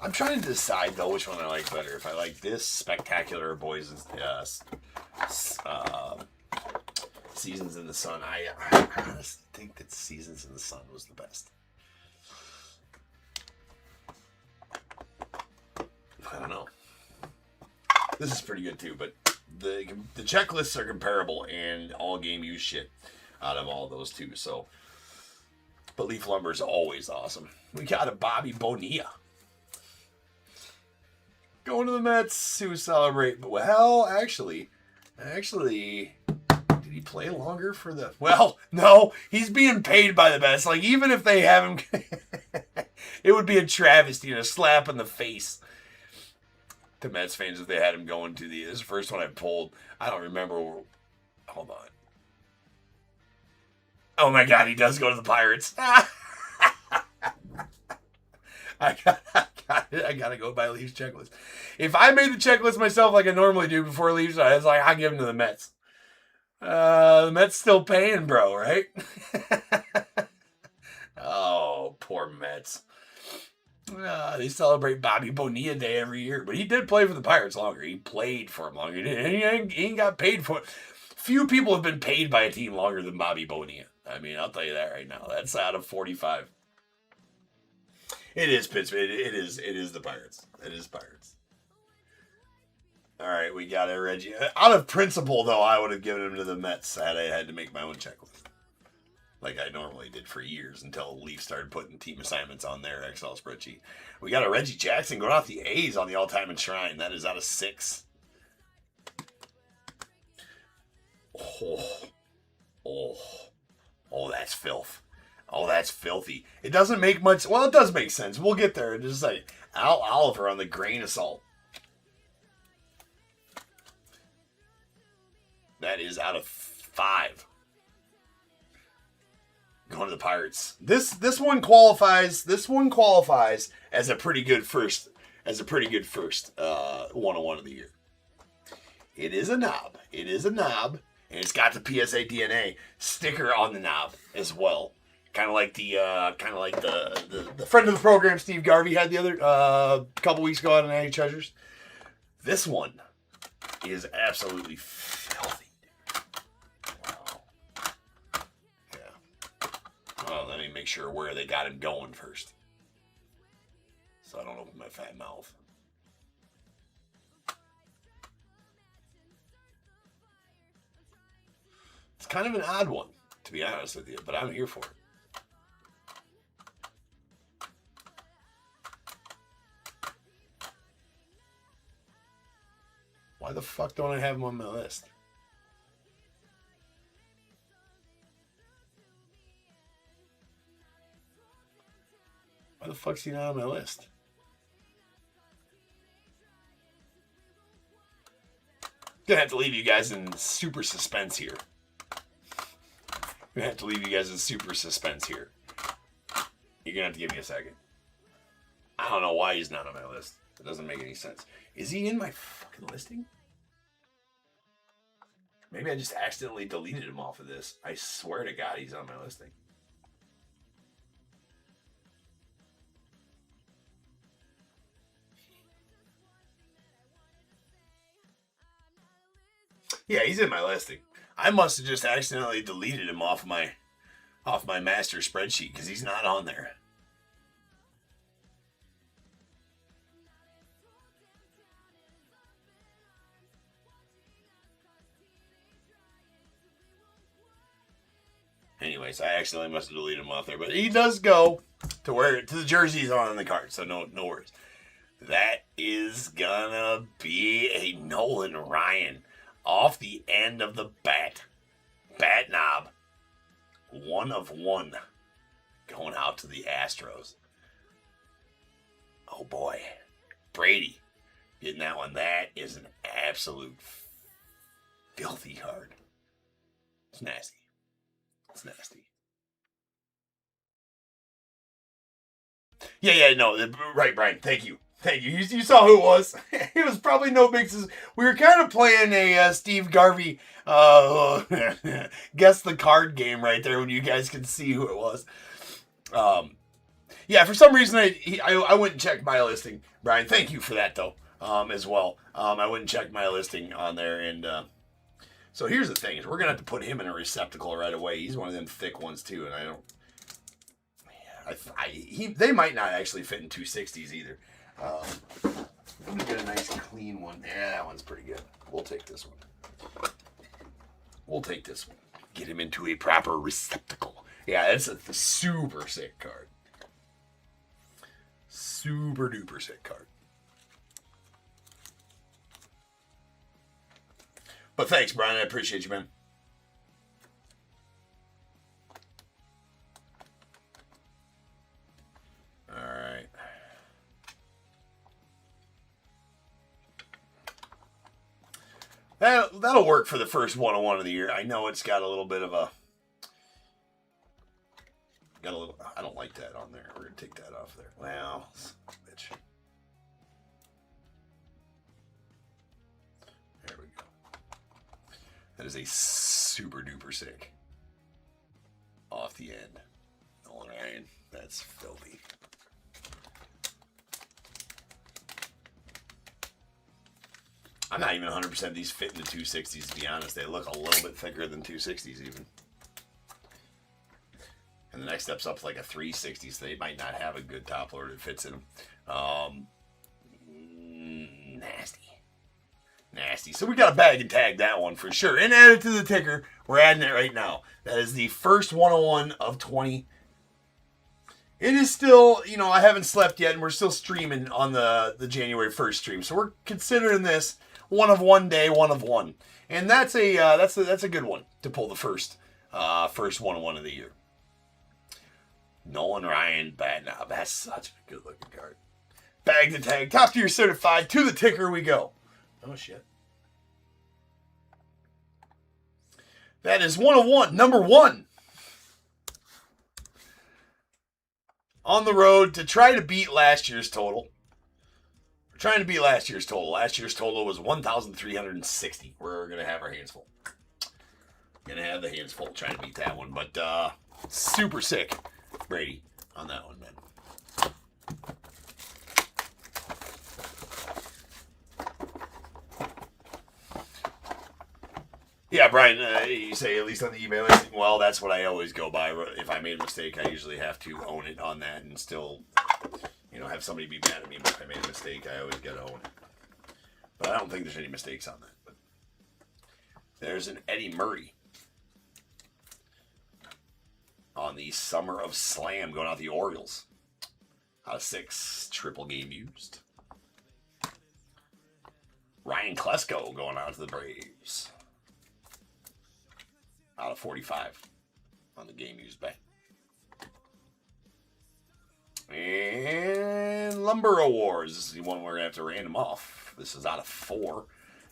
I'm trying to decide, though, which one I like better. If I like this Spectacular Boys Seasons in the Sun. I honestly think that Seasons in the Sun was the best. I don't know. This is pretty good, too, but the checklists are comparable and all game use shit out of all those two. So, but Leaf Lumber is always awesome. We got a Bobby Bonilla going to the Mets to celebrate. Well, actually, did he play longer for the? Well, no, he's being paid by the Mets. Like, even if they have him, it would be a travesty and a slap in the face to Mets fans if they had him going to the. This is the first one I pulled. I don't remember. Hold on. Oh my God, he does go to the Pirates. I gotta go by Leafs checklist. If I made the checklist myself like I normally do before Leafs, I was like, I give him to the Mets. The Mets still paying, bro, right? Oh, poor Mets. They celebrate Bobby Bonilla Day every year, but he did play for the Pirates longer. He played for them longer. He ain't got paid for it. Few people have been paid by a team longer than Bobby Bonilla. I mean, I'll tell you that right now. That's out of 45. It is Pittsburgh. It is the Pirates. It is Pirates. All right, we got it, Reggie. Out of principle, though, I would have given him to the Mets had I had to make my own checklist, like I normally did for years until Leafs started putting team assignments on their Excel spreadsheet. We got a Reggie Jackson going off the A's on the all-time enshrine. That is out of 6. Oh, that's filth. Oh, that's filthy. It doesn't make much. Well, it does make sense. We'll get there. It's just like Al Oliver on the grain of salt. That is out of 5. Going to the Pirates. This one qualifies. This one qualifies as a pretty good first. As a pretty good first 101 of the year. It is a knob. It is a knob, and it's got the PSA DNA sticker on the knob as well. Kind of like the friend of the program, Steve Garvey, had the other couple weeks ago on Natty Treasures. This one is absolutely filthy. Wow. Yeah. Well, let me make sure where they got him going first, so I don't open my fat mouth. It's kind of an odd one, to be honest with you, but I'm here for it. Why the fuck don't I have him on my list? Why the fuck's he not on my list? Gonna have to leave you guys in super suspense here. You're gonna have to give me a second. I don't know why he's not on my list. It doesn't make any sense. Is he in my fucking listing? Maybe I just accidentally deleted him off of this. I swear to God he's on my listing. Yeah, he's in my listing. I must have just accidentally deleted him off my off my master spreadsheet because he's not on there. Anyways, I accidentally must have deleted him off there, but he does go to where the jersey's on the card, so no worries. That is gonna be a Nolan Ryan off the end of the bat knob. 1 of 1 going out to the Astros. Oh boy, Brady getting that one. That is an absolute filthy card. It's nasty. It's nasty. Yeah, no, right, Brian. Thank you. You saw who it was. It was probably no big. We were kind of playing a Steve Garvey guess the card game right there when you guys could see who it was. Yeah, for some reason I went and checked my listing. Brian, thank you for that though, as well. I went and checked my listing on there, and so here's the thing: is we're gonna have to put him in a receptacle right away. He's one of them thick ones too, and I don't. They might not actually fit in 260s either. Let me get a nice clean one. Yeah, that one's pretty good. We'll take this one. Get him into a proper receptacle. Yeah, it's a super sick card. Super duper sick card. But thanks, Brian. I appreciate you, man. All right. That'll work for the first 101 of the year. I know it's got a little bit of a... I don't like that on there. We're going to take that off there. Well, bitch. There we go. That is a super duper sick. Off the end. Nolan Ryan. That's filthy. I'm not even 100% these fit into 260s, to be honest. They look a little bit thicker than 260s even. And the next step's up to like a 360, so they might not have a good top loader that fits in them. Nasty. So we got to bag and tag that one for sure. And add it to the ticker. We're adding it right now. That is the first 101 of 20. It is still, I haven't slept yet, and we're still streaming on the January 1st stream. So we're considering this one of 1 day, 1 of 1. And that's a good one to pull the first 101 of the year. Nolan Ryan bat knob. That's such a good looking card. Bag the tag. Top tier certified. To the ticker we go. Oh shit. That is 1 of 1. Number 1. On the road to try to beat last year's total. We're trying to beat last year's total. Last year's total was 1,360. We're going to have our hands full. Going to have the hands full trying to beat that one. But super sick, Brady, on that one, man. Yeah, Brian, you say at least on the eBay listing. Well, that's what I always go by. If I made a mistake, I usually have to own it on that and still, have somebody be mad at me. But if I made a mistake, I always got to own it. But I don't think there's any mistakes on that. But there's an Eddie Murray on the Summer of Slam going out the Orioles. Out of 6, triple game used. Ryan Klesko going out to the Braves. Out of 45 on the game used bank. And Lumber Awards. This is the one we're going to have to random off. This is out of 4.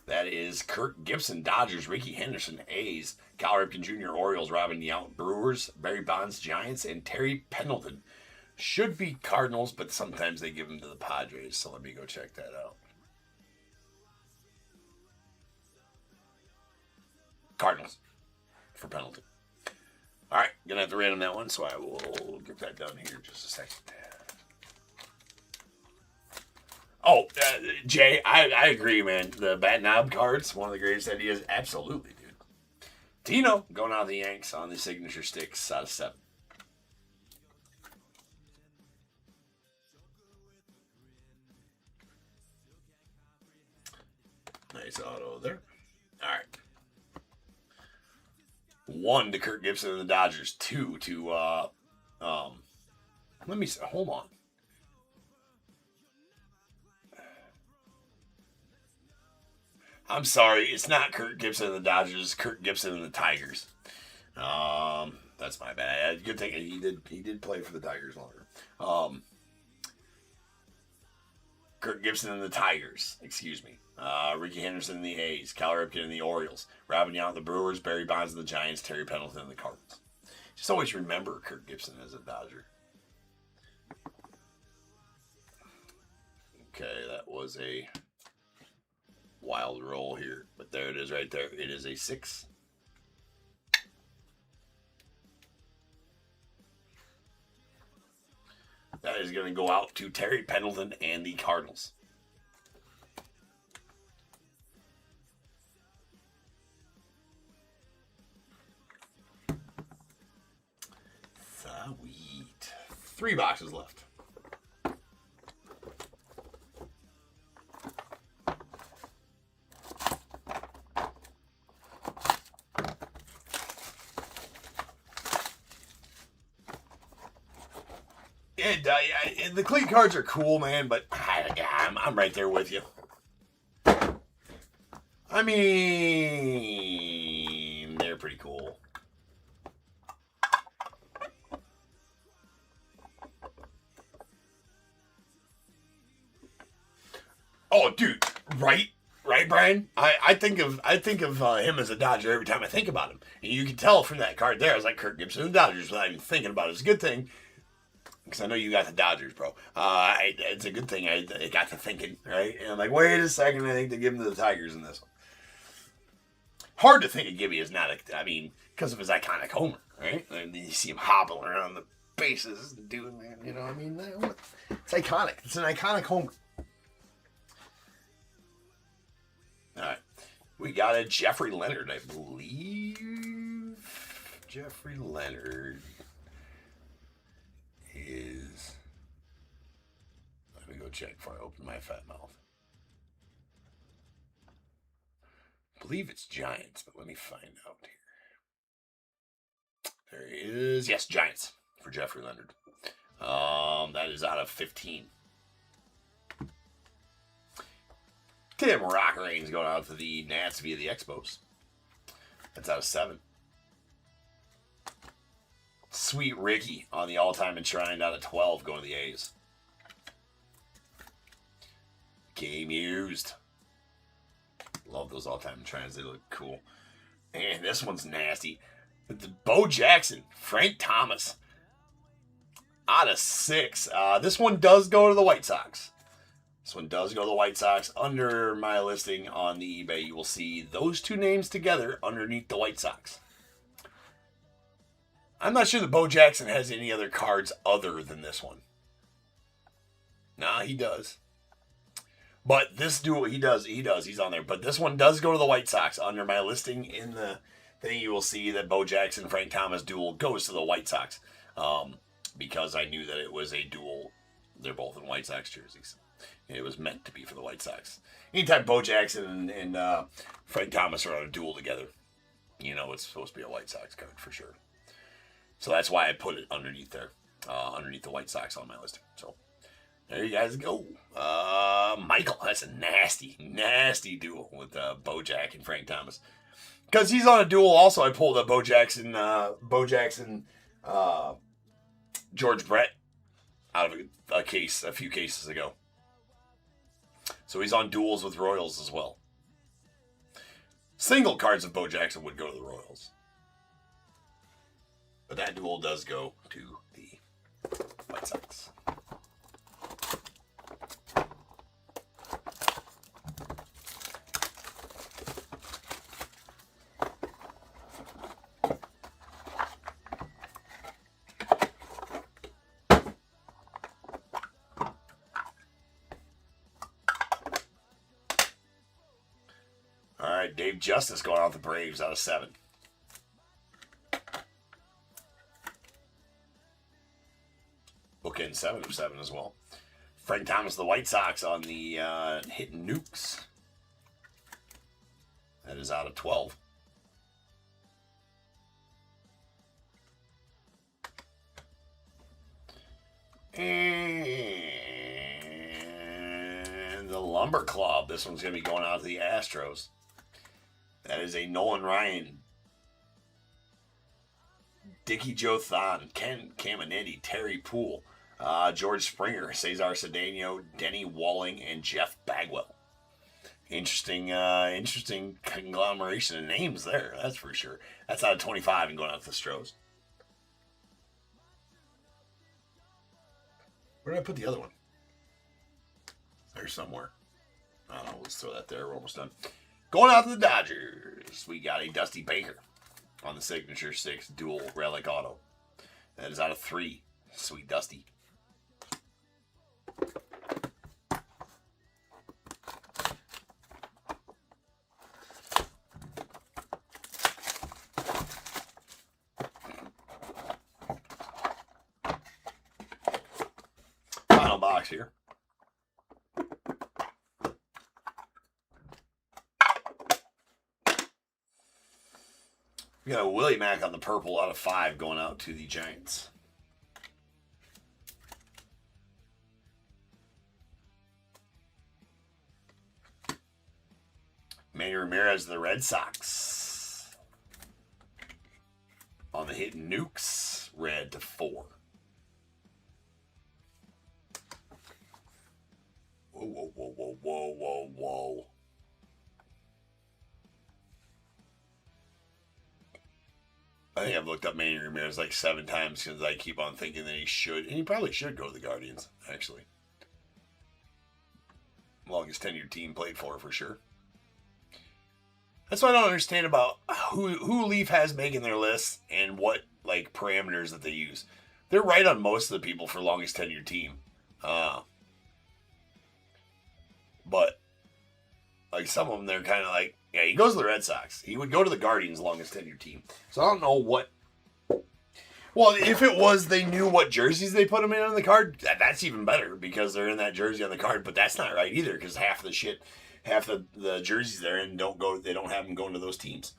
That is Kirk Gibson, Dodgers, Ricky Henderson, A's, Cal Ripken Jr., Orioles, Robin Yount, Brewers, Barry Bonds, Giants, and Terry Pendleton. Should be Cardinals, but sometimes they give them to the Padres, so let me go check that out. Cardinals for Pendleton. All right, gonna have to random that one, so I will get that done here in just a second. Oh, Jay, I agree, man. The bat knob cards, one of the greatest ideas. Absolutely, dude. Tino going out of the Yanks on the signature sticks out of 7. Nice auto there. All right. 1 to Kirk Gibson and the Dodgers. 2 to let me hold on. I'm sorry, it's not Kirk Gibson and the Dodgers. It's Kirk Gibson and the Tigers. That's my bad. Good thing he did play for the Tigers longer. Kirk Gibson and the Tigers. Excuse me. Ricky Henderson and the A's. Cal Ripken and the Orioles. Robin Yount and the Brewers. Barry Bonds and the Giants. Terry Pendleton and the Cardinals. Just always remember Kirk Gibson as a Dodger. Okay, that was a wild roll here, but there it is right there. It is a 6. That is going to go out to Terry Pendleton and the Cardinals. Sweet. 3 boxes left. The cleat cards are cool, man, but I'm right there with you. I mean, they're pretty cool. Oh, dude, right, Brian? I think of him as a Dodger every time I think about him. And you can tell from that card there, I was like Kirk Gibson and the Dodgers without even thinking about it. It's a good thing. Because I know you got the Dodgers, bro. It's a good thing I got to thinking, right? And I'm like, wait a second, I think they give him to the Tigers in this one. Hard to think of Gibby as not, because of his iconic homer, right? And you see him hobbling around the bases and doing that, you know what I mean? It's iconic. It's an iconic homer. All right. We got a Jeffrey Leonard, I believe. Jeffrey Leonard is... Let me go check before I open my fat mouth. I believe it's Giants, but let me find out here. There he is. Yes, Giants for Jeffrey Leonard. That is out of 15. Tim Rockerain's going out to the Nats via the Expos. That's out of 7. Sweet Ricky on the all-time enshrined out of 12 going to the A's. Game used. Love those all-time enshrined. They look cool. And this one's nasty. The Bo Jackson, Frank Thomas out of 6. This one does go to the White Sox. This one does go to the White Sox. Under my listing on the eBay, you will see those two names together underneath the White Sox. I'm not sure that Bo Jackson has any other cards other than this one. Nah, he does. But this duel, he does. He's on there. But this one does go to the White Sox. Under my listing in the thing, you will see that Bo Jackson, Frank Thomas duel goes to the White Sox. Because I knew that it was a duel. They're both in White Sox jerseys. It was meant to be for the White Sox. Anytime Bo Jackson and Frank Thomas are on a duel together, you know it's supposed to be a White Sox card for sure. So that's why I put it underneath there, underneath the White Sox on my listing. So there you guys go. Michael, that's a nasty, nasty duel with Bo Jack and Frank Thomas. Because he's on a duel also. I pulled a Bo Jackson, George Brett out of a case a few cases ago. So he's on duels with Royals as well. Single cards of Bo Jackson would go to the Royals. But that duel does go to the White Sox. All right, Dave Justice going out the Braves out of 7. and 7 of 7 as well. Frank Thomas, the White Sox on the hitting nukes. That is out of 12. And the Lumber Club. This one's going to be going out to the Astros. That is a Nolan Ryan, Dickie Joe Thon, Ken Caminetti, Terry Poole, George Springer, Cesar Cedeno, Denny Walling, and Jeff Bagwell. Interesting conglomeration of names there, that's for sure. That's out of 25 and going out to the Stros. Where did I put the other one? There's somewhere. I don't know, let's throw that there. We're almost done. Going out to the Dodgers, we got a Dusty Baker on the Signature 6 dual relic auto. That is out of 3. Sweet Dusty. Final box here. We got a Willie Mack on the purple out of 5 going out to the Giants. Manny Ramirez, the Red Sox. On the hit nukes, red to 4. Whoa, whoa, whoa, whoa, whoa, whoa, whoa. I think I've looked up Manny Ramirez like 7 times because I keep on thinking that he should, and he probably should go to the Guardians, actually. Longest tenured team played for sure. That's what I don't understand about who Leaf has making their list and what like parameters that they use. They're right on most of the people for longest tenured team. But like some of them, they're kind of like, yeah, he goes to the Red Sox. He would go to the Guardians' longest tenured team. So I don't know what. Well, if it was they knew what jerseys they put him in on the card, that's even better because they're in that jersey on the card. But that's not right either because half the the jerseys they're in they don't have them going to those teams.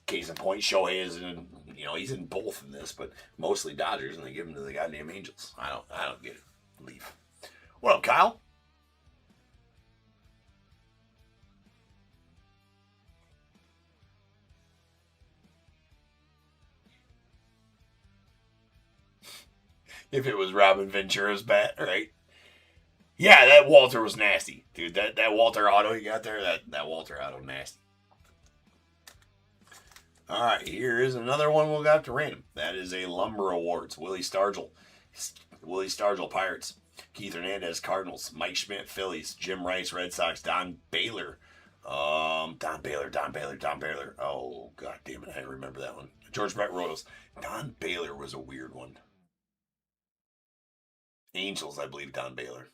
Case in point, Shohei is in, he's in both in this, but mostly Dodgers, and they give him to the goddamn Angels. I don't get it. Leaf. What up, Kyle? If it was Robin Ventura's bat, right? Yeah, that Walter was nasty. Dude, that Walter auto you got there, that Walter auto nasty. All right, here is another one we'll got to random. That is a Lumber Awards. Willie Stargell, Pirates. Keith Hernandez, Cardinals. Mike Schmidt, Phillies. Jim Rice, Red Sox. Don Baylor. Don Baylor. Oh, god damn it, I remember that one. George Brett, Royals. Don Baylor was a weird one. Angels, I believe, Don Baylor.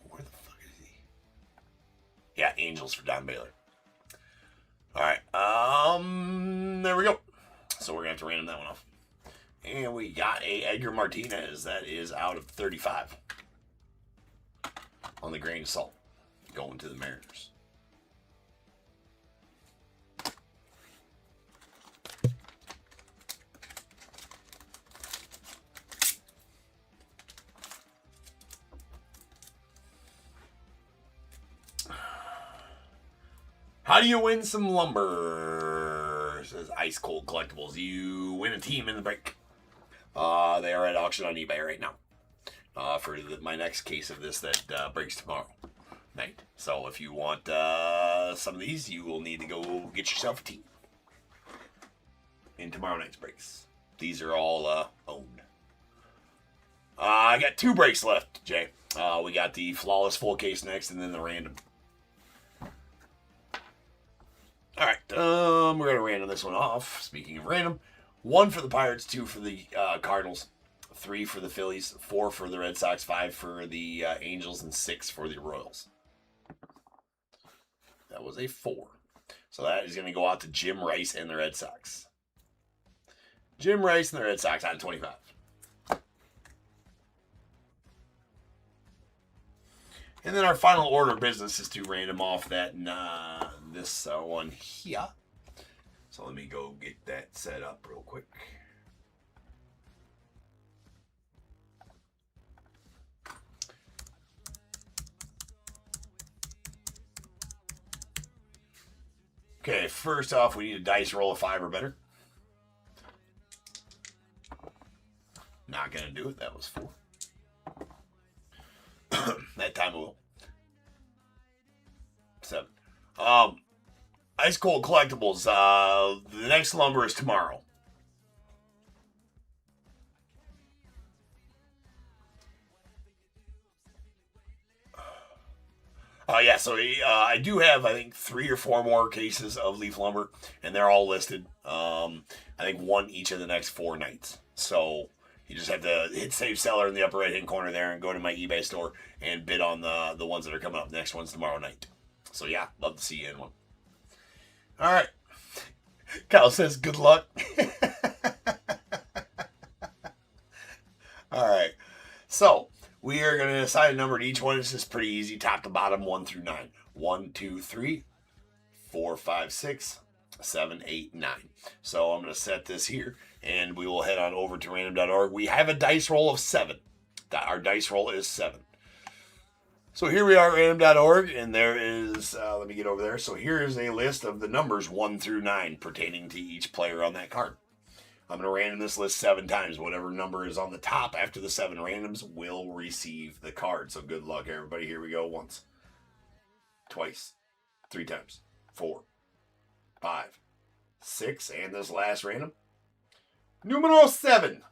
Where the fuck is he? Yeah, Angels for Don Baylor. All right, there we go. So we're gonna have to random that one off. And we got a Edgar Martinez. That is out of 35. On the grain of salt. Going to the Mariners. How do you win some lumber? Says Ice Cold Collectibles. You win a team in the break. They are at auction on eBay right now. For my next case of this that breaks tomorrow night. So if you want some of these, you will need to go get yourself a team in tomorrow night's breaks. These are all owned. I got 2 breaks left, Jay. We got the Flawless Full Case next, and then the random. All right, we're going to random this one off. Speaking of random, 1 for the Pirates, 2 for the Cardinals, 3 for the Phillies, 4 for the Red Sox, 5 for the Angels, and 6 for the Royals. That was a 4. So that is going to go out to Jim Rice and the Red Sox. Jim Rice and the Red Sox on 25. And then our final order of business is to random off that this one here. So let me go get that set up real quick. Okay, first off, we need a dice roll of 5 or better. Not going to do it. That was 4. That time will. 7. Ice Cold Collectibles. The next lumber is tomorrow. Yeah, so I do have, I think, 3 or 4 more cases of leaf lumber, and they're all listed. I think 1 each of the next 4 nights. So you just have to hit Save Seller in the upper right-hand corner there and go to my eBay store and bid on the ones that are coming up. The next one's tomorrow night. So yeah, love to see you in one. All right. Kyle says good luck. All right. So we are going to assign a number to each one. It's just pretty easy, top to bottom, 1 through 9. 1, 2, 3, 4, 5, 6, 7, 8, 9. So I'm going to set this here, and we will head on over to random.org. We have a dice roll of 7. Our dice roll is 7. So here we are at random.org, and there is, let me get over there. So here is a list of the numbers 1 through 9 pertaining to each player on that card. I'm going to random this list 7 times. Whatever number is on the top after the 7 randoms will receive the card. So good luck, everybody. Here we go. Once, twice, 3 times, 4, 5, 6, and this last random. Numero 7.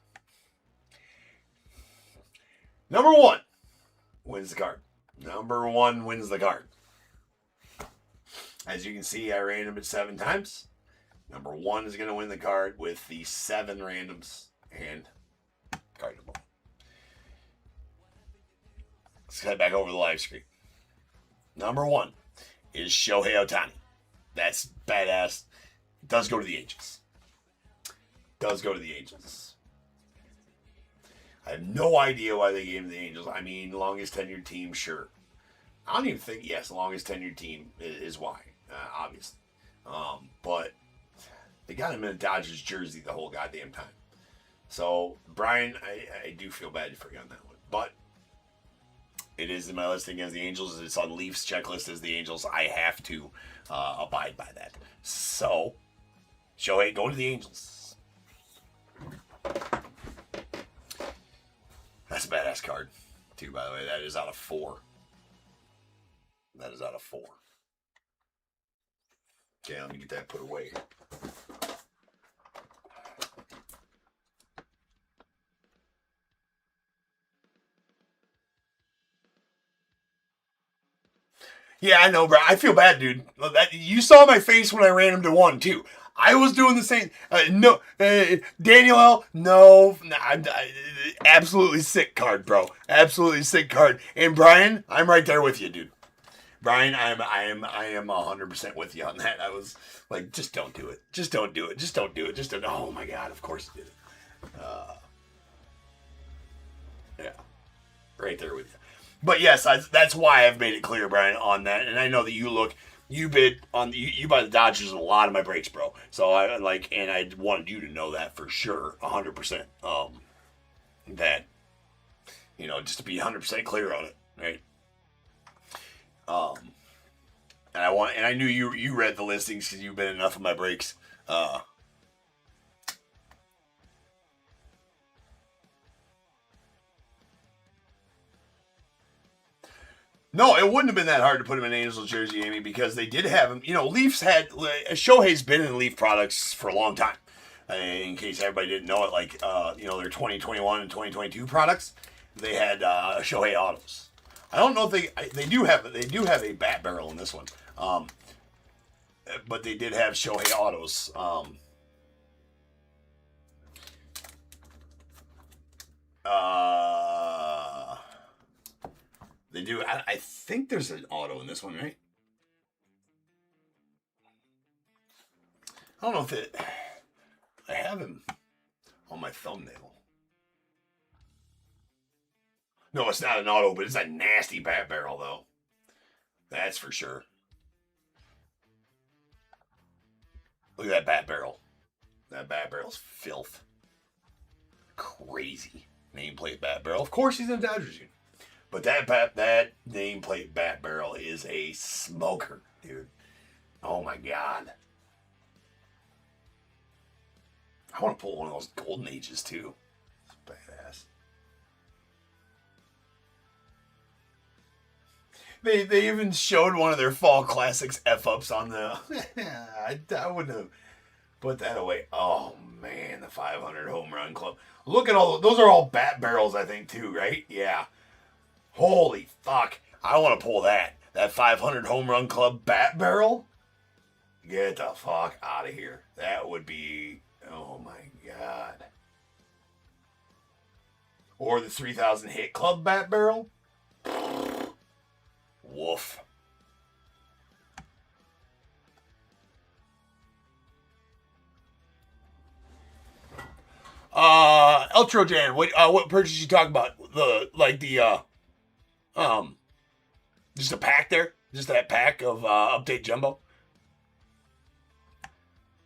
Number 1 wins the card. Number 1 wins the card. As you can see, I random it 7 times. Number 1 is going to win the card with the 7 randoms and card number 1. Let's head back over the live screen. Number 1 is Shohei Ohtani. That's badass. Does go to the Angels. Does go to the Angels. I have no idea why they gave him the Angels. I mean, longest tenured team, sure. I don't even think, yes, longest tenured team is why, obviously. But they got him in a Dodgers jersey the whole goddamn time. So, Brian, I do feel bad for you on that one. But it is in my listing as the Angels. It's on Leafs checklist as the Angels. I have to abide by that. So, Shohei, go to the Angels. That's a badass card, too, by the way. That is out of 4. That is out of 4. Okay, let me get that put away. Yeah, I know, bro. I feel bad, dude. You saw my face when I ran him to 1, too. I was doing the same. Daniel L. No, absolutely sick card, bro. Absolutely sick card. And Brian, I'm right there with you, dude. Brian, I am 100% with you on that. I was like, just don't do it. Just don't do it. Just don't do it. Just don't. Oh my God! Of course you did it. Yeah, right there with you. But yes, that's why I've made it clear, Brian, on that. And I know that you bid on you buy the Dodgers in a lot of my breaks, bro. So I wanted you to know that for sure, 100%. That just to be 100% clear on it, right? And I knew you read the listings because you've been enough of my breaks. No, it wouldn't have been that hard to put him in Angels jersey, Amy, because they did have him. Leafs had Shohei's been in Leaf products for a long time. In case everybody didn't know it, their 2021 and 2022 products, they had Shohei autos. I don't know if they do have a bat barrel in this one, but they did have Shohei autos. They do. I think there's an auto in this one, right? I don't know if it... I have him on my thumbnail. No, it's not an auto, but it's a nasty bat barrel, though. That's for sure. Look at that bat barrel. That bat barrel's filth. Crazy nameplate bat barrel. Of course he's in a Dodgers union. But that nameplate bat barrel is a smoker, dude. Oh my God. I want to pull one of those golden ages too. It's badass. They even showed one of their fall classics F-ups on the... I wouldn't have put that away. Oh man, the 500 home run club. Look at all those are all bat barrels, I think too, right? Yeah. Holy fuck! I want to pull that 500 home run club bat barrel. Get the fuck out of here. That would be... Oh my God. Or the 3000 hit club bat barrel. Woof. Eltro Jan, what purchase you talking about? Just a pack there? Just that pack of update jumbo?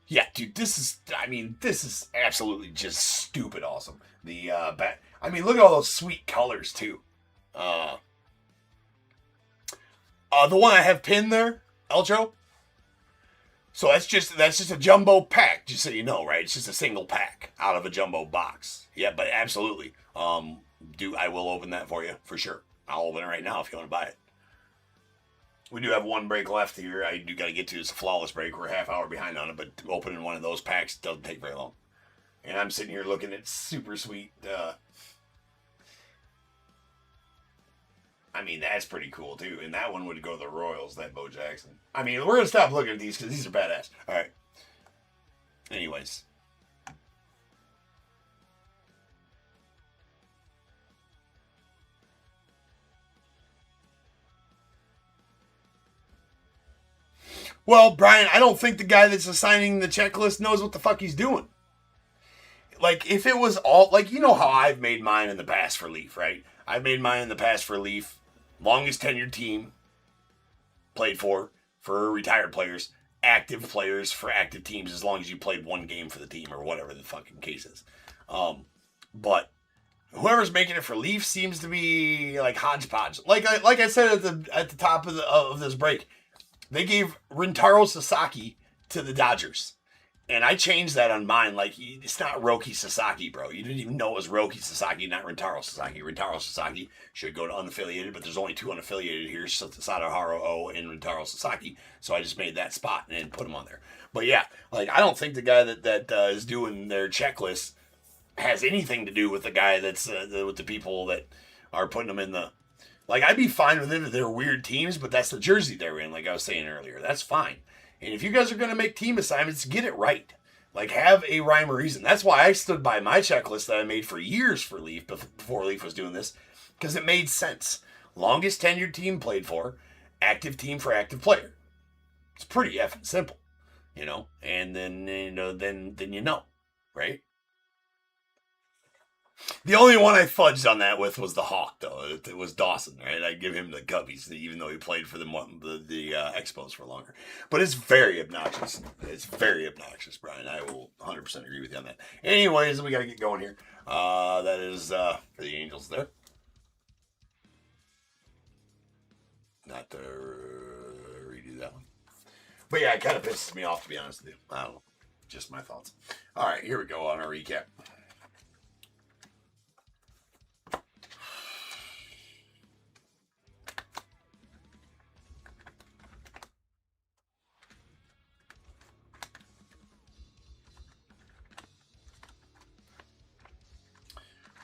Yeah, dude, this is absolutely just stupid awesome. The look at all those sweet colors too. The one I have pinned there, Eltro. So that's just a jumbo pack, just so you know, right? It's just a single pack out of a jumbo box. Yeah, but absolutely. I will open that for you for sure. I'll open it right now if you want to buy it. We do have one break left here. I do got to get to. It's a flawless break. We're a half hour behind on it, but opening one of those packs doesn't take very long. And I'm sitting here looking at super sweet. That's pretty cool too. And that one would go to the Royals, that Bo Jackson. We're going to stop looking at these because these are badass. All right. Anyways. Well, Brian, I don't think the guy that's assigning the checklist knows what the fuck he's doing. Like, if it was all... Like, you know how I've made mine in the past for Leaf, right? I've made mine in the past for Leaf. Longest tenured team played for retired players. Active players for active teams as long as you played one game for the team or whatever the fucking case is. But whoever's making it for Leaf seems to be like hodgepodge. Like I said at the top of this break, they gave Rintaro Sasaki to the Dodgers. And I changed that on mine. Like, it's not Roki Sasaki, bro. You didn't even know it was Roki Sasaki, not Rintaro Sasaki. Rintaro Sasaki should go to unaffiliated, but there's only two unaffiliated here, Sadaharu O and Rintaro Sasaki. So I just made that spot and put them on there. But yeah, like, I don't think the guy that is doing their checklist has anything to do with the guy that's with the people that are putting them in the... Like, I'd be fine with it if they're weird teams, but that's the jersey they're in, like I was saying earlier. That's fine. And if you guys are going to make team assignments, get it right. Like, have a rhyme or reason. That's why I stood by my checklist that I made for years for Leaf, before Leaf was doing this, because it made sense. Longest tenured team played for, active team for active player. It's pretty effing simple, and then, then you know, right? The only one I fudged on that with was the Hawk, though. It was Dawson, right? I'd give him the Cubbies, even though he played for the Expos for longer. But it's very obnoxious. It's very obnoxious, Brian. I will 100% agree with you on that. Anyways, we got to get going here. That is for the Angels there. Not to redo that one. But yeah, it kind of pisses me off, to be honest with you. I don't know. Just my thoughts. All right, here we go on our recap.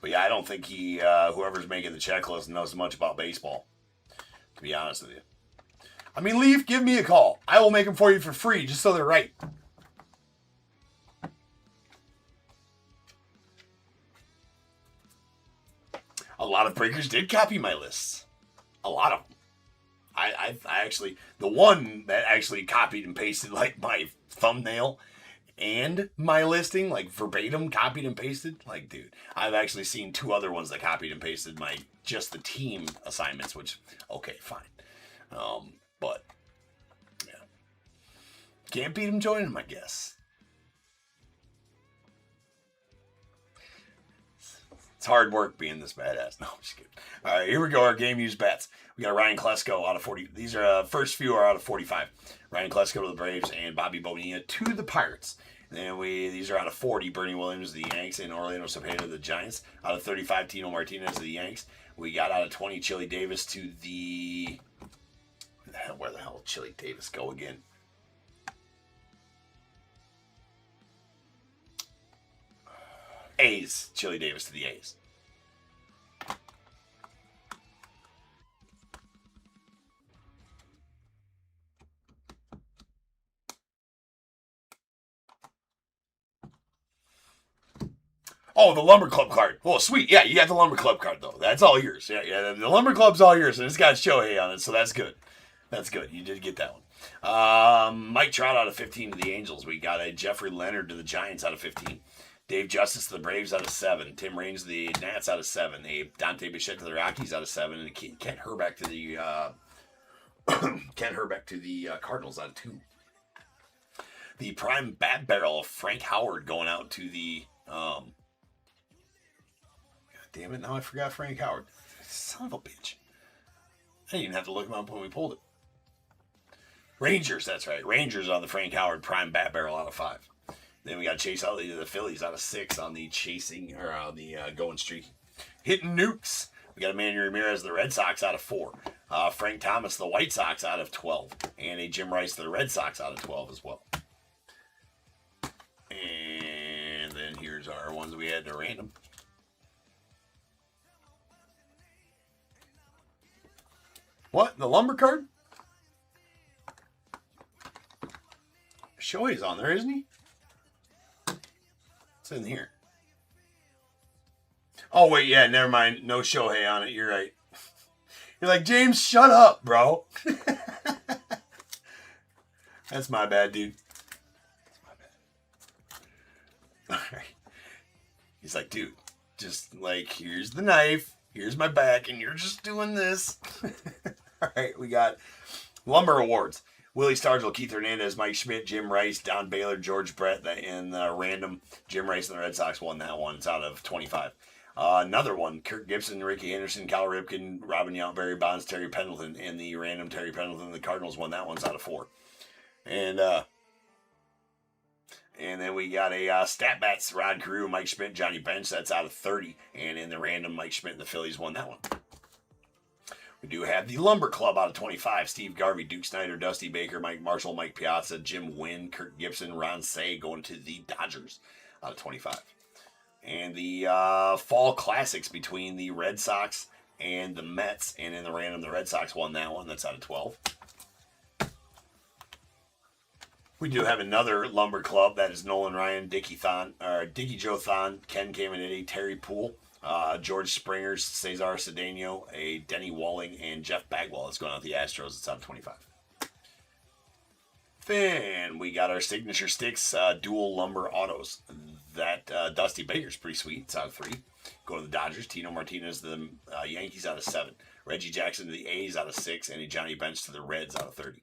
But yeah, I don't think whoever's making the checklist knows much about baseball, to be honest with you. Leaf, give me a call. I will make them for you for free, just so they're right. A lot of breakers did copy my lists. A lot of them. I actually, the one that actually copied and pasted like my thumbnail and my listing, like verbatim, copied and pasted. Like, dude, I've actually seen 2 other ones that copied and pasted just the team assignments, which, okay, fine. But, yeah. Can't beat them joining them, I guess. It's hard work being this badass. No, I'm just kidding. All right, here we go. Our game used bets. We got Ryan Klesko out of 40. These are first few are out of 45. Ryan Klesko to the Braves and Bobby Bonilla to the Pirates. And then these are out of 40. Bernie Williams to the Yanks and Orlando Cepeda to the Giants. Out of 35, Tino Martinez to the Yanks. We got out of 20, Chili Davis to the... Where the hell did Chili Davis go again? A's. Chili Davis to the A's. Oh, the Lumber Club card. Oh, sweet. Yeah, you got the Lumber Club card, though. That's all yours. Yeah, the Lumber Club's all yours, and it's got Shohei on it, so that's good. That's good. You did get that one. Mike Trout out of 15 to the Angels. We got a Jeffrey Leonard to the Giants out of 15. Dave Justice to the Braves out of 7. Tim Raines to the Nats out of 7. A Dante Bichette to the Rockies out of 7. And Kent Herbeck to the Cardinals out of 2. The prime bat barrel of Frank Howard going out to the God damn it, now I forgot Frank Howard. Son of a bitch. I didn't even have to look him up when we pulled it. Rangers, that's right. Rangers on the Frank Howard prime bat barrel out of 5. Then we got Chase Utley to the Phillies out of 6 on the chasing, or on the going streak. Hitting nukes. We got Emmanuel Ramirez to the Red Sox out of 4. Frank Thomas to the White Sox out of 12. And a Jim Rice to the Red Sox out of 12 as well. And then here's our ones we had to random. What? The Lumber card? Shohei's on there, isn't he? It's in here. Oh, wait, yeah, never mind. No Shohei on it. You're right. You're like, James, shut up, bro. That's my bad, dude. That's my bad. All right. He's like, dude, just like, here's the knife. Here's my back, and you're just doing this. All right, we got Lumber Awards. Willie Stargell, Keith Hernandez, Mike Schmidt, Jim Rice, Don Baylor, George Brett, and random. Jim Rice and the Red Sox won that one. It's out of 25. Another one, Kirk Gibson, Ricky Henderson, Cal Ripken, Robin Yount, Barry Bonds, Terry Pendleton, and the random Terry Pendleton. The Cardinals won that one's out of 4. And then we got a Stat Bats, Rod Carew, Mike Schmidt, Johnny Bench. That's out of 30. And in the random, Mike Schmidt and the Phillies won that one. We do have the Lumber Club out of 25. Steve Garvey, Duke Snyder, Dusty Baker, Mike Marshall, Mike Piazza, Jim Wynn, Kirk Gibson, Ron Say going to the Dodgers out of 25. And the Fall Classics between the Red Sox and the Mets. And in the random, the Red Sox won that one. That's out of 12. We do have another Lumber Club. That is Nolan Ryan, Dickie Joe Thon, Ken Caminiti, Terry Poole, George Springer, Cesar Cedeno, a Denny Walling, and Jeff Bagwell. That's going out the Astros. It's out of 25. Then we got our signature sticks, dual Lumber autos. That Dusty Baker's pretty sweet. It's out of 3. Go to the Dodgers. Tino Martinez to the Yankees out of 7. Reggie Jackson to the A's out of 6. And a Johnny Bench to the Reds out of 30.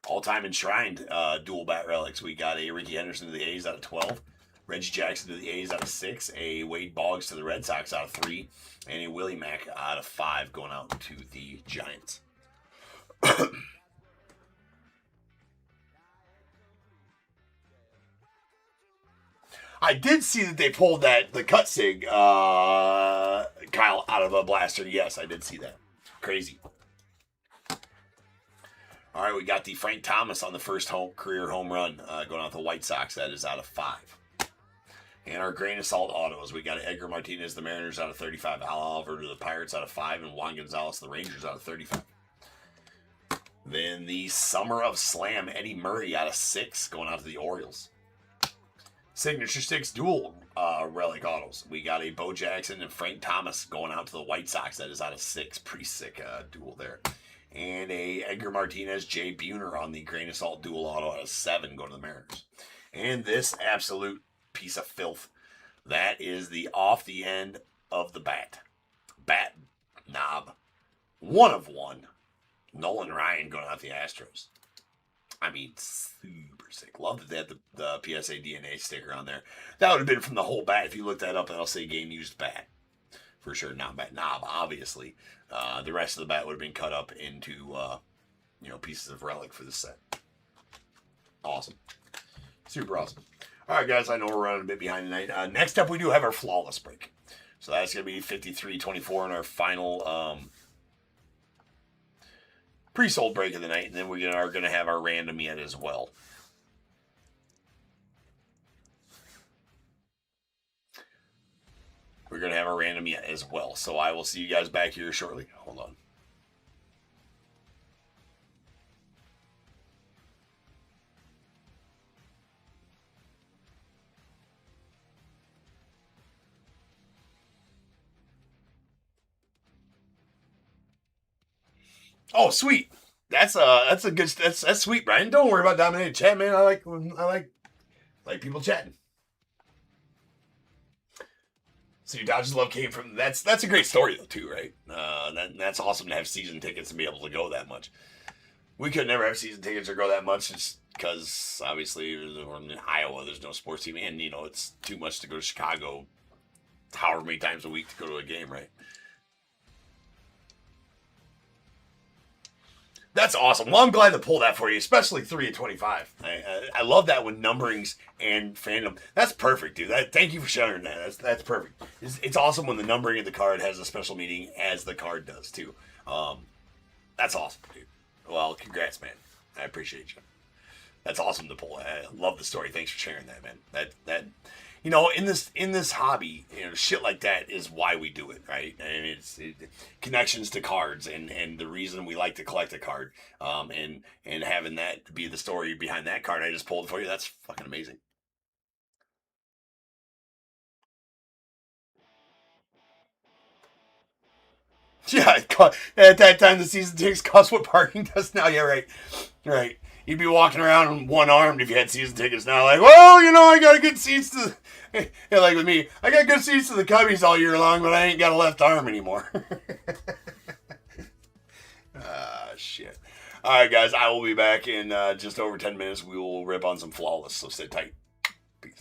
All-time enshrined dual bat relics. We got a Ricky Henderson to the A's out of 12. Reggie Jackson to the A's out of 6. A Wade Boggs to the Red Sox out of 3. And a Willie Mack out of 5 going out to the Giants. I did see that they pulled the cut sig, Kyle, out of a blaster. Yes, I did see that. Crazy. All right, we got the Frank Thomas on the first career home run going out the White Sox. That is out of 5. And our grain of salt autos, we got Edgar Martinez, the Mariners out of 35. Al Oliver to the Pirates out of 5. And Juan Gonzalez, the Rangers out of 35. Then the Summer of Slam, Eddie Murray out of 6 going out to the Orioles. Signature Sticks dual relic autos. We got a Bo Jackson and Frank Thomas going out to the White Sox. That is out of 6. Pretty sick duel there. And a Edgar Martinez, Jay Buhner on the Grain of Salt dual auto out of 7 going to the Mariners. And this absolute piece of filth, that is the off the end of the bat. Bat knob. 1 of 1. Nolan Ryan going out the Astros. I mean, super sick. Love that they had the PSA DNA sticker on there. That would have been from the whole bat. If you look that up, that'll say game used bat. For sure, not bat knob, obviously. The rest of the bat would have been cut up into, pieces of relic for the set. Awesome. Super awesome. All right, guys, I know we're running a bit behind tonight. Next up, we do have our flawless break. So that's going to be 53-24 in our final pre-sold break of the night. And then we are going to have our random yet as well. We're going to have our random yet as well. So I will see you guys back here shortly. Hold on. Oh, sweet. That's a good. That's sweet, Brian. Don't worry about dominating chat, man. I like people chatting. So your Dodgers love came from that's a great story though too, right? That's awesome to have season tickets and be able to go that much. We could never have season tickets or go that much just because obviously we're in Iowa. There's no sports team, and it's too much to go to Chicago, however many times a week to go to a game, right? That's awesome. Well, I'm glad to pull that for you, especially 3 of 25. I love that with numberings and fandom. That's perfect, dude. Thank you for sharing that. That's perfect. It's awesome when the numbering of the card has a special meaning as the card does too. That's awesome, dude. Well, congrats, man. I appreciate you. That's awesome to pull. I love the story. Thanks for sharing that, man. That in this hobby, shit like that is why we do it, right? And it's connections to cards and the reason we like to collect a card, and having that be the story behind that card I just pulled for you. That's fucking amazing. Yeah, at that time the season tickets cost what parking does now. Yeah, right, right. You'd be walking around one armed if you had season tickets now. Like, well, I got good seats to. Yeah, like with me, I got good seats to the Cubbies all year long, but I ain't got a left arm anymore. Shit. All right, guys, I will be back in just over 10 minutes. We will rip on some flawless, so sit tight. Peace.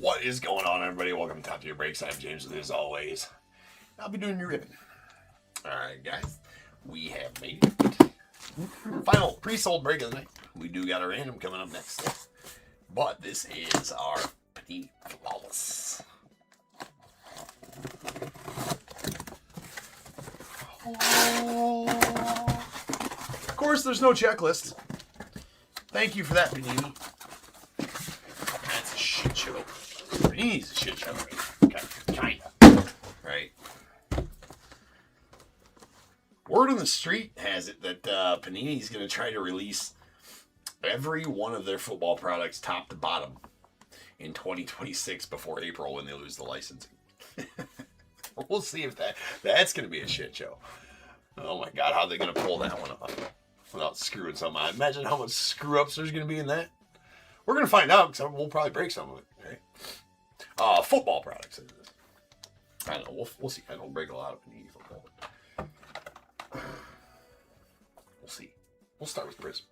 What is going on, everybody? Welcome to Top Tier Breaks. I'm James with you as always. I'll be doing your ribbon. Alright, guys. We have made it. Final pre-sold break of the night. We do got a random coming up next. But this is our Panini Flawless. Oh. Of course, there's no checklist. Thank you for that, Panini. That's a shit show. Panini's a shit show. Kinda. Right? Word on the street has it that Panini's going to try to release every one of their football products top to bottom in 2026 before April when they lose the licensing. We'll see if that's going to be a shit show. Oh my God, how are they going to pull that one off without screwing something? I imagine how much screw ups there's going to be in that. We're going to find out because we'll probably break some of it, right? Football products. I don't know. We'll see. I don't break a lot of Panini football. We'll see. We'll start with Prism.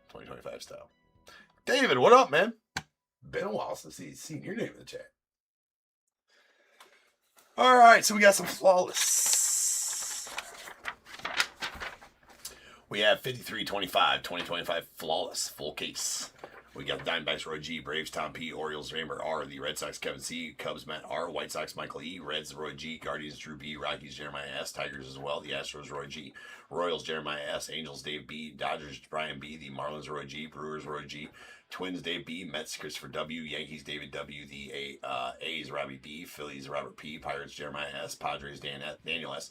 2025 style. David, what up, man? Been a while since he's seen your name in the chat. All right, so we got some Flawless. We have 5325, 2025 Flawless, full case. We got the Diamondbacks, Roy G, Braves, Tom P, Orioles, Ramber R, the Red Sox, Kevin C, Cubs, Matt R, White Sox, Michael E, Reds, Roy G, Guardians, Drew B, Rockies, Jeremiah S, Tigers as well, the Astros, Roy G, Royals, Jeremiah S, Angels, Dave B, Dodgers, Brian B, the Marlins, Roy G, Brewers, Roy G, Twins, Dave B, Mets, Christopher W, Yankees, David W, the A's, Robbie B, Phillies, Robert P, Pirates, Jeremiah S, Padres, Daniel S,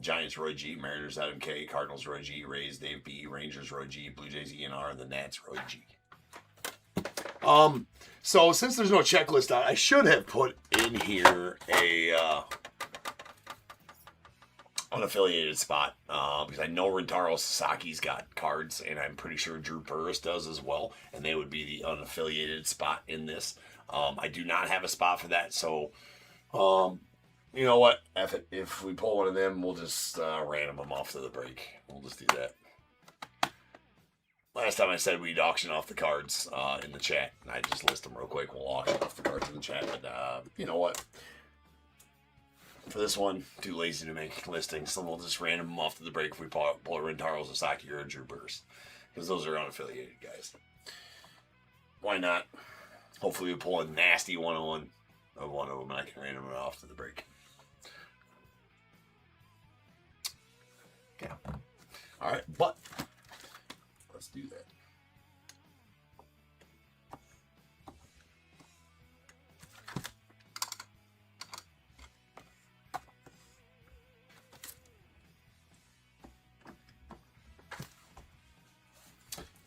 Giants, Roy G, Mariners, Adam K, Cardinals, Roy G, Rays, Dave B, Rangers, Roy G, Blue Jays, Ian R, and the Nats, Roy G. So since there's no checklist out, I should have put in here a unaffiliated spot because I know Rintaro Sasaki's got cards, and I'm pretty sure Drew Burris does as well, and they would be the unaffiliated spot in this. I do not have a spot for that, so you know what? If we pull one of them, we'll just random them off to the break. We'll just do that. Last time I said we'd auction off the cards in the chat, and I just list them real quick. We'll auction off the cards in the chat, but you know what? For this one, too lazy to make listings, so we'll just random them off to the break if we pull a Rintaro Sasaki or a Drew Burris, because those are unaffiliated guys. Why not? Hopefully we pull a nasty one-on-one of one of them, and I can random it off to the break. Yeah. All right, but let's do that.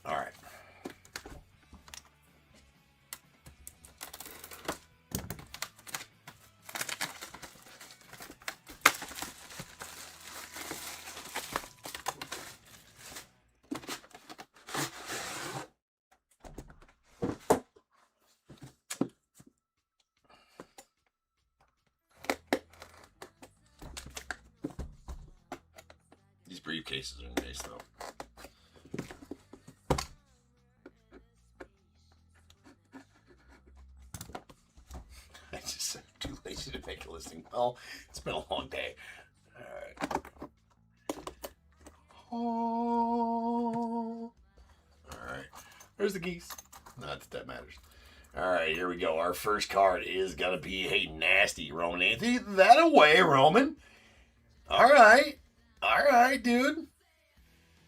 All right. These briefcases are nice, though. I just said too lazy to make a listing. Well, it's been a long day. All right. Oh. All right. There's the geese. Not that matters. All right, here we go. Our first card is going to be a nasty Roman Anthony. That away, Roman. All right. All right, dude.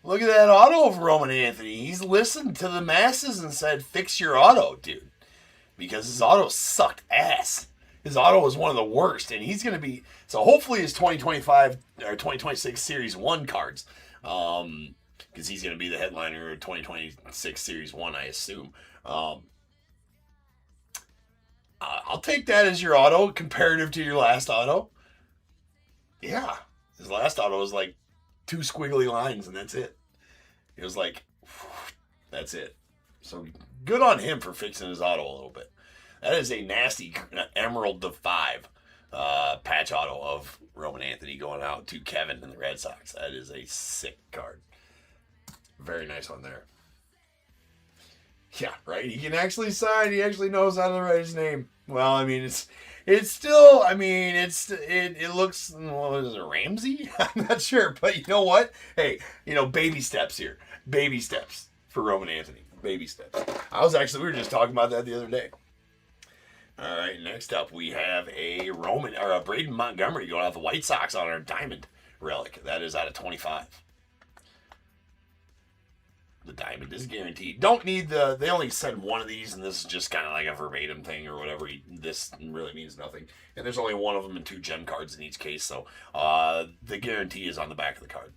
Look at that auto of Roman Anthony. He's listened to the masses and said, fix your auto, dude. Because his auto sucked ass. His auto was one of the worst. And he's going to be... So hopefully his 2025 or 2026 Series 1 cards. Because he's going to be the headliner of 2026 Series 1, I assume. I'll take that as your auto comparative to your last auto. Yeah. His last auto was like 2 squiggly lines, and that's it. It was like, that's it. So good on him for fixing his auto a little bit. That is a nasty Emerald to 5 patch auto of Roman Anthony going out to Kevin and the Red Sox. That is a sick card. Very nice on there. Yeah, right. He can actually sign. He actually knows how to write his name. Well, I mean, it's still. I mean, it looks. What is it, Ramsey? I'm not sure, but you know what? Hey, baby steps here. Baby steps for Roman Anthony. Baby steps. We were just talking about that the other day. All right, next up we have a Braden Montgomery going out the White Sox on our diamond relic. That is out of 25. The diamond is guaranteed. Don't need they only said one of these, and this is just kind of like a verbatim thing or whatever. This really means nothing. And there's only one of them and 2 gem cards in each case, so the guarantee is on the back of the card.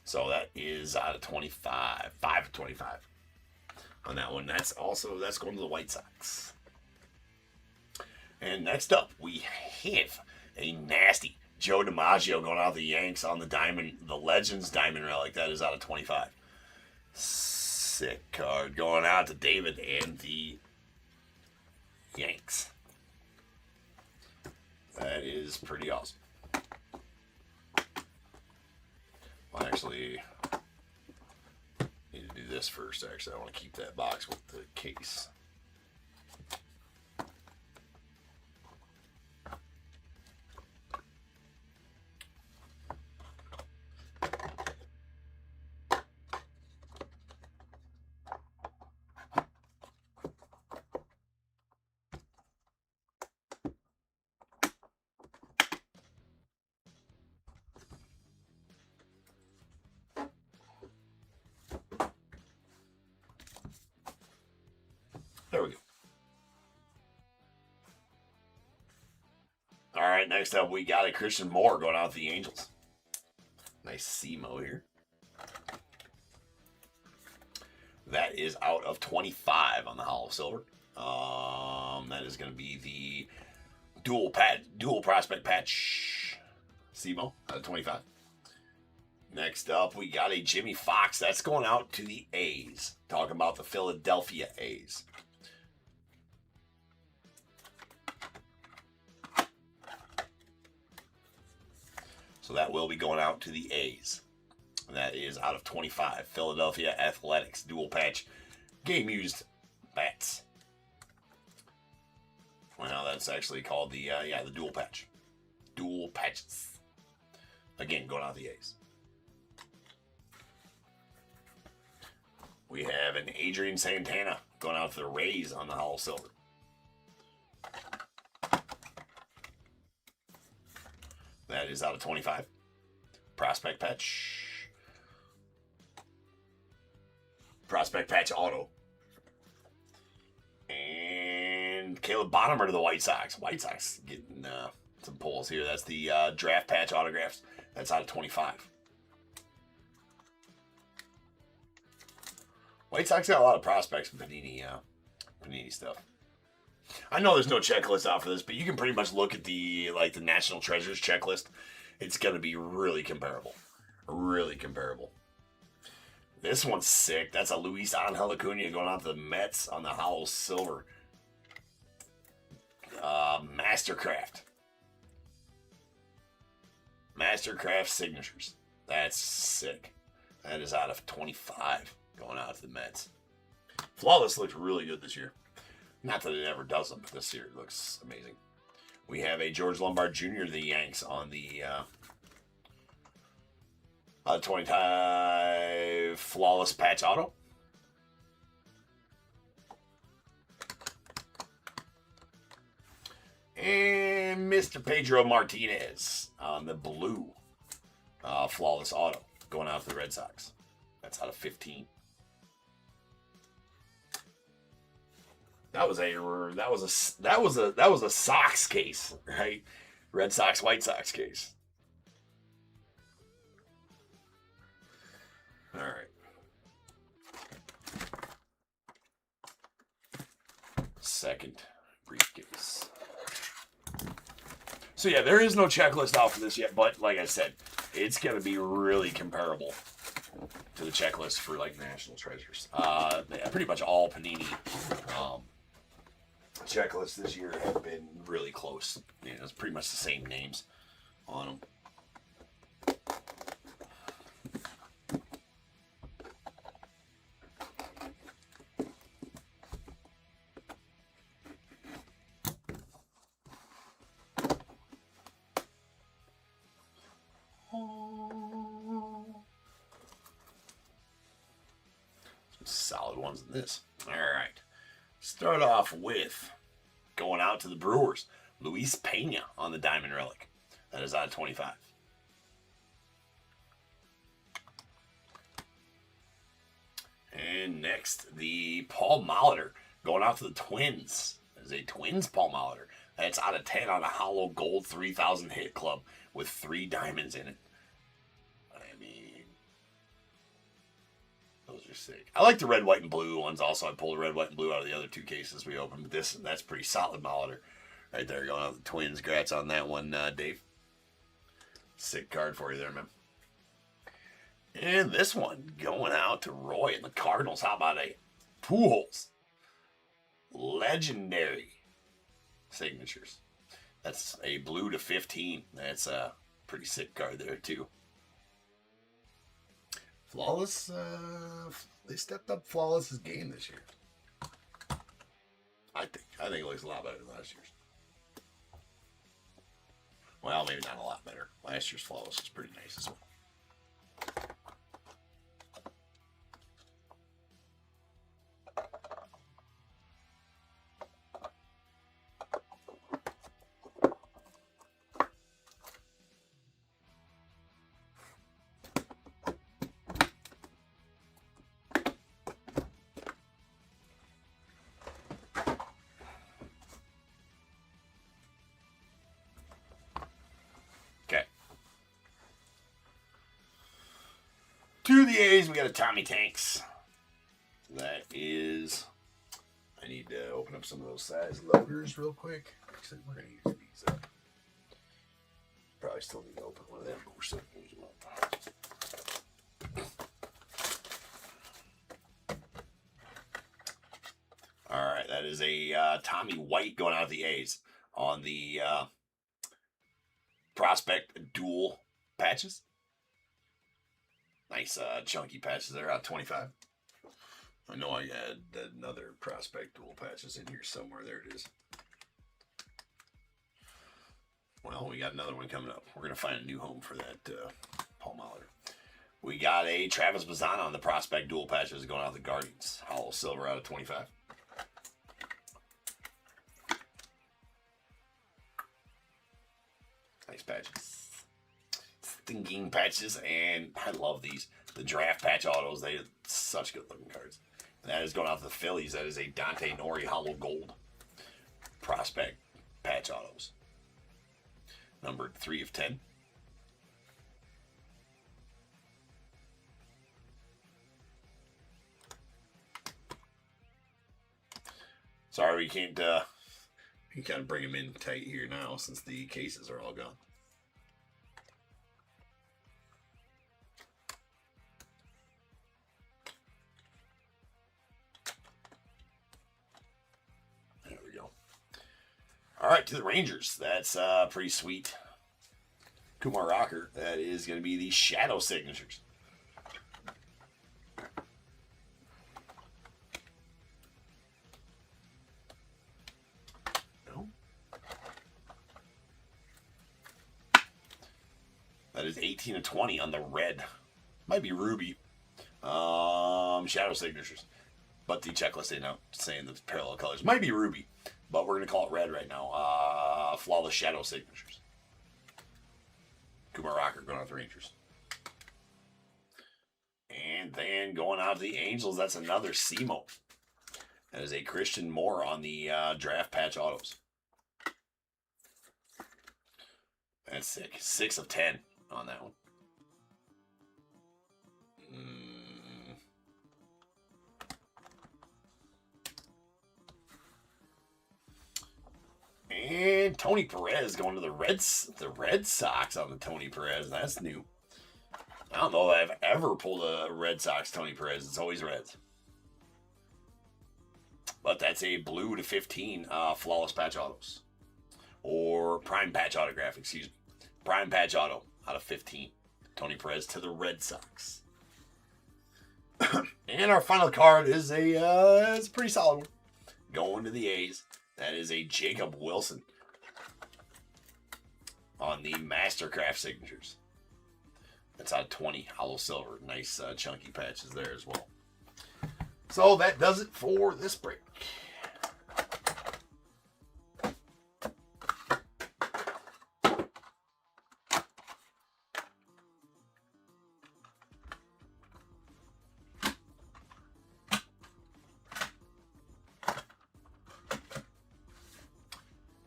So that is out of 25. 5 of 25 on that one. That's going to the White Sox. And next up, we have a nasty Joe DiMaggio going out the Yanks on the diamond, the Legends diamond relic. That is out of 25. Sick card going out to David and the Yanks. That is pretty awesome. Well, actually, need to do this first. Actually, I want to keep that box with the case. There we go. All right, next up we got a Christian Moore going out to the Angels. Nice C-Mo here. That is out of 25 on the Hall of Silver. That is going to be the dual prospect patch C-Mo out of 25. Next up, we got a Jimmy Fox. That's going out to the A's. Talking about the Philadelphia A's. So that will be going out to the A's. That is out of 25. Philadelphia Athletics dual patch game used bats. Well, that's actually called the dual patch. Dual patches. Again, going out to the A's. We have an Adrian Santana going out to the Rays on the Hall of Silver. That is out of 25. Prospect patch. Prospect patch auto. And Caleb Bonham to the White Sox. White Sox getting some pulls here. That's the draft patch autographs. That's out of 25. White Sox got a lot of prospects with Panini stuff. I know there's no checklist out for this, but you can pretty much look at the National Treasures checklist. It's going to be really comparable. Really comparable. This one's sick. That's a Luis Angel Acuna going out to the Mets on the Howell Silver. Mastercraft. Mastercraft signatures. That's sick. That is out of 25 going out to the Mets. Flawless looks really good this year. Not that it ever does them, but this year it looks amazing. We have a George Lombard Jr. the Yanks on the 25 flawless patch auto. And Mr. Pedro Martinez on the blue flawless auto going out to the Red Sox. That's out of 15. That was a Sox case, right? Red Sox, White Sox case. All right. Second briefcase. So yeah, there is no checklist out for this yet, but like I said, it's going to be really comparable to the checklist for National Treasures. Pretty much all Panini checklists this year have been really close. It's pretty much the same names on them. ones in this. All right. Start off with going out to the Brewers. Luis Pena on the Diamond Relic. That is out of 25. And next, the Paul Molitor going out to the Twins. That is a Twins Paul Molitor. That's out of 10 on a hollow gold 3000 hit club with 3 diamonds in it. I mean, those are sick. I like the red, white, and blue ones also. I pulled the red, white, and blue out of the other 2 cases we opened. But that's pretty solid Molitor. Right there, going out to the Twins. Congrats on that one, Dave. Sick card for you there, man. And this one going out to Roy and the Cardinals. How about a Pujols legendary signatures? That's a blue to 15. That's a pretty sick card there too. Flawless. They stepped up Flawless's game this year. I think it looks a lot better than last year's. Well, maybe not a lot better. Last year's Flawless was pretty nice as well. To the A's, we got a Tommy Tanks. That is... I need to open up some of those size loaders real quick. We're going to use these up. Probably still need to open one of them, but we're still going to use them up. Alright, that is a Tommy White going out of the A's on the Prospect Dual patches. Nice chunky patches there, out 25. I know I had another Prospect Dual patches in here somewhere. There it is. Well, we got another one coming up. We're going to find a new home for that Paul Molitor. We got a Travis Bazzana on the Prospect Dual patches going out the Guardians. Hollow silver out of 25. Nice patches. Stinking patches, and I love these. The draft patch autos, they are such good looking cards. And that is going out to the Phillies. That is a Dante Nori hollow gold prospect patch autos. Numbered 3 of 10. Sorry, we can't you kind of bring them in tight here now since the cases are all gone. All right, to the Rangers. That's pretty sweet. Kumar Rocker. That is going to be the Shadow Signatures. No. That is 18 of 20 on the red. Might be Ruby. Shadow Signatures. But the checklist ain't out saying the parallel colors. Might be Ruby. But we're going to call it red right now. Flawless Shadow Signatures. Kumar Rocker going out the Rangers. And then going out to the Angels, that's another Simo. That is a Christian Moore on the draft patch autos. That's sick. 6 of 10 on that one. And Tony Perez going to the Red Sox on the Tony Perez. That's new. I don't know that I've ever pulled a Red Sox Tony Perez. It's always Reds. But that's a blue to 15 flawless patch autos. Or prime patch autograph, excuse me. Prime patch auto out of 15. Tony Perez to the Red Sox. And our final card is it's a pretty solid one. Going to the A's. That is a Jacob Wilson on the Mastercraft signatures. That's out of 20. Hollow silver. Nice chunky patches there as well. So that does it for this break.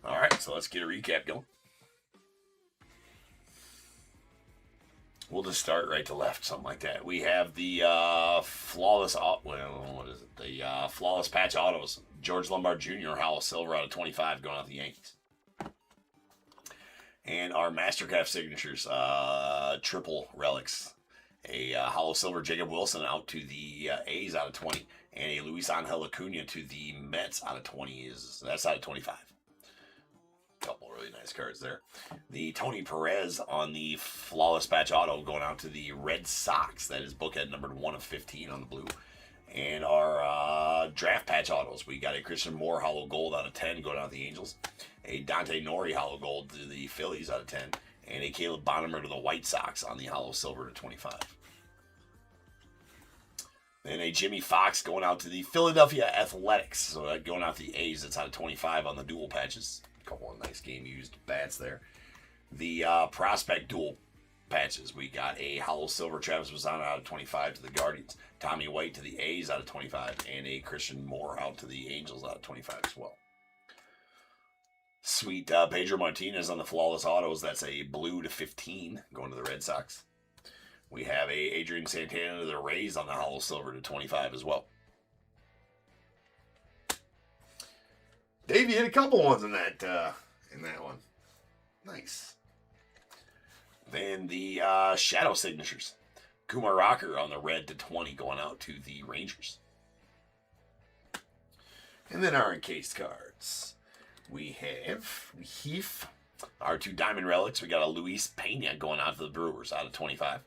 All right, so let's get a recap going. We'll just start right to left, something like that. We have the flawless, what is it? The flawless patch autos. George Lombard Jr., Hollow Silver out of 25 going out the Yankees. And our Mastercraft signatures, triple relics. A Hollow Silver Jacob Wilson out to the A's out of 20. And a Luis Angel Acuna to the Mets out of 20. That's out of 25. Couple really nice cards there. The Tony Perez on the flawless patch auto going out to the Red Sox. That is bookhead numbered 1 of 15 on the blue. And our draft patch autos. We got a Christian Moore hollow gold out of 10 going out to the Angels. A Dante Nori hollow gold to the Phillies out of 10. And a Caleb Bonham to the White Sox on the hollow silver to 25. Then a Jimmy Fox going out to the Philadelphia Athletics. So that going out to the A's. That's out of 25 on the dual patches. Couple of nice game used bats there. The prospect dual patches. We got a hollow silver Travis Mazzano out of 25 to the Guardians. Tommy White to the A's out of 25. And a Christian Moore out to the Angels out of 25 as well. Sweet Pedro Martinez on the flawless autos. That's a blue to 15 going to the Red Sox. We have a Adrian Santana to the Rays on the hollow silver to 25 as well. Dave, you hit a couple ones in that one. Nice. Then the shadow signatures. Kumar Rocker on the red to 20 going out to the Rangers. And then our encased cards. We have Heath, our 2 diamond relics. We got a Luis Pena going out to the Brewers out of 25.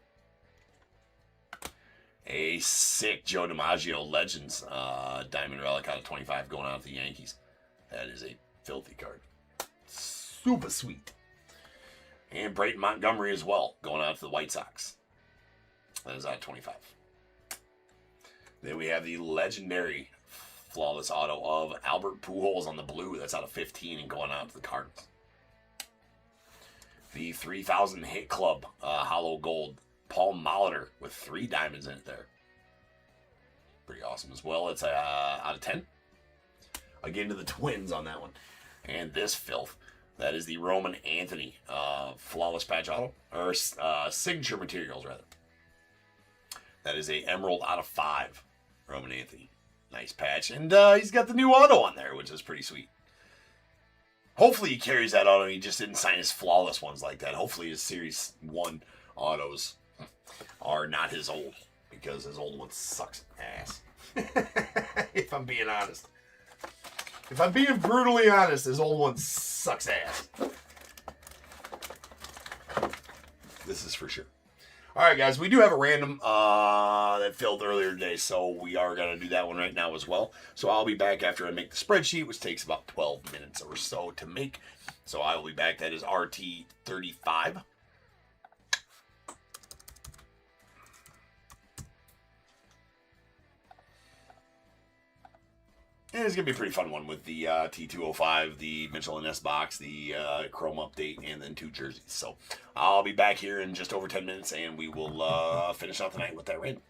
A sick Joe DiMaggio Legends diamond relic out of 25 going out to the Yankees. That is a filthy card. Super sweet. And Brayton Montgomery as well, going out to the White Sox. That is out of 25. Then we have the legendary flawless auto of Albert Pujols on the blue. That's out of 15 and going out to the Cardinals. The 3000 Hit Club hollow gold Paul Molitor with 3 diamonds in it there. Pretty awesome as well. It's out of 10. Again to the Twins on that one. And this filth. That is the Roman Anthony flawless patch auto. Or signature materials, rather. That is a emerald out of 5. Roman Anthony. Nice patch. And he's got the new auto on there, which is pretty sweet. Hopefully he carries that auto. He just didn't sign his flawless ones like that. Hopefully his Series 1 autos are not his old. Because his old one sucks ass. If I'm being honest. If I'm being brutally honest, his old one sucks ass. This is for sure. All right, guys, we do have a random that filled earlier today, so we are going to do that one right now as well. So I'll be back after I make the spreadsheet, which takes about 12 minutes or so to make. So I will be back. That is RT35. And it's going to be a pretty fun one with the T205, the Mitchell and Ness box, the Chrome update, and then 2 jerseys. So I'll be back here in just over 10 minutes, and we will finish out the night with that random.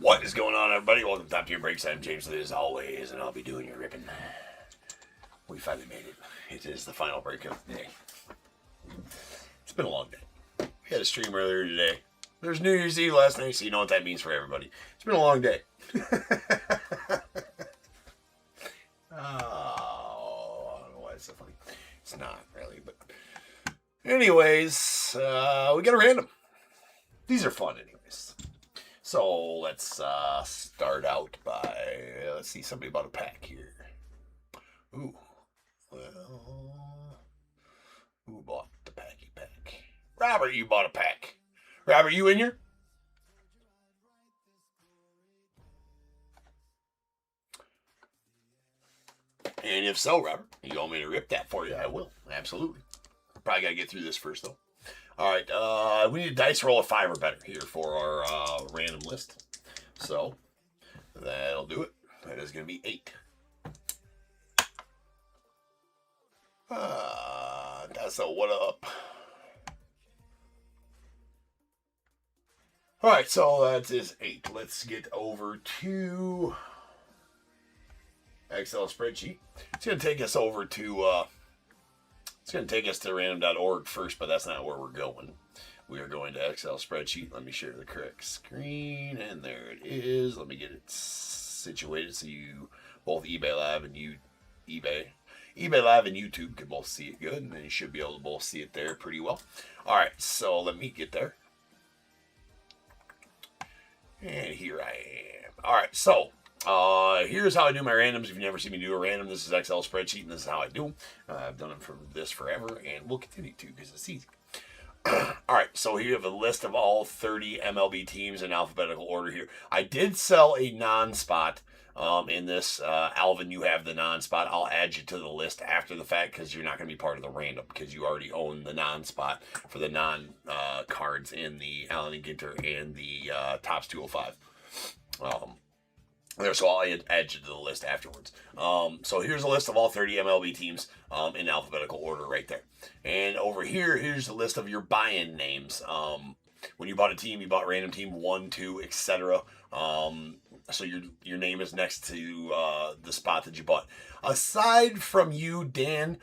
What is going on, everybody? Welcome to Top Tier Breaks. I'm James, as always, and I'll be doing your ripping. We finally made it. It is the final break of the day. It's been a long day. We had a stream earlier today. There's New Year's Eve last night, so you know what that means for everybody. It's been a long day. Oh, I don't know why it's so funny. It's not really, but anyways, we got a random. These are fun, anyways. So let's start out by let's see, somebody bought a pack here. Ooh, well, who bought the packy pack? Robert, you bought a pack. Robert, you in here? And if so, Robert, you want me to rip that for you? I will. Absolutely. Probably got to get through this first, though. All right. We need a dice roll of 5 or better here for our random list. So that'll do it. That is going to be 8. That's a what up. All right, so that is 8. Let's get over to Excel spreadsheet. It's going to take us over to random.org first, but that's not where we're going. We are going to Excel spreadsheet. Let me share the correct screen, and there it is. Let me get it situated so you both eBay Live and eBay Live and YouTube can both see it good, and then you should be able to both see it there pretty well. All right, so let me get there. And here I am. All right, so here's how I do my randoms. If you've never seen me do a random, this is Excel spreadsheet, and this is how I do them. I've done them for this forever, and we'll continue to because it's easy. All right, so here you have a list of all 30 MLB teams in alphabetical order here. I did sell a non-spot in this. Alvin, you have the non-spot. I'll add you to the list after the fact because you're not going to be part of the random because you already own the non-spot for the non-cards in the Allen and Ginter and the Topps 205. So I'll add you to the list afterwards. So here's a list of all 30 MLB teams in alphabetical order right there. And over here, here's the list of your buy-in names. When you bought a team, you bought random team 1, 2, etc. So your name is next to the spot that you bought. Aside from you, Dan,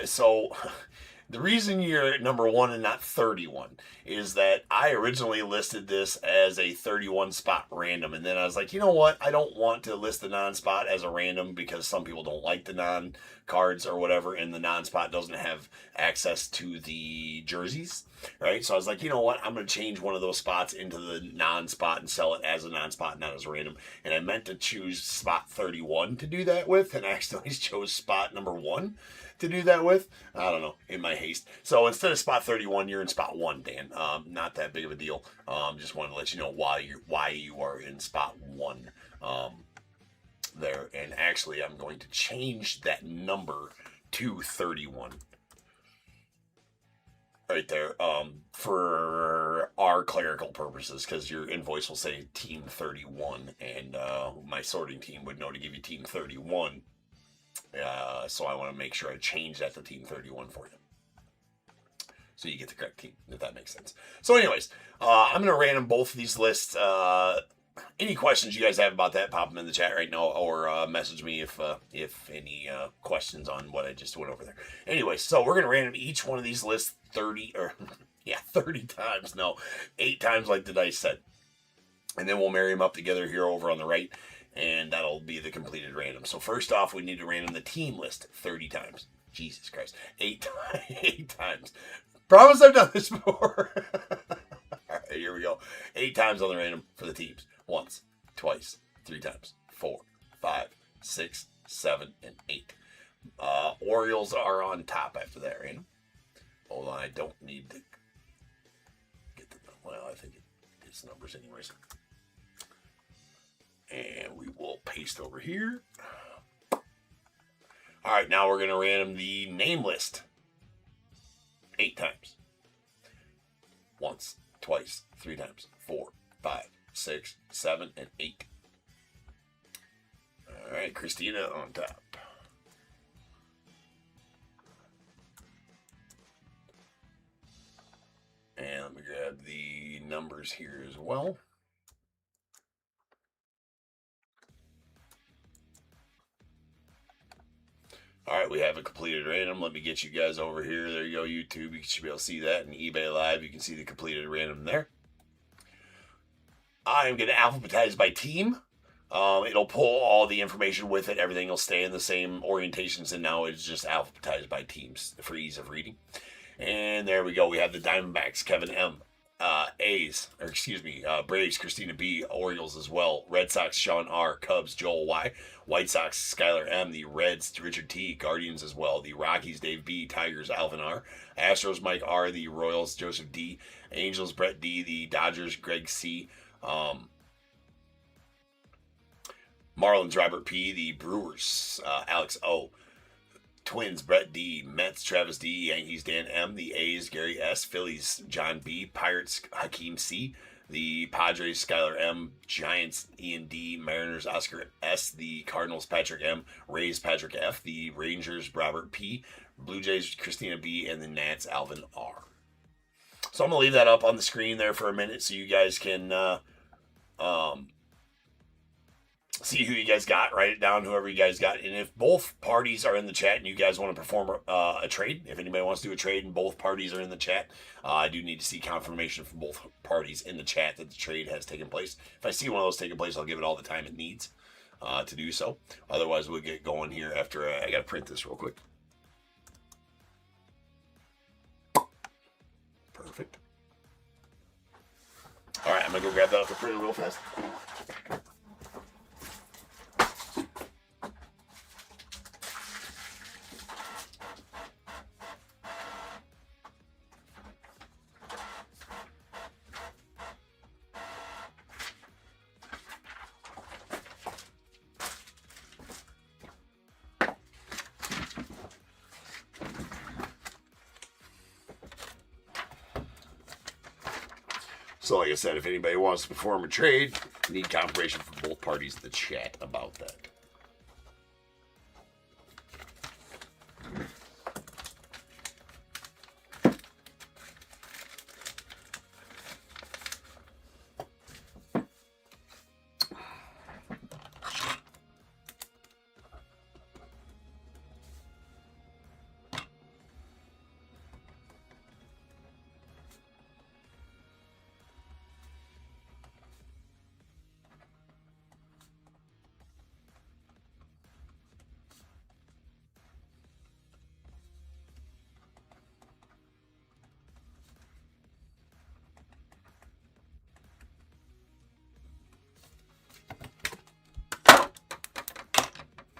so the reason you're at number 1 and not 31 is that I originally listed this as a 31 spot random. And then I was like, you know what? I don't want to list the non-spot as a random because some people don't like the non-cards or whatever. And the non-spot doesn't have access to the jerseys, right? So I was like, you know what? I'm going to change one of those spots into the non-spot and sell it as a non-spot, not as a random. And I meant to choose spot 31 to do that with. And I accidentally chose spot number 1 to do that with. I don't know, in my haste. So instead of spot 31, you're in spot 1, Dan. Not that big of a deal. Just wanted to let you know why you are in spot 1 there. And actually, I'm going to change that number to 31 right there for our clerical purposes, because your invoice will say team 31, and my sorting team would know to give you team 31. So I want to make sure I change that to team 31 for you. So you get the correct team, if that makes sense. So anyways, I'm going to random both of these lists. Any questions you guys have about that, pop them in the chat right now, or message me if any questions on what I just went over there. Anyways, so we're going to random each one of these lists 30 times. No, 8 times like the dice said. And then we'll marry them up together here over on the right. And that'll be the completed random. So first off, we need to random the team list 30 times. Jesus Christ. 8 times. Promise I've done this before. All right, here we go. 8 times on the random for the teams. Once, twice, 3 times, 4, 5, 6, 7, and 8. Orioles are on top after that random. Hold on, I don't need to get the, well, I think it's numbers anyways. And we will paste over here. All right, now we're going to random the name list 8 times. Once, twice, 3 times, 4, 5, 6, 7, and 8. All right, Christina on top. And let me grab the numbers here as well. All right, we have a completed random. Let me get you guys over here. There you go, YouTube. You should be able to see that. And eBay Live, you can see the completed random there. I am going to alphabetize by team. It'll pull all the information with it. Everything will stay in the same orientations, and now it's just alphabetized by teams for ease of reading. And there we go. We have the Diamondbacks, Kevin M. Braves, Christina B. Orioles as well. Red Sox, Sean R. Cubs, Joel Y. White Sox, Skylar M. The Reds, Richard T. Guardians as well. The Rockies, Dave B. Tigers, Alvin R. Astros, Mike R. The Royals, Joseph D. Angels, Brett D. The Dodgers, Greg C. Marlins, Robert P. The Brewers, Alex O. Twins, Brett D. Mets, Travis D. Yankees, Dan M. The A's, Gary S. Phillies, John B. Pirates, Hakeem C. The Padres, Skylar M. Giants, Ian D. Mariners, Oscar S. The Cardinals, Patrick M. Rays, Patrick F. The Rangers, Robert P. Blue Jays, Christina B. And the Nats, Alvin R. So I'm going to leave that up on the screen there for a minute so you guys can see who you guys got, write it down, whoever you guys got. And if both parties are in the chat and you guys want to perform a trade, if anybody wants to do a trade and both parties are in the chat, I do need to see confirmation from both parties in the chat that the trade has taken place. If I see one of those taking place, I'll give it all the time it needs to do so. Otherwise, we'll get going here after I got to print this real quick. Perfect. All right, I'm going to go grab that off the printer real fast. So like I said, if anybody wants to perform a trade, need confirmation from both parties in the chat about that.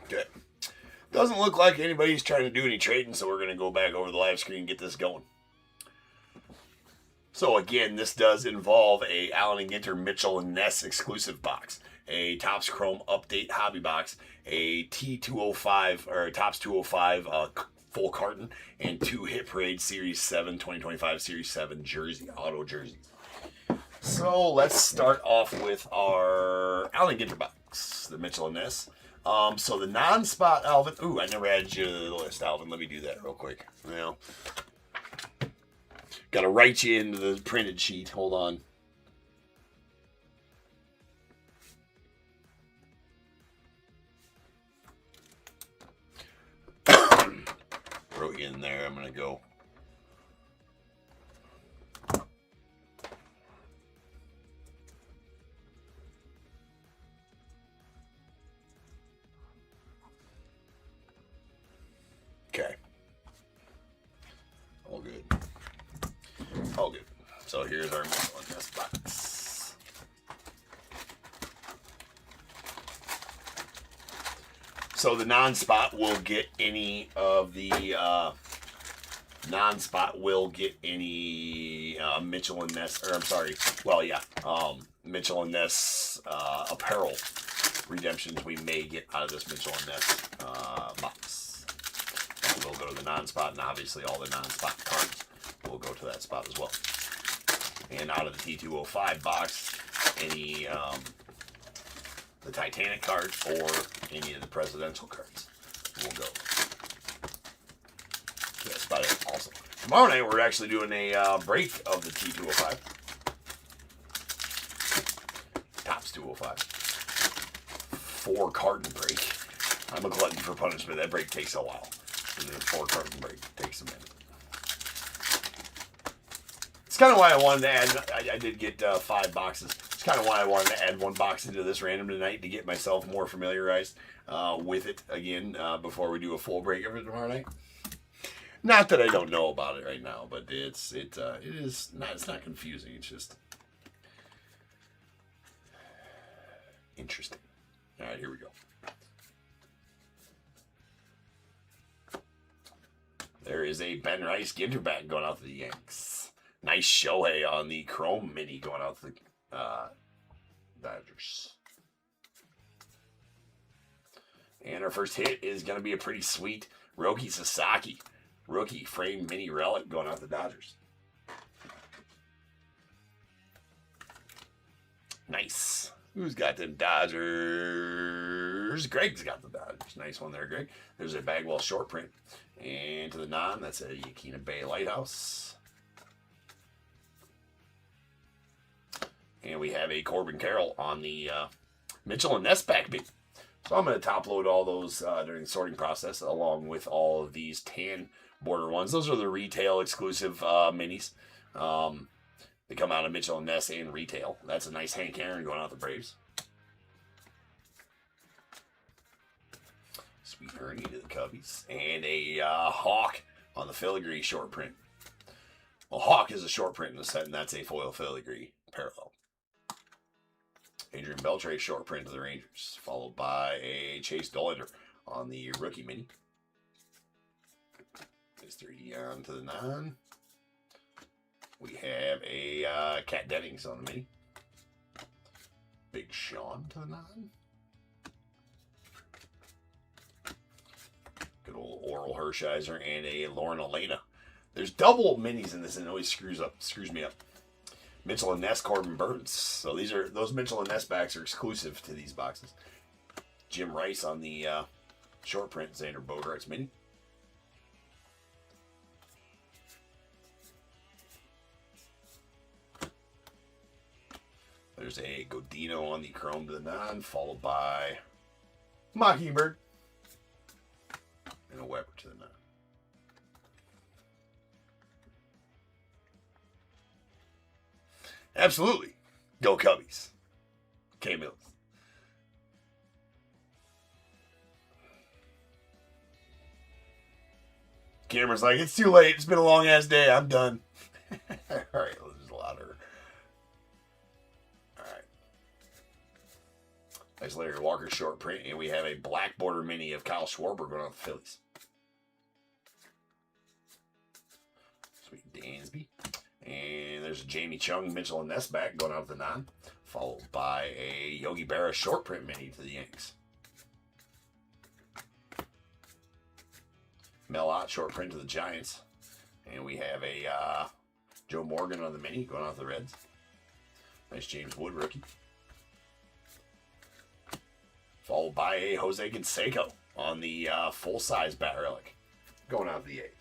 Okay. Doesn't look like anybody's trying to do any trading, so we're going to go back over the live screen and get this going. So again, this does involve a Allen and Ginter Mitchell and Ness exclusive box, a Topps Chrome Update hobby box, a T205 or Topps 205 full carton, and 2 Hit Parade Series 7 2025 Series 7 jersey auto jerseys. So let's start off with our Allen Ginter box, the Mitchell and Ness. So the non-spot Alvin. Ooh, I never added you to the list, Alvin. Let me do that real quick. Well, got to write you into the printed sheet. Hold on. Wrote you in there. I'm going to go. Okay. All good. All good. So here's our Mitchell and Ness box. So the non-spot will get any of the Mitchell and Ness, or I'm sorry, well, yeah, Mitchell and Ness apparel redemptions we may get out of this Mitchell and Ness box. We'll go to the non-spot, and obviously all the non-spot cards will go to that spot as well. And out of the T205 box, any the Titanic cards or any of the presidential cards will go. So that's about it. Also, tomorrow night we're actually doing a break of the T205. Topps 205. 4 carton break. I'm a glutton for punishment. That break takes a while. And then a 4 carton break takes a minute. It's kind of why I wanted to add, I did get 5 boxes. It's kind of why I wanted to add 1 box into this random tonight to get myself more familiarized with it again before we do a full break of it tomorrow night. Not that I don't know about it right now, but it's not confusing. It's just interesting. All right, here we go. There is a Ben Rice Ginter back going out to the Yanks. Nice Shohei on the Chrome Mini going out to the Dodgers. And our first hit is going to be a pretty sweet Roki Sasaki rookie frame mini relic going out to the Dodgers. Nice. Who's got the Dodgers? Greg's got the Dodgers. Nice one there, Greg. There's a Bagwell short print. And to the non, that's a Yakina Bay Lighthouse. And we have a Corbin Carroll on the Mitchell and Ness back bit. So I'm going to top load all those during the sorting process along with all of these tan border ones. Those are the retail exclusive minis. They come out of Mitchell and Ness and retail. That's a nice Hank Aaron going out the Braves. Sweet Ernie to the Cubbies. And a Hawk on the filigree short print. Well, Hawk is a short print in the set, and that's a foil filigree parallel. Adrian Beltre short print to the Rangers, followed by a Chase Dollander on the rookie mini. Mr. Eon to the non. We have a Cat Dennings on the mini. Big Sean to the non. Good old Oral Hershiser and a Lauren Elena. There's double minis in this, and it always screws me up. Mitchell and Ness, Corbin Burns. So those Mitchell and Ness backs are exclusive to these boxes. Jim Rice on the short print, Xander Bogaerts mini. There's a Godino on the chrome to the non, followed by Mockingbird and a Weber to the non. Absolutely. Go Cubbies. K Mills. Cameron's like, it's too late. It's been a long ass day. I'm done. All right, there's a lot of. All right. Nice Larry Walker short print, and we have a black border mini of Kyle Schwarber going on the Phillies. Sweet Dansby. And there's a Jamie Chung, Mitchell and Ness back going out of the non, followed by a Yogi Berra short print mini to the Yanks. Mel Ott short print to the Giants. And we have a Joe Morgan on the mini going out to the Reds. Nice James Wood rookie. Followed by a Jose Canseco on the full-size bat relic going out to the A's.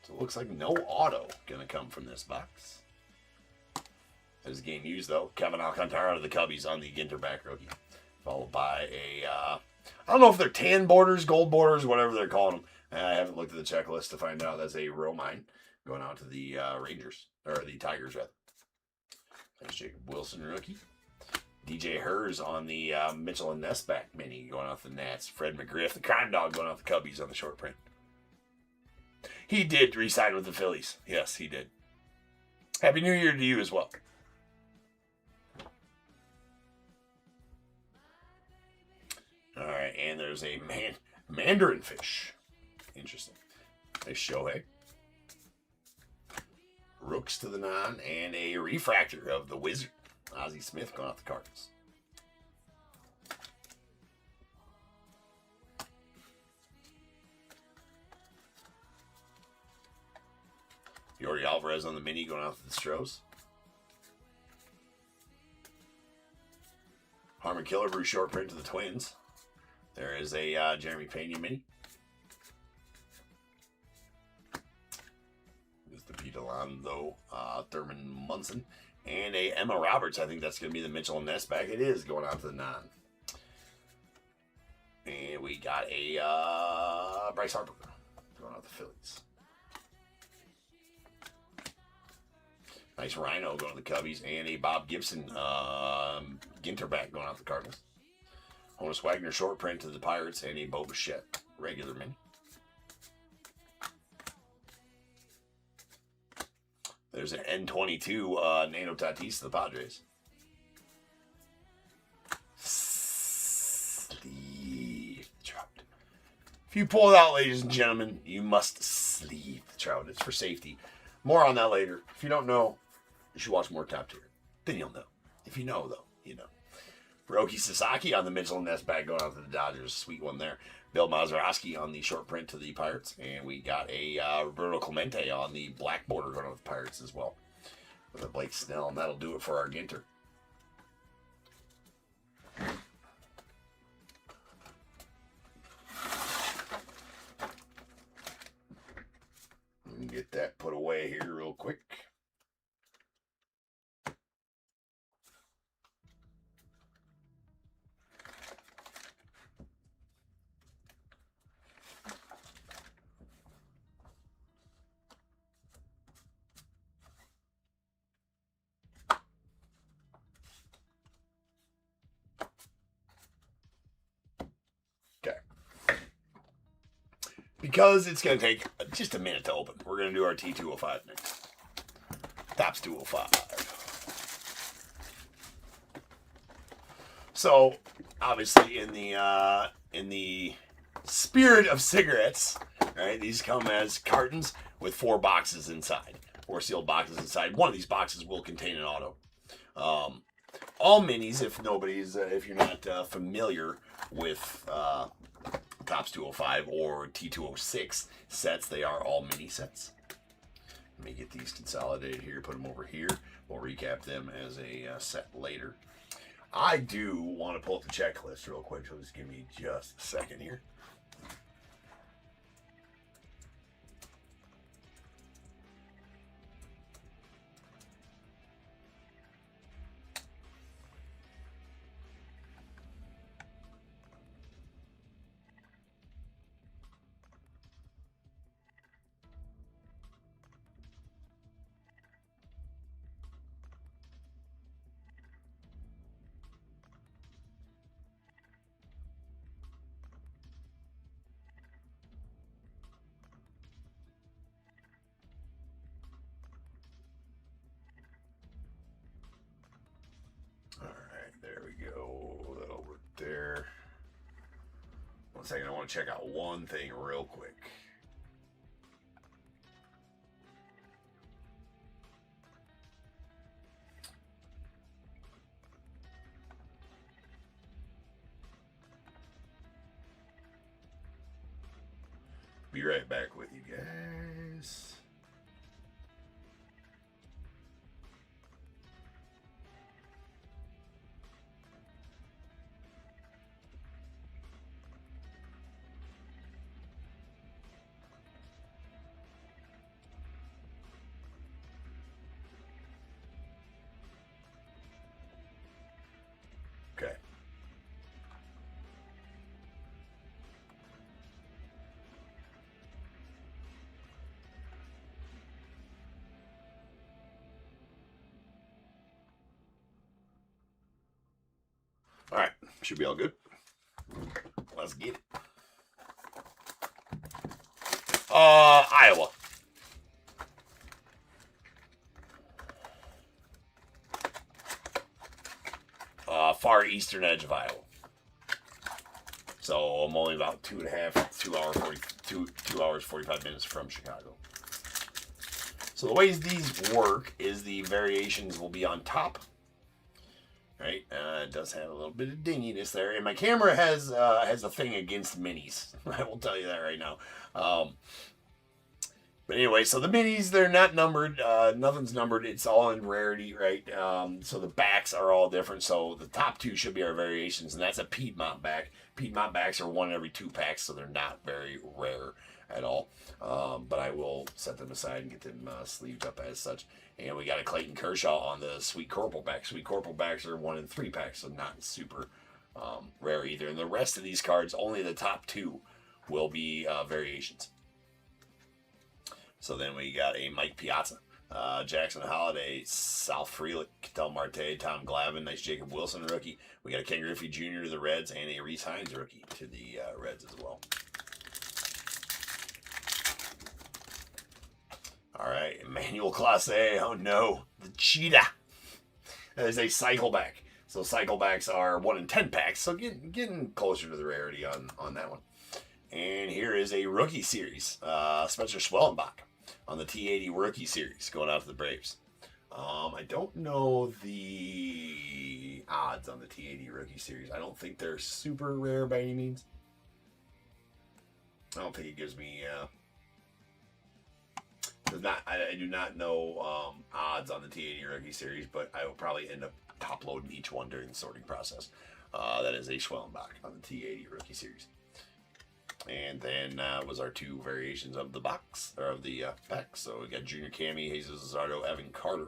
So it looks like no auto going to come from this box. There's a game used, though. Kevin Alcantara to the Cubbies on the Ginter back rookie. Followed by a, I don't know if they're tan borders, gold borders, whatever they're calling them. I haven't looked at the checklist to find out. That's a Romine going out to the Rangers, or the Tigers, rather. There's Jacob Wilson rookie. DJ Hers on the Mitchell and Ness back mini going off the Nats. Fred McGriff, the Crime Dog, going off the Cubbies on the short print. He did re-sign with the Phillies. Yes, he did. Happy New Year to you as well. All right, and there's a Mandarin fish. Interesting. Nice Shohei. Rooks to the non, and a refractor of the Wizard. Ozzie Smith going off the Cardinals. Yordi Alvarez on the mini going off to the Stros. Harmon Killebrew short print to the Twins. There is a Jeremy Pena mini. There's the Pete Alonso, Thurman Munson. And a Emma Roberts. I think that's going to be the Mitchell and Ness back. It is going out to the non. And we got a Bryce Harper going out the Phillies. Nice Rhino going to the Cubbies. And a Bob Gibson Ginter back going out the Cardinals. Honus Wagner short print to the Pirates. And a Bo Bichette regular mini. There's an N22 Nano Tatis to the Padres. Sleeve the trout. If you pull it out, ladies and gentlemen, you must sleeve the trout. It's for safety. More on that later. If you don't know, you should watch more Top Tier. Then you'll know. If you know, though, you know. Hiroki Sasaki on the Mitchell Ness bag going out to the Dodgers. Sweet one there. Bill Mazeroski on the short print to the Pirates. And we got a Roberto Clemente on the black border going to the Pirates as well. With a Blake Snell. And that'll do it for our Ginter. Get that put away here real quick. Because it's going to take just a minute to open, we're going to do our T205 next. Topps 205. So, obviously, in the spirit of cigarettes, right? These come as cartons with 4 boxes inside, 4 sealed boxes inside. One of these boxes will contain an auto. All minis, if you're not familiar with Topps 205 or T206 sets, they are all mini sets. Let me get these consolidated here, put them over here. We'll recap them as a set later. I do want to pull up the checklist real quick, so just give me just a second here. There we go. That'll work there. 1 second, I want to check out one thing real quick. Be right back with you guys. Okay. All right, should be all good. Let's get it. Iowa. Far eastern edge of Iowa. So I'm only about 2 hours 45 minutes from Chicago. So the ways these work is the variations will be on top. Right, it does have a little bit of dinginess there, and my camera has a thing against minis. I will tell you that right now. But anyway, so the minis, they're not numbered. Nothing's numbered. It's all in rarity, right? So the backs are all different. So the top 2 should be our variations, and that's a Piedmont back. Piedmont backs are 1 every 2 packs, so they're not very rare at all. But I will set them aside and get them sleeved up as such. And we got a Clayton Kershaw on the Sweet Corporal back. Sweet Corporal backs are 1 in 3 packs, so not super rare either. And the rest of these cards, only the top 2 will be variations. So then we got a Mike Piazza, Jackson Holliday, Sal Frelick, Ketel Marte, Tom Glavine, nice Jacob Wilson rookie. We got a Ken Griffey Jr. to the Reds and a Reese Hines rookie to the Reds as well. All right, Emmanuel Clase. Oh no, the cheetah. That is a cycle back. So cycle backs are 1 in 10 packs. So getting closer to the rarity on that one. And here is a rookie series. Spencer Schwellenbach on the T80 rookie series going out to the Braves. I don't know the odds on the T80 rookie series. I don't think they're super rare by any means. I don't think it gives me... I do not know odds on the T80 rookie series, but I will probably end up top loading each one during the sorting process. That is a Schwellenbach on the T80 rookie series. And then was our 2 variations of the box, or of the pack. So we got Junior Cammy, Jesus Luzardo, Evan Carter.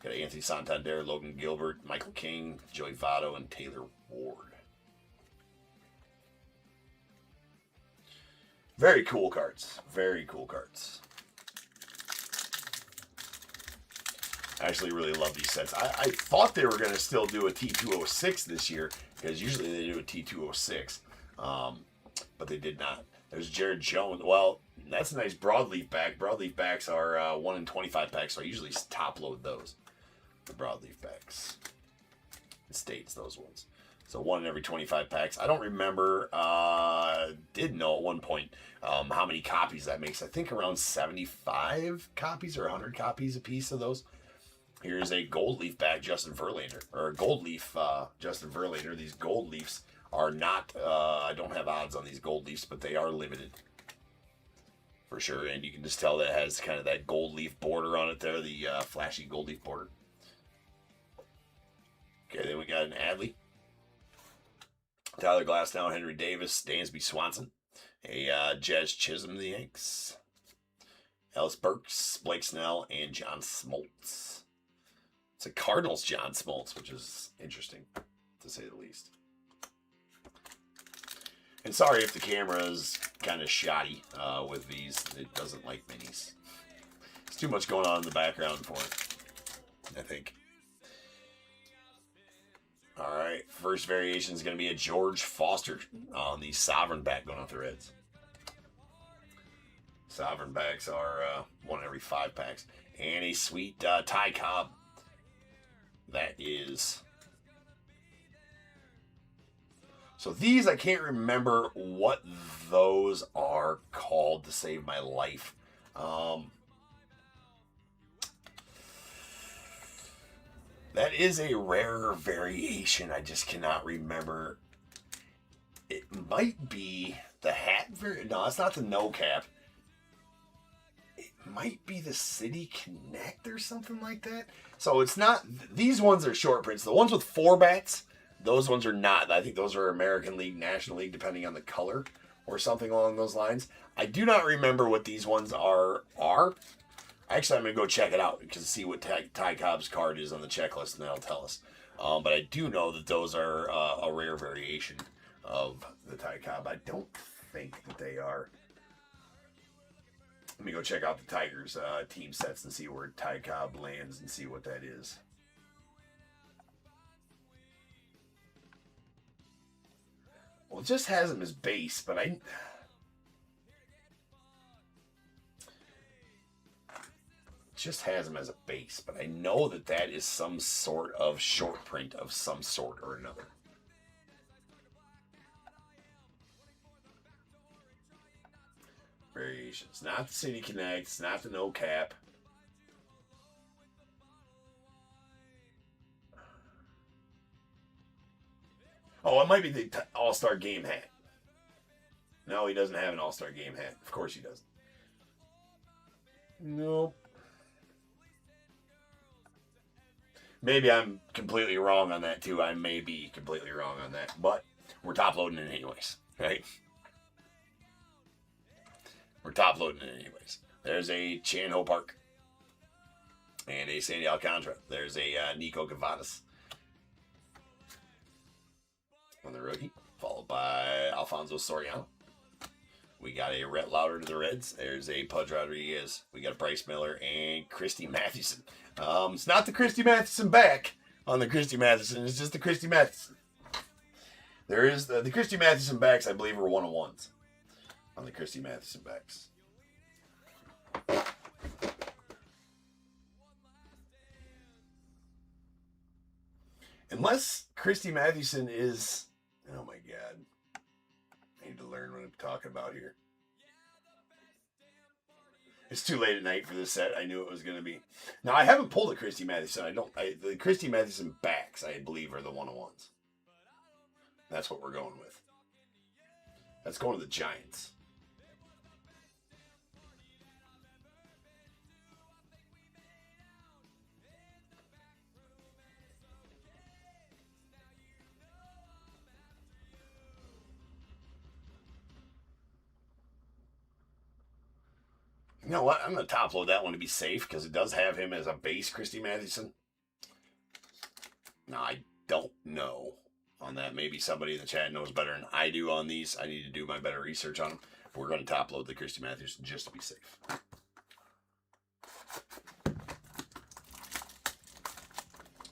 Got Anthony Santander, Logan Gilbert, Michael King, Joey Votto, and Taylor Ward. Very cool cards. Very cool cards. I actually really love these sets. I thought they were going to still do a T206 this year, because usually they do a T206, but they did not. There's Jared Jones. Well, that's a nice broadleaf back. Broadleaf backs are 1 in 25 packs, so I usually top load those. The broadleaf backs. It states those ones. So 1 in every 25 packs. I don't remember, did know at one point how many copies that makes. I think around 75 copies or 100 copies a piece of those. Here's a gold leaf back, Justin Verlander, or a gold leaf Justin Verlander. These gold leafs are not, I don't have odds on these gold leafs, but they are limited for sure. And you can just tell that it has kind of that gold leaf border on it there, the flashy gold leaf border. Okay, then we got an Adley, Tyler Glasnow, Henry Davis, Dansby Swanson, a Jazz Chisholm of the Yanks, Ellis Burks, Blake Snell, and John Smoltz. It's a Cardinals John Smoltz, which is interesting, to say the least. And sorry if the camera is kind of shoddy with these. It doesn't like minis. There's too much going on in the background for it, I think. All right, first variation is going to be a George Foster on the Sovereign back going off the Reds. Sovereign backs are 1 every 5 packs. And a sweet Ty Cobb. That is... So these, I can't remember what those are called to save my life. That is a rare variation. I just cannot remember. It might be the hat variant. No, it's not the no cap. It might be the City Connect or something like that. So it's not, these ones are short prints. The ones with 4 bats, those ones are not. I think those are American League, National League, depending on the color or something along those lines. I do not remember what these ones are. Actually, I'm going to go check it out because see what Ty Cobb's card is on the checklist, and that'll tell us. But I do know that those are a rare variation of the Ty Cobb. I don't think that they are. Let me go check out the Tigers team sets and see where Ty Cobb lands and see what that is. Well, it just has him as base, but it just has him as a base, but I know that that is some sort of short print of some sort or another. Variations. Not the City Connect. It's not the no cap. Oh, it might be the All-Star Game hat. No, he doesn't have an All-Star Game hat. Of course he doesn't. Nope. Maybe I'm completely wrong on that too. I may be completely wrong on that. But we're top loading it anyways, right? We're top loading it anyways. There's a Chan Ho Park. And a Sandy Alcantara. There's a Nico Gavadas. On the rookie, followed by Alfonso Soriano. We got a Rhett Lauder to the Reds. There's a Pudge Rodriguez. We got a Bryce Miller and Christy Mathewson. It's not the Christy Mathewson back on the Christy Mathewson. It's just the Christy Mathewson. There is the Christy Mathewson backs, I believe, are 1-on-1s on the Christy Mathewson backs. Unless Christy Mathewson is, oh my God. I need to learn what I'm talking about here. It's too late at night for this set. I knew it was going to be. Now, I haven't pulled a Christy Mathewson. The Christy Mathewson backs, I believe, are the 1-on-1s. That's what we're going with. That's going to the Giants. You know what? I'm going to top load that one to be safe because it does have him as a base Christy Mathewson. Now, I don't know on that. Maybe somebody in the chat knows better than I do on these. I need to do my better research on them. We're going to top load the Christy Mathewson just to be safe.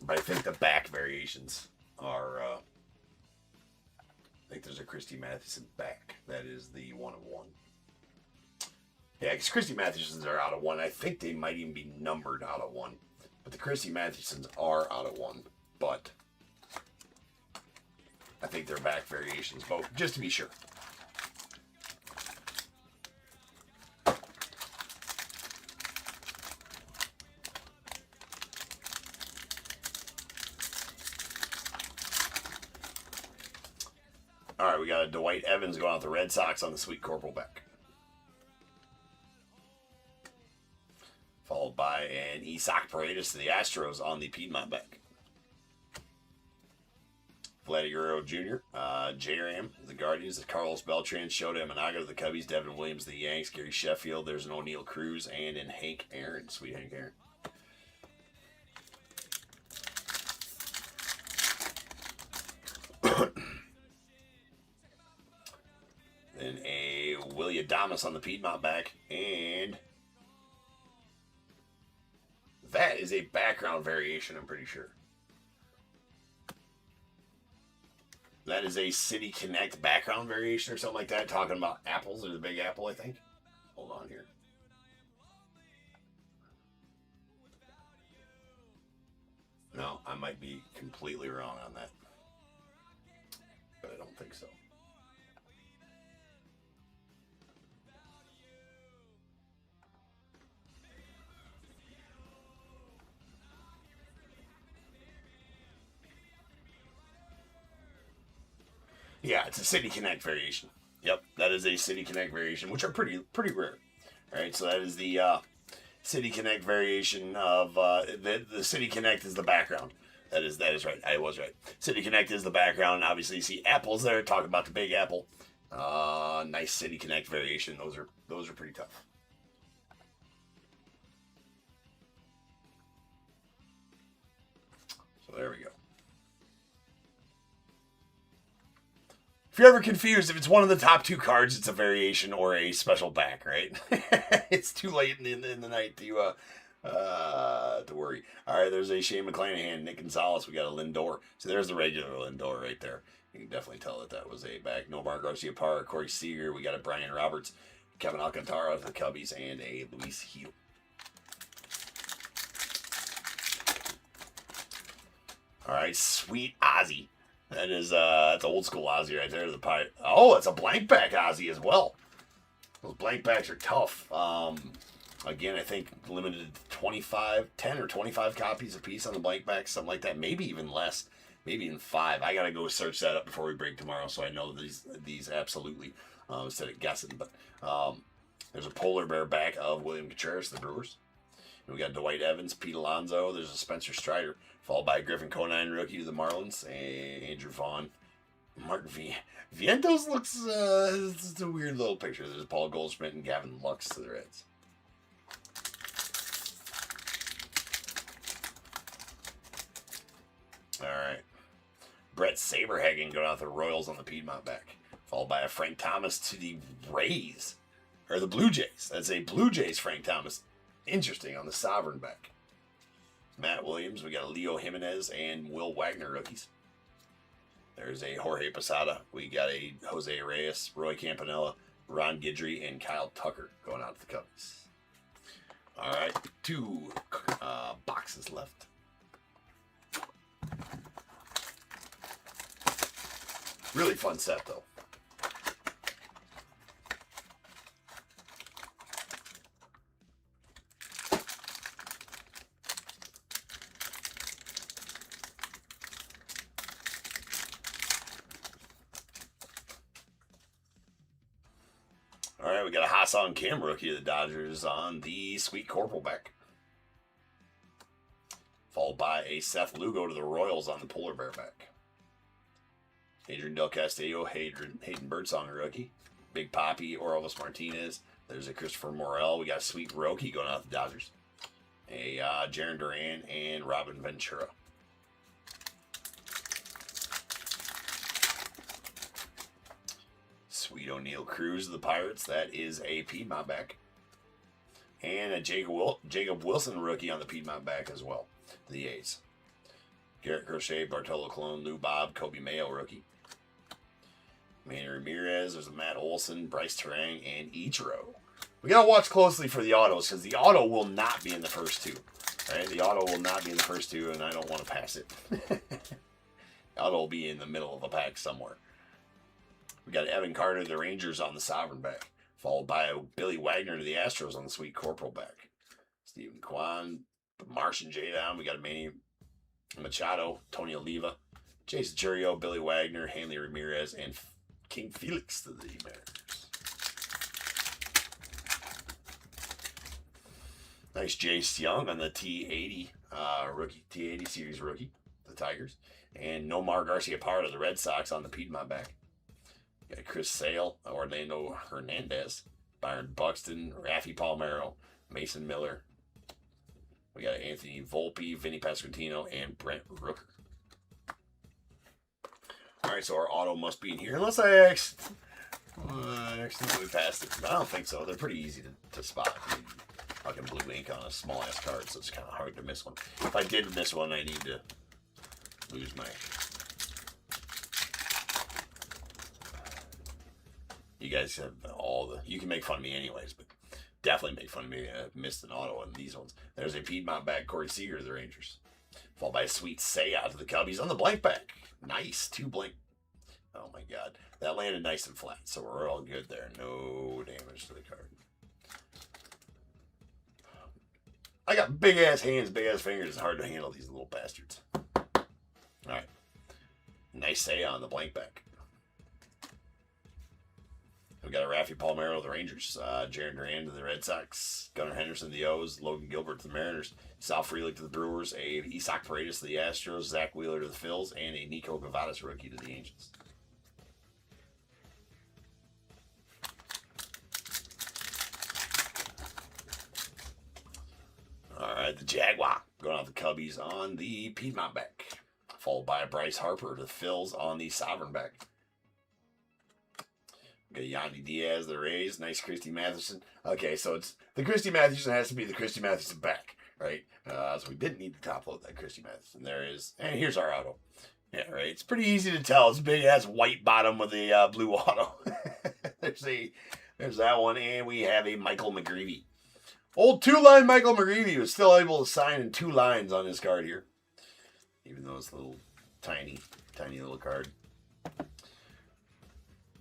But I think the back variations are... I think there's a Christy Mathewson back. That is the 1-of-1. Yeah, because Christy Mathewsons are out of 1. I think they might even be numbered out of 1. But the Christy Mathewsons are out of 1. But I think they're back variations both, just to be sure. All right, we got a Dwight Evans going out the Red Sox on the Sweet Corporal back. Followed by an Isaac Paredes to the Astros on the Piedmont back. Vladimir Jr., J-Ram, the Guardians, the Carlos Beltran, Shota Imanaga to the Cubbies, Devin Williams, the Yanks, Gary Sheffield, there's an O'Neill Cruz, and in Hank Aaron, sweet Hank Aaron. Then a Willie Adames on the Piedmont back, and that is a background variation, I'm pretty sure. That is a City Connect background variation or something like that, talking about apples or the Big Apple, I think. Hold on here. No, I might be completely wrong on that. But I don't think so. Yeah, it's a City Connect variation. Yep, that is a City Connect variation, which are pretty rare. All right, so that is the City Connect variation of the City Connect is the background. That is right. I was right. City Connect is the background. Obviously, you see apples there. Talking about the Big Apple. Nice City Connect variation. Those are pretty tough. So there we go. If you're ever confused, if it's one of the top 2 cards, it's a variation or a special back, right? It's too late in the night to worry. All right, there's a Shane McClanahan, Nick Gonzalez. We got a Lindor. So there's the regular Lindor right there. You can definitely tell that was a back. Nomar Garcia-Parra, Corey Seager. We got a Brian Roberts, Kevin Alcantara for the Cubbies, and a Luis Gil. All right, sweet Ozzy. That is, that's old school Ozzy right there. The Pirate. Oh, it's a blank back Ozzy as well. Those blank backs are tough. Again, I think limited to 10 or 25 copies a piece on the blank back, something like that. Maybe even less. Maybe even 5. I gotta go search that up before we break tomorrow, so I know these absolutely instead of guessing. But there's a polar bear back of William Contreras, the Brewers. And we got Dwight Evans, Pete Alonso. There's a Spencer Strider, followed by Griffin Conine, rookie to the Marlins, and Andrew Vaughn. Mark Vientos looks, it's a weird little picture. There's Paul Goldschmidt and Gavin Lux to the Reds. All right. Brett Saberhagen going out the Royals on the Piedmont back. Followed by a Frank Thomas to the Rays. Or the Blue Jays. That's a Blue Jays Frank Thomas. Interesting on the Sovereign back. Matt Williams. We got a Leo Jimenez and Will Wagner rookies. There's a Jorge Posada. We got a Jose Reyes, Roy Campanella, Ron Guidry, and Kyle Tucker going out to the Cubbies. All right, 2 boxes left. Really fun set, though. All right, we got a Hassan Kim rookie of the Dodgers on the Sweet Corporal back. Followed by a Seth Lugo to the Royals on the Polar Bear back. Adrian Del Castillo, Hayden Birdsong rookie. Big Papi, Orelvis Martinez. There's a Christopher Morel. We got a Sweet Roki going out to the Dodgers. A Jarren Duran and Robin Ventura. Sweet O'Neal Cruz of the Pirates. That is a Piedmont back. And a Jacob Wilson rookie on the Piedmont back as well. The A's. Garrett Crochet, Bartolo Colon, Lou Bob, Kobe Mayo rookie. Manny Ramirez. There's a Matt Olson, Bryce Terang, and Ichiro. We got to watch closely for the autos because the auto will not be in the first 2. Right? The auto will not be in the first 2, and I don't want to pass it. The auto will be in the middle of a pack somewhere. We got Evan Carter, the Rangers, on the Sovereign back. Followed by Billy Wagner to the Astros on the Sweet Corporal back. Stephen Kwan, Martian J down. We got Manny Machado, Tony Oliva, Jason Churio, Billy Wagner, Hanley Ramirez, and King Felix to the Mariners. Nice Jace Young on the T80 rookie, T80 series rookie, the Tigers. And Nomar Garciaparra, the Red Sox, on the Piedmont back. Got Chris Sale, Orlando Hernandez, Byron Buxton, Raffy Palmeiro, Mason Miller. We got Anthony Volpe, Vinny Pasquantino, and Brent Rooker. All right, so our auto must be in here, unless I accidentally passed it. But I don't think so. They're pretty easy to spot. Fucking blue ink on a small ass card, so it's kind of hard to miss one. If I did miss one, I need to lose my. You guys have all the. You can make fun of me anyways, but definitely make fun of me. I missed an auto on these ones. There's a Piedmont back, Corey Seager to the Rangers. Followed by a Sweet Say out to the Cubbies on the blank back. Nice. 2 blank. Oh my God. That landed nice and flat, so we're all good there. No damage to the card. I got big ass hands, big ass fingers. It's hard to handle these little bastards. Alright. Nice Say on the blank back. We got a Raffy Palmeiro to the Rangers, Jarren Duran to the Red Sox, Gunnar Henderson to the O's, Logan Gilbert to the Mariners, Sal Frelick to the Brewers, a Isaac Paredes to the Astros, Zach Wheeler to the Phils, and a Nico Gavadas rookie to the Angels. All right, the Jaguar going out the Cubbies on the Piedmont back, followed by a Bryce Harper to the Phils on the Sovereign back. Got Yandy Diaz, the Rays. Nice Christy Mathewson. Okay, so it's the Christy Mathewson has to be the Christy Mathewson back, right? So we didn't need to top load that Christy Mathewson. There is, and here's our auto. Yeah, right. It's pretty easy to tell. It's a big ass white bottom with a blue auto. There's that one, and we have a Michael McGreevy. Old 2-line Michael McGreevy was still able to sign in 2 lines on his card here, even though it's a little tiny little card.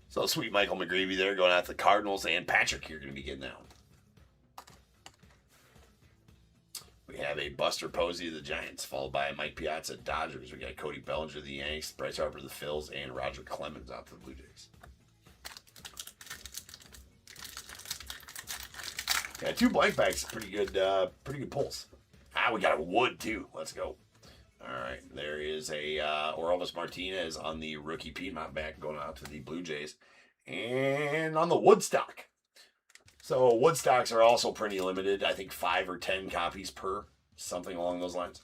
So sweet Michael McGreevy there going out to the Cardinals, and Patrick, you're going to be getting that one. We have a Buster Posey of the Giants, followed by a Mike Piazza Dodgers. We got Cody Bellinger of the Yanks, Bryce Harper of the Phils, and Roger Clemens out to the Blue Jays. Yeah, 2 blank backs, pretty good pulls. We got a Wood too. Let's go. All right, there is a Orelvis Martinez on the rookie Piedmont back going out to the Blue Jays. And on the Woodstock. So Woodstocks are also pretty limited. I think 5 or 10 copies per, something along those lines.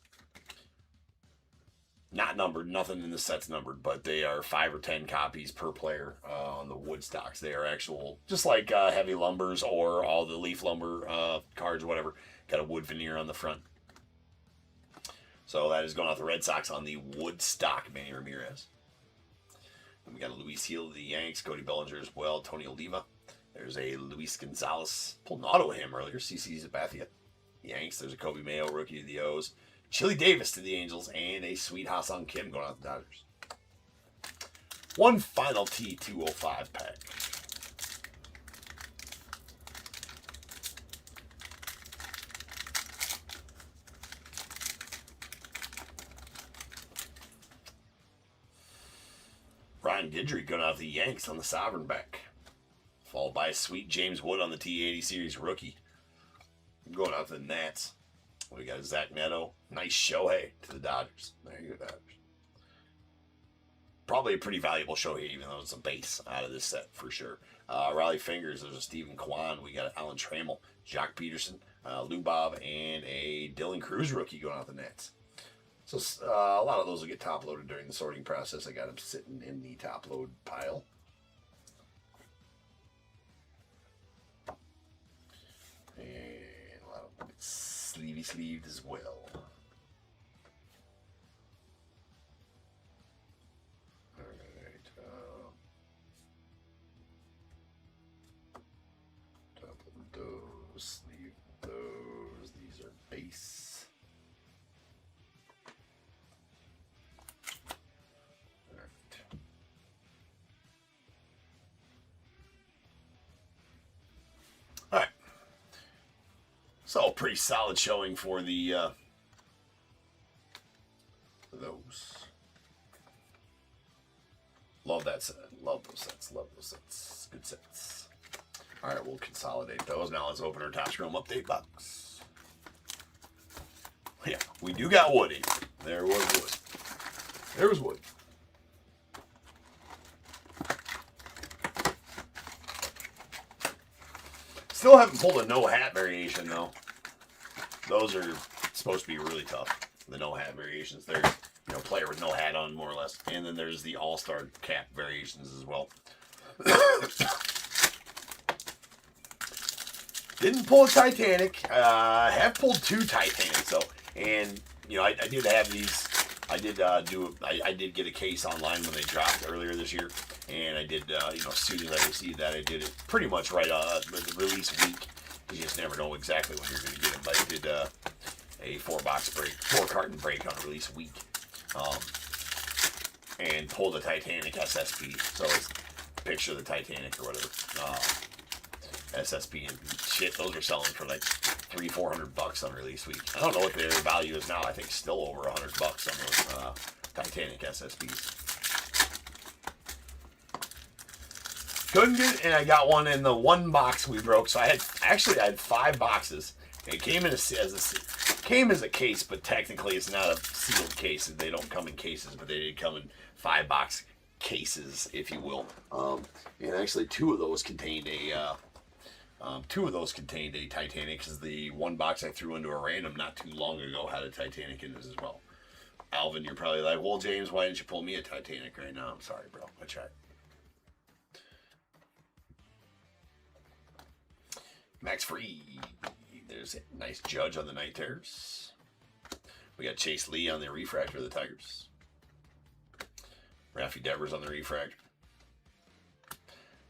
Not numbered, nothing in the set's numbered, but they are 5 or 10 copies per player on the wood stocks. They are actual, just like heavy lumbers or all the leaf lumber cards, whatever. Got a wood veneer on the front. So that is going out the Red Sox on the wood stock, Manny Ramirez. And we got a Luis Gil of the Yanks, Cody Bellinger as well, Tony Oliva. There's a Luis Gonzalez, pulled an auto him earlier, CC Sabathia. Yanks, there's a Kobe Mayo, rookie of the O's. Chili Davis to the Angels, and a sweet Ha-Seong Kim going out the Dodgers. One final T205 pack. Ryan Guidry going out the Yanks on the Sovereign back. Followed by a sweet James Wood on the T80 Series rookie. Going out to the Nats. We got Zach Neto. Nice Shohei to the Dodgers. There you go, Dodgers. Probably a pretty valuable Shohei, even though it's a base out of this set for sure. Raleigh Fingers, there's a Stephen Kwan. We got Alan Trammell, Jock Peterson, Lou Bob, and a Dylan Cruz rookie going out the Nets. So a lot of those will get top loaded during the sorting process. I got them sitting in the top load pile. And a lot of them get sleeved as well. Sleeve those. These are base. All right. All right. So pretty solid showing for the those. Love that set. Love those sets. Love those sets. Good sets. All right, we'll consolidate those. Now let's open our Topps Chrome update box. Yeah, we do got wood in. There was wood. There was wood. Still haven't pulled a no hat variation though. Those are supposed to be really tough. The no hat variations. They're, you know, player with no hat on more or less. And then there's the all-star cap variations as well. Didn't pull a Titanic. Have pulled 2 Titanics though, and you know I did have these. I did I did get a case online when they dropped earlier this year, and I did you know, as soon as I received that, I did it pretty much right the release week. You just never know exactly when you're going to get them. But I did a 4 carton break on release week, and pulled a Titanic SSP. So it's a picture of the Titanic or whatever. SSP and shit, those are selling for like $300-400 on release week. I don't know what their value is now. I think still over $100 on those Titanic SSPs. Couldn't get it, and I got one in the one box we broke. So I had 5 boxes. It came in came as a case, but technically it's not a sealed case. They don't come in cases, but they did come in 5-box cases, if you will. And actually 2 of those contained a Titanic, because the one box I threw into a random not too long ago had a Titanic in it as well. Alvin, you're probably like, well, James, why didn't you pull me a Titanic right now? I'm sorry, bro. I tried. Max Free. There's a nice Judge on the Night Terrors. We got Chase Lee on the refractor of the Tigers. Raffy Devers on the refractor.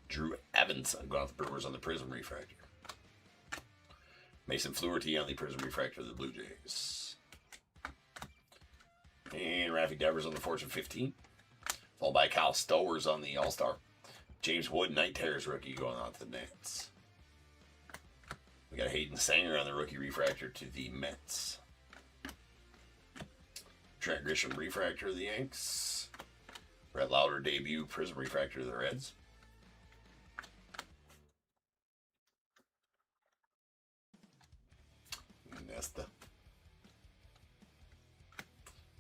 Drew Evans going off the Brewers on the Prism refractor. Mason Fluharty on the Prism refractor of the Blue Jays. And Raffy Devers on the Fortune 15. Followed by Kyle Stowers on the All-Star. James Wood, Night Terrors rookie, going on to the Nets. We got Hayden Sanger on the rookie refractor to the Mets. Trent Grisham refractor of the Yanks. Brett Lauder debut Prism refractor of the Reds. Nesta.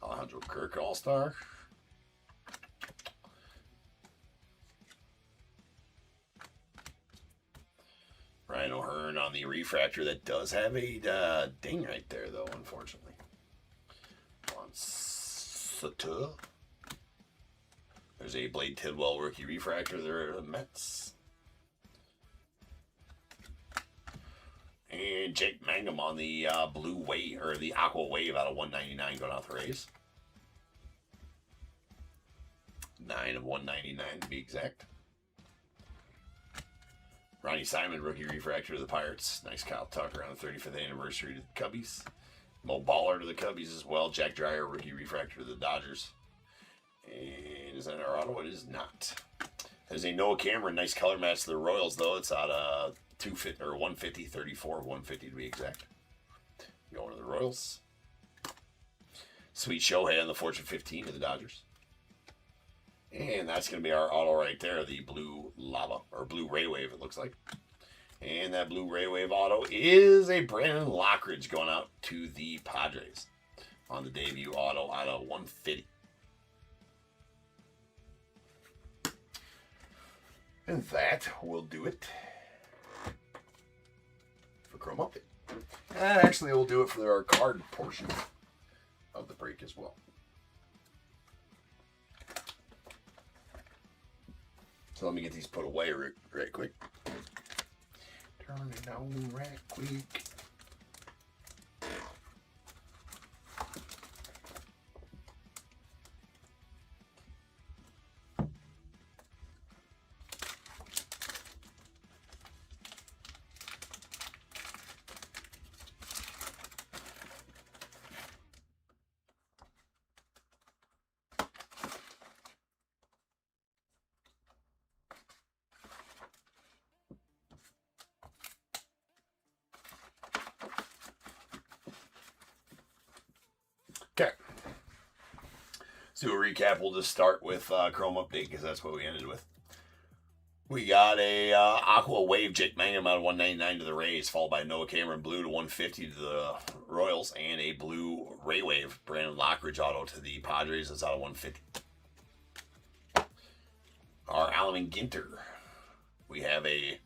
Alejandro Kirk All-Star. Ryan O'Hearn on the refractor that does have a ding right there, though, unfortunately. On Rossiter. There's a Blade Tidwell rookie refractor there, the Mets. And Jake Mangum on the blue wave, or the aqua wave out of 199 going out the Rays. 9 of 199 to be exact. Ronnie Simon, rookie refractor to the Pirates. Nice Kyle Tucker on the 35th anniversary to the Cubbies. Mo Baller to the Cubbies as well. Jack Dreyer, rookie refractor to the Dodgers. And is that our auto? It is not. There's a Noah Cameron, nice color match to the Royals, though. It's out of 250 or 150, 34 of 150 to be exact. Going to the Royals. Sweet Shohei on the Fortune 15 to the Dodgers. And that's going to be our auto right there, the blue lava, or blue ray wave, it looks like. And that blue ray wave auto is a Brandon Lockridge going out to the Padres on the debut auto out of 150. And that will do it for Chrome Update. And actually, we'll do it for our card portion of the break as well. So let me get these put away right quick. Turn it on right quick. Okay. So a recap, we'll just start with Chrome Update because that's what we ended with. We got a Aqua Wave Jake Mangum out of 199 to the Rays, followed by Noah Cameron Blue to 150 to the Royals, and a Blue Ray Wave Brandon Lockridge auto to the Padres. That's out of 150. Our Allen Ginter. We have a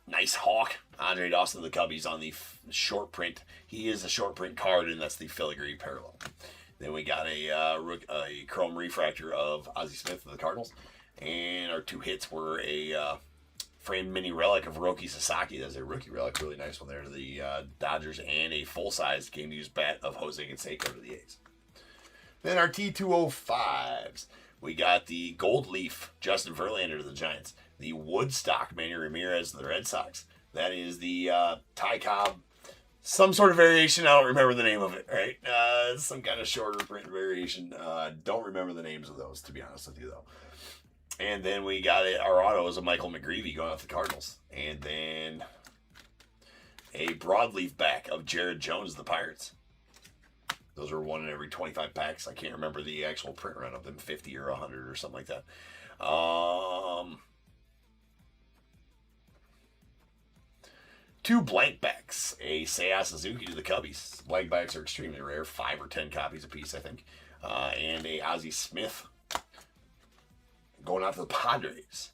nice Hawk, Andre Dawson of the Cubbies on the short print. He is a short print card, and that's the filigree parallel. Then we got a chrome refractor of Ozzie Smith of the Cardinals. And our two hits were a framed mini relic of Roki Sasaki. That's a rookie relic, really nice one there to the Dodgers. And a full-size game-used bat of Jose Canseco to the A's. Then our T205s. We got the Gold Leaf Justin Verlander to the Giants. The Woodstock Manny Ramirez to the Red Sox. That is the Ty Cobb, some sort of variation. I don't remember the name of it, right? Some kind of shorter print variation. Don't remember the names of those, to be honest with you, though. And then we got our auto is a Michael McGreevy going off the Cardinals. And then a broadleaf back of Jared Jones of the Pirates. Those are one in every 25 packs. I can't remember the actual print run of them, 50 or 100 or something like that. Two blank backs. A Seiya Suzuki to the Cubbies. Blank backs are extremely rare, 5 or 10 copies a piece, I think. And a Ozzie Smith going out to the Padres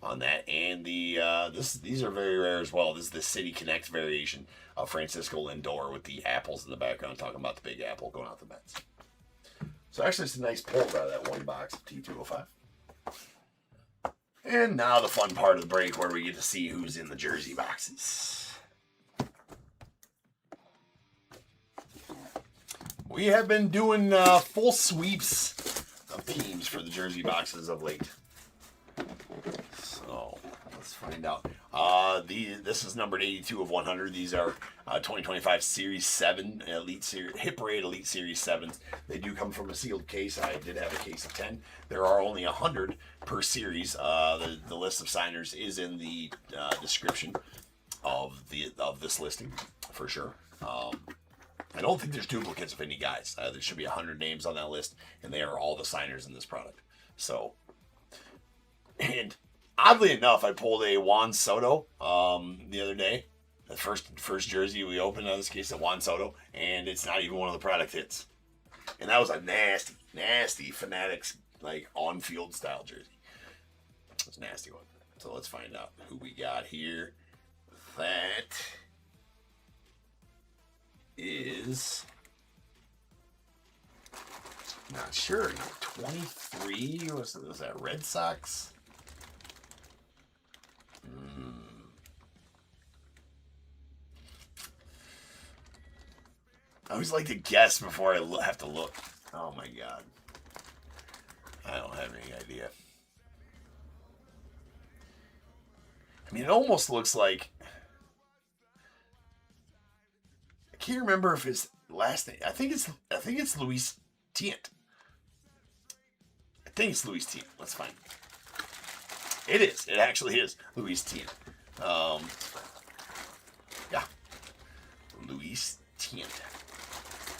on that. And these are very rare as well. This is the City Connect variation of Francisco Lindor with the apples in the background, talking about the big apple going out the Mets. So actually it's a nice pull out of that one box of T205. And now the fun part of the break where we get to see who's in the jersey boxes. We have been doing full sweeps of teams for the jersey boxes of late. So let's find out. This is numbered 82 of 100. These are 2025 Series 7 Elite Series Hit Parade Elite Series 7s. They do come from a sealed case. I did have a case of 10. There are only 100 per series. The list of signers is in the description of this listing for sure. I don't think there's duplicates of any guys. There should be 100 names on that list, and they are all the signers in this product. So, and oddly enough, I pulled a Juan Soto the other day. The first jersey we opened on this case of Juan Soto, and it's not even one of the product hits. And that was a nasty, nasty Fanatics like on-field style jersey. It's a nasty one. So let's find out who we got here. That is Not sure. Number 23. Was that Red Sox? I always like to guess before I have to look. Oh my god. I don't have any idea. I mean, it almost looks like... I can't remember if his last name... I think it's Luis Tient. I think it's Luis Tient. Let's find it. It is. It actually is Luis Tient. Yeah. Luis Tient.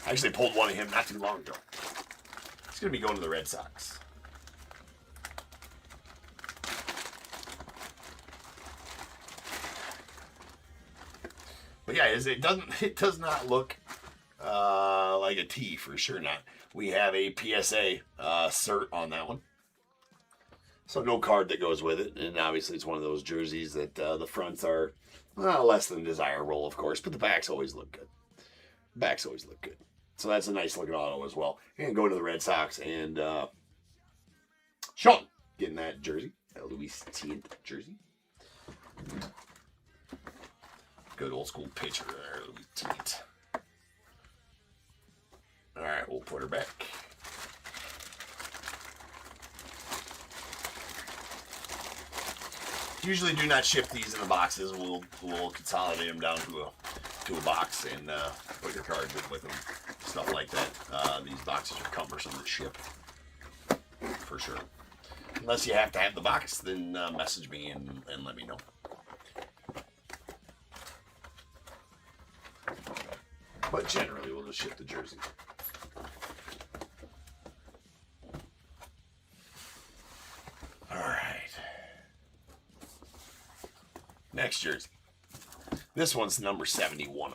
I actually pulled one of him not too long ago. He's going to be going to the Red Sox. But yeah, it does not look like a T, for sure not. We have a PSA cert on that one. So no card that goes with it. And obviously it's one of those jerseys that the fronts are less than desirable, of course. But the backs always look good. Backs always look good. So that's a nice looking auto as well. And go to the Red Sox and Sean getting that jersey. That Luis Tient jersey. Good old school pitcher there, Luis Tient. Alright, we'll put her back. Usually do not ship these in the boxes. We'll consolidate them down to a box and put your cards in with them. Stuff like that. These boxes are cumbersome to ship. For sure. Unless you have to have the box, then message me and let me know. But generally, we'll just ship the jersey. All right. Next jersey. This one's number 71.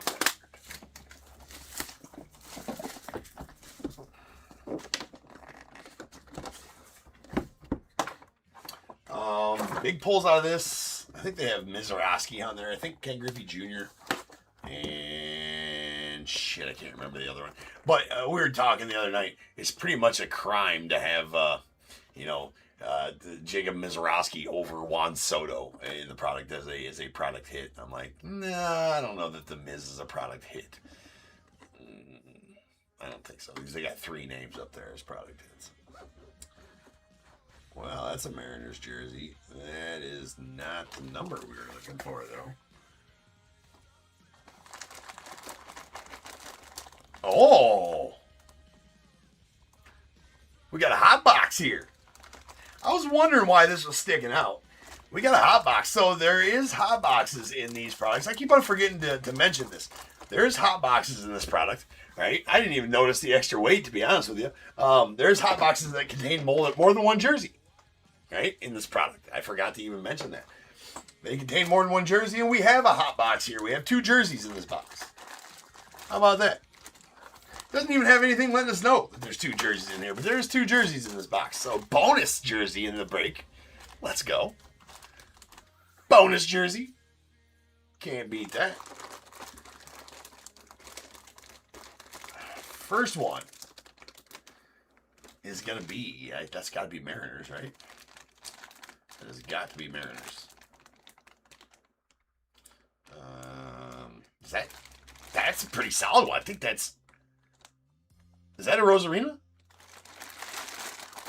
Big pulls out of this. I think they have Mizrahi on there. I think Ken Griffey Jr. And shit, I can't remember the other one. But we were talking the other night. It's pretty much a crime to have, Jacob Mizrahi over Juan Soto in the product as a product hit. I'm like, nah, I don't know that the Miz is a product hit. I don't think so because they got 3 names up there as product hits. Well, that's a Mariners jersey. That is not the number we were looking for, though. Oh! We got a hot box here. I was wondering why this was sticking out. We got a hot box. So there is hot boxes in these products. I keep on forgetting to mention this. There's hot boxes in this product, right? I didn't even notice the extra weight, to be honest with you. There's hot boxes that contain more than one jersey, right, in this product. I forgot to even mention that. They contain more than one jersey, and we have a hot box here. We have 2 jerseys in this box. How about that? Doesn't even have anything letting us know that there's 2 jerseys in here, but there's 2 jerseys in this box. So bonus jersey in the break. Let's go. Bonus jersey. Can't beat that. First one is going to be, that's got to be Mariners, right? That has got to be Mariners. That's a pretty solid one. I think is that a Rosarina?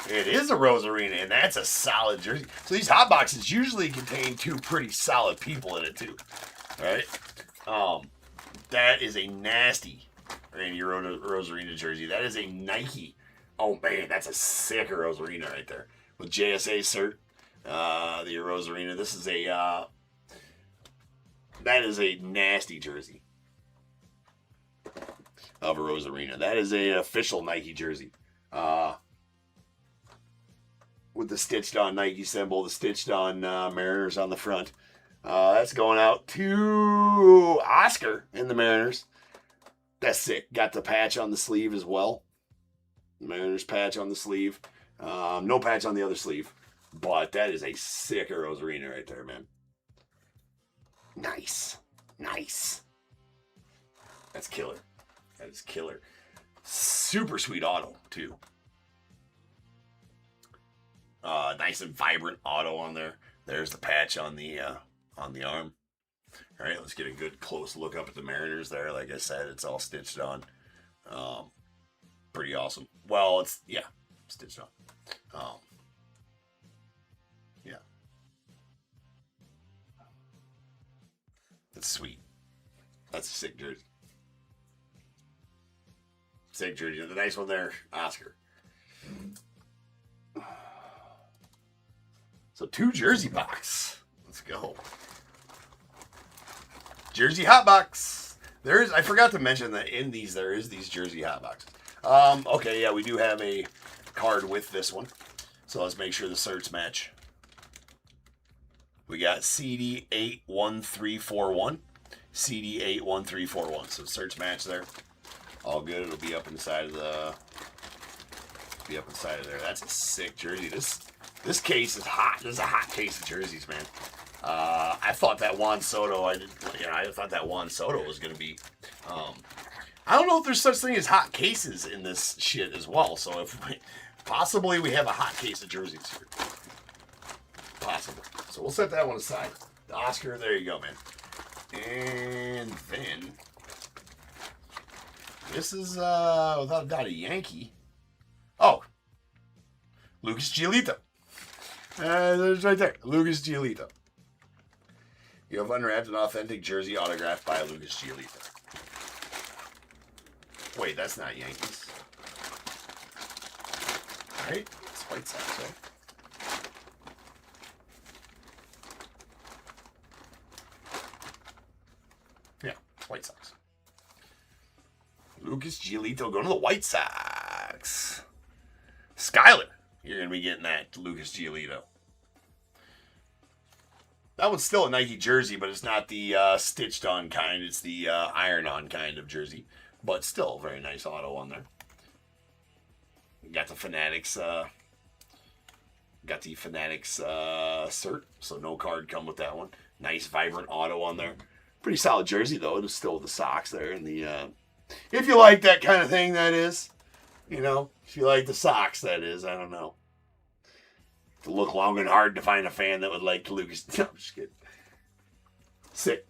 It is a Rosarina, and that's a solid jersey. So these hot boxes usually contain 2 pretty solid people in it too. All right? That is a nasty Randy Rosarina jersey. That is a Nike. Oh man, that's a sick Rosarina right there. With JSA cert. The Rosarina. This is that is a nasty jersey of a Rosarina. That is an official Nike jersey. With the stitched on Nike symbol, the stitched on Mariners on the front. That's going out to Oscar in the Mariners. That's sick. Got the patch on the sleeve as well. Mariners patch on the sleeve. No patch on the other sleeve. But that is a sick Rosarina right there, man. Nice. Nice. That's killer. That is killer. Super sweet auto, too. Nice and vibrant auto on there. There's the patch on the arm. All right, let's get a good close look up at the Mariners there. Like I said, it's all stitched on. Pretty awesome. Well, it's, yeah, stitched on. Yeah. That's sweet. That's a sick jersey. Sick jersey. The nice one there, Oscar. So 2 jersey box. Let's go. Jersey hot box. I forgot to mention that in these there is these jersey hot boxes. Okay, yeah, we do have a card with this one. So let's make sure the certs match. We got CD81341. CD81341. So certs match there. All good. It'll be up inside of the. Be up inside of there. That's a sick jersey. This case is hot. This is a hot case of jerseys, man. I thought that Juan Soto. I thought that Juan Soto was gonna be. I don't know if there's such thing as hot cases in this shit as well. So if possibly we have a hot case of jerseys here. Possibly. So we'll set that one aside. The Oscar. There you go, man. And then this is without a doubt a Yankee. Oh, Lucas Giolito. There's right there, Lucas Giolito. You have unwrapped an authentic jersey autographed by Lucas Giolito. Wait, that's not Yankees. Right? It's White Sox, right? Yeah, White Sox. Lucas Giolito going to the White Sox. Skyler, you're going to be getting that Lucas Giolito. That one's still a Nike jersey, but it's not the stitched on kind. It's the iron on kind of jersey. But still a very nice auto on there. Got the Fanatics cert, so no card come with that one. Nice vibrant auto on there. Pretty solid jersey though. It's still the socks there and the if you like that kind of thing, that is. You know, if you like the socks, that is. I don't know. To look long and hard to find a fan that would like Lucas. No, I'm just kidding. Sick.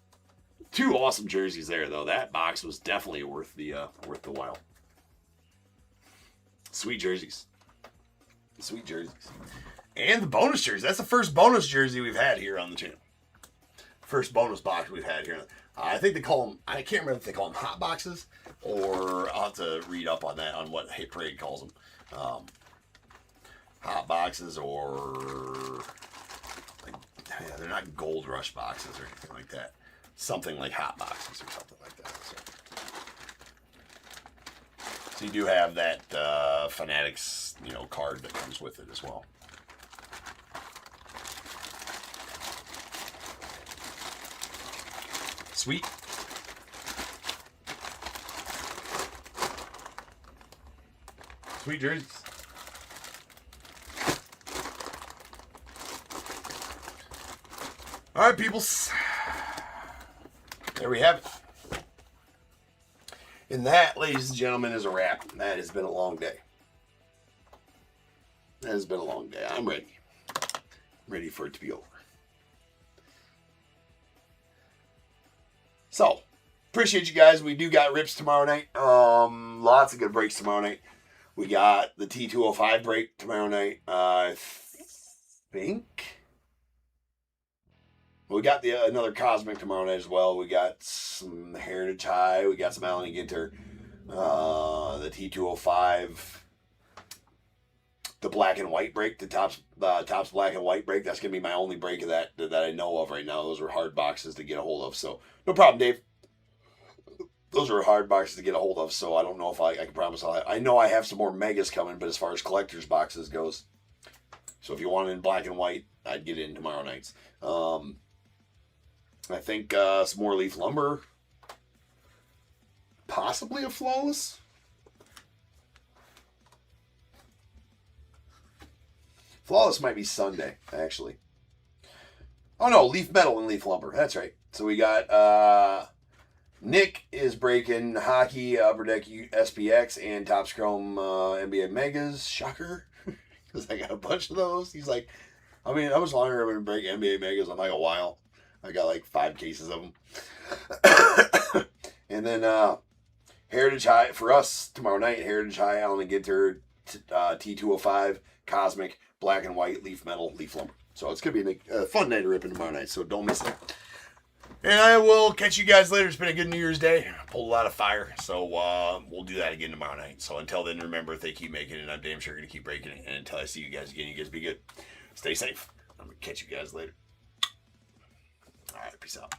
2 awesome jerseys there, though. That box was definitely worth the while. Sweet jerseys. Sweet jerseys. And the bonus jersey. That's the first bonus jersey we've had here on the channel. First bonus box we've had here. I think they call them, I can't remember if they call them hot boxes, or I'll have to read up on that, on what Hit Parade calls them. Hot boxes, or like, yeah, they're not Gold Rush boxes or anything like that. Something like hot boxes or something like that. So you do have that Fanatics, card that comes with it as well. Sweet. Sweet jerseys. All right, peoples. There we have it. And that, ladies and gentlemen, is a wrap. That has been a long day. That has been a long day. I'm ready. Ready for it to be over. So, appreciate you guys. We do got rips tomorrow night. Lots of good breaks tomorrow night. We got the T205 break tomorrow night. I think. We got another Cosmic tomorrow night as well. We got some Heritage High. We got some Allen and Ginter. The T205. The black and white break. The Topps black and white break. That's going to be my only break of that I know of right now. Those are hard boxes to get a hold of. So, no problem, Dave. Those are hard boxes to get a hold of. So, I don't know if I can promise I know I have some more megas coming. But as far as collector's boxes goes. So, if you want it in black and white, I'd get it in tomorrow nights. I think some more Leaf Lumber. Possibly a Flawless. Flawless might be Sunday, actually. Oh no, Leaf Metal and Leaf Lumber. That's right. So we got Nick is breaking Hockey, Upper Deck SPX, and Topps Chrome NBA Megas. Shocker. because I got a bunch of those. He's like, I mean, how much longer am I going to break NBA Megas? I'm like, a while. I got like 5 cases of them. And then Heritage High, for us, tomorrow night, Heritage High, Allen and Ginter, T205, Cosmic, Black and White, Leaf Metal, Leaf Lumber. So it's going to be a fun night of ripping tomorrow night, so don't miss it. And I will catch you guys later. It's been a good New Year's Day. Pulled a lot of fire, so we'll do that again tomorrow night. So until then, remember, if they keep making it, I'm damn sure going to keep breaking it. And until I see you guys again, you guys be good. Stay safe. I'm going to catch you guys later. All right, peace out.